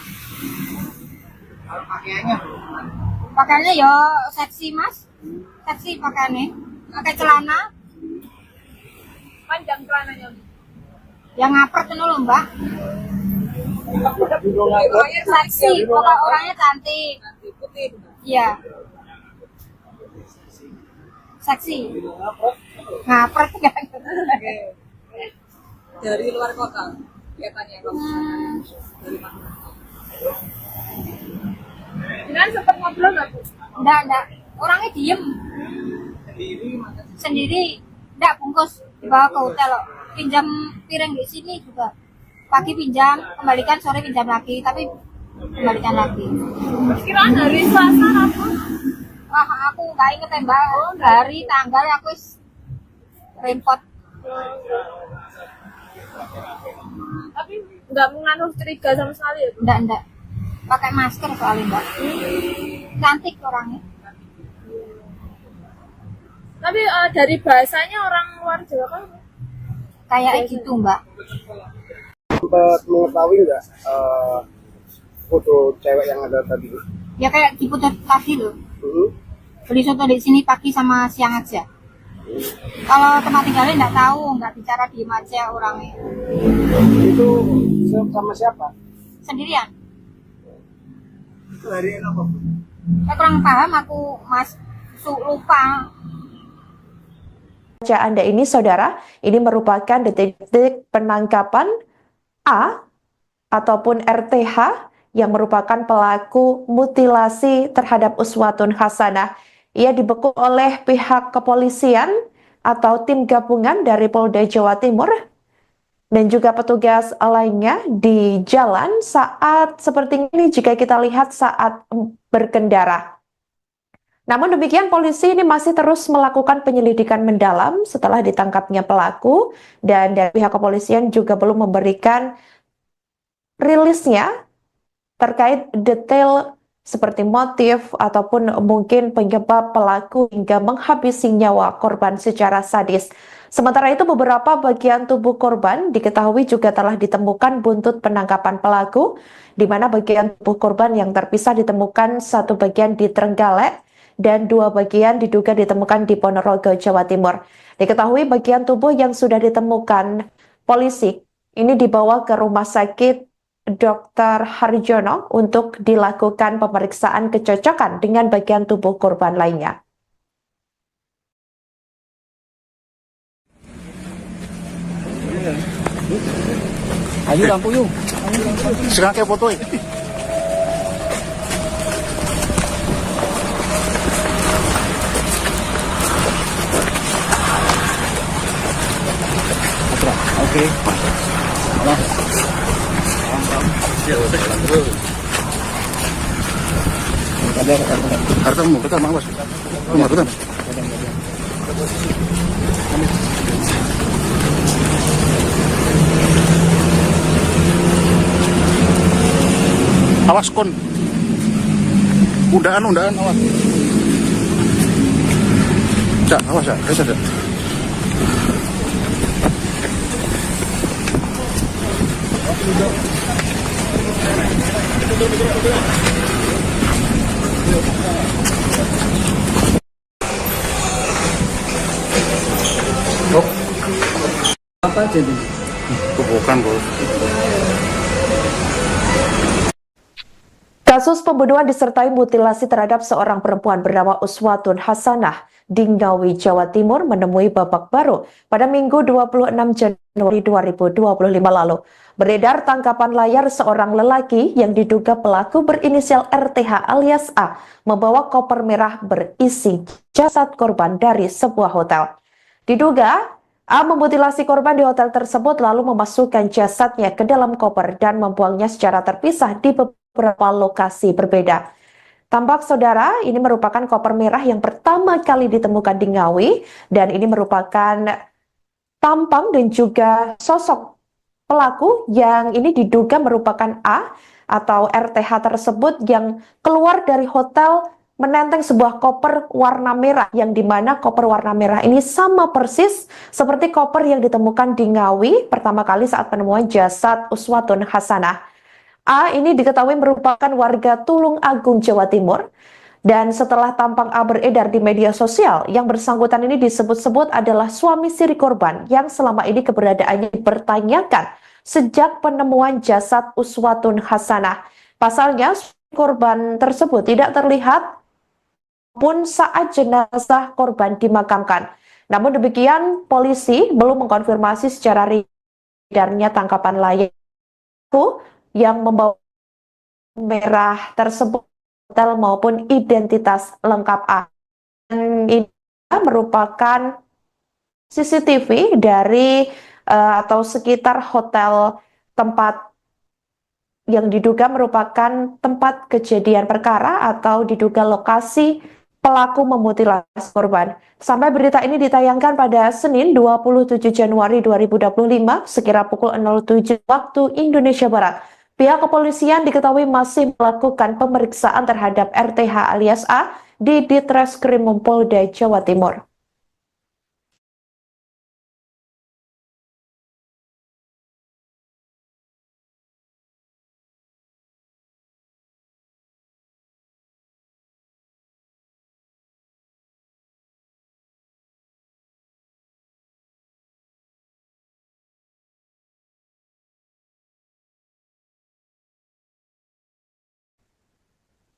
Pakaiannya? Pakaiannya ya seksi Mas. Seksi pakaiannya. Pakai celana. Panjang celananya. Yang ngapret itu loh Mbak. Seksi, pokok orangnya cantik. Putih. Iya. Seksi. Ngapret kan. Dari luar kota kelihatannya. Dari mana? Jangan sempat ngobrol nggak, Bu? Enggak. Orangnya diem. Sendiri. Enggak bungkus dibawa ke hotel loh. Pinjam piring di sini juga. Pagi pinjam, kembalikan, sore pinjam lagi, tapi kembalikan lagi. Kiraan hari Selasa apa? Wah, aku nggak inget ya Mbak. Hari, tanggal aku repot. Tapi nggak mengandung curiga sama sekali ya, Bu? Enggak. Pakai masker soalnya Mbak. Cantik orangnya. Tapi dari bahasanya orang luar Jawa kan? Kayak gitu Mbak. Sempat mengetahui nggak foto cewek yang ada tadi? Ya kayak di Putar tadi loh. Hmm. Beli soto di sini pagi sama siang aja. Kalau tempat tinggalnya nggak tahu, nggak bicara diem aja orangnya. Itu sama siapa? Sendirian. Itu hari apa Bu? Saya kurang paham aku mas lupa. Anda ini, saudara, ini merupakan detik-detik penangkapan A ataupun RTH yang merupakan pelaku mutilasi terhadap Uswatun Hasanah. Ia dibekuk oleh pihak kepolisian atau tim gabungan dari Polda Jawa Timur dan juga petugas lainnya di jalan saat seperti ini jika kita lihat saat berkendara. Namun demikian, polisi ini masih terus melakukan penyelidikan mendalam setelah ditangkapnya pelaku, dan dari pihak kepolisian juga belum memberikan rilisnya terkait detail seperti motif ataupun mungkin penyebab pelaku hingga menghabisi nyawa korban secara sadis. Sementara itu, beberapa bagian tubuh korban diketahui juga telah ditemukan buntut penangkapan pelaku, di mana bagian tubuh korban yang terpisah ditemukan satu bagian di Trenggalek, dan 2 bagian diduga ditemukan di Ponorogo, Jawa Timur. Diketahui bagian tubuh yang sudah ditemukan polisi ini dibawa ke Rumah Sakit Dr. Harjono untuk dilakukan pemeriksaan kecocokan dengan bagian tubuh korban lainnya. Ayo lampu yuk. Sekarang kayak foto ya. Oke. Hartamu, betul Mang Bos. Betul, betul. Awas kon. Undaan awas. Cak, awas ya, bisa. Apa aja tuh? Bukan, Bos. Kasus pembunuhan disertai mutilasi terhadap seorang perempuan bernama Uswatun Hasanah di Ngawi, Jawa Timur menemui babak baru pada Minggu 26 Januari 2025 lalu. Beredar tangkapan layar seorang lelaki yang diduga pelaku berinisial RTH alias A membawa koper merah berisi jasad korban dari sebuah hotel. Diduga A memutilasi korban di hotel tersebut lalu memasukkan jasadnya ke dalam koper dan membuangnya secara terpisah di beberapa lokasi berbeda. Tampak saudara, ini merupakan koper merah yang pertama kali ditemukan di Ngawi dan ini merupakan tampang dan juga sosok pelaku yang ini diduga merupakan A atau RTH tersebut yang keluar dari hotel menenteng sebuah koper warna merah yang dimana koper warna merah ini sama persis seperti koper yang ditemukan di Ngawi pertama kali saat penemuan jasad Uswatun Hasanah. A ini diketahui merupakan warga Tulung Agung, Jawa Timur. Dan setelah tampang A beredar di media sosial, yang bersangkutan ini disebut-sebut adalah suami siri korban yang selama ini keberadaannya dipertanyakan sejak penemuan jasad Uswatun Hasanah. Pasalnya, korban tersebut tidak terlihat pun saat jenazah korban dimakamkan. Namun demikian, polisi belum mengkonfirmasi secara edarnya tangkapan layar yang membawa merah tersebut hotel maupun identitas lengkap A. Dan ini merupakan CCTV dari atau sekitar hotel tempat yang diduga merupakan tempat kejadian perkara atau diduga lokasi pelaku memutilasi korban. Sampai berita ini ditayangkan pada Senin 27 Januari 2025 sekira pukul 07 waktu Indonesia Barat. Pihak kepolisian diketahui masih melakukan pemeriksaan terhadap RTH alias A di Ditreskrim Polda Jawa Timur.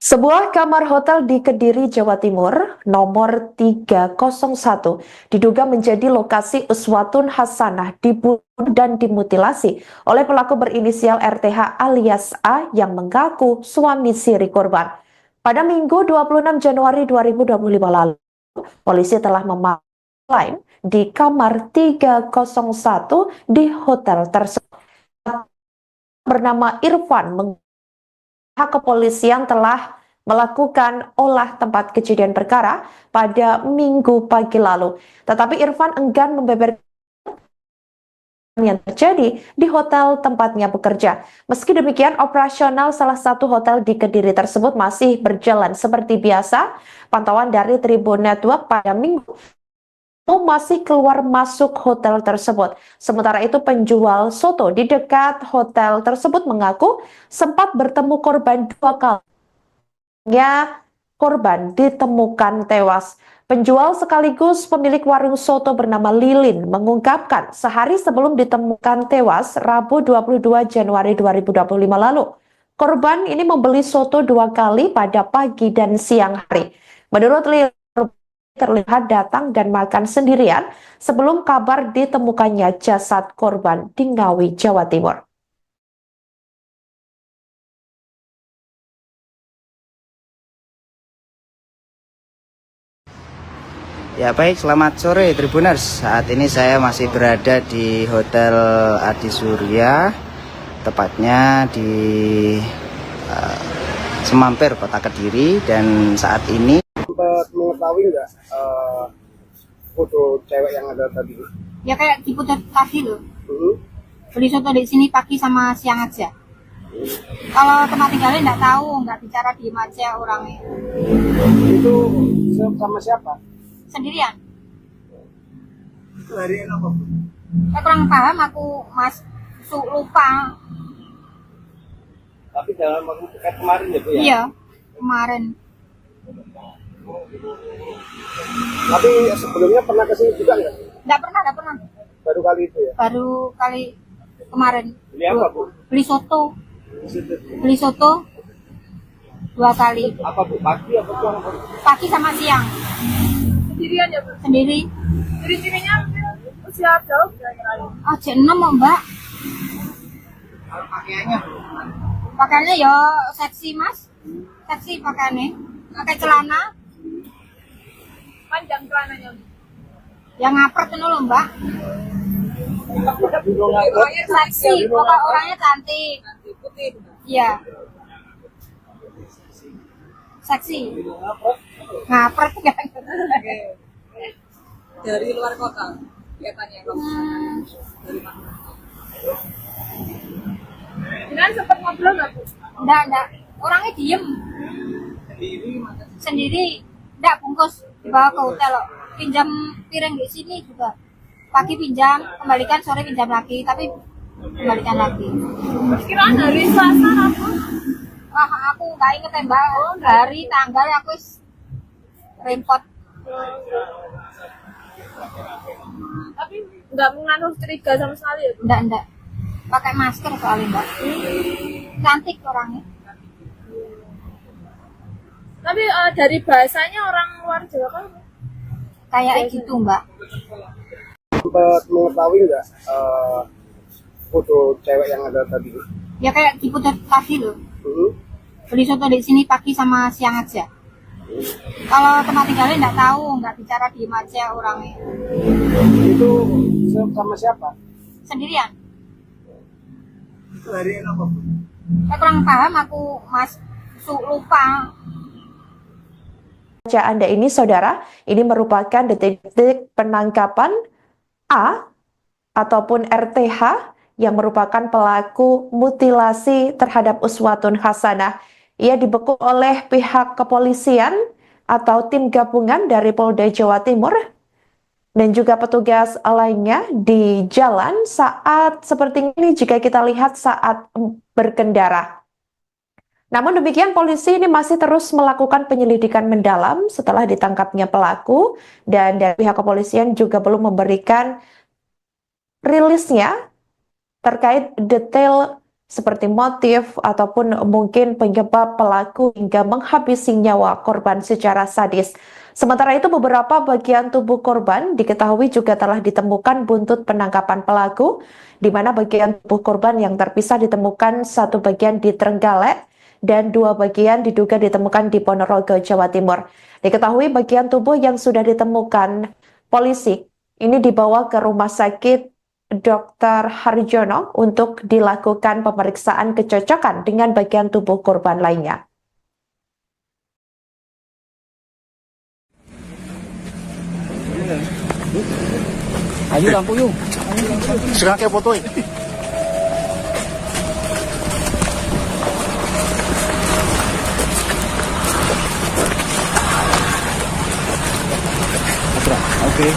Sebuah kamar hotel di Kediri, Jawa Timur, nomor 301, diduga menjadi lokasi Uswatun Hasanah dibunuh dan dimutilasi oleh pelaku berinisial RTH alias A yang mengaku suami siri korban. Pada Minggu 26 Januari 2025 lalu, polisi telah memakai di kamar 301 di hotel tersebut. Bernama Irfan pihak kepolisian telah melakukan olah tempat kejadian perkara pada Minggu pagi lalu. Tetapi Irfan enggan membeberkan yang terjadi di hotel tempatnya bekerja. Meski demikian, operasional salah satu hotel di Kediri tersebut masih berjalan seperti biasa. Pantauan dari Tribun Network pada Minggu masih keluar masuk hotel tersebut. Sementara itu penjual soto di dekat hotel tersebut mengaku sempat bertemu korban 2 kali. Korban ditemukan tewas. Penjual sekaligus pemilik warung soto bernama Lilin mengungkapkan sehari sebelum ditemukan tewas Rabu 22 Januari 2025 lalu. Korban ini membeli soto 2 kali pada pagi dan siang hari. Menurut Lilin, terlihat datang dan makan sendirian sebelum kabar ditemukannya jasad korban di Ngawi, Jawa Timur. Ya baik, selamat sore Tribuners. Saat ini saya masih berada di Hotel Adi Surya, tepatnya di Semampir, Kota Kediri. Dan saat ini Sempat mengetahui nggak foto cewek yang ada tadi? Ya kayak diputar tadi loh. Hmm. Beli soto di sini pagi sama siang aja. Kalau tempat tinggalnya nggak tahu, nggak bicara diem aja orangnya. Itu sama siapa? Sendirian. Hari apa? Saya kurang paham aku mas lupa. Tapi dalam waktu dekat kemarin ya Bu ya? Iya kemarin. Tapi sebelumnya pernah kesini juga nggak? Nggak pernah. Baru kali itu ya? Baru kali kemarin. Beli apa Bu? Beli soto 2 kali. Apa Bu? Pagi apa siang? Pagi sama siang. Sendirian ya, Bu? Sendiri. Ciri-cirinya usia jauh kira-kira. Oh, jam 6 Mbak. Pakaiannya? Pakaiannya ya seksi Mas. Seksi pakaiannya. Pakai celana Panjang celananya. yang ngapret itu loh Mbak. Seksi, pokok orangnya cantik. Putih. Iya. Seksi. Ngapret kan. Dari luar kota kelihatannya. Dari mana? Jangan sempat ngobrol nggak, Bu? Enggak. Orangnya diem. Sendiri. Enggak bungkus dibawa ke hotel loh. Pinjam piring di sini juga. Pagi pinjam, kembalikan sore pinjam lagi, tapi kembalikan lagi. Perkiraan hari Selasa apa? Wah, aku nggak inget ya Mbak. Hari tanggal aku repot. Tapi nggak mengandung curiga sama sekali ya, Bu? Enggak. Pakai masker soalnya Mbak. Cantik orangnya. Tapi dari bahasanya orang luar Jawa kan? Kayak gitu Mbak. Sempat mengetahui nggak foto cewek yang ada tadi? Ya kayak diputar tadi loh. Hmm. Beli soto di sini pagi sama siang aja. Kalau tempat tinggalnya nggak tahu, nggak bicara diem aja orangnya. Itu sama siapa? Sendirian. Hari apa? Saya kurang paham aku mas lupa. Baca Anda ini, saudara, ini merupakan detik-detik penangkapan A ataupun RTH yang merupakan pelaku mutilasi terhadap Uswatun Hasanah. Ia dibekuk oleh pihak kepolisian atau tim gabungan dari Polda Jawa Timur dan juga petugas lainnya di jalan saat seperti ini jika kita lihat saat berkendara. Namun demikian polisi ini masih terus melakukan penyelidikan mendalam setelah ditangkapnya pelaku dan dari pihak kepolisian juga belum memberikan rilisnya terkait detail seperti motif ataupun mungkin penyebab pelaku hingga menghabisi nyawa korban secara sadis. Sementara itu beberapa bagian tubuh korban diketahui juga telah ditemukan buntut penangkapan pelaku, di mana bagian tubuh korban yang terpisah ditemukan satu bagian di Trenggalek dan 2 bagian diduga ditemukan di Ponorogo, Jawa Timur. Diketahui bagian tubuh yang sudah ditemukan polisi ini dibawa ke Rumah Sakit Dr. Harjono untuk dilakukan pemeriksaan kecocokan dengan bagian tubuh korban lainnya. Ayo lampu yuk. Sekarang kayak fotoin. Oke.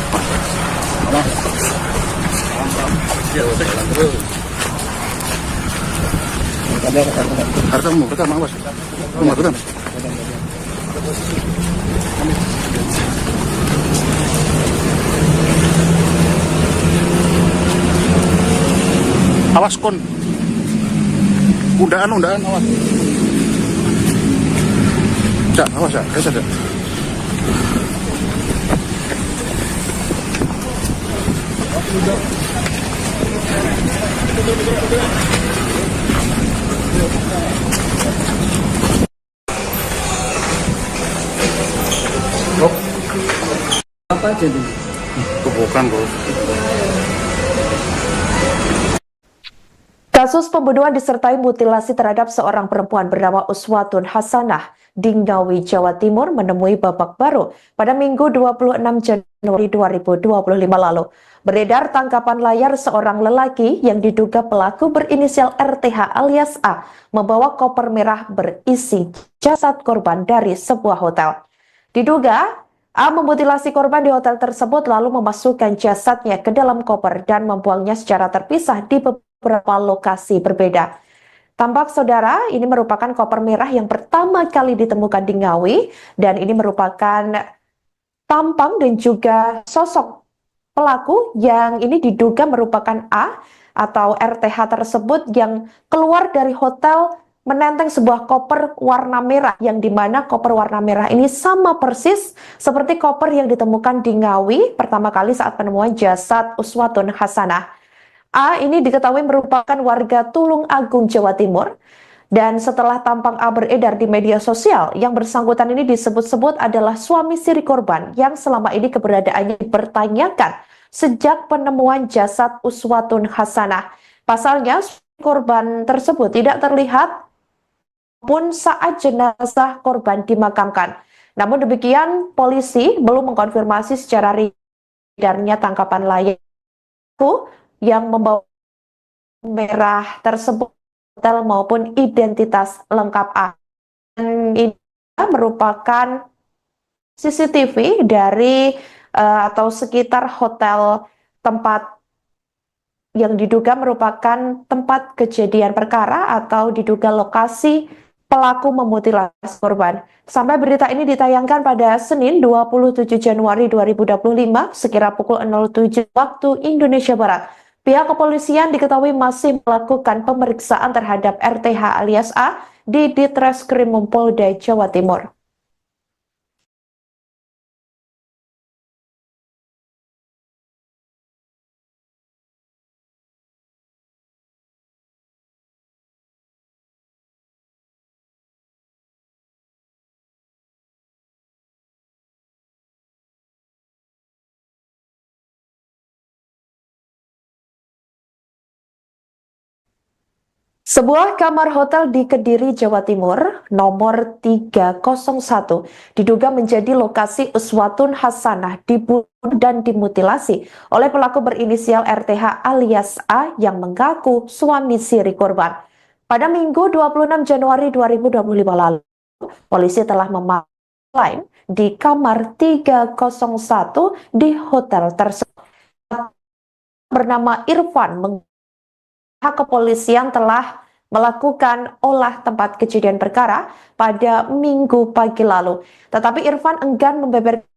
Hartamu, rekam awas. Rumah rekam. Awas kon. Undaan awas. Cak, awas ya, ada. apa aja tuh? Bukan, Bos. Kasus pembunuhan disertai mutilasi terhadap seorang perempuan bernama Uswatun Hasanah di Ngawi, Jawa Timur menemui babak baru pada Minggu 26 Januari 2025 lalu. Beredar tangkapan layar seorang lelaki yang diduga pelaku berinisial RTH alias A membawa koper merah berisi jasad korban dari sebuah hotel. Diduga A memutilasi korban di hotel tersebut lalu memasukkan jasadnya ke dalam koper dan membuangnya secara terpisah di beberapa lokasi berbeda. Tampak saudara, ini merupakan koper merah yang pertama kali ditemukan di Ngawi dan ini merupakan tampang dan juga sosok pelaku yang ini diduga merupakan A atau RTH tersebut yang keluar dari hotel menenteng sebuah koper warna merah yang dimana koper warna merah ini sama persis seperti koper yang ditemukan di Ngawi pertama kali saat penemuan jasad Uswatun Hasanah. A ini diketahui merupakan warga Tulung Agung, Jawa Timur. Dan setelah tampang A beredar di media sosial, yang bersangkutan ini disebut-sebut adalah suami siri korban yang selama ini keberadaannya dipertanyakan sejak penemuan jasad Uswatun Hasanah. Pasalnya, korban tersebut tidak terlihat pun saat jenazah korban dimakamkan. Namun demikian, polisi belum mengkonfirmasi secara edarnya tangkapan layar yang membawa merah tersebut hotel maupun identitas lengkap A. Dan ini merupakan CCTV dari atau sekitar hotel tempat yang diduga merupakan tempat kejadian perkara atau diduga lokasi pelaku memutilasi korban. Sampai berita ini ditayangkan pada Senin 27 Januari 2025 sekira pukul 07 waktu Indonesia Barat. Pihak kepolisian diketahui masih melakukan pemeriksaan terhadap RTH alias A di Ditreskrim Polda Jawa Timur. Sebuah kamar hotel di Kediri, Jawa Timur, nomor 301, diduga menjadi lokasi Uswatun Hasanah dibunuh dan dimutilasi oleh pelaku berinisial RTH alias A yang mengaku suami siri korban. Pada Minggu 26 Januari 2025 lalu, polisi telah memanggil di kamar 301 di hotel tersebut. Bernama Irfan kepolisian telah melakukan olah tempat kejadian perkara pada Minggu pagi lalu. Tetapi Irfan enggan membeberkan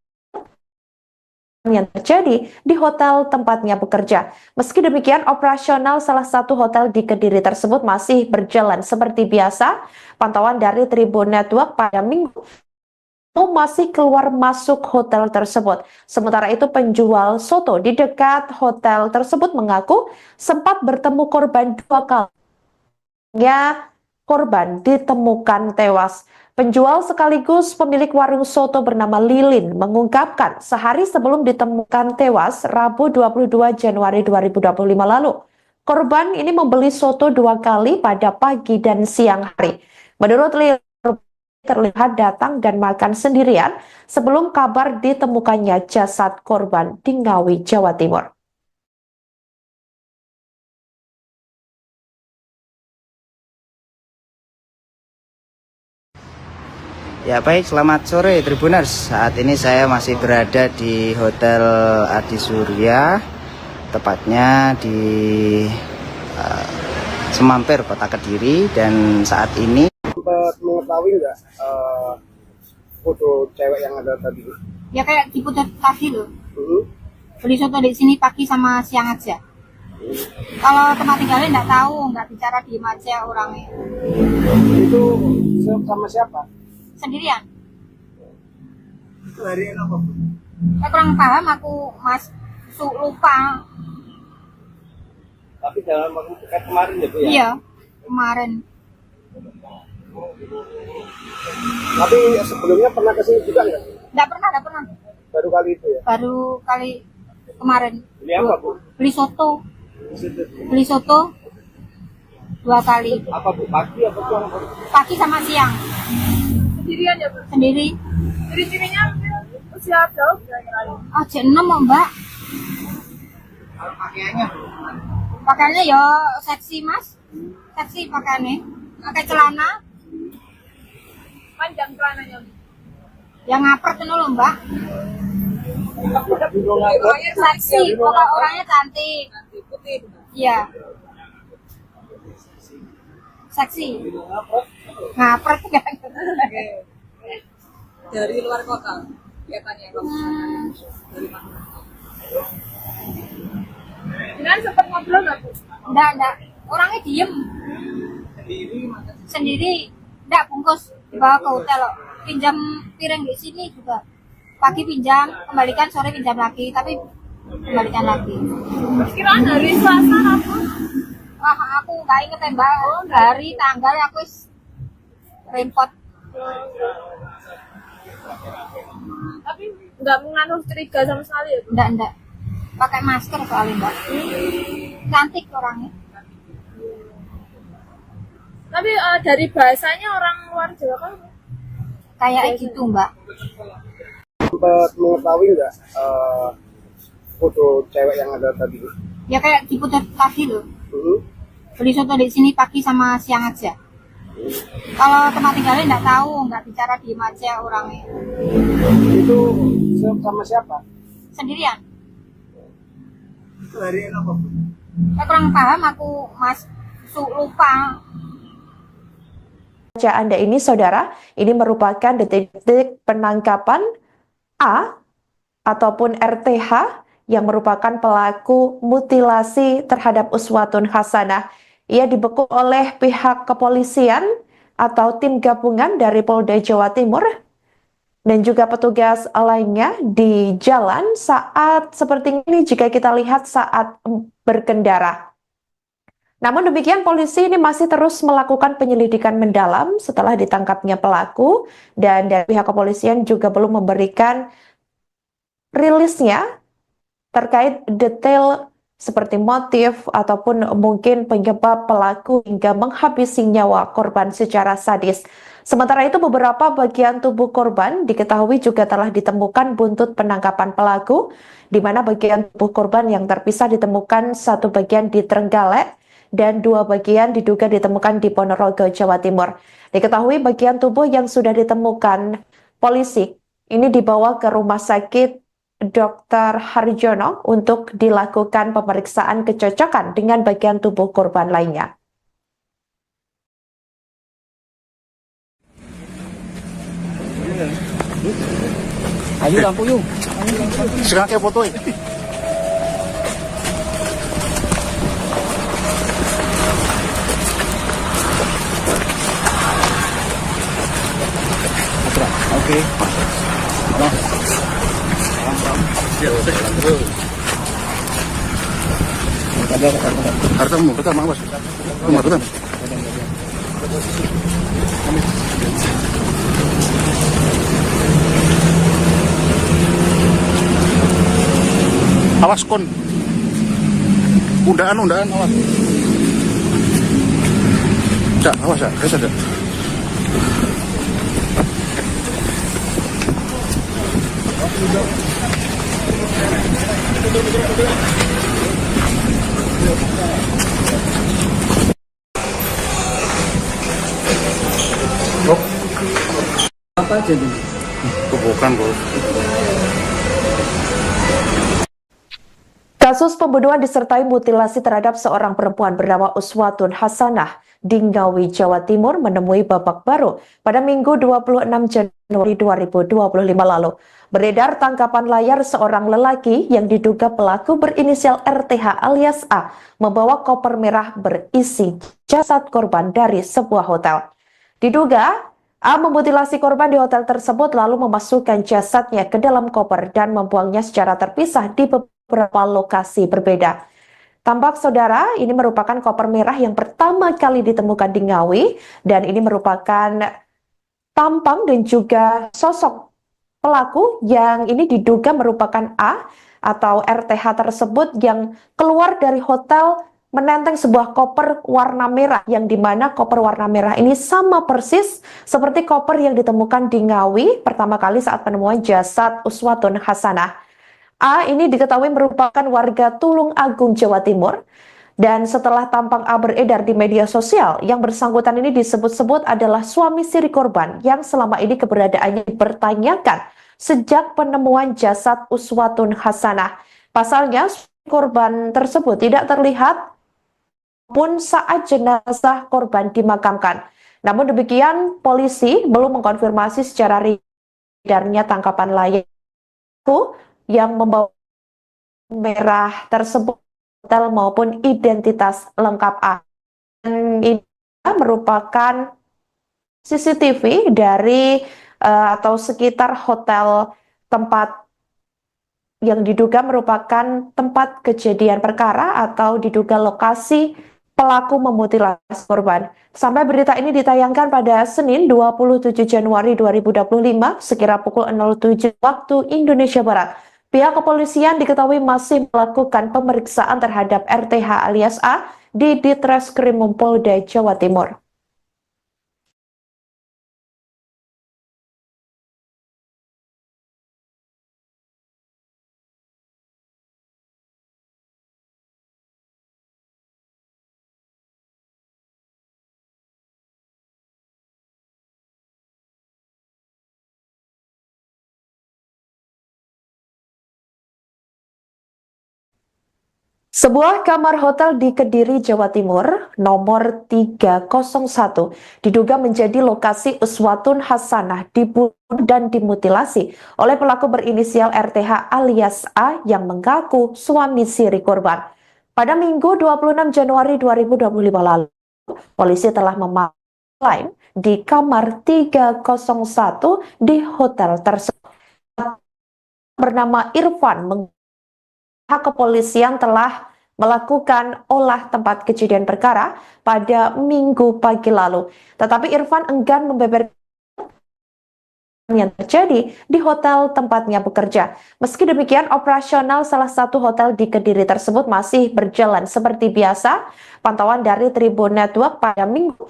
yang terjadi di hotel tempatnya bekerja. Meski demikian, operasional salah satu hotel di Kediri tersebut masih berjalan seperti biasa. Pantauan dari Tribun Network pada Minggu masih keluar masuk hotel tersebut. Sementara itu penjual soto di dekat hotel tersebut mengaku sempat bertemu korban 2 kali. Korban ditemukan tewas. Penjual sekaligus pemilik warung soto bernama Lilin mengungkapkan sehari sebelum ditemukan tewas Rabu 22 Januari 2025 lalu. Korban ini membeli soto 2 kali pada pagi dan siang hari. Menurut Lilin, terlihat datang dan makan sendirian sebelum kabar ditemukannya jasad korban di Ngawi, Jawa Timur. Ya baik, selamat sore Tribuners. Saat ini saya masih berada di Hotel Adi Surya, tepatnya di Semampir, Kota Kediri. Dan saat ini sempat mengetahui nggak foto cewek yang ada tadi? Ya kayak di putar tadi loh. Beli soto di sini pagi sama siang aja. Kalau tempat tinggalnya nggak tahu, nggak bicara diem aja orangnya. Itu sama siapa? Sendirian. Itu hari apa? Saya kurang paham, aku lupa. Tapi dalam waktu dekat kemarin ya Bu ya? Iya, kemarin. Tapi sebelumnya pernah kesini juga nggak? Nggak pernah. Baru kali itu ya? Baru kali kemarin. Beli apa, Bu? Beli soto. Di situ. Beli soto 2 kali. Apa, Bu? Pagi apa siang? Pagi sama siang. Sendirian ya, Bu? Sendiri. Ciri-cirinya usia jauh kira-kira. Ah, jam 6 kok, Mbak. Pakaiannya, Bu? Pakaiannya ya seksi, Mas. Seksi pakaiannya. Pakai celana Panjang celananya, Bu. yang ngapret itu loh, Mbak. Seksi, pokoknya orangnya cantik. Putih. Iya. Seksi. Ngapret kan. Dari luar kota kelihatannya. Jangan sempat ngobrol nggak, Bu? Enggak. Orangnya diem. Sendiri. Enggak, bungkus. Dibawa ke hotel loh. Pinjam piring di sini juga. Pagi pinjam, kembalikan, sore pinjam lagi. Tapi kembalikan lagi. Kiraan hari Selasa, Rabu. Wah, aku nggak inget ya, Mbak. Hari, tanggal aku repot. Tapi nggak mengandung curiga sama sekali ya, Bu? Enggak. Pakai masker soalnya, Mbak. Cantik orangnya. Tapi dari bahasanya orang luar Jawa kan? Kayak gitu, Mbak. Sempat mengetahui nggak foto cewek yang ada tadi? Ya kayak diputar tadi loh. Beli soto di sini pagi sama siang aja. Kalau tempat tinggalnya nggak tahu, nggak bicara diem aja orangnya. Itu sama siapa? Sendirian. Itu hari apa, Bu? Saya kurang paham aku, Mas. Lupa. Baca Anda ini, saudara, ini merupakan detik-detik penangkapan A ataupun RTH yang merupakan pelaku mutilasi terhadap Uswatun Hasanah. Ia dibekuk oleh pihak kepolisian atau tim gabungan dari Polda Jawa Timur dan juga petugas lainnya di jalan saat seperti ini jika kita lihat saat berkendara. Namun demikian polisi ini masih terus melakukan penyelidikan mendalam setelah ditangkapnya pelaku dan dari pihak kepolisian juga belum memberikan rilisnya terkait detail seperti motif ataupun mungkin penyebab pelaku hingga menghabisi nyawa korban secara sadis. Sementara itu beberapa bagian tubuh korban diketahui juga telah ditemukan buntut penangkapan pelaku, di mana bagian tubuh korban yang terpisah ditemukan satu bagian di Trenggalek dan 2 bagian diduga ditemukan di Ponorogo, Jawa Timur. Diketahui bagian tubuh yang sudah ditemukan polisi ini dibawa ke Rumah Sakit Dr. Harjono untuk dilakukan pemeriksaan kecocokan dengan bagian tubuh korban lainnya. Ayo lampu yuk. Sekarang kayak foto ya. Oke. Hartamu, betul, Bos. Rumah, betul. Awas kon. Undaan, awas. Cak, awas ya, ada. Apa aja nih? Bukan, Bos. Kasus pembunuhan disertai mutilasi terhadap seorang perempuan bernama Uswatun Hasanah di Ngawi, Jawa Timur menemui babak baru pada Minggu 26 Januari 2025 lalu. Beredar tangkapan layar seorang lelaki yang diduga pelaku berinisial RTH alias A membawa koper merah berisi jasad korban dari sebuah hotel. Diduga A memutilasi korban di hotel tersebut lalu memasukkan jasadnya ke dalam koper dan membuangnya secara terpisah di beberapa lokasi berbeda. Tampak saudara, ini merupakan koper merah yang pertama kali ditemukan di Ngawi dan ini merupakan tampang dan juga sosok pelaku yang ini diduga merupakan A atau RTH tersebut yang keluar dari hotel menenteng sebuah koper warna merah yang dimana koper warna merah ini sama persis seperti koper yang ditemukan di Ngawi pertama kali saat penemuan jasad Uswatun Hasanah. A ini diketahui merupakan warga Tulung Agung, Jawa Timur. Dan setelah tampang A beredar di media sosial, yang bersangkutan ini disebut-sebut adalah suami siri korban yang selama ini keberadaannya dipertanyakan sejak penemuan jasad Uswatun Hasanah. Pasalnya, korban tersebut tidak terlihat pun saat jenazah korban dimakamkan. Namun demikian, polisi belum mengkonfirmasi secara edarnya tangkapan layak yang membawa merah tersebut hotel maupun identitas lengkap A. Dan ini merupakan CCTV dari atau sekitar hotel tempat yang diduga merupakan tempat kejadian perkara atau diduga lokasi pelaku memutilasi korban. Sampai berita ini ditayangkan pada Senin 27 Januari 2025 sekira pukul 07 waktu Indonesia Barat. Pihak kepolisian diketahui masih melakukan pemeriksaan terhadap RTH alias A di Ditreskrim Polda Jawa Timur. Sebuah kamar hotel di Kediri, Jawa Timur, nomor 301, diduga menjadi lokasi Uswatun Hasanah dibunuh dan dimutilasi oleh pelaku berinisial RTH alias A yang mengaku suami siri korban. Pada Minggu 26 Januari 2025 lalu, polisi telah memakai di kamar 301 di hotel tersebut. Bernama Irfan, pihak kepolisian telah melakukan olah tempat kejadian perkara pada Minggu pagi lalu. Tetapi Irfan enggan membeberkan yang terjadi di hotel tempatnya bekerja. Meski demikian, operasional salah satu hotel di Kediri tersebut masih berjalan seperti biasa. Pantauan dari Tribun Network pada Minggu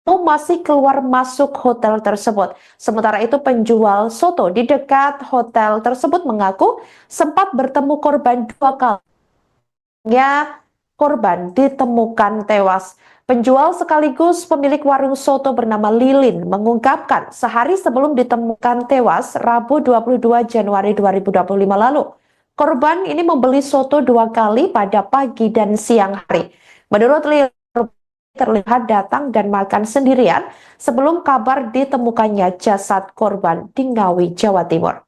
masih keluar masuk hotel tersebut. Sementara itu penjual soto di dekat hotel tersebut mengaku sempat bertemu korban 2 kali. Korban ditemukan tewas. Penjual sekaligus pemilik warung soto bernama Lilin mengungkapkan sehari sebelum ditemukan tewas Rabu 22 Januari 2025 lalu. Korban ini membeli soto 2 kali pada pagi dan siang hari. Menurut Lilin, terlihat datang dan makan sendirian sebelum kabar ditemukannya jasad korban di Ngawi, Jawa Timur.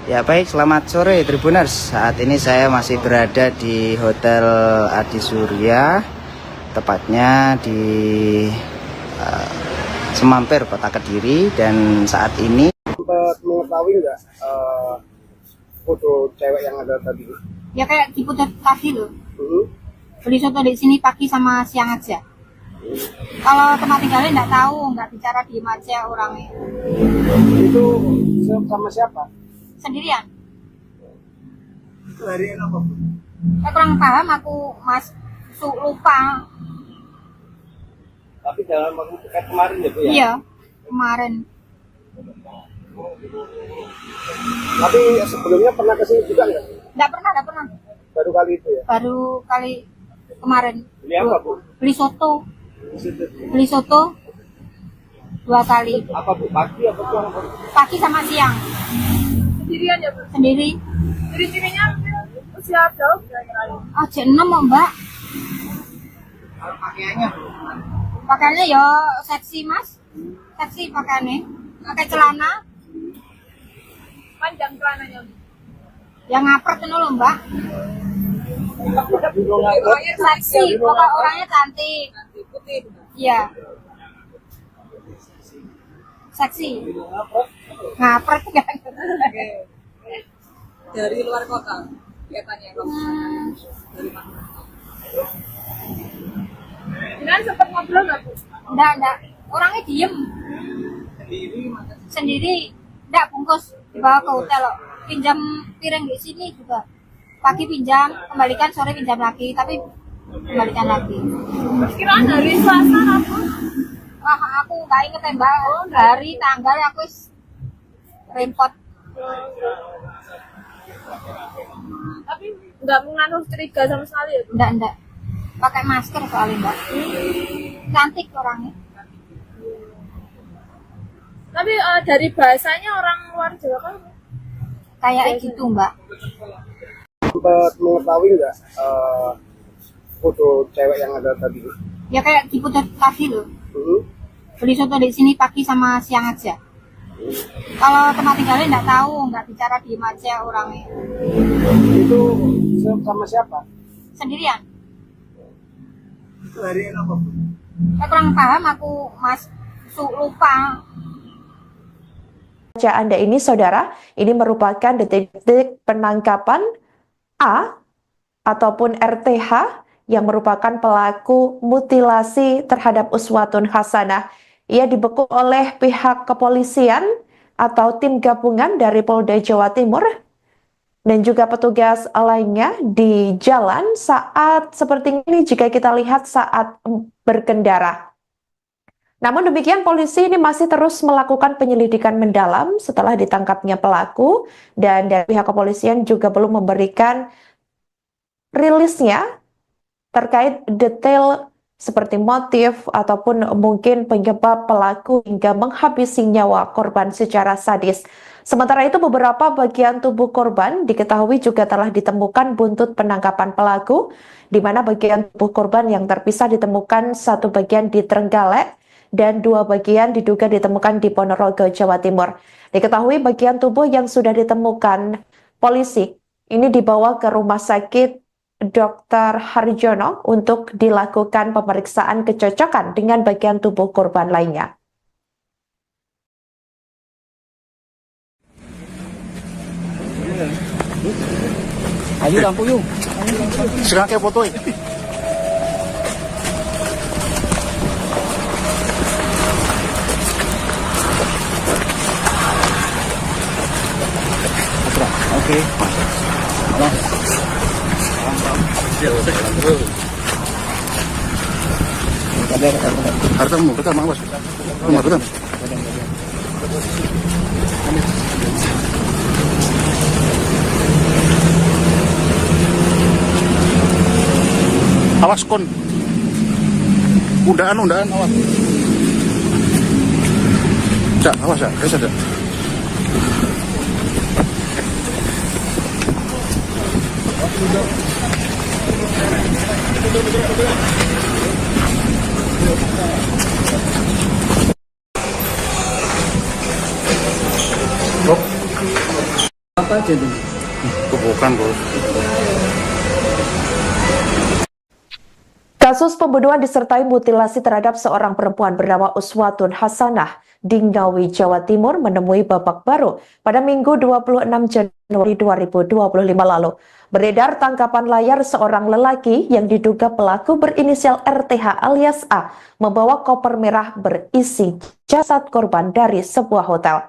Ya baik, selamat sore Tribuners. Saat ini saya masih berada di Hotel Adi Surya, tepatnya di Semampir, Kota Kediri. Dan saat ini sempat mengetahui nggak foto cewek yang ada tadi? Ya kayak di Putet tadi loh. Beli soto di sini pagi sama siang aja. Kalau tempat tinggalnya nggak tahu, nggak bicara, diem aja orangnya. Itu sama siapa? Sendirian. Itu hari apa? Saya kurang paham, aku lupa. Tapi dalam waktu dekat kemarin ya Bu ya? Iya, kemarin. Tapi sebelumnya pernah kesini juga nggak? Nggak pernah. Baru kali itu ya? Baru kali kemarin. Beli apa Bu? Beli soto. Di situ. Beli soto 2 kali. Apa Bu? Pagi apa siang? Pagi sama siang. Sendirian ya, Bu? Sendiri. Ciri-cirinya usia jauh Aja 6 Mbak. Pakaiannya? Pakaiannya ya seksi Mas. Seksi pakaiannya. Pakai celana. panjang celananya. Yang ngapret itu loh Mbak. Seksi, pokok orangnya cantik. Putih. Iya. Seksi. Ngapret kan. Dari luar kota kelihatannya. Dari mana? ngobrol nggak Bu? Enggak. Orangnya diem. Sendiri. Enggak bungkus. Dibawa ke hotel loh. Pinjam piring di sini juga. Pagi pinjam, kembalikan, sore pinjam lagi. Tapi kembalikan lagi. Perkiraan hari Selasa apa? Wah, aku nggak inget mbak. Hari, tanggal aku repot. Tapi nggak mengandung curiga sama sekali ya Bu? Enggak. Pakai masker soalnya mbak. Cantik orangnya. Tapi dari bahasanya orang luar Jawa kan Kayak gitu mbak. Sempat mengetahui nggak foto cewek yang ada tadi? Ya kayak diputar tadi loh. Hmm. Beli soto di sini pagi sama siang aja. Kalau tempat tinggalnya nggak tahu, nggak bicara, diem aja orangnya. Itu sama siapa? Sendirian. Itu hari apa? Saya kurang paham aku mas, lupa. Baca Anda ini, saudara, ini merupakan detik-detik penangkapan A ataupun RTH yang merupakan pelaku mutilasi terhadap Uswatun Hasanah. Ia dibekuk oleh pihak kepolisian atau tim gabungan dari Polda Jawa Timur dan juga petugas lainnya di jalan saat seperti ini jika kita lihat saat berkendara. Namun demikian polisi ini masih terus melakukan penyelidikan mendalam setelah ditangkapnya pelaku dan dari pihak kepolisian juga belum memberikan rilisnya terkait detail seperti motif ataupun mungkin penyebab pelaku hingga menghabisi nyawa korban secara sadis. Sementara itu beberapa bagian tubuh korban diketahui juga telah ditemukan buntut penangkapan pelaku, di mana bagian tubuh korban yang terpisah ditemukan satu bagian di Trenggalek dan dua bagian diduga ditemukan di Ponorogo, Jawa Timur. Diketahui bagian tubuh yang sudah ditemukan polisi ini dibawa ke rumah sakit Dr. Harjono untuk dilakukan pemeriksaan kecocokan dengan bagian tubuh korban lainnya. Ayo lampu yuk. Sekarang kayak fotoin. Oke. Hartamu, betul, Mas. Betul. Awas kon. Undaan awas. Cak, awas ya, ada. Apa aja tuh? Bukan, Bos. Kasus pembunuhan disertai mutilasi terhadap seorang perempuan bernama Uswatun Hasanah di Ngawi, Jawa Timur menemui babak baru pada Minggu 26 Januari 2025 lalu. Beredar tangkapan layar seorang lelaki yang diduga pelaku berinisial RTH alias A membawa koper merah berisi jasad korban dari sebuah hotel.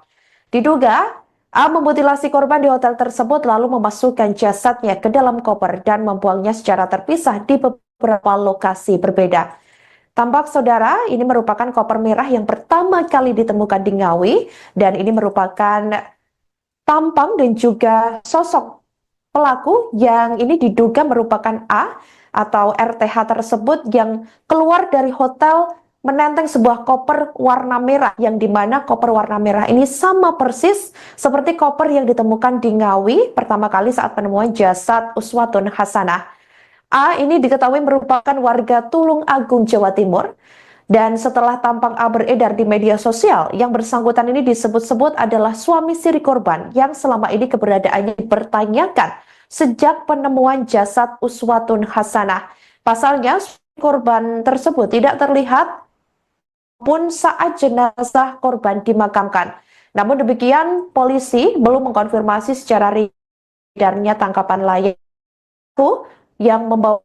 Diduga A memutilasi korban di hotel tersebut lalu memasukkan jasadnya ke dalam koper dan membuangnya secara terpisah di beberapa lokasi berbeda. Tampak saudara, ini merupakan koper merah yang pertama kali ditemukan di Ngawi dan ini merupakan tampang dan juga sosok pelaku yang ini diduga merupakan A atau RTH tersebut yang keluar dari hotel menenteng sebuah koper warna merah yang dimana koper warna merah ini sama persis seperti koper yang ditemukan di Ngawi pertama kali saat penemuan jasad Uswatun Hasanah. A ini diketahui merupakan warga Tulung Agung, Jawa Timur. Dan setelah tampang A beredar di media sosial, yang bersangkutan ini disebut-sebut adalah suami siri korban yang selama ini keberadaannya dipertanyakan sejak penemuan jasad Uswatun Hasanah. Pasalnya, korban tersebut tidak terlihat pun saat jenazah korban dimakamkan. Namun demikian, polisi belum mengkonfirmasi secara edarnya tangkapan layar yang membawa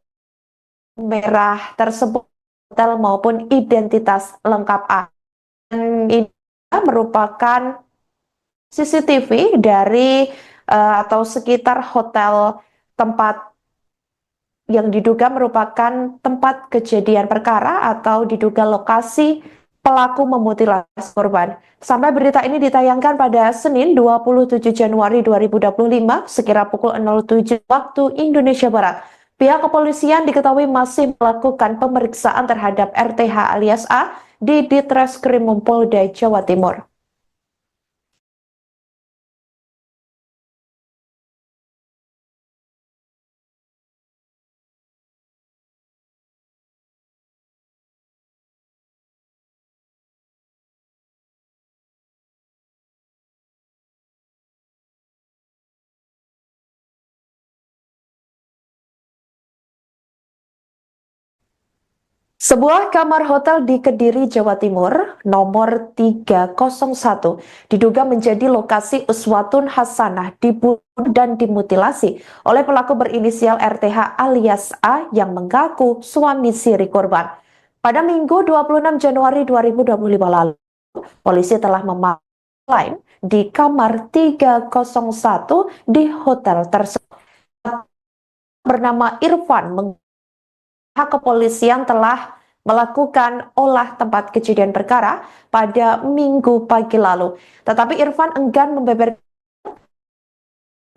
merah tersebut hotel maupun identitas lengkap A. Dan ini merupakan CCTV dari atau sekitar hotel tempat yang diduga merupakan tempat kejadian perkara atau diduga lokasi pelaku memutilasi korban. Sampai berita ini ditayangkan pada Senin 27 Januari 2025 sekira pukul 07 waktu Indonesia Barat. Pihak kepolisian diketahui masih melakukan pemeriksaan terhadap RTH alias A di Ditreskrim Polda Jawa Timur. Sebuah kamar hotel di Kediri, Jawa Timur, nomor 301, diduga menjadi lokasi uswatun hasanah dibunuh dan dimutilasi oleh pelaku berinisial RTH alias A yang mengaku suami siri korban. Pada Minggu 26 Januari 2025 lalu, polisi telah memaklum di kamar 301 di hotel tersebut. Bernama Irfan pihak kepolisian telah melakukan olah tempat kejadian perkara pada Minggu pagi lalu. Tetapi Irfan enggan membeberkan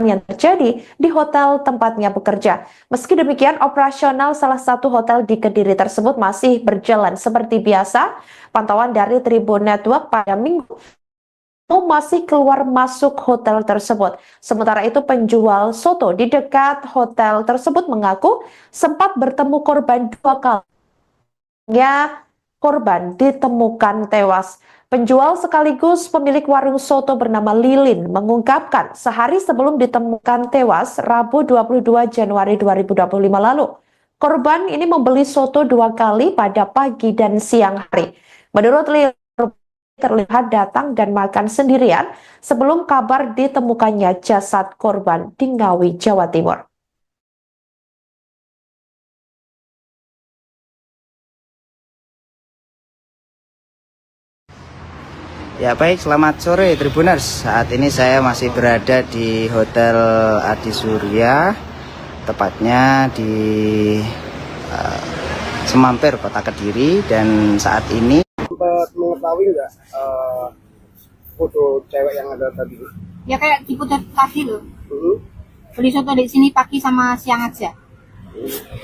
yang terjadi di hotel tempatnya bekerja. Meski demikian, operasional salah satu hotel di Kediri tersebut masih berjalan seperti biasa. Pantauan dari Tribun Network pada Minggu masih keluar masuk hotel tersebut. Sementara itu penjual soto di dekat hotel tersebut mengaku sempat bertemu korban 2 kali. Korban ditemukan tewas. Penjual sekaligus pemilik warung soto bernama Lilin mengungkapkan sehari sebelum ditemukan tewas Rabu 22 Januari 2025 lalu. Korban ini membeli soto 2 kali pada pagi dan siang hari. Menurut Lilin, terlihat datang dan makan sendirian sebelum kabar ditemukannya jasad korban di Ngawi, Jawa Timur. Ya baik, selamat sore Tribuners. Saat ini saya masih berada di Hotel Adi Surya, tepatnya di Semampir, Kota Kediri. Dan saat ini sempat mengetahui nggak foto cewek yang ada tadi? Ya kayak di Putar tadi loh. Beli soto di sini pagi sama siang aja.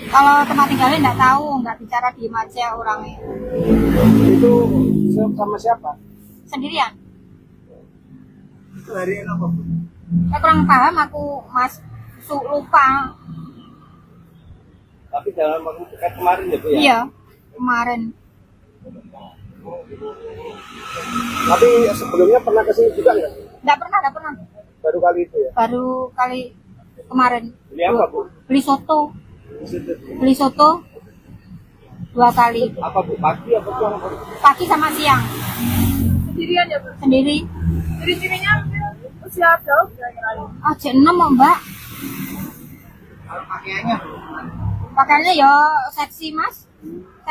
Kalau tempat tinggalnya nggak tahu, nggak bicara, diem aja orangnya. Itu sama siapa? Sendirian. Itu hari apa? Saya kurang paham aku, Mas. Lupa. Tapi dalam waktu dekat kemarin ya Bu ya? Iya, kemarin. Tapi sebelumnya pernah kesini juga nggak? Nggak pernah. Baru kali itu ya? Baru kali kemarin. Beli apa Bu? Beli soto. Di situ. Beli soto 2 kali. Apa Bu? Pagi apa siang? Pagi sama siang. Sendirian ya, Bu? Sendiri. Ciri-cirinya usia berapa? Aja 6 Mbak. Pakaiannya? Pakaiannya ya seksi Mas.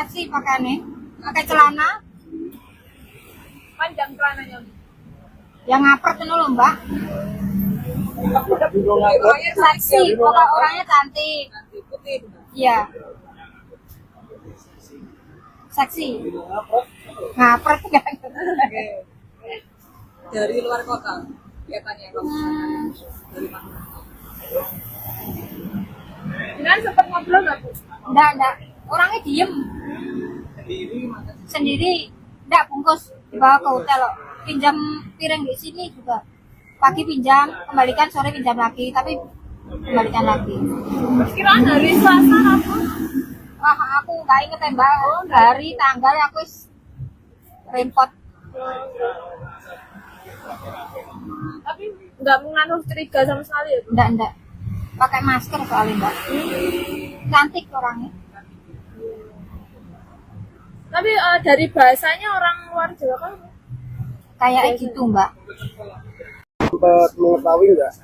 Seksi pakaiannya. Pakai celana. Panjang celananya. Yang ngapret itu loh Mbak. Seksi. Pokok orangnya cantik. Putih. Iya. Seksi. Ngapret kan. Dari luar kota kelihatannya. Dari mana? Jangan sempat ngobrol nggak, Bu? Enggak. Orangnya diem. Sendiri. Enggak bungkus. Dibawa ke hotel loh. Pinjam piring di sini juga. Pagi pinjam, kembalikan, sore pinjam lagi. Tapi kembalikan lagi. Kiraan hari Selasa apa? Wah, aku nggak inget ya Mbak. Hari, tanggal aku repot. Tapi nggak mengandung curiga sama sekali ya, Bu? Enggak. Pakai masker soalnya Mbak. Cantik orangnya. Tapi dari bahasanya orang luar Jawa kan? Kayak gitu Mbak. Sempat mengetahui nggak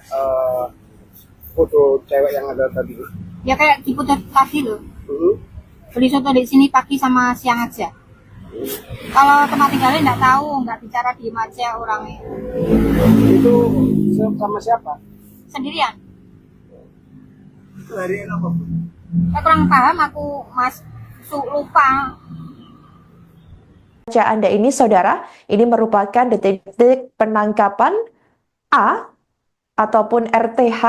foto cewek yang ada tadi? Ya kayak di Putar tadi loh. beli soto di sini pagi sama siang aja. Kalau tempat tinggalnya nggak tahu, nggak bicara diem aja orangnya. Itu sama siapa? Sendirian. Itu hari ini apa? Saya kurang paham aku, Mas. Lupa. Baca Anda ini, saudara, ini merupakan detik-detik penangkapan A ataupun RTH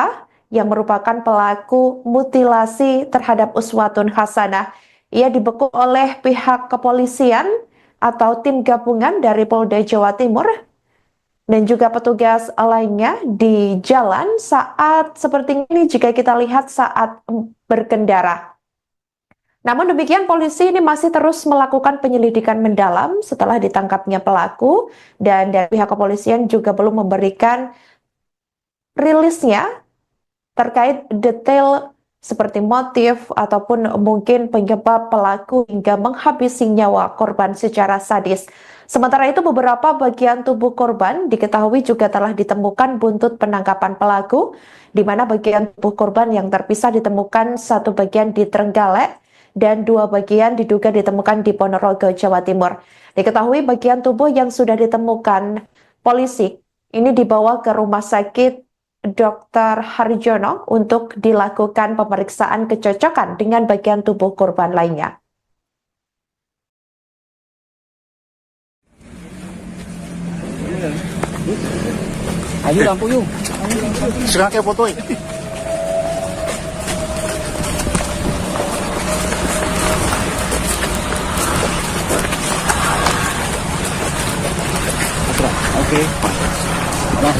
yang merupakan pelaku mutilasi terhadap Uswatun Hasanah. Ia dibekuk oleh pihak kepolisian atau tim gabungan dari Polda Jawa Timur dan juga petugas lainnya di jalan saat seperti ini jika kita lihat saat berkendara. Namun demikian polisi ini masih terus melakukan penyelidikan mendalam setelah ditangkapnya pelaku dan dari pihak kepolisian juga belum memberikan rilisnya terkait detail seperti motif ataupun mungkin penyebab pelaku hingga menghabisi nyawa korban secara sadis. Sementara itu beberapa bagian tubuh korban diketahui juga telah ditemukan buntut penangkapan pelaku, di mana bagian tubuh korban yang terpisah ditemukan satu bagian di Trenggalek dan dua bagian diduga ditemukan di Ponorogo, Jawa Timur. Diketahui bagian tubuh yang sudah ditemukan polisi ini dibawa ke Rumah Sakit Dr. Harjono untuk dilakukan pemeriksaan kecocokan dengan bagian tubuh korban lainnya. Ayo lampu yuk. Sekarang kayak fotoin. Oke. Nah.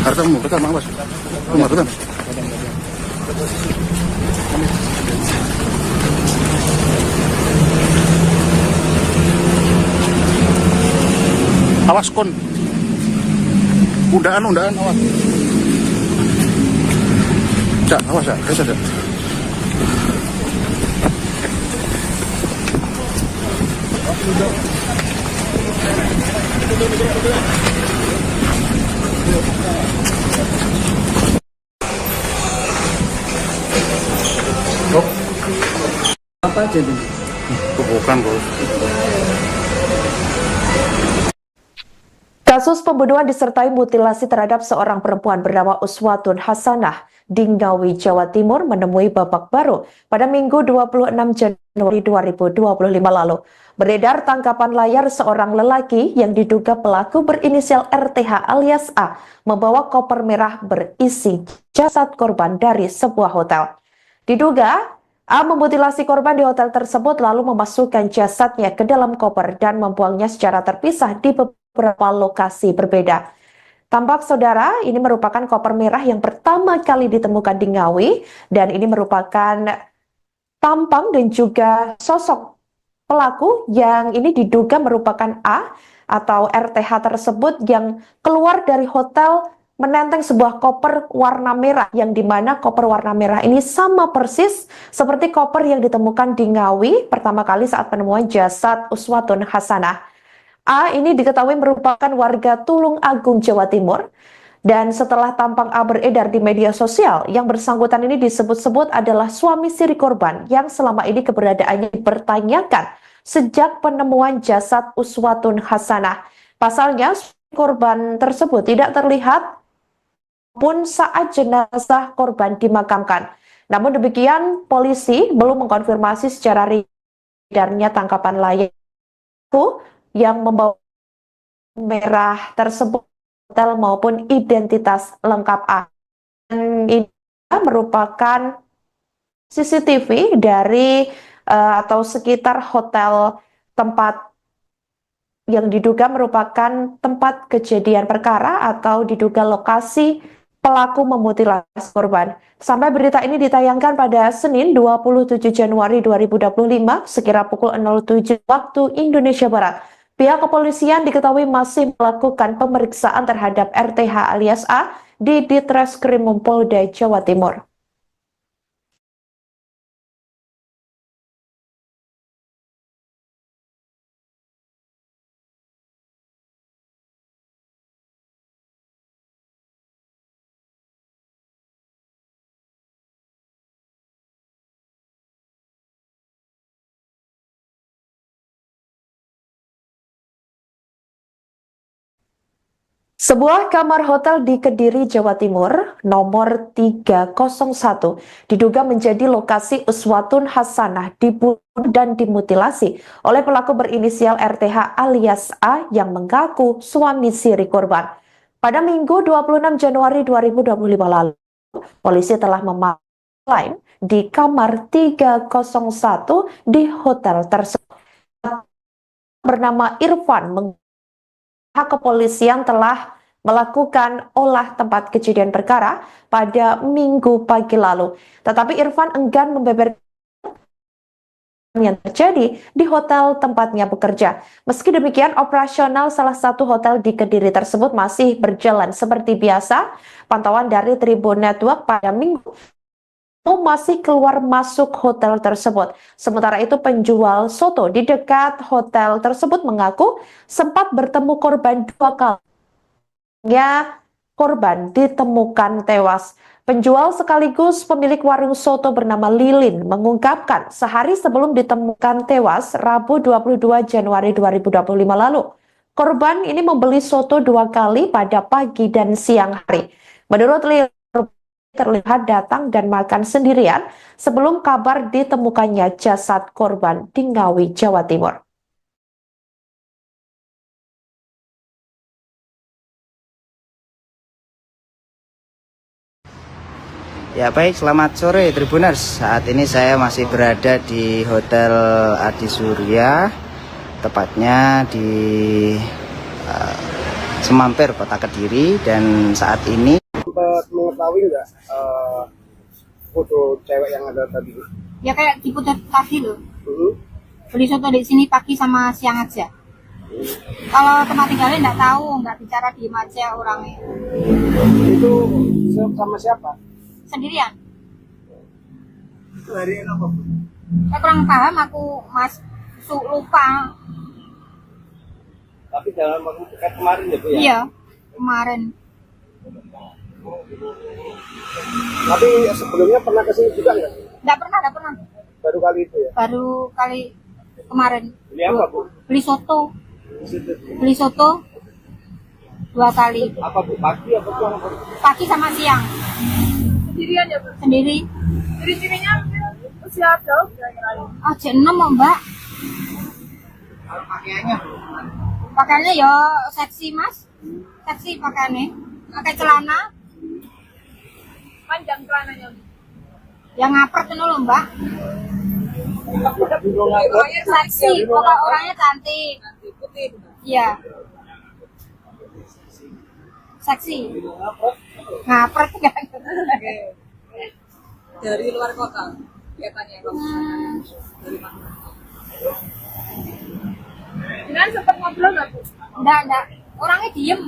Kartamu, betul, Mas. Rumah, betul. Awas kon. Undaan, awas. Cak, awas ya, ada. Apa aja tuh? Bukan, Bos. Kasus pembunuhan disertai mutilasi terhadap seorang perempuan bernama Uswatun Hasanah di Ngawi, Jawa Timur menemui babak baru pada Minggu 26 Januari 2025 lalu. Beredar tangkapan layar seorang lelaki yang diduga pelaku berinisial RTH alias A membawa koper merah berisi jasad korban dari sebuah hotel. Diduga A memutilasi korban di hotel tersebut lalu memasukkan jasadnya ke dalam koper dan membuangnya secara terpisah di beberapa lokasi berbeda. Tampak saudara, ini merupakan koper merah yang pertama kali ditemukan di Ngawi dan ini merupakan tampang dan juga sosok pelaku yang ini diduga merupakan A atau RTH tersebut yang keluar dari hotel menenteng sebuah koper warna merah yang dimana koper warna merah ini sama persis seperti koper yang ditemukan di Ngawi pertama kali saat penemuan jasad Uswatun Hasanah. A ini diketahui merupakan warga Tulung Agung, Jawa Timur. Dan setelah tampang A beredar di media sosial, yang bersangkutan ini disebut-sebut adalah suami siri korban yang selama ini keberadaannya dipertanyakan sejak penemuan jasad Uswatun Hasanah. Pasalnya, korban tersebut tidak terlihat pun saat jenazah korban dimakamkan. Namun demikian, polisi belum mengkonfirmasi secara edarnya tangkapan layar yang membawa merah tersebut hotel maupun identitas lengkap A. Dan ini merupakan CCTV dari atau sekitar hotel tempat yang diduga merupakan tempat kejadian perkara atau diduga lokasi pelaku memutilasi korban. Sampai berita ini ditayangkan pada Senin 27 Januari 2025 sekira pukul 07 waktu Indonesia Barat. Pihak kepolisian diketahui masih melakukan pemeriksaan terhadap RTH alias A di Ditreskrim Polda Jawa Timur. Sebuah kamar hotel di Kediri, Jawa Timur, nomor 301, diduga menjadi lokasi uswatun hasanah dibunuh dan dimutilasi oleh pelaku berinisial RTH alias A yang mengaku suami siri korban. Pada Minggu 26 Januari 2025 lalu, polisi telah memaklai di kamar 301 di hotel tersebut. Bernama Irfan, pihak kepolisian telah melakukan olah tempat kejadian perkara pada Minggu pagi lalu. Tetapi Irfan enggan membeberkan yang terjadi di hotel tempatnya bekerja. Meski demikian, operasional salah satu hotel di Kediri tersebut masih berjalan seperti biasa. Pantauan dari Tribun Network pada Minggu masih keluar masuk hotel tersebut. Sementara itu penjual soto di dekat hotel tersebut mengaku sempat bertemu korban 2 kali. Korban ditemukan tewas. Penjual sekaligus pemilik warung soto bernama Lilin mengungkapkan sehari sebelum ditemukan tewas Rabu 22 Januari 2025 lalu. Korban ini membeli soto 2 kali pada pagi dan siang hari. Menurut Lilin, terlihat datang dan makan sendirian sebelum kabar ditemukannya jasad korban di Ngawi, Jawa Timur. Ya baik, selamat sore Tribuners. Saat ini saya masih berada di Hotel Adi Surya, tepatnya di Semampir, Kota Kediri. Dan saat ini Sempat mengetahui nggak foto cewek yang ada tadi? Ya kayak di putar tadi loh. Beli soto di sini pagi sama siang aja. Kalau tempat tinggalnya nggak tahu, nggak bicara, diem aja orangnya. Itu sama siapa? Sendirian. Itu hari apa? Saya kurang paham, aku lupa. Tapi dalam waktu dekat kemarin ya Bu ya? Iya, kemarin. Tapi sebelumnya pernah kesini juga nggak? Nggak pernah. Baru kali itu ya? Baru kali kemarin. Beli apa Bu? Beli soto. Di situ. Beli soto 2 kali. Apa Bu? Pagi apa siang? Pagi sama siang. Sendirian ya, Bu? Sendiri. Ciri-cirinya usia jauh Oh, jam 6 oh, Mbak. Pakaiannya? Pakaiannya ya seksi, Mas. Seksi pakaiannya. Pakai celana. panjang celananya. Yang ngapret itu loh, Mbak. Seksi, pokok orangnya cantik. Iya. Seksi. Ngapret kan? Dari luar kota kelihatannya. Dari mana? Dengan sempat ngobrol nggak, Bu? Enggak. Orangnya diem.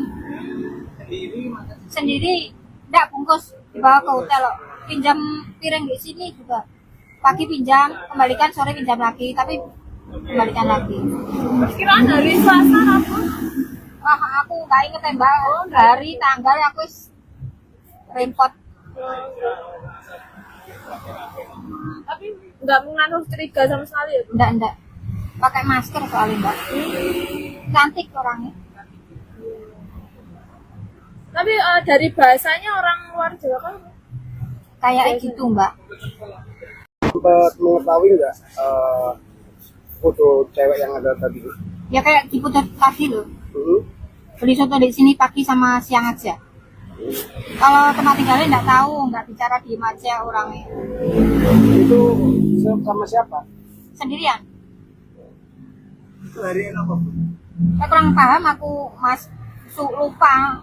Sendiri. Enggak, bungkus. Dibawa ke hotel loh. Pinjam piring di sini juga. Pagi pinjam, kembalikan, sore pinjam lagi. Tapi kembalikan lagi. Perkiraan hari Selasa apa? Wah, aku nggak inget ya, Mbak. Hari, tanggal aku repot. Tapi nggak mengandung curiga sama sekali ya, Bu? Enggak. Pakai masker soalnya, Mbak. Cantik orangnya. Tapi dari bahasanya orang luar Jawa kan? Kayak gitu, Mbak. Sempat mengetahui nggak foto cewek yang ada tadi? Ya kayak di putar tadi loh. Beli soto di sini pagi sama siang aja. Kalau tempat tinggalnya nggak tahu, nggak bicara, diem aja orangnya. Itu sama siapa? Sendirian. Itu hari apa? Saya kurang paham, aku lupa.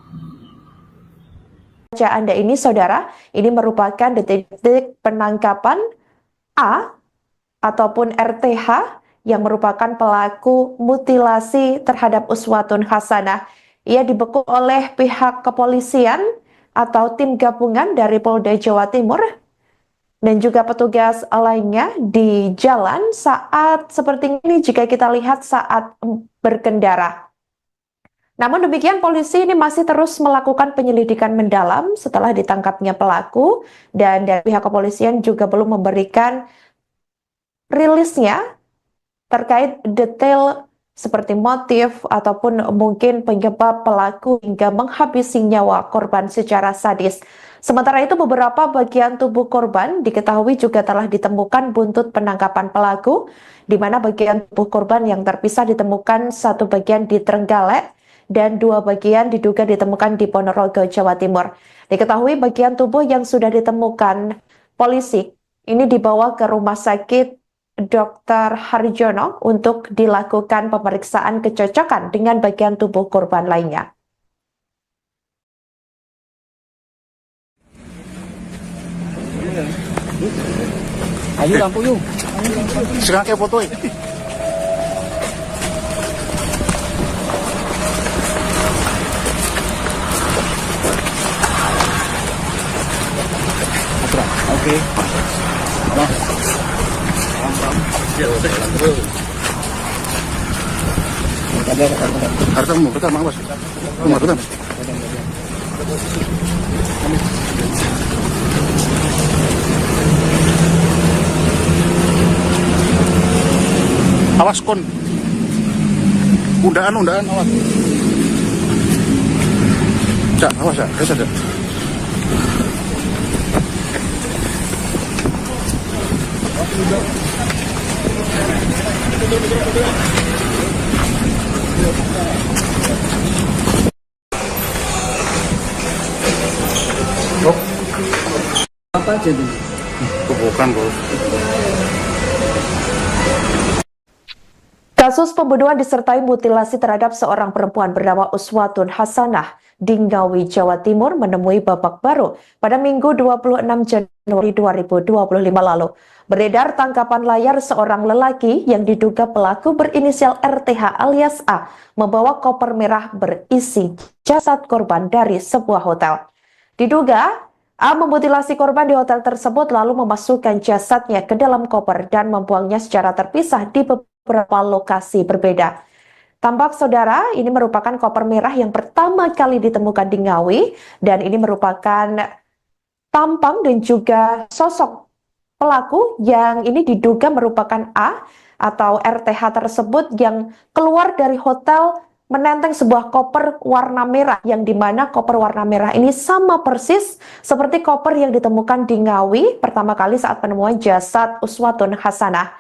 Anda ini, saudara, ini merupakan detik-detik penangkapan A ataupun RTH yang merupakan pelaku mutilasi terhadap uswatun hasanah. Ia dibekuk oleh pihak kepolisian atau tim gabungan dari Polda Jawa Timur dan juga petugas lainnya di jalan saat seperti ini jika kita lihat saat berkendara. Namun demikian, polisi ini masih terus melakukan penyelidikan mendalam setelah ditangkapnya pelaku, dan dari pihak kepolisian juga belum memberikan rilisnya terkait detail seperti motif ataupun mungkin penyebab pelaku hingga menghabisi nyawa korban secara sadis. Sementara itu, beberapa bagian tubuh korban diketahui juga telah ditemukan buntut penangkapan pelaku, di mana bagian tubuh korban yang terpisah ditemukan satu bagian di Trenggalek dan dua bagian diduga ditemukan di Ponorogo, Jawa Timur. Diketahui bagian tubuh yang sudah ditemukan polisi ini dibawa ke Rumah Sakit Dr. Harjono untuk dilakukan pemeriksaan kecocokan dengan bagian tubuh korban lainnya. Ayo lampu yuk. Sekarang kayak foto ya. Oke. Hartamu, betul Mang Bos. Rumah betul. Awas kon. Undaan awas. Cak, awas ya, kita ada. Apa aja tuh? Bukan, Bos. Kasus pembunuhan disertai mutilasi terhadap seorang perempuan bernama Uswatun Hasanah di Ngawi, Jawa Timur menemui babak baru pada Minggu 26 Januari 2025 lalu. Beredar tangkapan layar seorang lelaki yang diduga pelaku berinisial RTH alias A membawa koper merah berisi jasad korban dari sebuah hotel. Diduga A memutilasi korban di hotel tersebut lalu memasukkan jasadnya ke dalam koper dan membuangnya secara terpisah di beberapa lokasi berbeda. Tampak saudara, ini merupakan koper merah yang pertama kali ditemukan di Ngawi dan ini merupakan tampang dan juga sosok pelaku yang ini diduga merupakan A atau RTH tersebut yang keluar dari hotel menenteng sebuah koper warna merah yang dimana koper warna merah ini sama persis seperti koper yang ditemukan di Ngawi pertama kali saat penemuan jasad Uswatun Hasanah.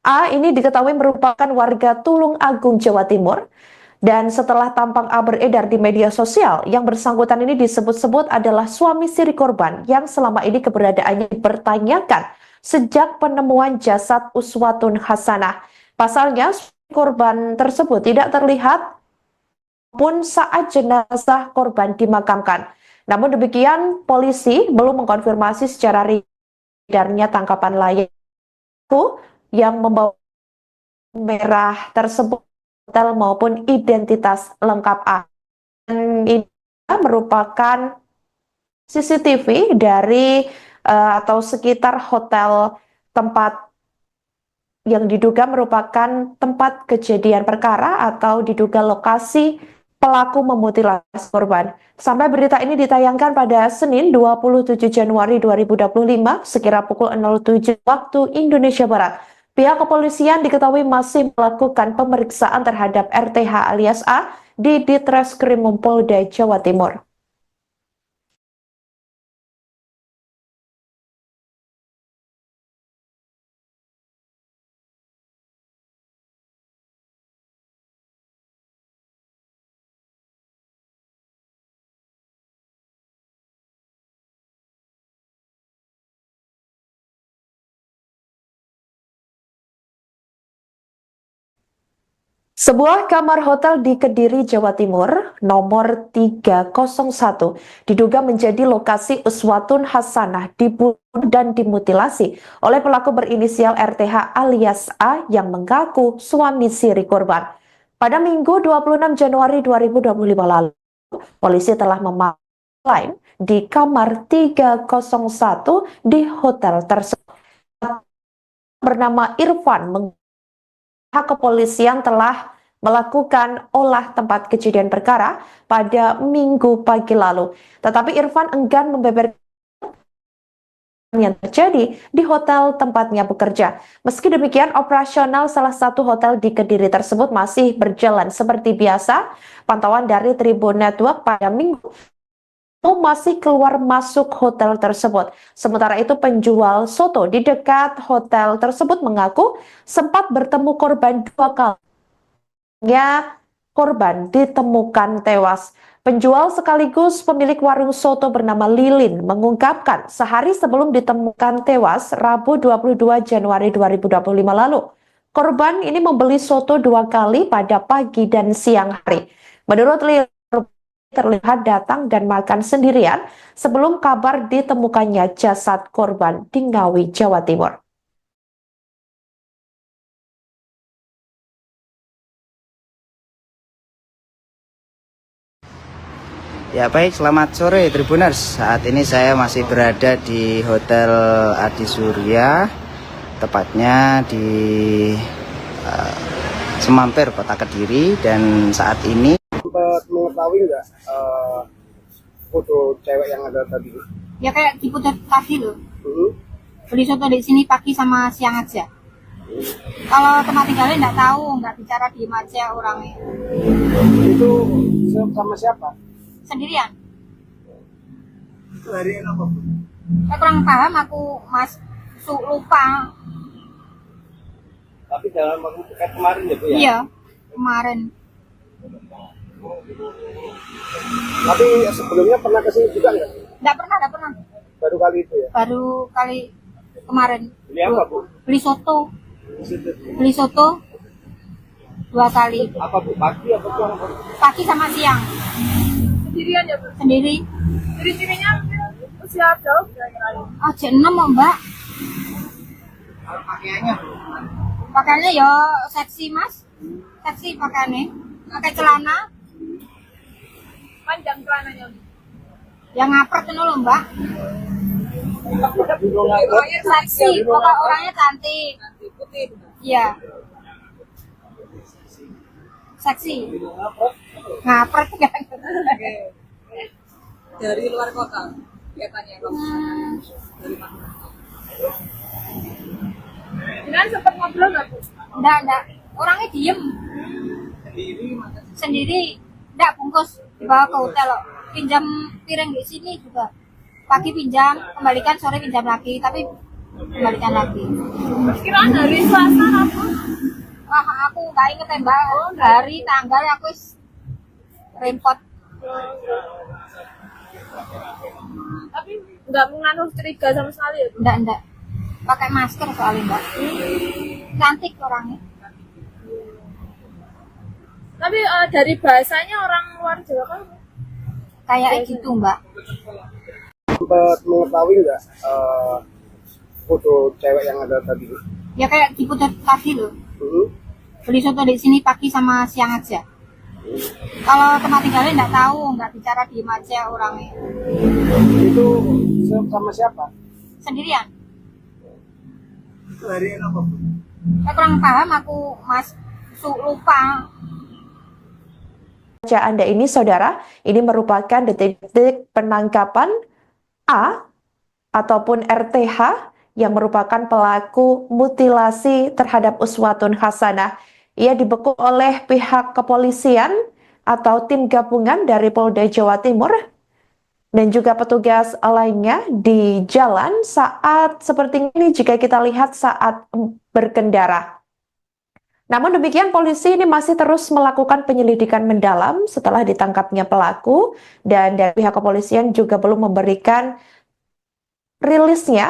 A ini diketahui merupakan warga Tulung Agung, Jawa Timur. Dan setelah tampang A beredar di media sosial, yang bersangkutan ini disebut-sebut adalah suami siri korban yang selama ini keberadaannya dipertanyakan sejak penemuan jasad Uswatun Hasanah. Pasalnya, korban tersebut tidak terlihat pun saat jenazah korban dimakamkan. Namun demikian, polisi belum mengkonfirmasi secara edarnya tangkapan layar yang membawa merah tersebut hotel maupun identitas lengkap A. Dan ini merupakan CCTV dari atau sekitar hotel tempat yang diduga merupakan tempat kejadian perkara atau diduga lokasi pelaku memutilasi korban. Sampai berita ini ditayangkan pada Senin 27 Januari 2025 sekira pukul 07 waktu Indonesia Barat. Pihak kepolisian diketahui masih melakukan pemeriksaan terhadap RTH alias A di Ditreskrim Polda Jawa Timur. Sebuah kamar hotel di Kediri, Jawa Timur, nomor 301, diduga menjadi lokasi Uswatun Hasanah dibunuh dan dimutilasi oleh pelaku berinisial RTH alias A yang mengaku suami siri korban. Pada Minggu 26 Januari 2025 lalu, polisi telah memanggil di kamar 301 di hotel tersebut. Bernama Irfan pihak kepolisian telah melakukan olah tempat kejadian perkara pada Minggu pagi lalu. Tetapi Irfan enggan membeberkan yang terjadi di hotel tempatnya bekerja. Meski demikian, operasional salah satu hotel di Kediri tersebut masih berjalan seperti biasa. Pantauan dari Tribun Network pada Minggu masih keluar masuk hotel tersebut. Sementara itu, penjual soto di dekat hotel tersebut mengaku sempat bertemu korban 2 kali. Korban ditemukan tewas. Penjual sekaligus pemilik warung soto bernama Lilin mengungkapkan sehari sebelum ditemukan tewas Rabu 22 Januari 2025 lalu. Korban ini membeli soto 2 kali pada pagi dan siang hari. Menurut Lilin, terlihat datang dan makan sendirian sebelum kabar ditemukannya jasad korban di Ngawi, Jawa Timur. Ya baik, selamat sore Tribuners. Saat ini saya masih berada di Hotel Adi Surya, tepatnya di Semampir, Kota Kediri. Dan saat ini Sempat mengetahui nggak foto cewek yang ada tadi? Ya kayak diputar tadi loh. Beli soto di sini pagi sama siang aja. Kalau tempat tinggalnya nggak tahu, nggak bicara, diem aja orangnya. Itu sama siapa? Sendirian. Hari apa? Saya kurang paham aku, Mas. Lupa. Tapi dalam waktu dekat kemarin ya Bu ya? Iya, kemarin. Tapi sebelumnya pernah kesini juga nggak? Nggak pernah. Baru kali itu ya? Baru kali kemarin. Beli apa Bu? Beli soto. Beli soto 2 kali. Apa Bu? Pagi apa Bu? Pagi sama siang. Sendirian ya, Bu? Sendiri. Ciri-cirinya usia jauh kira-kira. Aja 6 Mbak. Pakaiannya? Pakaiannya ya seksi Mas. Seksi pakaiannya. Pakai celana. Panjang celananya. Yang ngapret itu loh Mbak. Seksi. Pokok orangnya cantik. Putih. Iya. Seksi. Ngapret kan. Dari luar kota kelihatannya. Dari mana? Jangan sempat ngobrol nggak, Bu? Enggak. Orangnya diem. Sendiri. Enggak bungkus. Dibawa ke hotel loh. Pinjam piring di sini juga. Pagi pinjam, kembalikan, sore pinjam lagi. Tapi kembalikan lagi. Kiraan hari Selasa apa? Wah, aku nggak inget ya Mbak. Hari, tanggal aku repot. Tapi nggak mengandung curiga sama sekali ya, Bu? Enggak. Pakai masker soalnya Mbak. Cantik orangnya. Tapi dari bahasanya orang luar Jawa kan? Kayak gitu Mbak. Sempat mengetahui nggak foto cewek yang ada tadi? Ya kayak diputar tadi loh. Beli soto di sini pagi sama siang aja. Kalau tempat tinggalnya nggak tahu, nggak bicara, diem aja orangnya. Itu sama siapa? Sendirian. Hari apa Bu? Saya kurang paham aku, Mas. Lupa. Anda ini, saudara, ini merupakan detik-detik penangkapan A ataupun RTH yang merupakan pelaku mutilasi terhadap Uswatun Hasanah. Ia dibekuk oleh pihak kepolisian atau tim gabungan dari Polda Jawa Timur dan juga petugas lainnya di jalan saat seperti ini jika kita lihat saat berkendara. Namun demikian, polisi ini masih terus melakukan penyelidikan mendalam setelah ditangkapnya pelaku, dan dari pihak kepolisian juga belum memberikan rilisnya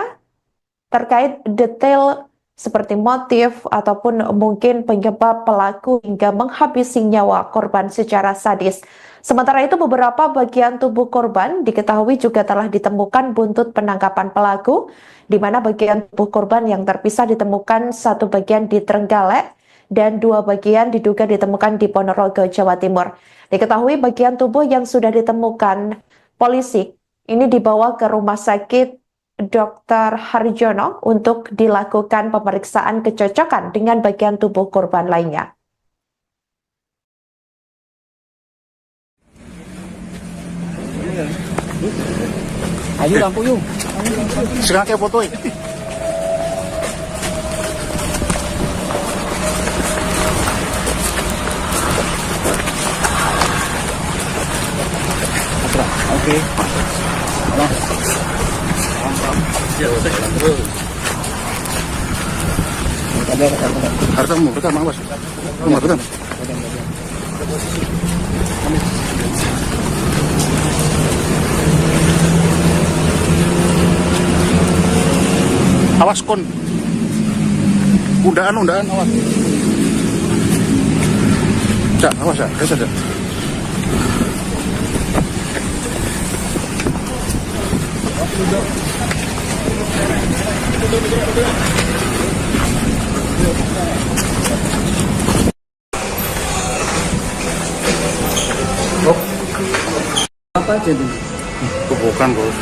terkait detail seperti motif ataupun mungkin penyebab pelaku hingga menghabisi nyawa korban secara sadis. Sementara itu, beberapa bagian tubuh korban diketahui juga telah ditemukan buntut penangkapan pelaku, di mana bagian tubuh korban yang terpisah ditemukan satu bagian di Trenggalek, dan 2 bagian diduga ditemukan di Ponorogo, Jawa Timur. Diketahui bagian tubuh yang sudah ditemukan polisi ini dibawa ke Rumah Sakit Dr. Harjono untuk dilakukan pemeriksaan kecocokan dengan bagian tubuh korban lainnya. Ayo lampu yuk. Sekarang kayak fotoin. Oke. Kartamu, rekam awas. Rumah rekam. Awas kon. Undaan awas. Cak, awas ya, saja. Apa aja tuh? Bukan, Bos.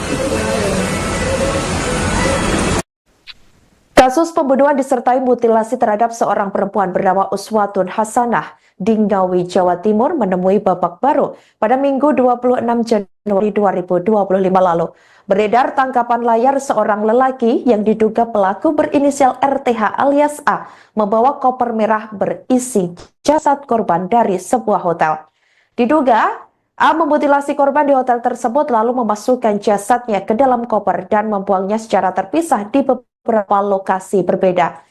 Kasus pembunuhan disertai mutilasi terhadap seorang perempuan bernama Uswatun Hasanah di Ngawi, Jawa Timur menemui babak baru pada Minggu 26 Januari 2025 lalu. Beredar tangkapan layar seorang lelaki yang diduga pelaku berinisial RTH alias A membawa koper merah berisi jasad korban dari sebuah hotel. Diduga A memutilasi korban di hotel tersebut lalu memasukkan jasadnya ke dalam koper dan membuangnya secara terpisah di beberapa lokasi berbeda.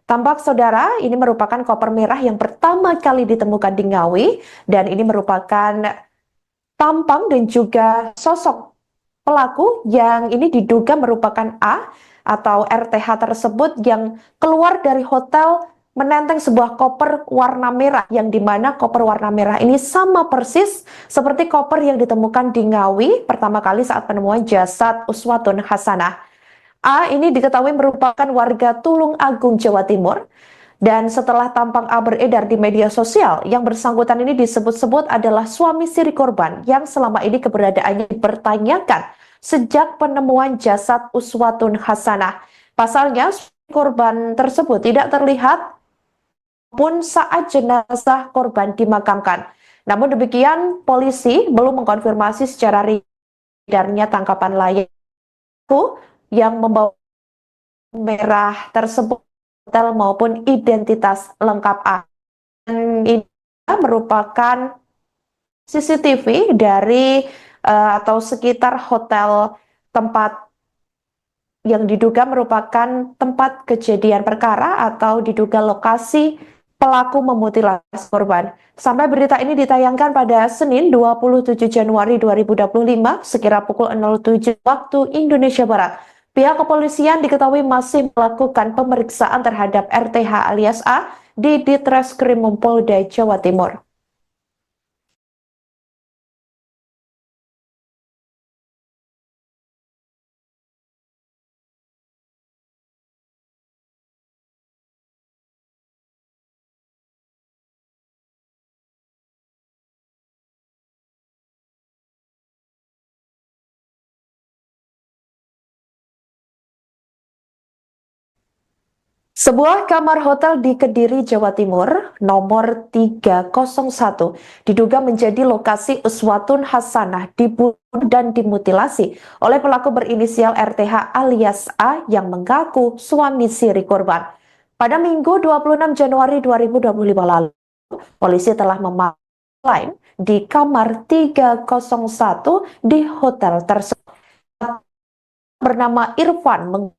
Tampak saudara, ini merupakan koper merah yang pertama kali ditemukan di Ngawi dan ini merupakan tampang dan juga sosok pelaku yang ini diduga merupakan A atau RTH tersebut yang keluar dari hotel menenteng sebuah koper warna merah yang dimana koper warna merah ini sama persis seperti koper yang ditemukan di Ngawi pertama kali saat penemuan jasad Uswatun Hasanah. A ini diketahui merupakan warga Tulung Agung, Jawa Timur. Dan setelah tampang A beredar di media sosial, yang bersangkutan ini disebut-sebut adalah suami siri korban yang selama ini keberadaannya dipertanyakan sejak penemuan jasad Uswatun Hasanah. Pasalnya, korban tersebut tidak terlihat pun saat jenazah korban dimakamkan. Namun demikian, polisi belum mengkonfirmasi secara edarnya tangkapan layar yang membawa merah tersebut hotel maupun identitas lengkap A. Dan ini merupakan CCTV dari atau sekitar hotel tempat yang diduga merupakan tempat kejadian perkara atau diduga lokasi pelaku memutilasi korban. Sampai berita ini ditayangkan pada Senin 27 Januari 2025 sekira pukul 07 waktu Indonesia Barat. Pihak kepolisian diketahui masih melakukan pemeriksaan terhadap RTH alias A di Ditreskrim Polda Jawa Timur. Sebuah kamar hotel di Kediri, Jawa Timur, nomor 301, diduga menjadi lokasi Uswatun Hasanah dibunuh dan dimutilasi oleh pelaku berinisial RTH alias A yang mengaku suami siri korban. Pada Minggu 26 Januari 2025 lalu, polisi telah memanggil di kamar 301 di hotel tersebut. Bernama Irfan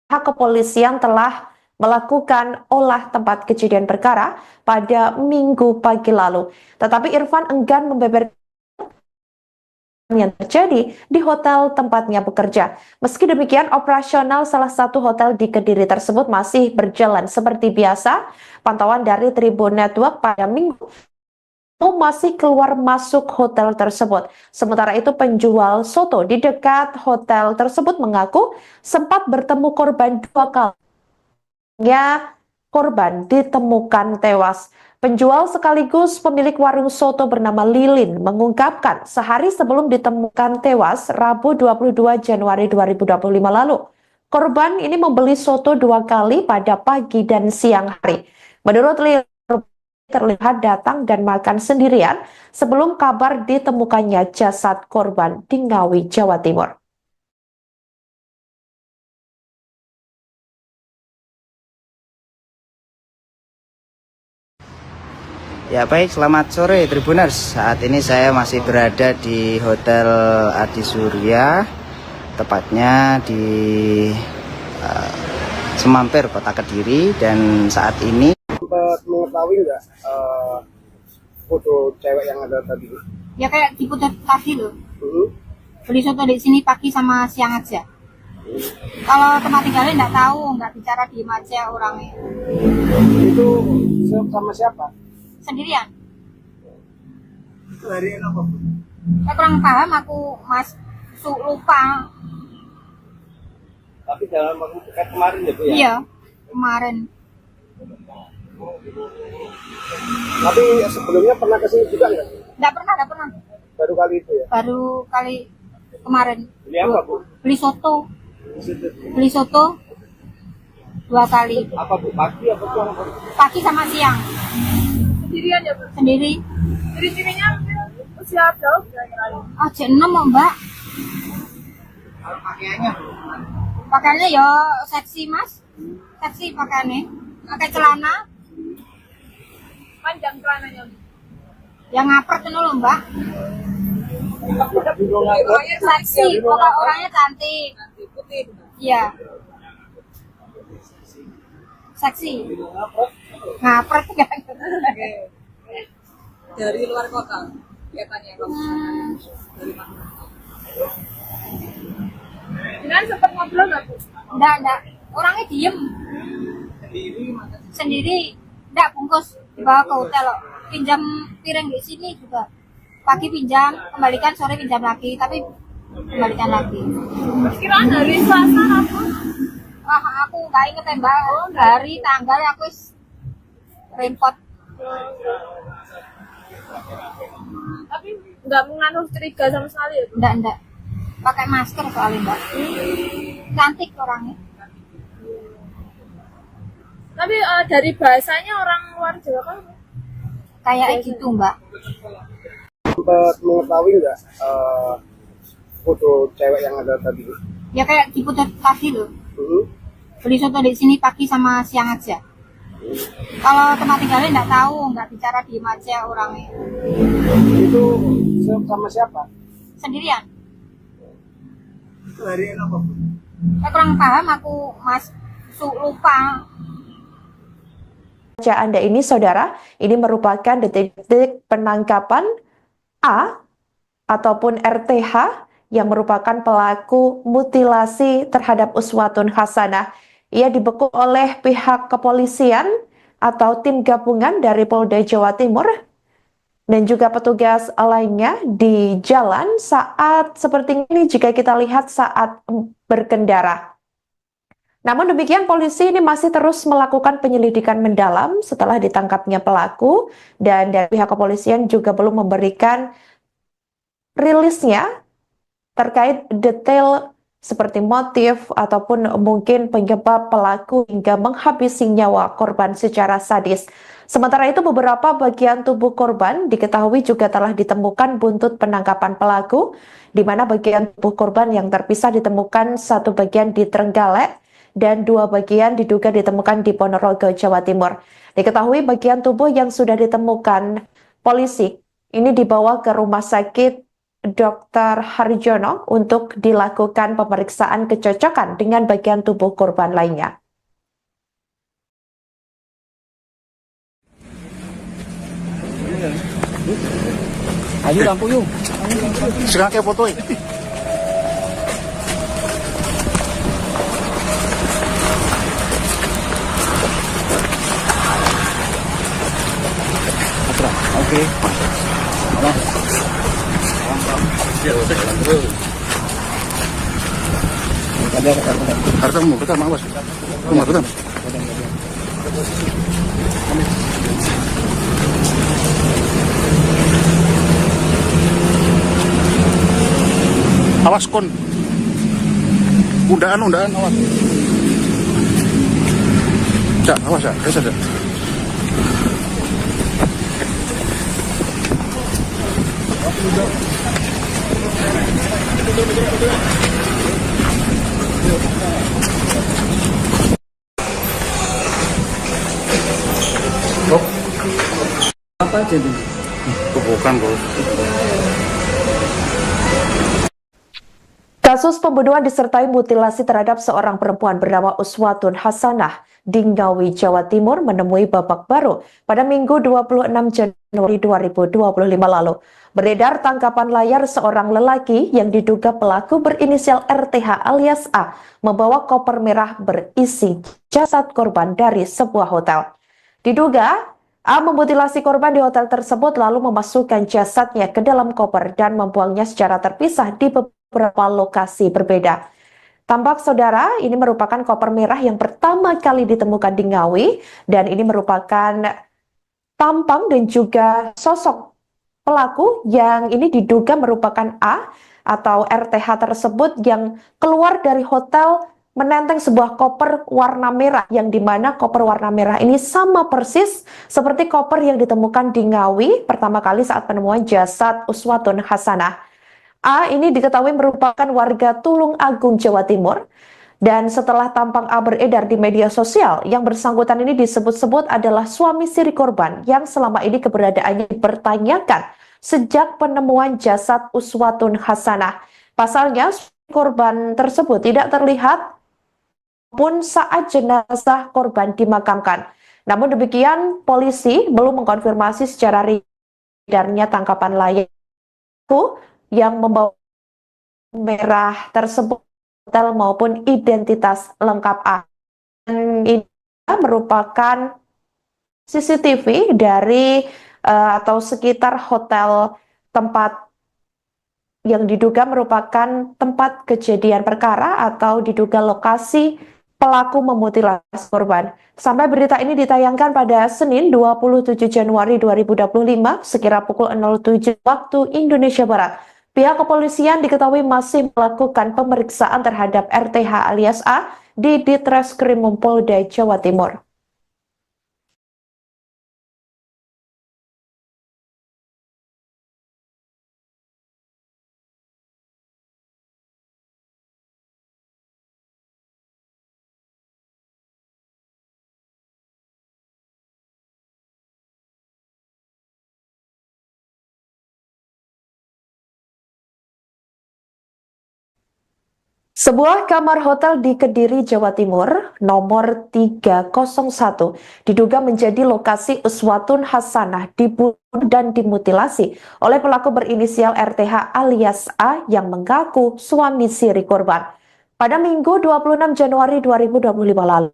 pihak kepolisian telah melakukan olah tempat kejadian perkara pada Minggu pagi lalu. Tetapi Irfan enggan membeberkan yang terjadi di hotel tempatnya bekerja. Meski demikian, operasional salah satu hotel di Kediri tersebut masih berjalan seperti biasa. Pantauan dari Tribun Network pada Minggu masih keluar masuk hotel tersebut. Sementara itu penjual soto di dekat hotel tersebut mengaku sempat bertemu korban 2 kali. Korban ditemukan tewas. Penjual sekaligus pemilik warung soto bernama Lilin mengungkapkan sehari sebelum ditemukan tewas Rabu 22 Januari 2025 lalu. Korban ini membeli soto 2 kali pada pagi dan siang hari. Menurut Lilin, terlihat datang dan makan sendirian sebelum kabar ditemukannya jasad korban di Ngawi, Jawa Timur. Ya baik, selamat sore Tribuners. Saat ini saya masih berada di Hotel Adi Surya, tepatnya di Semampir, Kota Kediri. Dan saat ini Sempat mengetahui nggak foto cewek yang ada tadi? Ya kayak di putar tadi loh. Hmm. Beli soto di sini pagi sama siang aja. Kalau tempat tinggalnya nggak tahu, nggak bicara, diem aja orangnya. Itu sama siapa? Sendirian. Itu hari ini apa? Saya kurang paham aku, Mas. Lupa. Tapi dalam waktu dekat kemarin ya Bu ya? Iya, kemarin. Tapi sebelumnya pernah kesini juga nggak? Nggak pernah. Baru kali itu ya? Baru kali kemarin. Beli apa Bu? Beli soto. Di situ. Beli soto 2 kali. Apa Bu? Pagi apa siang? Apa? Pagi sama siang. Sendirian ya, Bu? Sendiri. Jadi cirinya usia berapa kira-kira? Jam 6 Mbak. Pakaiannya Bu? Pakaiannya ya seksi Mas. Seksi pakaiannya. Pakai celana. Panjang celananya. Yang ngapret itu loh Mbak. Seksi. Pokoknya orangnya cantik. Putih. Iya. Seksi. Ngapret kan. Dari luar kota kelihatannya kamu. Dari mana? Jangan sempat ngobrol nggak, Bu? Enggak. Orangnya diem. Sendiri. Enggak bungkus. Dibawa ke hotel loh. Pinjam piring di sini juga. Pagi pinjam, kembalikan, sore pinjam lagi. Tapi kembalikan lagi. Perkiraan hari Selasa apa? Wah, aku nggak inget ya Mbak. Hari tanggal aku repot. Tapi nggak mengandung curiga sama sekali ya, Bu? Enggak. Pakai masker soalnya Mbak. Cantik orangnya. Tapi dari bahasanya orang luar Jawa kan? Kayak gitu Mbak. Sempat mengetahui nggak foto cewek yang ada tadi? Ya kayak di putar tadi loh. Hmm. Beli soto di sini pagi sama siang aja. Kalau tempat tinggalnya nggak tahu, nggak bicara, diem aja orangnya. Itu sama siapa? Sendirian. Itu hari ini apa Bu? Saya kurang paham aku, Mas. Lupa. Baca Anda ini, saudara, ini merupakan detik-detik penangkapan A ataupun RTH yang merupakan pelaku mutilasi terhadap Uswatun Hasanah. Ia dibekuk oleh pihak kepolisian atau tim gabungan dari Polda Jawa Timur dan juga petugas lainnya di jalan saat seperti ini jika kita lihat saat berkendara. Namun demikian polisi ini masih terus melakukan penyelidikan mendalam setelah ditangkapnya pelaku dan dari pihak kepolisian juga belum memberikan rilisnya terkait detail seperti motif ataupun mungkin penyebab pelaku hingga menghabisi nyawa korban secara sadis. Sementara itu beberapa bagian tubuh korban diketahui juga telah ditemukan buntut penangkapan pelaku, di mana bagian tubuh korban yang terpisah ditemukan satu bagian di Trenggalek dan 2 bagian diduga ditemukan di Ponorogo, Jawa Timur. Diketahui bagian tubuh yang sudah ditemukan polisi ini dibawa ke Rumah Sakit Dr. Harjono untuk dilakukan pemeriksaan kecocokan dengan bagian tubuh korban lainnya. Ayo lampu yuk. Sekarang kayak foto ini. Oke. Kartamu, betul Mas. Rumah betul. Awas kon. Undaan awas. Cak, awas ya, saya. Apa aja tuh. Bukan, Bos. Kasus pembunuhan disertai mutilasi terhadap seorang perempuan bernama Uswatun Hasanah di Ngawi, Jawa Timur menemui babak baru pada Minggu 26 Januari 2025 lalu. Beredar tangkapan layar seorang lelaki yang diduga pelaku berinisial RTH alias A membawa koper merah berisi jasad korban dari sebuah hotel. Diduga A memutilasi korban di hotel tersebut lalu memasukkan jasadnya ke dalam koper dan membuangnya secara terpisah di beberapa lokasi berbeda. Tampak saudara, ini merupakan koper merah yang pertama kali ditemukan di Ngawi dan ini merupakan tampang dan juga sosok pelaku yang ini diduga merupakan A atau RTH tersebut yang keluar dari hotel menenteng sebuah koper warna merah yang dimana koper warna merah ini sama persis seperti koper yang ditemukan di Ngawi pertama kali saat penemuan jasad Uswatun Hasanah. A ini diketahui merupakan warga Tulung Agung, Jawa Timur. Dan setelah tampang A beredar di media sosial, yang bersangkutan ini disebut-sebut adalah suami siri korban yang selama ini keberadaannya dipertanyakan sejak penemuan jasad Uswatun Hasanah. Pasalnya, korban tersebut tidak terlihat pun saat jenazah korban dimakamkan. Namun demikian, polisi belum mengkonfirmasi secara edarnya tangkapan layar yang membawa merah tersebut hotel maupun identitas lengkap A. Dan ini merupakan CCTV dari atau sekitar hotel tempat yang diduga merupakan tempat kejadian perkara atau diduga lokasi pelaku memutilasi korban. Sampai berita ini ditayangkan pada Senin 27 Januari 2025 sekira pukul 07 waktu Indonesia Barat. Pihak kepolisian diketahui masih melakukan pemeriksaan terhadap RTH alias A di Ditreskrim Polda Jawa Timur. Sebuah kamar hotel di Kediri, Jawa Timur, nomor 301, diduga menjadi lokasi Uswatun Hasanah dibunuh dan dimutilasi oleh pelaku berinisial RTH alias A yang mengaku suami siri korban. Pada Minggu 26 Januari 2025 lalu,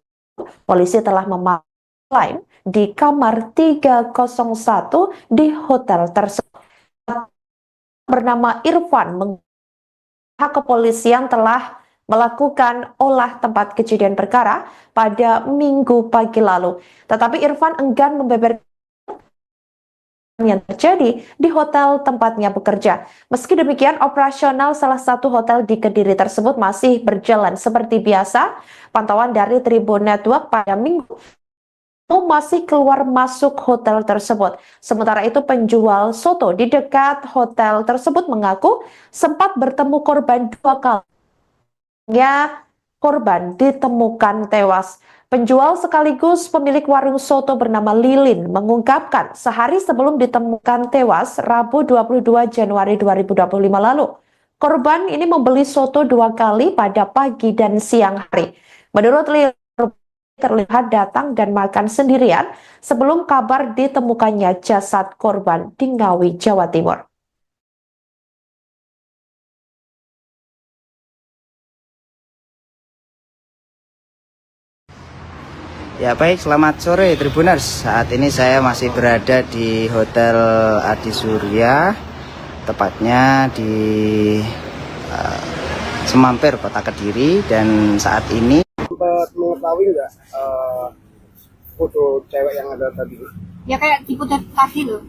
polisi telah memaklum di kamar 301 di hotel tersebut. Bernama Irfan, pihak kepolisian telah melakukan olah tempat kejadian perkara pada Minggu pagi lalu. Tetapi Irfan enggan membeberkan yang terjadi di hotel tempatnya bekerja. Meski demikian, operasional salah satu hotel di Kediri tersebut masih berjalan seperti biasa. Pantauan dari Tribun Network pada Minggu masih keluar masuk hotel tersebut. Sementara itu penjual soto di dekat hotel tersebut mengaku sempat bertemu korban 2 kali. Korban ditemukan tewas. Penjual sekaligus pemilik warung soto bernama Lilin mengungkapkan sehari sebelum ditemukan tewas Rabu 22 Januari 2025 lalu. Korban ini membeli soto 2 kali pada pagi dan siang hari. Menurut Lilin, terlihat datang dan makan sendirian sebelum kabar ditemukannya jasad korban di Ngawi, Jawa Timur. Ya baik, selamat sore Tribuners. Saat ini saya masih berada di Hotel Adi Surya, tepatnya di Semampir, Kota Kediri. Dan saat ini sempat mengetahui nggak foto cewek yang ada tadi? Ya kayak di putar tadi loh.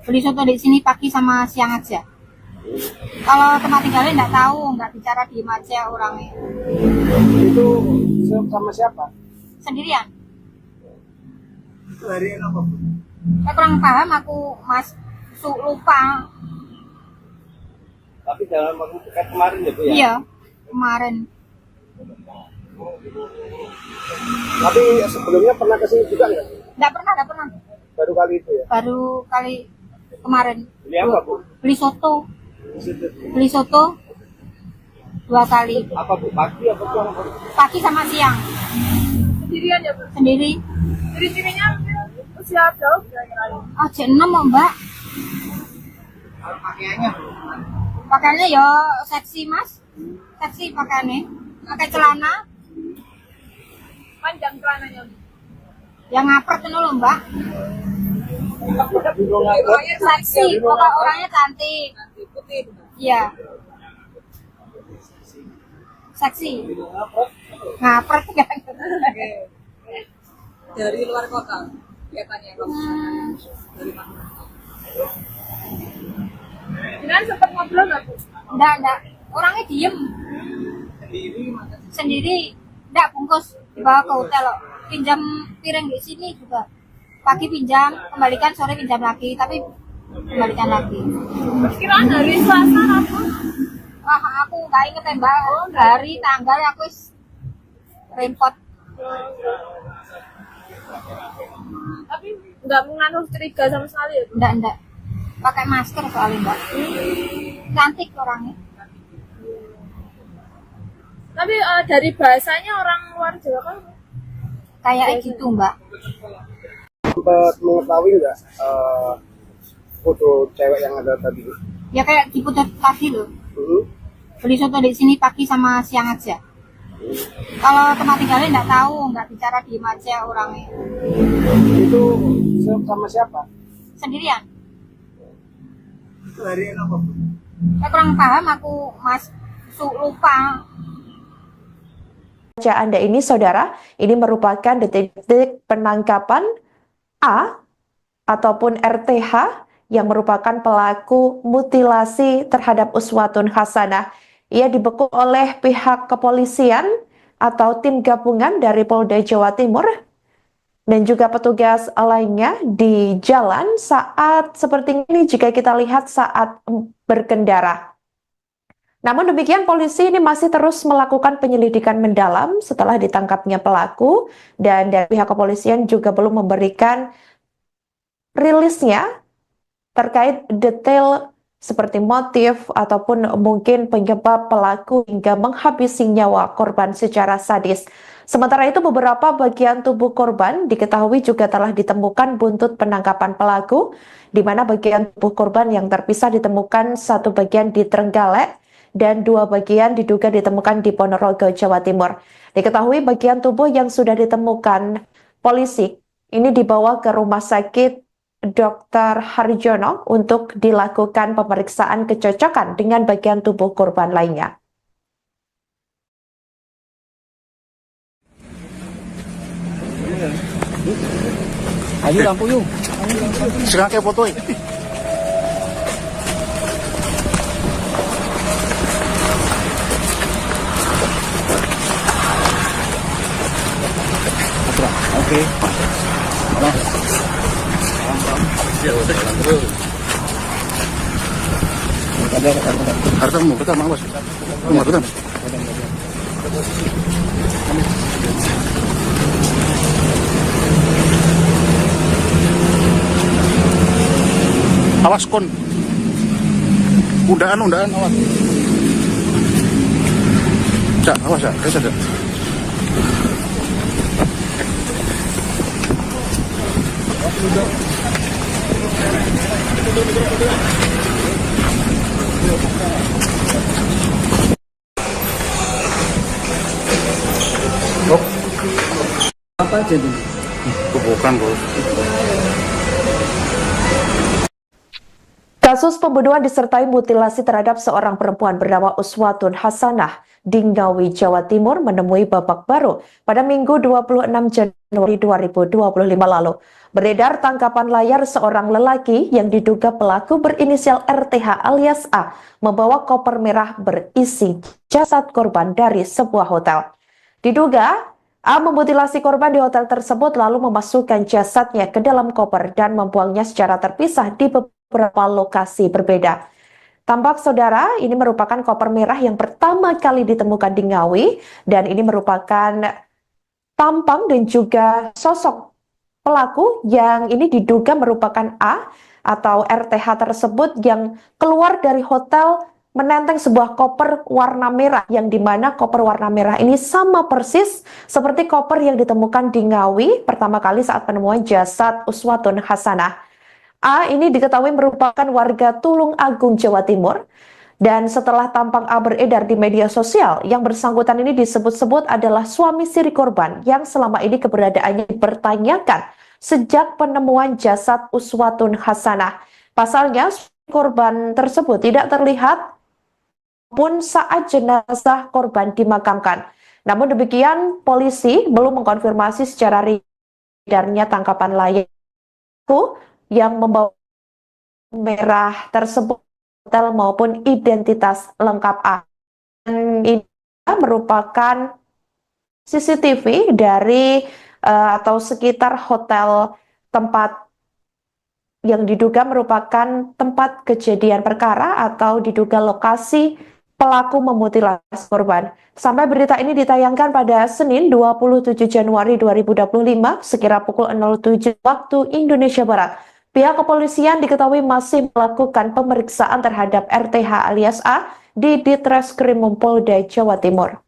Beli soto di sini pagi sama siang aja. Kalau tempat tinggalnya nggak tahu, nggak bicara diem aja orangnya. Itu sama siapa? Sendirian. Itu hari apa? Saya kurang paham, aku lupa. Tapi dalam waktu dekat kemarin ya Bu ya? Iya, kemarin. Tapi sebelumnya pernah kesini juga nggak? Nggak pernah. Baru kali itu ya? Baru kali kemarin. Beli apa, Bu? Beli soto. Di situ. Beli soto 2 kali. Apa, Bu? Pagi apa siang? Pagi sama siang. Sendirian ya, Bu? Sendiri. Ciri-cirinya usia berapa? Aja 6 oh, Mbak. Pakaiannya Pakaiannya ya seksi, Mas. Seksi pakaiannya. Pakai celana Panjang celananya. yang ngapret itu loh, Mbak. Bingung apa? Seksi, pokok orangnya cantik. Iya. Seksi. Ngapret kan. Dari luar kota kelihatannya. Jangan sempat ngobrol nggak, Bu? Enggak. Orangnya diem. Sendiri. Enggak bungkus dibawa ke hotel loh. Pinjam piring di sini juga. Pagi pinjam, kembalikan sore pinjam lagi, tapi kembalikan lagi. Perkiraan hari Selasa apa? Wah, aku nggak inget ya, Mbak. Hari tanggal aku repot. Tapi nggak mengandung curiga sama sekali ya, Bu? Enggak. Pakai masker soalnya, Mbak. Cantik orangnya. Tapi dari bahasanya orang luar Jawa kan? Kayak gitu, Mbak. Sempat mengetahui nggak foto cewek yang ada tadi? Ya kayak diputar tadi loh. Beli soto di sini pagi sama siang aja. Kalau tempat tinggalnya nggak tahu, nggak bicara diem aja orangnya. Itu sama siapa? Sendirian. Itu hari apa, Bu? Saya kurang paham aku, Mas. Lupa. Baca Anda ini, saudara, ini merupakan detik-detik penangkapan A ataupun RTH yang merupakan pelaku mutilasi terhadap Uswatun Hasanah. Ia dibekuk oleh pihak kepolisian atau tim gabungan dari Polda Jawa Timur dan juga petugas lainnya di jalan saat seperti ini jika kita lihat saat berkendara. Namun demikian polisi ini masih terus melakukan penyelidikan mendalam setelah ditangkapnya pelaku dan dari pihak kepolisian juga belum memberikan rilisnya terkait detail seperti motif ataupun mungkin penyebab pelaku hingga menghabisi nyawa korban secara sadis. Sementara itu beberapa bagian tubuh korban diketahui juga telah ditemukan buntut penangkapan pelaku, di mana bagian tubuh korban yang terpisah ditemukan satu bagian di Trenggalek dan 2 bagian diduga ditemukan di Ponorogo, Jawa Timur. Diketahui bagian tubuh yang sudah ditemukan polisi ini dibawa ke Rumah Sakit Dr. Harjono untuk dilakukan pemeriksaan kecocokan dengan bagian tubuh korban lainnya. Ayo lampu yuk. Sekarang kayak fotoin. Oke. Hartamu, betul, Mas. Betul. Awas kon. Undaan awas. Cak, awas ya, ada. Apa aja tuh? Bukan, Bos. Kasus pembunuhan disertai mutilasi terhadap seorang perempuan bernama Uswatun Hasanah di Ngawi, Jawa Timur menemui babak baru pada Minggu 26 Januari 2025 lalu. Beredar tangkapan layar seorang lelaki yang diduga pelaku berinisial RTH alias A membawa koper merah berisi jasad korban dari sebuah hotel. Diduga A memutilasi korban di hotel tersebut lalu memasukkan jasadnya ke dalam koper dan membuangnya secara terpisah di beberapa lokasi berbeda. Tampak saudara, ini merupakan koper merah yang pertama kali ditemukan di Ngawi dan ini merupakan tampang dan juga sosok pelaku yang ini diduga merupakan A atau RTH tersebut yang keluar dari hotel menenteng sebuah koper warna merah, yang dimana koper warna merah ini sama persis seperti koper yang ditemukan di Ngawi pertama kali saat penemuan jasad Uswatun Hasanah. A ini diketahui merupakan warga Tulung Agung, Jawa Timur. Dan setelah tampang A beredar di media sosial, yang bersangkutan ini disebut-sebut adalah suami siri korban yang selama ini keberadaannya dipertanyakan sejak penemuan jasad Uswatun Hasanah. Pasalnya, korban tersebut tidak terlihat pun saat jenazah korban dimakamkan. Namun demikian, polisi belum mengkonfirmasi secara edarnya tangkapan layak yang membawa merah tersebut hotel maupun identitas lengkap A. Dan ini merupakan CCTV dari atau sekitar hotel tempat yang diduga merupakan tempat kejadian perkara atau diduga lokasi pelaku memutilasi korban. Sampai berita ini ditayangkan pada Senin 27 Januari 2025 sekira pukul 07 waktu Indonesia Barat. Pihak kepolisian diketahui masih melakukan pemeriksaan terhadap RTH alias A di Ditreskrim Polda Jawa Timur.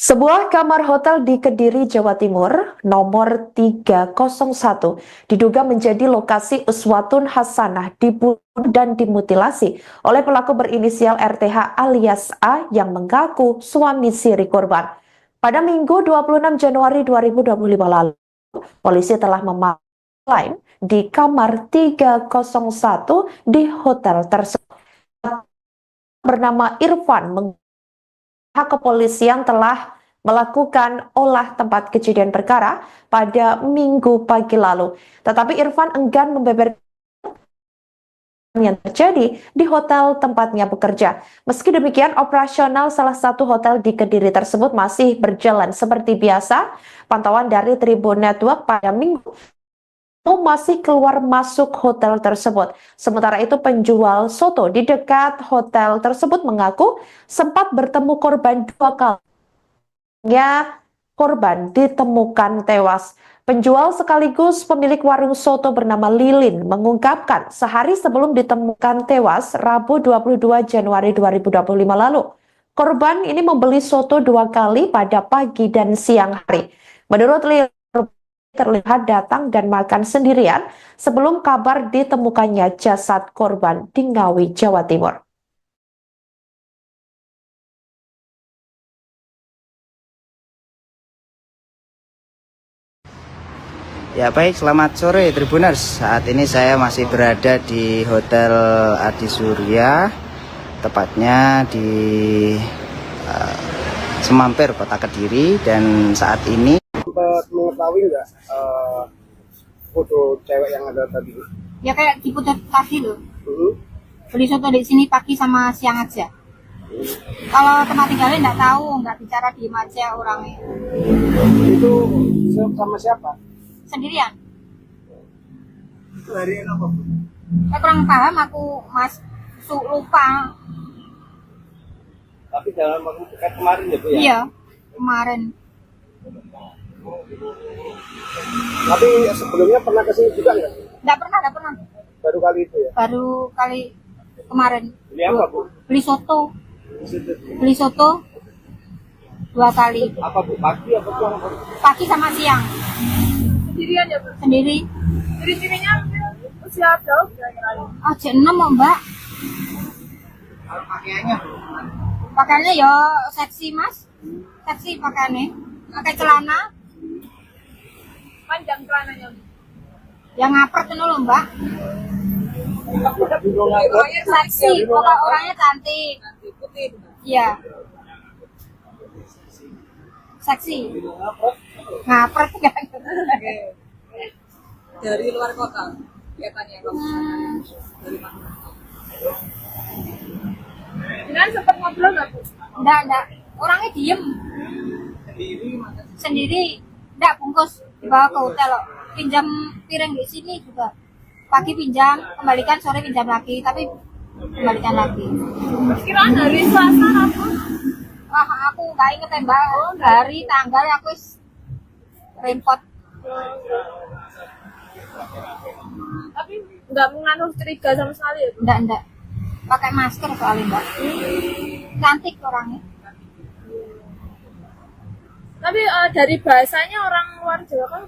Sebuah kamar hotel di Kediri, Jawa Timur, nomor 301, diduga menjadi lokasi Uswatun Hasanah dibunuh dan dimutilasi oleh pelaku berinisial RTH alias A yang mengaku suami siri korban. Pada Minggu 26 Januari 2025 lalu, polisi telah memaklai di kamar 301 di hotel tersebut. Bernama Irfan, pihak kepolisian telah melakukan olah tempat kejadian perkara pada Minggu pagi lalu. Tetapi Irfan enggan membeberkan yang terjadi di hotel tempatnya bekerja. Meski demikian, operasional salah satu hotel di Kediri tersebut masih berjalan seperti biasa. Pantauan dari Tribun Network pada Minggu masih keluar masuk hotel tersebut. Sementara itu penjual soto di dekat hotel tersebut mengaku sempat bertemu korban 2 kali. Korban ditemukan tewas. Penjual sekaligus pemilik warung soto bernama Lilin mengungkapkan sehari sebelum ditemukan tewas Rabu 22 Januari 2025 lalu. Korban ini membeli soto 2 kali pada pagi dan siang hari. Menurut Lilin, terlihat datang dan makan sendirian sebelum kabar ditemukannya jasad korban di Ngawi, Jawa Timur. Ya baik, selamat sore Tribuners. Saat ini saya masih berada di Hotel Adi Surya, tepatnya di Semampir, Kota Kediri. Dan saat ini sempat mengetahui nggak foto cewek yang ada tadi? Ya kayak di Putar tadi loh. Beli soto di sini pagi sama siang aja. Kalau tempat tinggalnya nggak tahu, nggak bicara diem aja orangnya. Itu sama siapa? Sendirian. Itu hari apa? Saya kurang paham aku, Mas. Lupa. Tapi dalam waktu dekat kemarin ya Bu ya? Iya, kemarin. Tapi sebelumnya pernah kesini juga nggak? Nggak pernah. Baru kali itu ya? Baru kali kemarin. Beli apa Bu? Beli soto. Di situ. Beli soto 2 kali. Apa Bu? Pagi apa siang? Pagi sama siang. Sendirian ya, Bu? Sendiri. Ciri-cirinya usia jauh Aja 6 mau Mbak. Pakaiannya? Pakaiannya ya seksi Mas. Seksi pakaiannya. Pakai celana. panjang celananya. Yang ngapret itu loh Mbak. Seksi. Orangnya cantik. Putih. Iya. Seksi. Ngapret kan. Dari luar kota kelihatannya. Dari mana? Dengan sempat ngobrol nggak Bu? Enggak. Orangnya diem. Sendiri. Enggak bungkus. Dibawa ke hotel loh. Pinjam piring di sini juga. Pagi pinjam, kembalikan, sore pinjam lagi. Tapi kembalikan lagi. Kiraan hari Selasa apa? Wah, aku nggak inget ya mbak. Hari, tanggal aku repot. Tapi nggak mengandung curiga sama sekali ya Bu? Enggak. Pakai masker soalnya mbak. Cantik orangnya. Tapi dari bahasanya orang luar Jawa kan?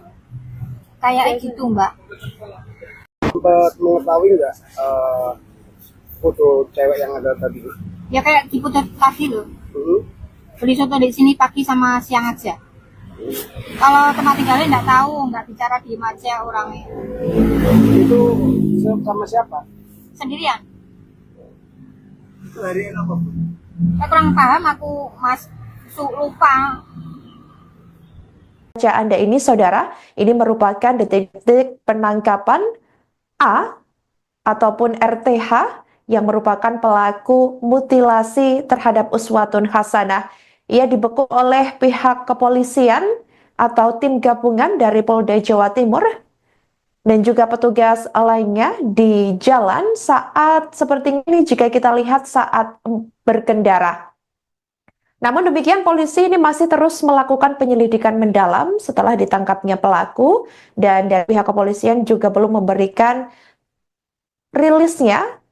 Kayak gitu mbak. Sempat mengetahui nggak foto cewek yang ada tadi? Ya kayak di foto tadi loh. Beli soto di sini pagi sama siang aja. Kalau tempat tinggalnya nggak tahu, nggak bicara, diem aja orangnya. Itu sama siapa? Sendirian. Hari apa? Saya kurang paham aku mas, lupa. Baca Anda ini, saudara, ini merupakan detik-detik penangkapan A ataupun RTH yang merupakan pelaku mutilasi terhadap Uswatun Hasanah. Ia dibekuk oleh pihak kepolisian atau tim gabungan dari Polda Jawa Timur dan juga petugas lainnya di jalan saat seperti ini jika kita lihat saat berkendara. Namun demikian polisi ini masih terus melakukan penyelidikan mendalam setelah ditangkapnya pelaku dan dari pihak kepolisian juga belum memberikan rilisnya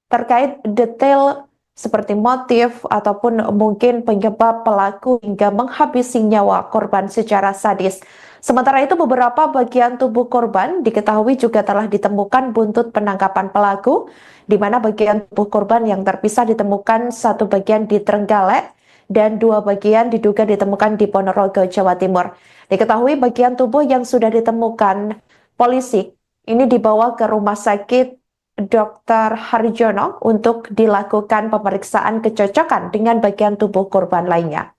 terkait detail seperti motif ataupun mungkin penyebab pelaku hingga menghabisi nyawa korban secara sadis. Sementara itu beberapa bagian tubuh korban diketahui juga telah ditemukan buntut penangkapan pelaku, di mana bagian tubuh korban yang terpisah ditemukan satu bagian di Trenggalek dan dua bagian diduga ditemukan di Ponorogo, Jawa Timur. Diketahui bagian tubuh yang sudah ditemukan polisi ini dibawa ke rumah sakit Dr. Harjono untuk dilakukan pemeriksaan kecocokan dengan bagian tubuh korban lainnya.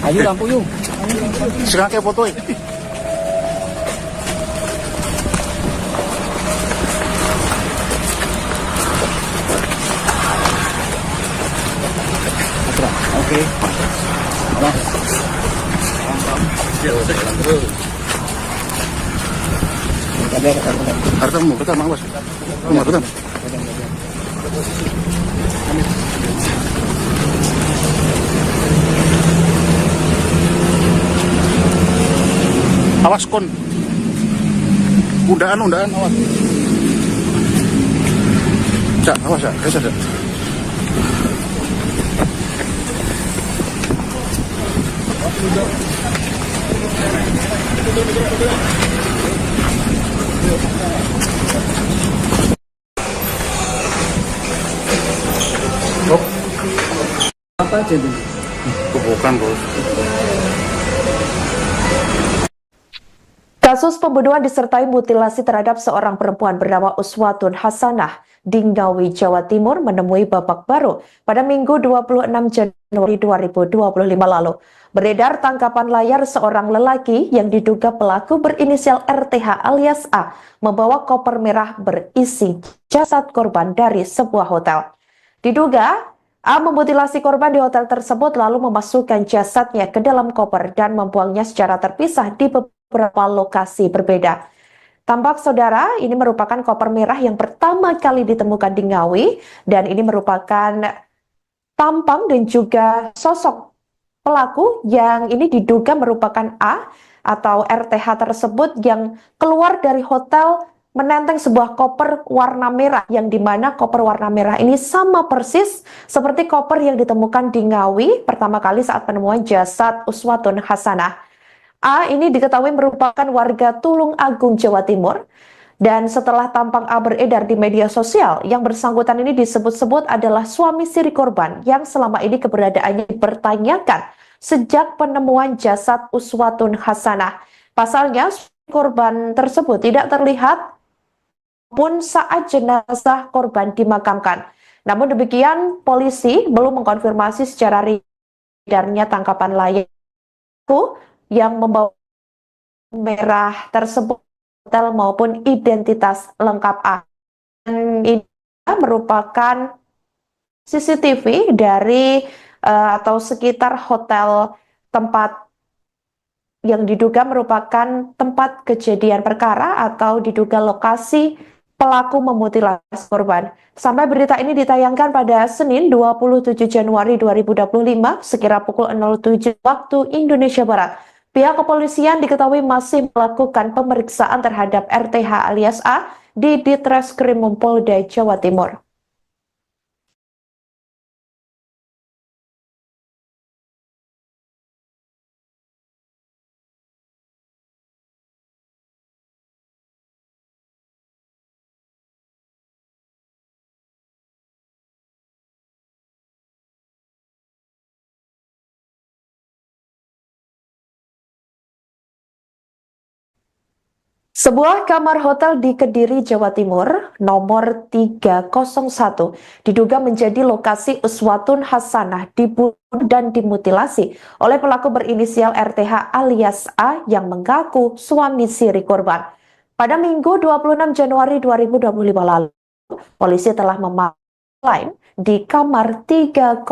Ayo lampu yuk. Sekarang kayak foto ya. Oke. Hartamu, betul Mang Bos. Betul. Awas kon. Undaan awas. Cak, awas ya, Cak. Apa aja tuh? Bukan, Bos. Kasus pembunuhan disertai mutilasi terhadap seorang perempuan bernama Uswatun Hasanah di Ngawi, Jawa Timur menemui babak baru pada Minggu 26 Januari 2025 lalu. Beredar tangkapan layar seorang lelaki yang diduga pelaku berinisial RTH alias A membawa koper merah berisi jasad korban dari sebuah hotel. Diduga A memutilasi korban di hotel tersebut lalu memasukkan jasadnya ke dalam koper dan membuangnya secara terpisah di beberapa lokasi berbeda. Tampak saudara, ini merupakan koper merah yang pertama kali ditemukan di Ngawi dan ini merupakan tampang dan juga sosok pelaku yang ini diduga merupakan A atau RTH tersebut yang keluar dari hotel menenteng sebuah koper warna merah yang dimana koper warna merah ini sama persis seperti koper yang ditemukan di Ngawi pertama kali saat penemuan jasad Uswatun Hasanah. A ini diketahui merupakan warga Tulung Agung, Jawa Timur. Dan setelah tampang A beredar di media sosial, yang bersangkutan ini disebut-sebut adalah suami siri korban yang selama ini keberadaannya dipertanyakan sejak penemuan jasad Uswatun Hasanah. Pasalnya, korban tersebut tidak terlihat pun saat jenazah korban dimakamkan. Namun demikian, polisi belum mengkonfirmasi secara edarnya tangkapan layar yang membawa merah tersebut hotel maupun identitas lengkap A. Dan ini merupakan CCTV dari atau sekitar hotel tempat yang diduga merupakan tempat kejadian perkara atau diduga lokasi pelaku memutilasi korban. Sampai berita ini ditayangkan pada Senin 27 Januari 2025 sekira pukul 07 waktu Indonesia Barat. Pihak kepolisian diketahui masih melakukan pemeriksaan terhadap RTH alias A di Ditreskrim Polda Jawa Timur. Sebuah kamar hotel di Kediri, Jawa Timur, nomor 301, diduga menjadi lokasi uswatun hasanah dibunuh dan dimutilasi oleh pelaku berinisial RTH alias A yang mengaku suami siri korban. Pada Minggu 26 Januari 2025 lalu, polisi telah memaklai di kamar 301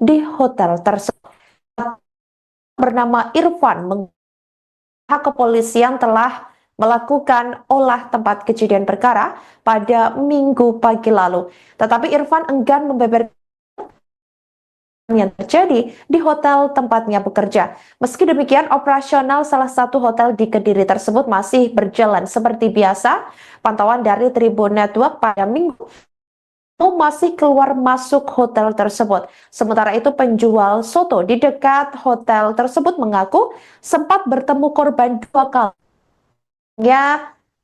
di hotel tersebut. Bernama Irfan pihak kepolisian telah melakukan olah tempat kejadian perkara pada Minggu pagi lalu. Tetapi Irfan enggan membeberkan yang terjadi di hotel tempatnya bekerja. Meski demikian, operasional salah satu hotel di Kediri tersebut masih berjalan seperti biasa. Pantauan dari Tribun Network pada Minggu masih keluar masuk hotel tersebut. Sementara itu penjual soto di dekat hotel tersebut mengaku sempat bertemu korban 2 kali.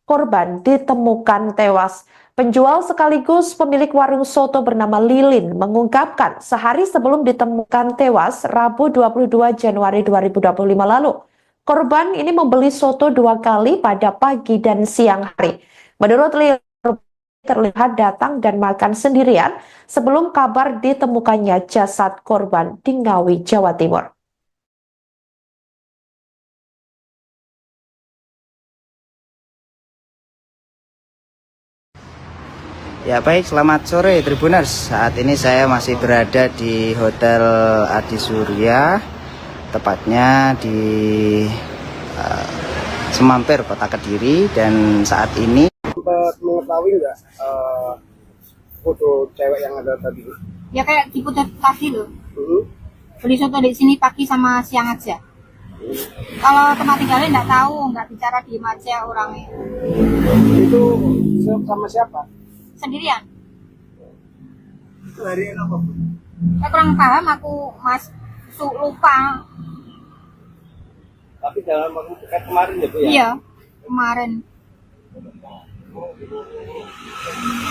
Korban ditemukan tewas. Penjual sekaligus pemilik warung soto bernama Lilin mengungkapkan sehari sebelum ditemukan tewas Rabu 22 Januari 2025 lalu. Korban ini membeli soto 2 kali pada pagi dan siang hari. Menurut Lilin, terlihat datang dan makan sendirian sebelum kabar ditemukannya jasad korban di Ngawi, Jawa Timur. Ya baik, selamat sore Tribuners. Saat ini saya masih berada di Hotel Adi Surya, tepatnya di Semampir, Kota Kediri. Dan saat ini Sempat mengetahui nggak foto cewek yang ada tadi? Ya kayak diputar tadi loh. Beli soto di sini pagi sama siang aja. Kalau tempat tinggalnya nggak tahu, nggak bicara, diem aja orangnya. Itu sama siapa? Sendirian. Hari apa? Saya kurang paham aku, Mas. Lupa. Tapi dalam waktu dekat kemarin ya Bu ya? Iya, kemarin.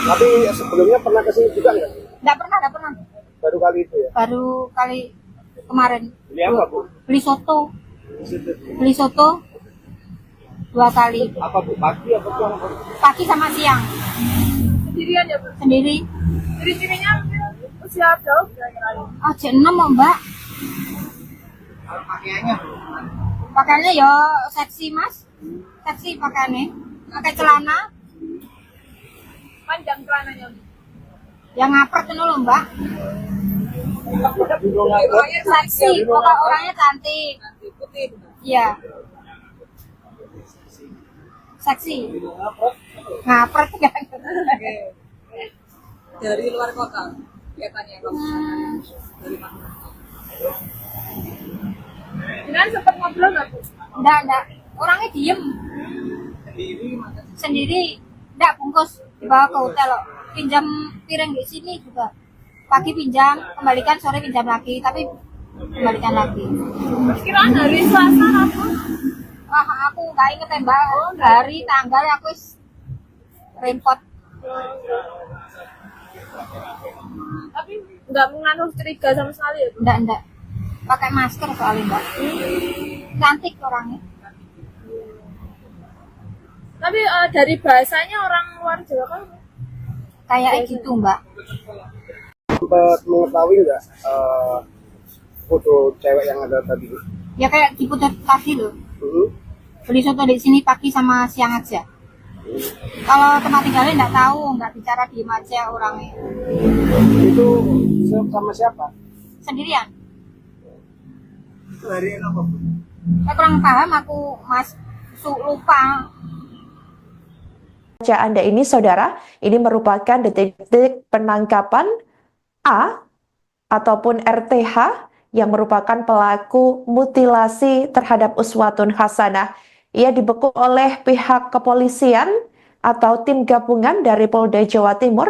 Tapi sebelumnya pernah kesini juga nggak? Nggak pernah. Baru kali itu ya? Baru kali kemarin. Beli apa Bu? Beli soto 2 kali. Apa Bu? Pagi apa siang? Pagi sama siang. Sendirian ya, Bu? Sendiri. Ciri-cirinya usia jauh kira-kira. Aja 6 Mbak. Pakaiannya? Pakaiannya ya seksi Mas. Seksi pakaiannya. Pakai celana. Panjang celananya. Yang ngapret itu loh Mbak. Seksi, pokok orangnya cantik. Putih. Iya. Seksi. Ngapret kan. Dari luar kota kelihatannya kamu. Dari mana? Jangan sempat ngobrol nggak, Bu? Enggak. Orangnya diem. Sendiri. Enggak bungkus dibawa ke hotel loh. Pinjam piring di sini juga. Pagi pinjam, kembalikan, sore pinjam lagi, tapi kembalikan lagi. Kiraan hari Selasa apa? Wah, aku nggak inget ya Mbak. Hari tanggal aku repot. Tapi nggak mengandung curiga sama sekali ya, Bu? Enggak. Pakai masker soalnya Mbak. Cantik orangnya. Tapi dari bahasanya orang luar Jawa kan? Kayak gitu Mbak. Sempat mengetahui nggak foto cewek yang ada tadi? Ya kayak diputar tadi loh. beli soto di sini pagi sama siang aja. Kalau tempat tinggalnya nggak tahu, nggak bicara diem aja orangnya. Itu sama siapa? Sendirian. Itu hari apa? Saya kurang paham aku, Mas. Lupa. Baca Anda ini, saudara, ini merupakan detik-detik penangkapan A ataupun RTH yang merupakan pelaku mutilasi terhadap Uswatun Hasanah. Ia dibekuk oleh pihak kepolisian atau tim gabungan dari Polda Jawa Timur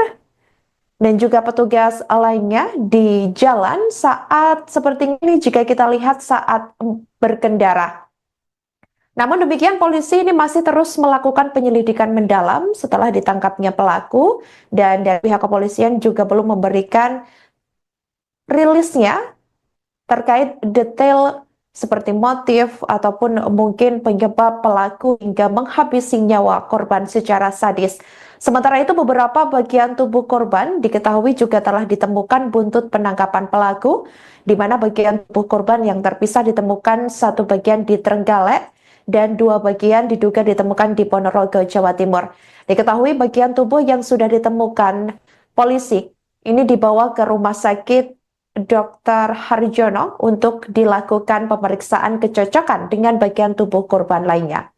dan juga petugas lainnya di jalan saat seperti ini jika kita lihat saat berkendara. Namun demikian polisi ini masih terus melakukan penyelidikan mendalam setelah ditangkapnya pelaku dan dari pihak kepolisian juga belum memberikan rilisnya terkait detail seperti motif ataupun mungkin penyebab pelaku hingga menghabisi nyawa korban secara sadis. Sementara itu beberapa bagian tubuh korban diketahui juga telah ditemukan buntut penangkapan pelaku, di mana bagian tubuh korban yang terpisah ditemukan satu bagian di Trenggalek dan dua bagian diduga ditemukan di Ponorogo, Jawa Timur. Diketahui bagian tubuh yang sudah ditemukan polisi ini dibawa ke rumah sakit Dr. Harjono untuk dilakukan pemeriksaan kecocokan dengan bagian tubuh korban lainnya.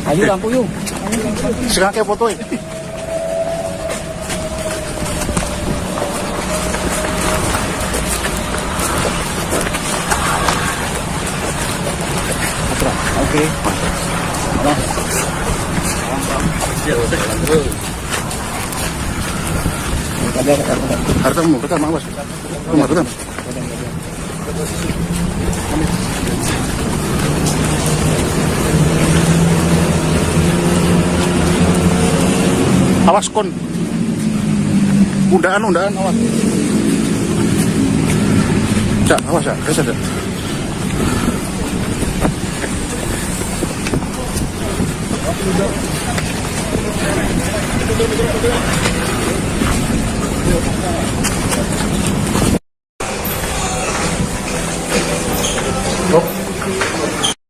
Ayo lampu yuk. Sekarang kayak fotoin. Oke. Hartamu, betul, Mas. Rumah, betul. Awas kon. Undaan, awas. Cak, awas ya, biasa deh.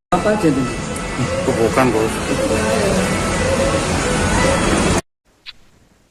Apa aja tuh? Bukan, Bos.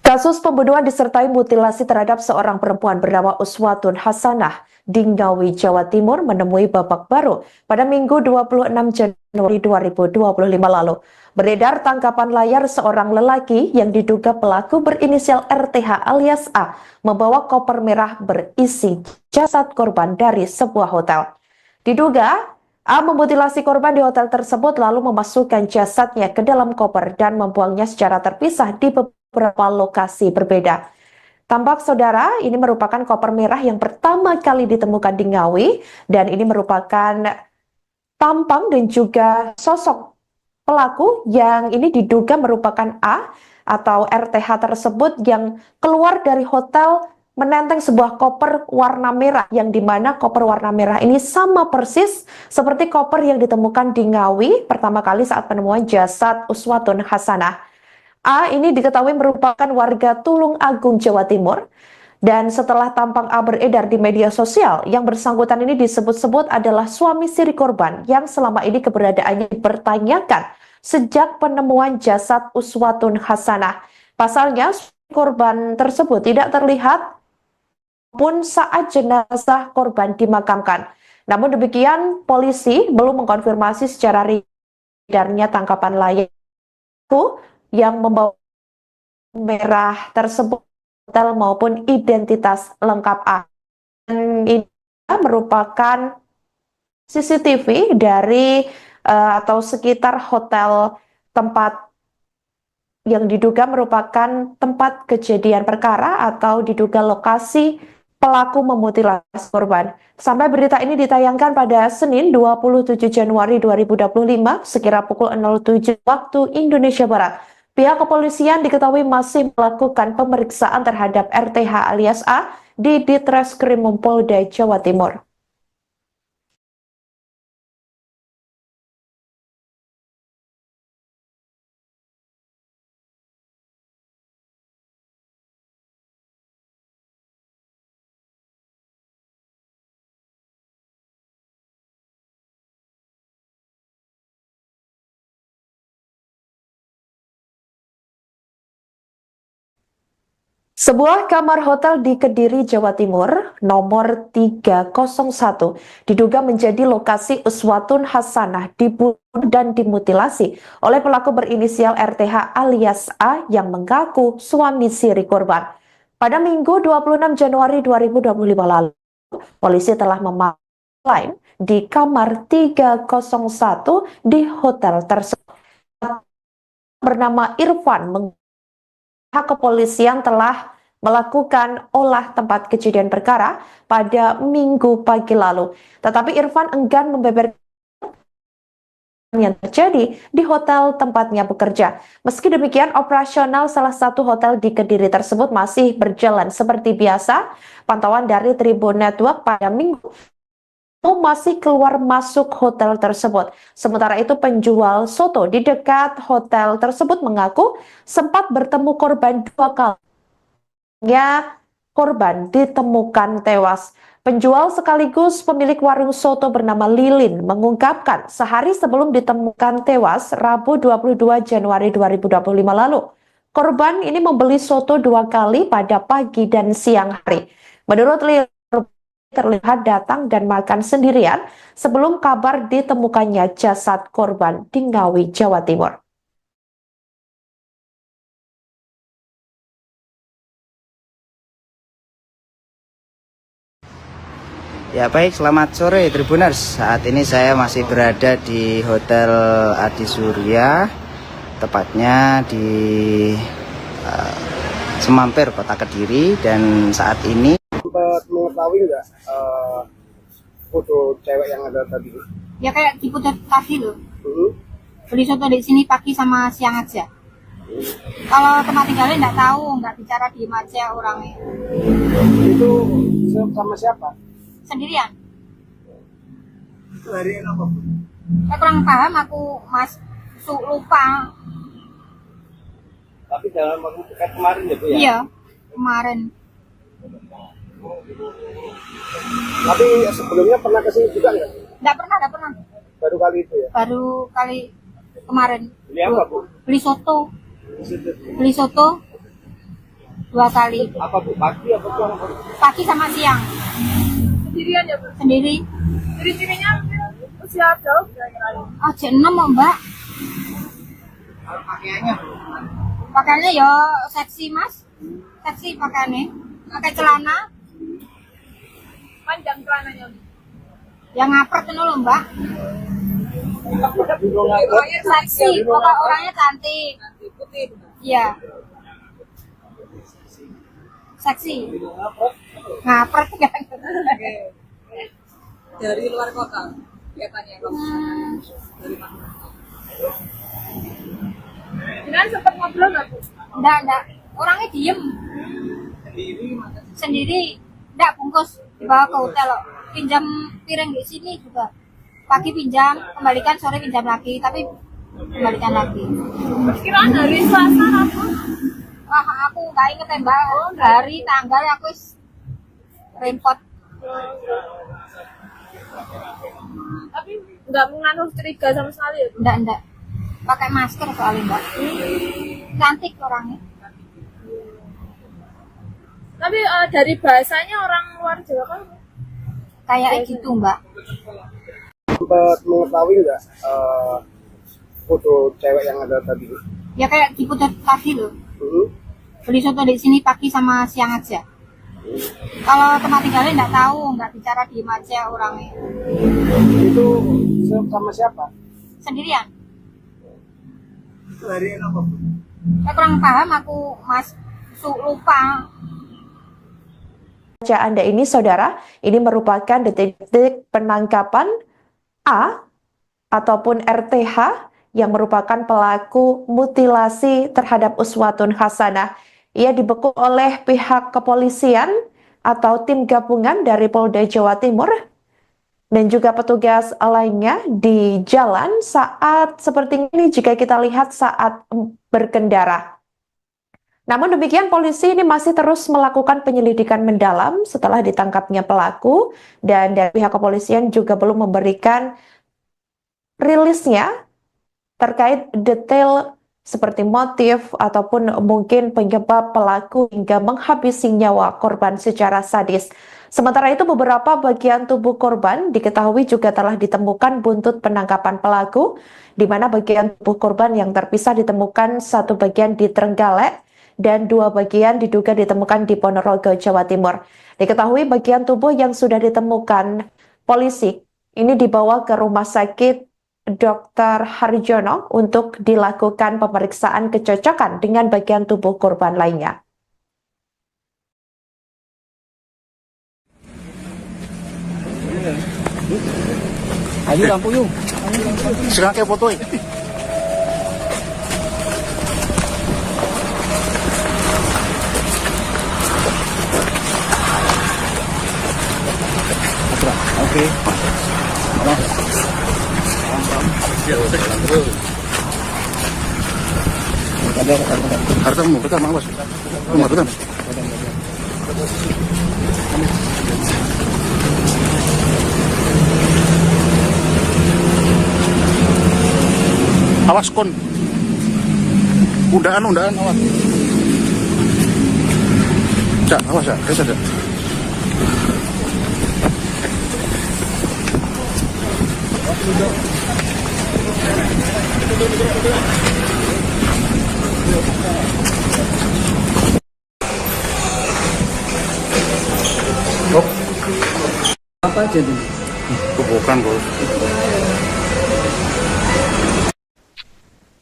Kasus pembunuhan disertai mutilasi terhadap seorang perempuan bernama Uswatun Hasanah di Ngawi, Jawa Timur menemui babak baru pada Minggu 26 Januari 2025 lalu. Beredar tangkapan layar seorang lelaki yang diduga pelaku berinisial RTH alias A membawa koper merah berisi jasad korban dari sebuah hotel. Diduga A memutilasi korban di hotel tersebut lalu memasukkan jasadnya ke dalam koper dan membuangnya secara terpisah di beberapa lokasi berbeda. Tampak saudara, ini merupakan koper merah yang pertama kali ditemukan di Ngawi dan ini merupakan tampang dan juga sosok pelaku yang ini diduga merupakan A atau RTH tersebut yang keluar dari hotel menenteng sebuah koper warna merah yang dimana koper warna merah ini sama persis seperti koper yang ditemukan di Ngawi pertama kali saat penemuan jasad Uswatun Hasanah. A ini diketahui merupakan warga Tulung Agung, Jawa Timur. Dan setelah tampang A beredar di media sosial, yang bersangkutan ini disebut-sebut adalah suami siri korban yang selama ini keberadaannya dipertanyakan sejak penemuan jasad Uswatun Hasanah. Pasalnya, korban tersebut tidak terlihat pun saat jenazah korban dimakamkan. Namun demikian, polisi belum mengkonfirmasi secara edarnya tangkapan layar yang membawa merah tersebut hotel maupun identitas lengkap A. Dan ini merupakan CCTV dari atau sekitar hotel tempat yang diduga merupakan tempat kejadian perkara atau diduga lokasi pelaku memutilasi korban. Sampai berita ini ditayangkan pada Senin 27 Januari 2025 sekira pukul 07 waktu Indonesia Barat. Pihak kepolisian diketahui masih melakukan pemeriksaan terhadap RTH alias A di Ditreskrim Polda Jawa Timur. Sebuah kamar hotel di Kediri, Jawa Timur, nomor 301, diduga menjadi lokasi uswatun hasanah dibunuh dan dimutilasi oleh pelaku berinisial RTH alias A yang mengaku suami siri korban. Pada Minggu 26 Januari 2025 lalu, polisi telah memakai di kamar 301 di hotel tersebut. Bernama Irfan, pihak kepolisian telah melakukan olah tempat kejadian perkara pada Minggu pagi lalu. Tetapi Irfan enggan membeberkan yang terjadi di hotel tempatnya bekerja. Meski demikian, operasional salah satu hotel di Kediri tersebut masih berjalan seperti biasa. Pantauan dari Tribun Network pada Minggu masih keluar masuk hotel tersebut. Sementara itu penjual soto di dekat hotel tersebut mengaku sempat bertemu korban 2 kali. Korban ditemukan tewas. Penjual sekaligus pemilik warung soto bernama Lilin mengungkapkan sehari sebelum ditemukan tewas Rabu 22 Januari 2025 lalu. Korban ini membeli soto 2 kali pada pagi dan siang hari. Menurut Lilin, terlihat datang dan makan sendirian sebelum kabar ditemukannya jasad korban di Ngawi, Jawa Timur. Ya baik, selamat sore Tribuners. Saat ini saya masih berada di Hotel Adi Surya, tepatnya di Semampir, Kota Kediri. Dan saat ini Sempat mengetahui nggak foto cewek yang ada tadi? Ya kayak diputar tadi loh. Beli soto di sini pagi sama siang aja. Kalau tempat tinggalnya nggak tahu, nggak bicara diem aja orangnya. Itu sama siapa? Sendirian. Itu hari apa? Saya kurang paham, aku lupa. Tapi dalam waktu dekat kemarin ya Bu ya? Iya, kemarin. Tapi sebelumnya pernah kesini juga nggak? Nggak pernah. Baru kali itu ya? Baru kali kemarin. Beli apa Bu? Beli soto 2 kali. Apa Bu? Pagi apa Bu? Pagi sama siang. Sendirian ya, Bu? Sendiri. Ciri-cirinya usia jauh kira-kira. Oh, jam 6 Mbak. Pakaiannya? Pakaiannya ya seksi Mas. Seksi pakaiannya. Pakai celana. Panjang celananya. Yang ngapret itu loh Mbak. Seksi, pokok orangnya cantik. Putih. Iya. Seksi. Ngapret kan. Dari luar kota kelihatannya. Dari mana? Jangan sempat ngobrol nggak, Bu? Enggak. Orangnya diem. Sendiri. Enggak bungkus. Dibawa ke hotel loh. Pinjam piring di sini juga. Pagi pinjam, kembalikan, sore pinjam lagi. Tapi kembalikan lagi. Perkiraan hari Selasa apa? Wah, aku nggak inget ya Mbak. Hari, tanggal aku repot. Tapi nggak mengandung curiga sama sekali ya, Bu? Enggak. Pakai masker soalnya Mbak. Cantik orangnya. Tapi dari bahasanya orang luar Jawa kan? Kayak gitu Mbak. Sempat mengetahui nggak foto cewek yang ada tadi? Ya kayak diputar tadi loh. Beli soto di sini pagi sama siang aja. Kalau tempat tinggalnya nggak tahu, nggak bicara diem aja orangnya. Itu sama siapa? Sendirian. Itu hari apa Bu? Saya kurang paham, aku lupa. Anda ini, saudara, ini merupakan detik-detik penangkapan A ataupun RTH yang merupakan pelaku mutilasi terhadap uswatun hasanah. Ia dibekuk oleh pihak kepolisian atau tim gabungan dari Polda Jawa Timur dan juga petugas lainnya di jalan saat seperti ini jika kita lihat saat berkendara. Namun demikian, polisi ini masih terus melakukan penyelidikan mendalam setelah ditangkapnya pelaku, dan dari pihak kepolisian juga belum memberikan rilisnya terkait detail seperti motif ataupun mungkin penyebab pelaku hingga menghabisi nyawa korban secara sadis. Sementara itu, beberapa bagian tubuh korban diketahui juga telah ditemukan buntut penangkapan pelaku, di mana bagian tubuh korban yang terpisah ditemukan satu bagian di Trenggalek dan dua bagian diduga ditemukan di Ponorogo, Jawa Timur. Diketahui bagian tubuh yang sudah ditemukan polisi ini dibawa ke Rumah Sakit Dr. Harjono untuk dilakukan pemeriksaan kecocokan dengan bagian tubuh korban lainnya. Ayo lampu yuk. Sekarang kayak foto ya. Oke. Hartamu, betul, awas. Betul. Awas kon. Undaan awas. Cak, awas ya, saja. Apa aja tuh? Bukan, Bos.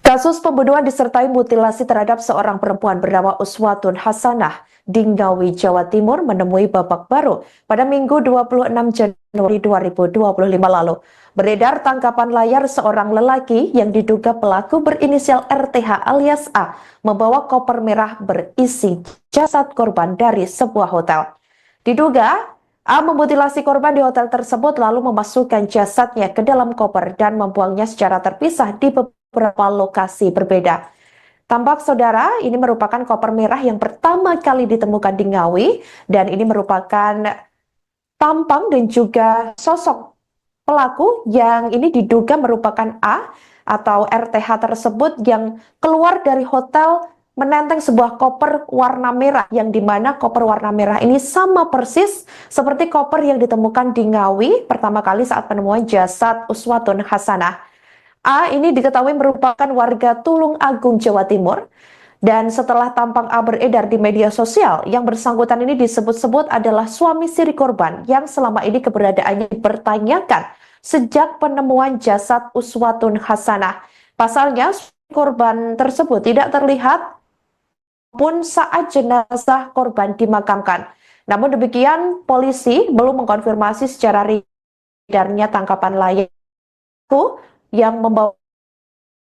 Kasus pembunuhan disertai mutilasi terhadap seorang perempuan bernama Uswatun Hasanah di Ngawi, Jawa Timur menemui babak baru pada Minggu 26 Januari 2025 lalu. Beredar tangkapan layar seorang lelaki yang diduga pelaku berinisial RTH alias A membawa koper merah berisi jasad korban dari sebuah hotel. Diduga A memutilasi korban di hotel tersebut lalu memasukkan jasadnya ke dalam koper dan membuangnya secara terpisah di beberapa lokasi berbeda. Tampak saudara, ini merupakan koper merah yang pertama kali ditemukan di Ngawi dan ini merupakan tampang dan juga sosok pelaku yang ini diduga merupakan A atau RTH tersebut yang keluar dari hotel menenteng sebuah koper warna merah yang dimana koper warna merah ini sama persis seperti koper yang ditemukan di Ngawi pertama kali saat penemuan jasad Uswatun Hasanah. A ini diketahui merupakan warga Tulung Agung, Jawa Timur. Dan setelah tampang A beredar di media sosial, yang bersangkutan ini disebut-sebut adalah suami siri korban yang selama ini keberadaannya dipertanyakan sejak penemuan jasad Uswatun Hasanah. Pasalnya, korban tersebut tidak terlihat pun saat jenazah korban dimakamkan. Namun demikian, polisi belum mengkonfirmasi secara edarnya tangkapan layar yang membawa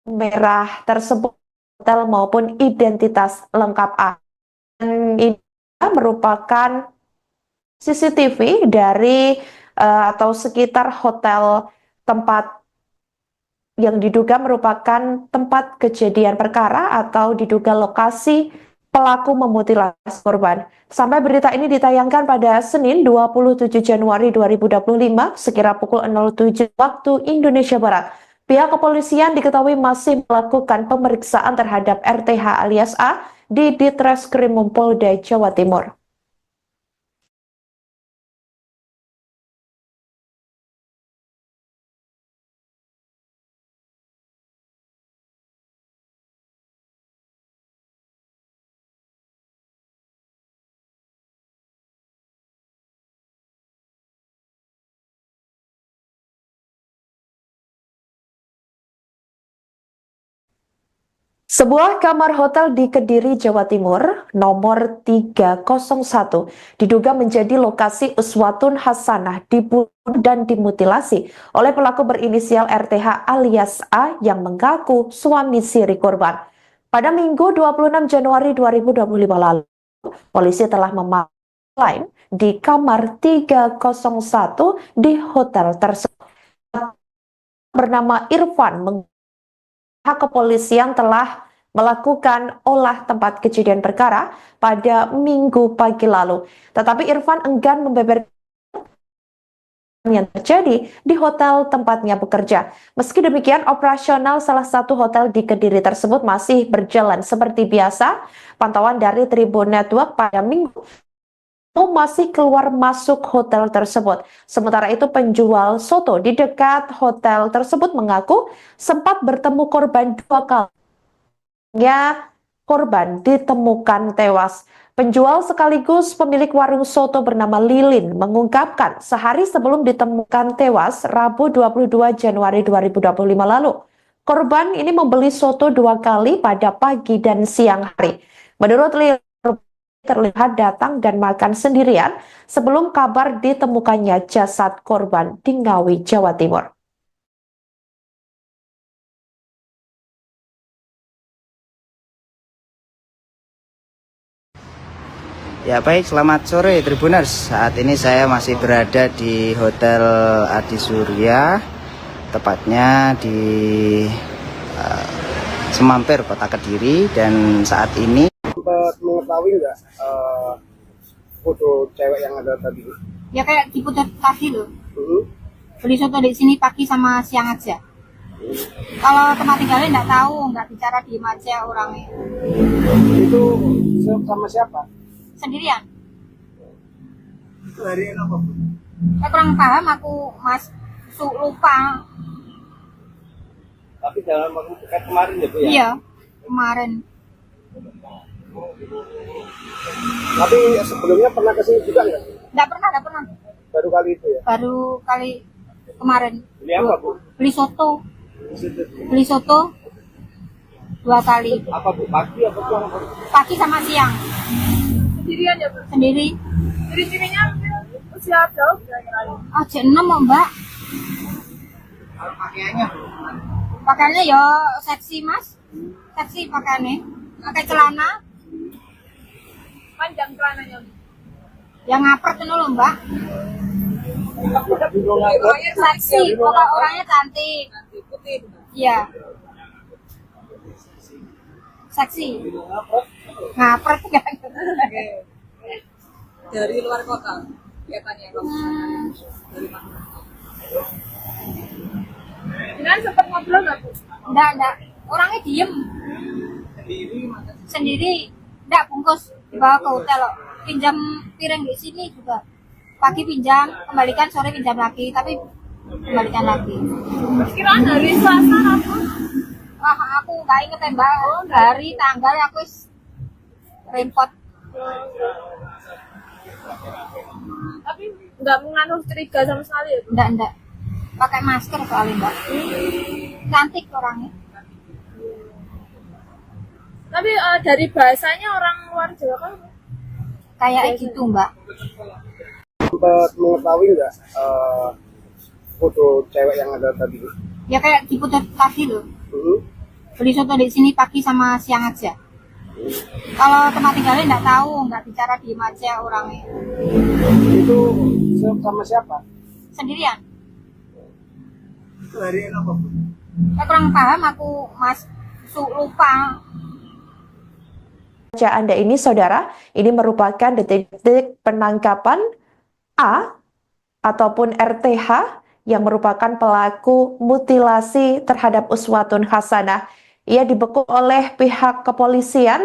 merah tersebut hotel maupun identitas lengkap A. Dan ini merupakan CCTV dari atau sekitar hotel tempat yang diduga merupakan tempat kejadian perkara atau diduga lokasi pelaku memutilasi korban. Sampai berita ini ditayangkan pada Senin 27 Januari 2025 sekira pukul 07 waktu Indonesia Barat. Pihak kepolisian diketahui masih melakukan pemeriksaan terhadap RTH alias A di Ditreskrim Polda Jawa Timur. Sebuah kamar hotel di Kediri, Jawa Timur, nomor 301, diduga menjadi lokasi Uswatun Hasanah dibunuh dan dimutilasi oleh pelaku berinisial RTH alias A yang mengaku suami siri korban. Pada Minggu 26 Januari 2025 lalu, polisi telah memanggil di kamar 301 di hotel tersebut. Bernama Irfan kepolisian telah melakukan olah tempat kejadian perkara pada Minggu pagi lalu. Tetapi Irfan enggan membeberkan yang terjadi di hotel tempatnya bekerja. Meski demikian, operasional salah satu hotel di Kediri tersebut masih berjalan seperti biasa. Pantauan dari Tribun Network pada Minggu masih keluar masuk hotel tersebut. Sementara itu penjual soto di dekat hotel tersebut mengaku sempat bertemu korban 2 kali. Korban ditemukan tewas. Penjual sekaligus pemilik warung soto bernama Lilin mengungkapkan sehari sebelum ditemukan tewas Rabu 22 Januari 2025 lalu. Korban ini membeli soto 2 kali pada pagi dan siang hari. Menurut Lilin, terlihat datang dan makan sendirian sebelum kabar ditemukannya jasad korban di Ngawi, Jawa Timur. Ya baik, selamat sore Tribuners. Saat ini saya masih berada di Hotel Adi Surya, tepatnya di Semampir, Kota Kediri. Dan saat ini Sempat mengetahui nggak foto cewek yang ada tadi? Ya kayak diputar tadi loh. Beli soto di sini pagi sama siang aja. Kalau tempat tinggalnya nggak tahu, nggak bicara diem aja orangnya. Itu sama siapa? Sendirian. Itu hari apa, Bu? Saya kurang paham aku, Mas. Lupa. Tapi dalam waktu dekat kemarin ya, Bu ya? Iya, kemarin. Tapi sebelumnya pernah kesini juga nggak? Nggak pernah. Baru kali itu ya? Baru kali kemarin. Beli apa, Bu? Beli soto. Beli soto 2 kali. Apa, Bu? Pagi apa siang? Pagi sama siang. Sendirian ya, Bu? Sendiri. Jadi cirinya usia jauh kira-kira. Aja 6 kok, Mbak. Pakaiannya, Bu? Pakaiannya ya seksi, Mas. Seksi pakaiannya. Pakai celana. Panjang celananya. Yang ngapret itu loh, Mbak. Seksi, pokok orangnya cantik. Putih. Iya. Seksi. Ngapret kan. Dari luar kota kelihatannya. Jangan sempat ngobrol nggak, Bu? Enggak. Orangnya diem. Sendiri. Enggak bungkus. Dibawa ke hotel loh. Pinjam piring di sini juga. Pagi pinjam, kembalikan, sore pinjam lagi. Tapi kembalikan lagi. Kiraan hari Selasa apa? Wah, aku nggak inget ya, Mbak. Hari, tanggal aku repot. Tapi nggak mengandung curiga sama sekali ya, Bu? Enggak. Pakai masker soalnya, Mbak. Cantik orangnya. Tapi dari bahasanya orang luar Jawa kan? Kayak gitu, Mbak. Sempat mengetahui nggak foto cewek yang ada tadi? Ya kayak diputar tadi loh. Beli soto di sini pagi sama siang aja. Kalau tempat tinggalnya nggak tahu, nggak bicara diem aja orangnya. Itu sama siapa? Sendirian. Itu hari apa, Bu? Saya kurang paham aku, Mas. Lupa. Anda ini, saudara, ini merupakan detik-detik penangkapan A ataupun RTH yang merupakan pelaku mutilasi terhadap Uswatun Hasanah. Ia dibekuk oleh pihak kepolisian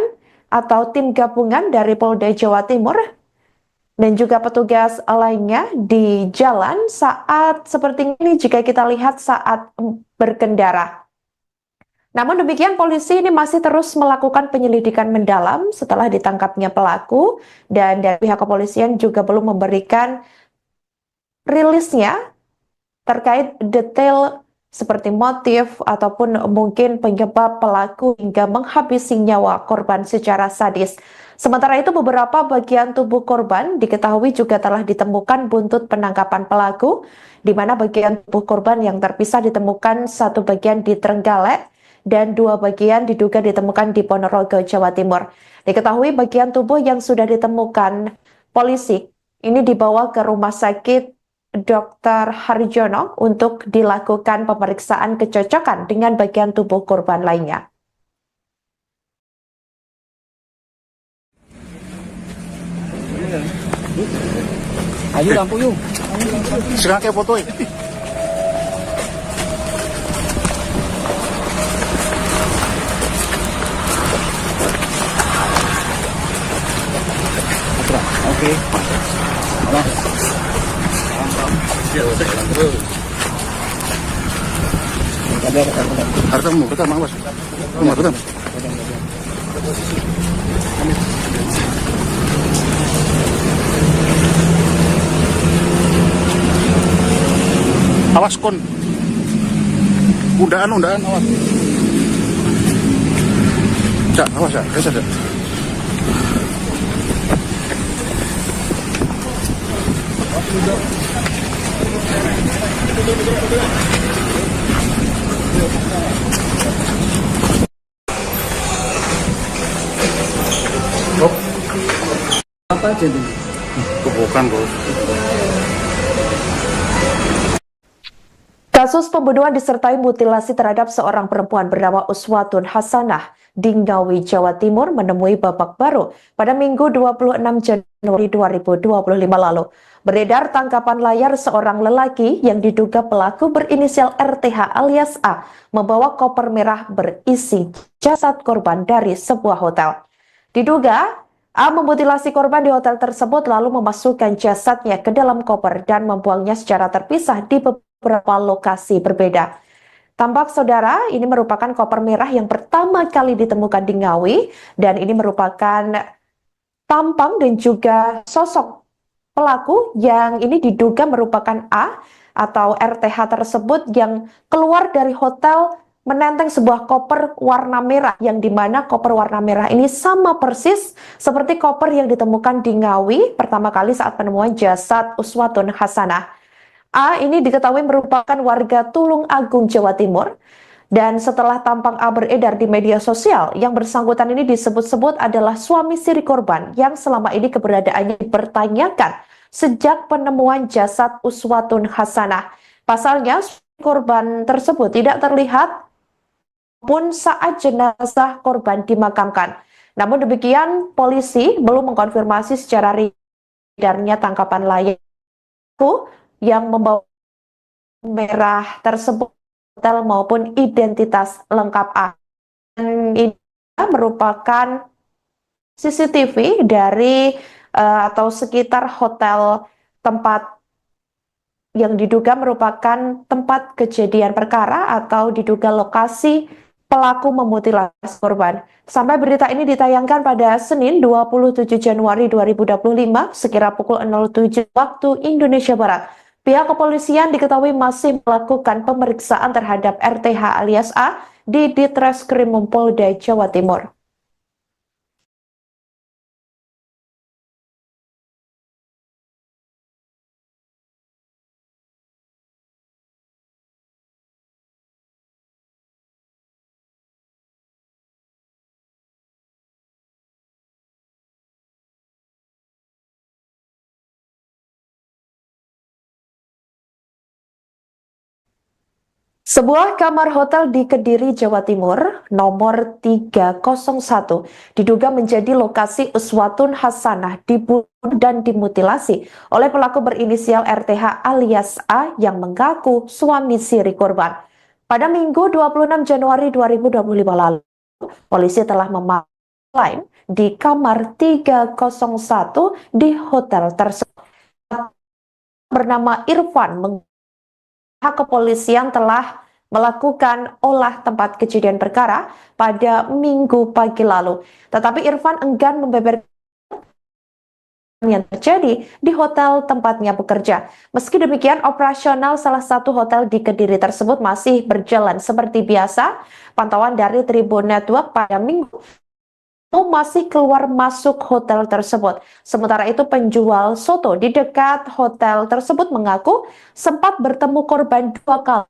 atau tim gabungan dari Polda Jawa Timur dan juga petugas lainnya di jalan saat seperti ini jika kita lihat saat berkendara. Namun demikian, polisi ini masih terus melakukan penyelidikan mendalam setelah ditangkapnya pelaku, dan dari pihak kepolisian juga belum memberikan rilisnya terkait detail seperti motif ataupun mungkin penyebab pelaku hingga menghabisi nyawa korban secara sadis. Sementara itu, beberapa bagian tubuh korban diketahui juga telah ditemukan buntut penangkapan pelaku, di mana bagian tubuh korban yang terpisah ditemukan satu bagian di Trenggalek, dan 2 bagian diduga ditemukan di Ponorogo, Jawa Timur. Diketahui bagian tubuh yang sudah ditemukan polisi ini dibawa ke Rumah Sakit Dr. Harjono untuk dilakukan pemeriksaan kecocokan dengan bagian tubuh korban lainnya. Ayo lampu yuk. Sekarang kayak foto ya. Oke. Hartamu, betul mang bos. Rumah betul. Awas kon. Undaan awas. Cak, awas ya, ada. Apa aja nih? Bukan bos. Kasus pembunuhan disertai mutilasi terhadap seorang perempuan bernama Uswatun Hasanah di Ngawi, Jawa Timur menemui babak baru pada Minggu 26 Januari 2025 lalu. Beredar tangkapan layar seorang lelaki yang diduga pelaku berinisial RTH alias A membawa koper merah berisi jasad korban dari sebuah hotel. Diduga A memutilasi korban di hotel tersebut lalu memasukkan jasadnya ke dalam koper dan membuangnya secara terpisah di beberapa lokasi berbeda. Tampak saudara, ini merupakan koper merah yang pertama kali ditemukan di Ngawi dan ini merupakan tampang dan juga sosok pelaku yang ini diduga merupakan A atau RTH tersebut yang keluar dari hotel menenteng sebuah koper warna merah yang dimana koper warna merah ini sama persis seperti koper yang ditemukan di Ngawi pertama kali saat penemuan jasad Uswatun Hasanah. A ini diketahui merupakan warga Tulung Agung, Jawa Timur. Dan setelah tampang A beredar di media sosial, yang bersangkutan ini disebut-sebut adalah suami siri korban yang selama ini keberadaannya dipertanyakan sejak penemuan jasad Uswatun Hasanah. Pasalnya, korban tersebut tidak terlihat pun saat jenazah korban dimakamkan. Namun demikian, polisi belum mengkonfirmasi secara edarnya tangkapan layar yang membawa merah tersebut hotel maupun identitas lengkap A. Dan ini merupakan CCTV dari atau sekitar hotel tempat yang diduga merupakan tempat kejadian perkara atau diduga lokasi pelaku memutilasi korban. Sampai berita ini ditayangkan pada Senin 27 Januari 2025 sekira pukul 07 waktu Indonesia Barat. Pihak kepolisian diketahui masih melakukan pemeriksaan terhadap RTH alias A di Ditreskrim Polda Jawa Timur. Sebuah kamar hotel di Kediri, Jawa Timur, nomor 301, diduga menjadi lokasi Uswatun Hasanah dibunuh dan dimutilasi oleh pelaku berinisial RTH alias A yang mengaku suami siri korban. Pada Minggu 26 Januari 2025 lalu, polisi telah memaklum di kamar 301 di hotel tersebut. Bernama Irfan pihak kepolisian telah melakukan olah tempat kejadian perkara pada Minggu pagi lalu. Tetapi Irfan enggan membeberkan yang terjadi di hotel tempatnya bekerja. Meski demikian, operasional salah satu hotel di Kediri tersebut masih berjalan seperti biasa. Pantauan dari Tribun Network pada Minggu masih keluar masuk hotel tersebut. Sementara itu penjual soto di dekat hotel tersebut mengaku sempat bertemu korban 2 kali.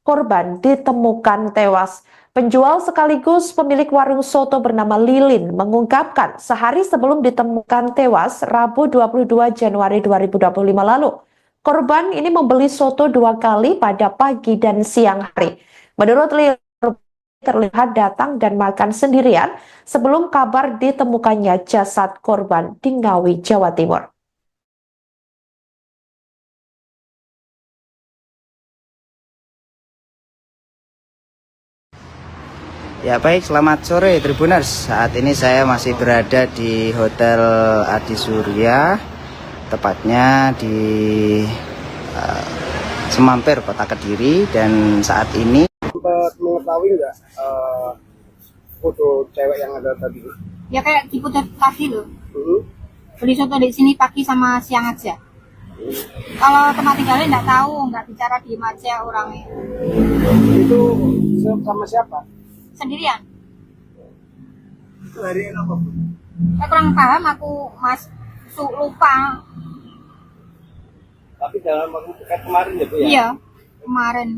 Korban ditemukan tewas. Penjual sekaligus pemilik warung soto bernama Lilin mengungkapkan sehari sebelum ditemukan tewas Rabu 22 Januari 2025 lalu. Korban ini membeli soto 2 kali pada pagi dan siang hari. Menurut Lilin, terlihat datang dan makan sendirian sebelum kabar ditemukannya jasad korban di Ngawi, Jawa Timur. Ya baik, selamat sore Tribuners. Saat ini saya masih berada di Hotel Adi Surya, tepatnya di Semampir, Kota Kediri. Dan saat ini Sempat mengetahui nggak foto cewek yang ada tadi? Ya kayak di putar tadi loh. Hmm. Beli soto di sini pagi sama siang aja. Kalau tempat tinggalnya nggak tahu, nggak bicara, diem aja orangnya. Itu sama siapa? Sendirian. Itu hari apa, Bu? Saya kurang paham, aku lupa. Tapi dalam waktu dekat kemarin ya, Bu ya? Iya, kemarin.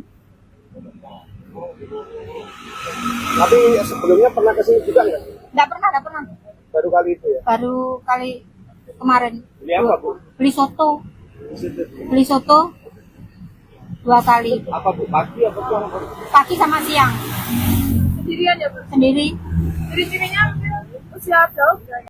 Tapi sebelumnya pernah kesini juga nggak? Nggak pernah. Baru kali itu ya? Baru kali kemarin. Beli apa, Bu? Beli soto. Di situ. Beli soto 2 kali. Apa, Bu? Pagi apa siang? Pagi sama siang. Sendirian ya, Bu? Sendiri. Jadi sininya usia berapa?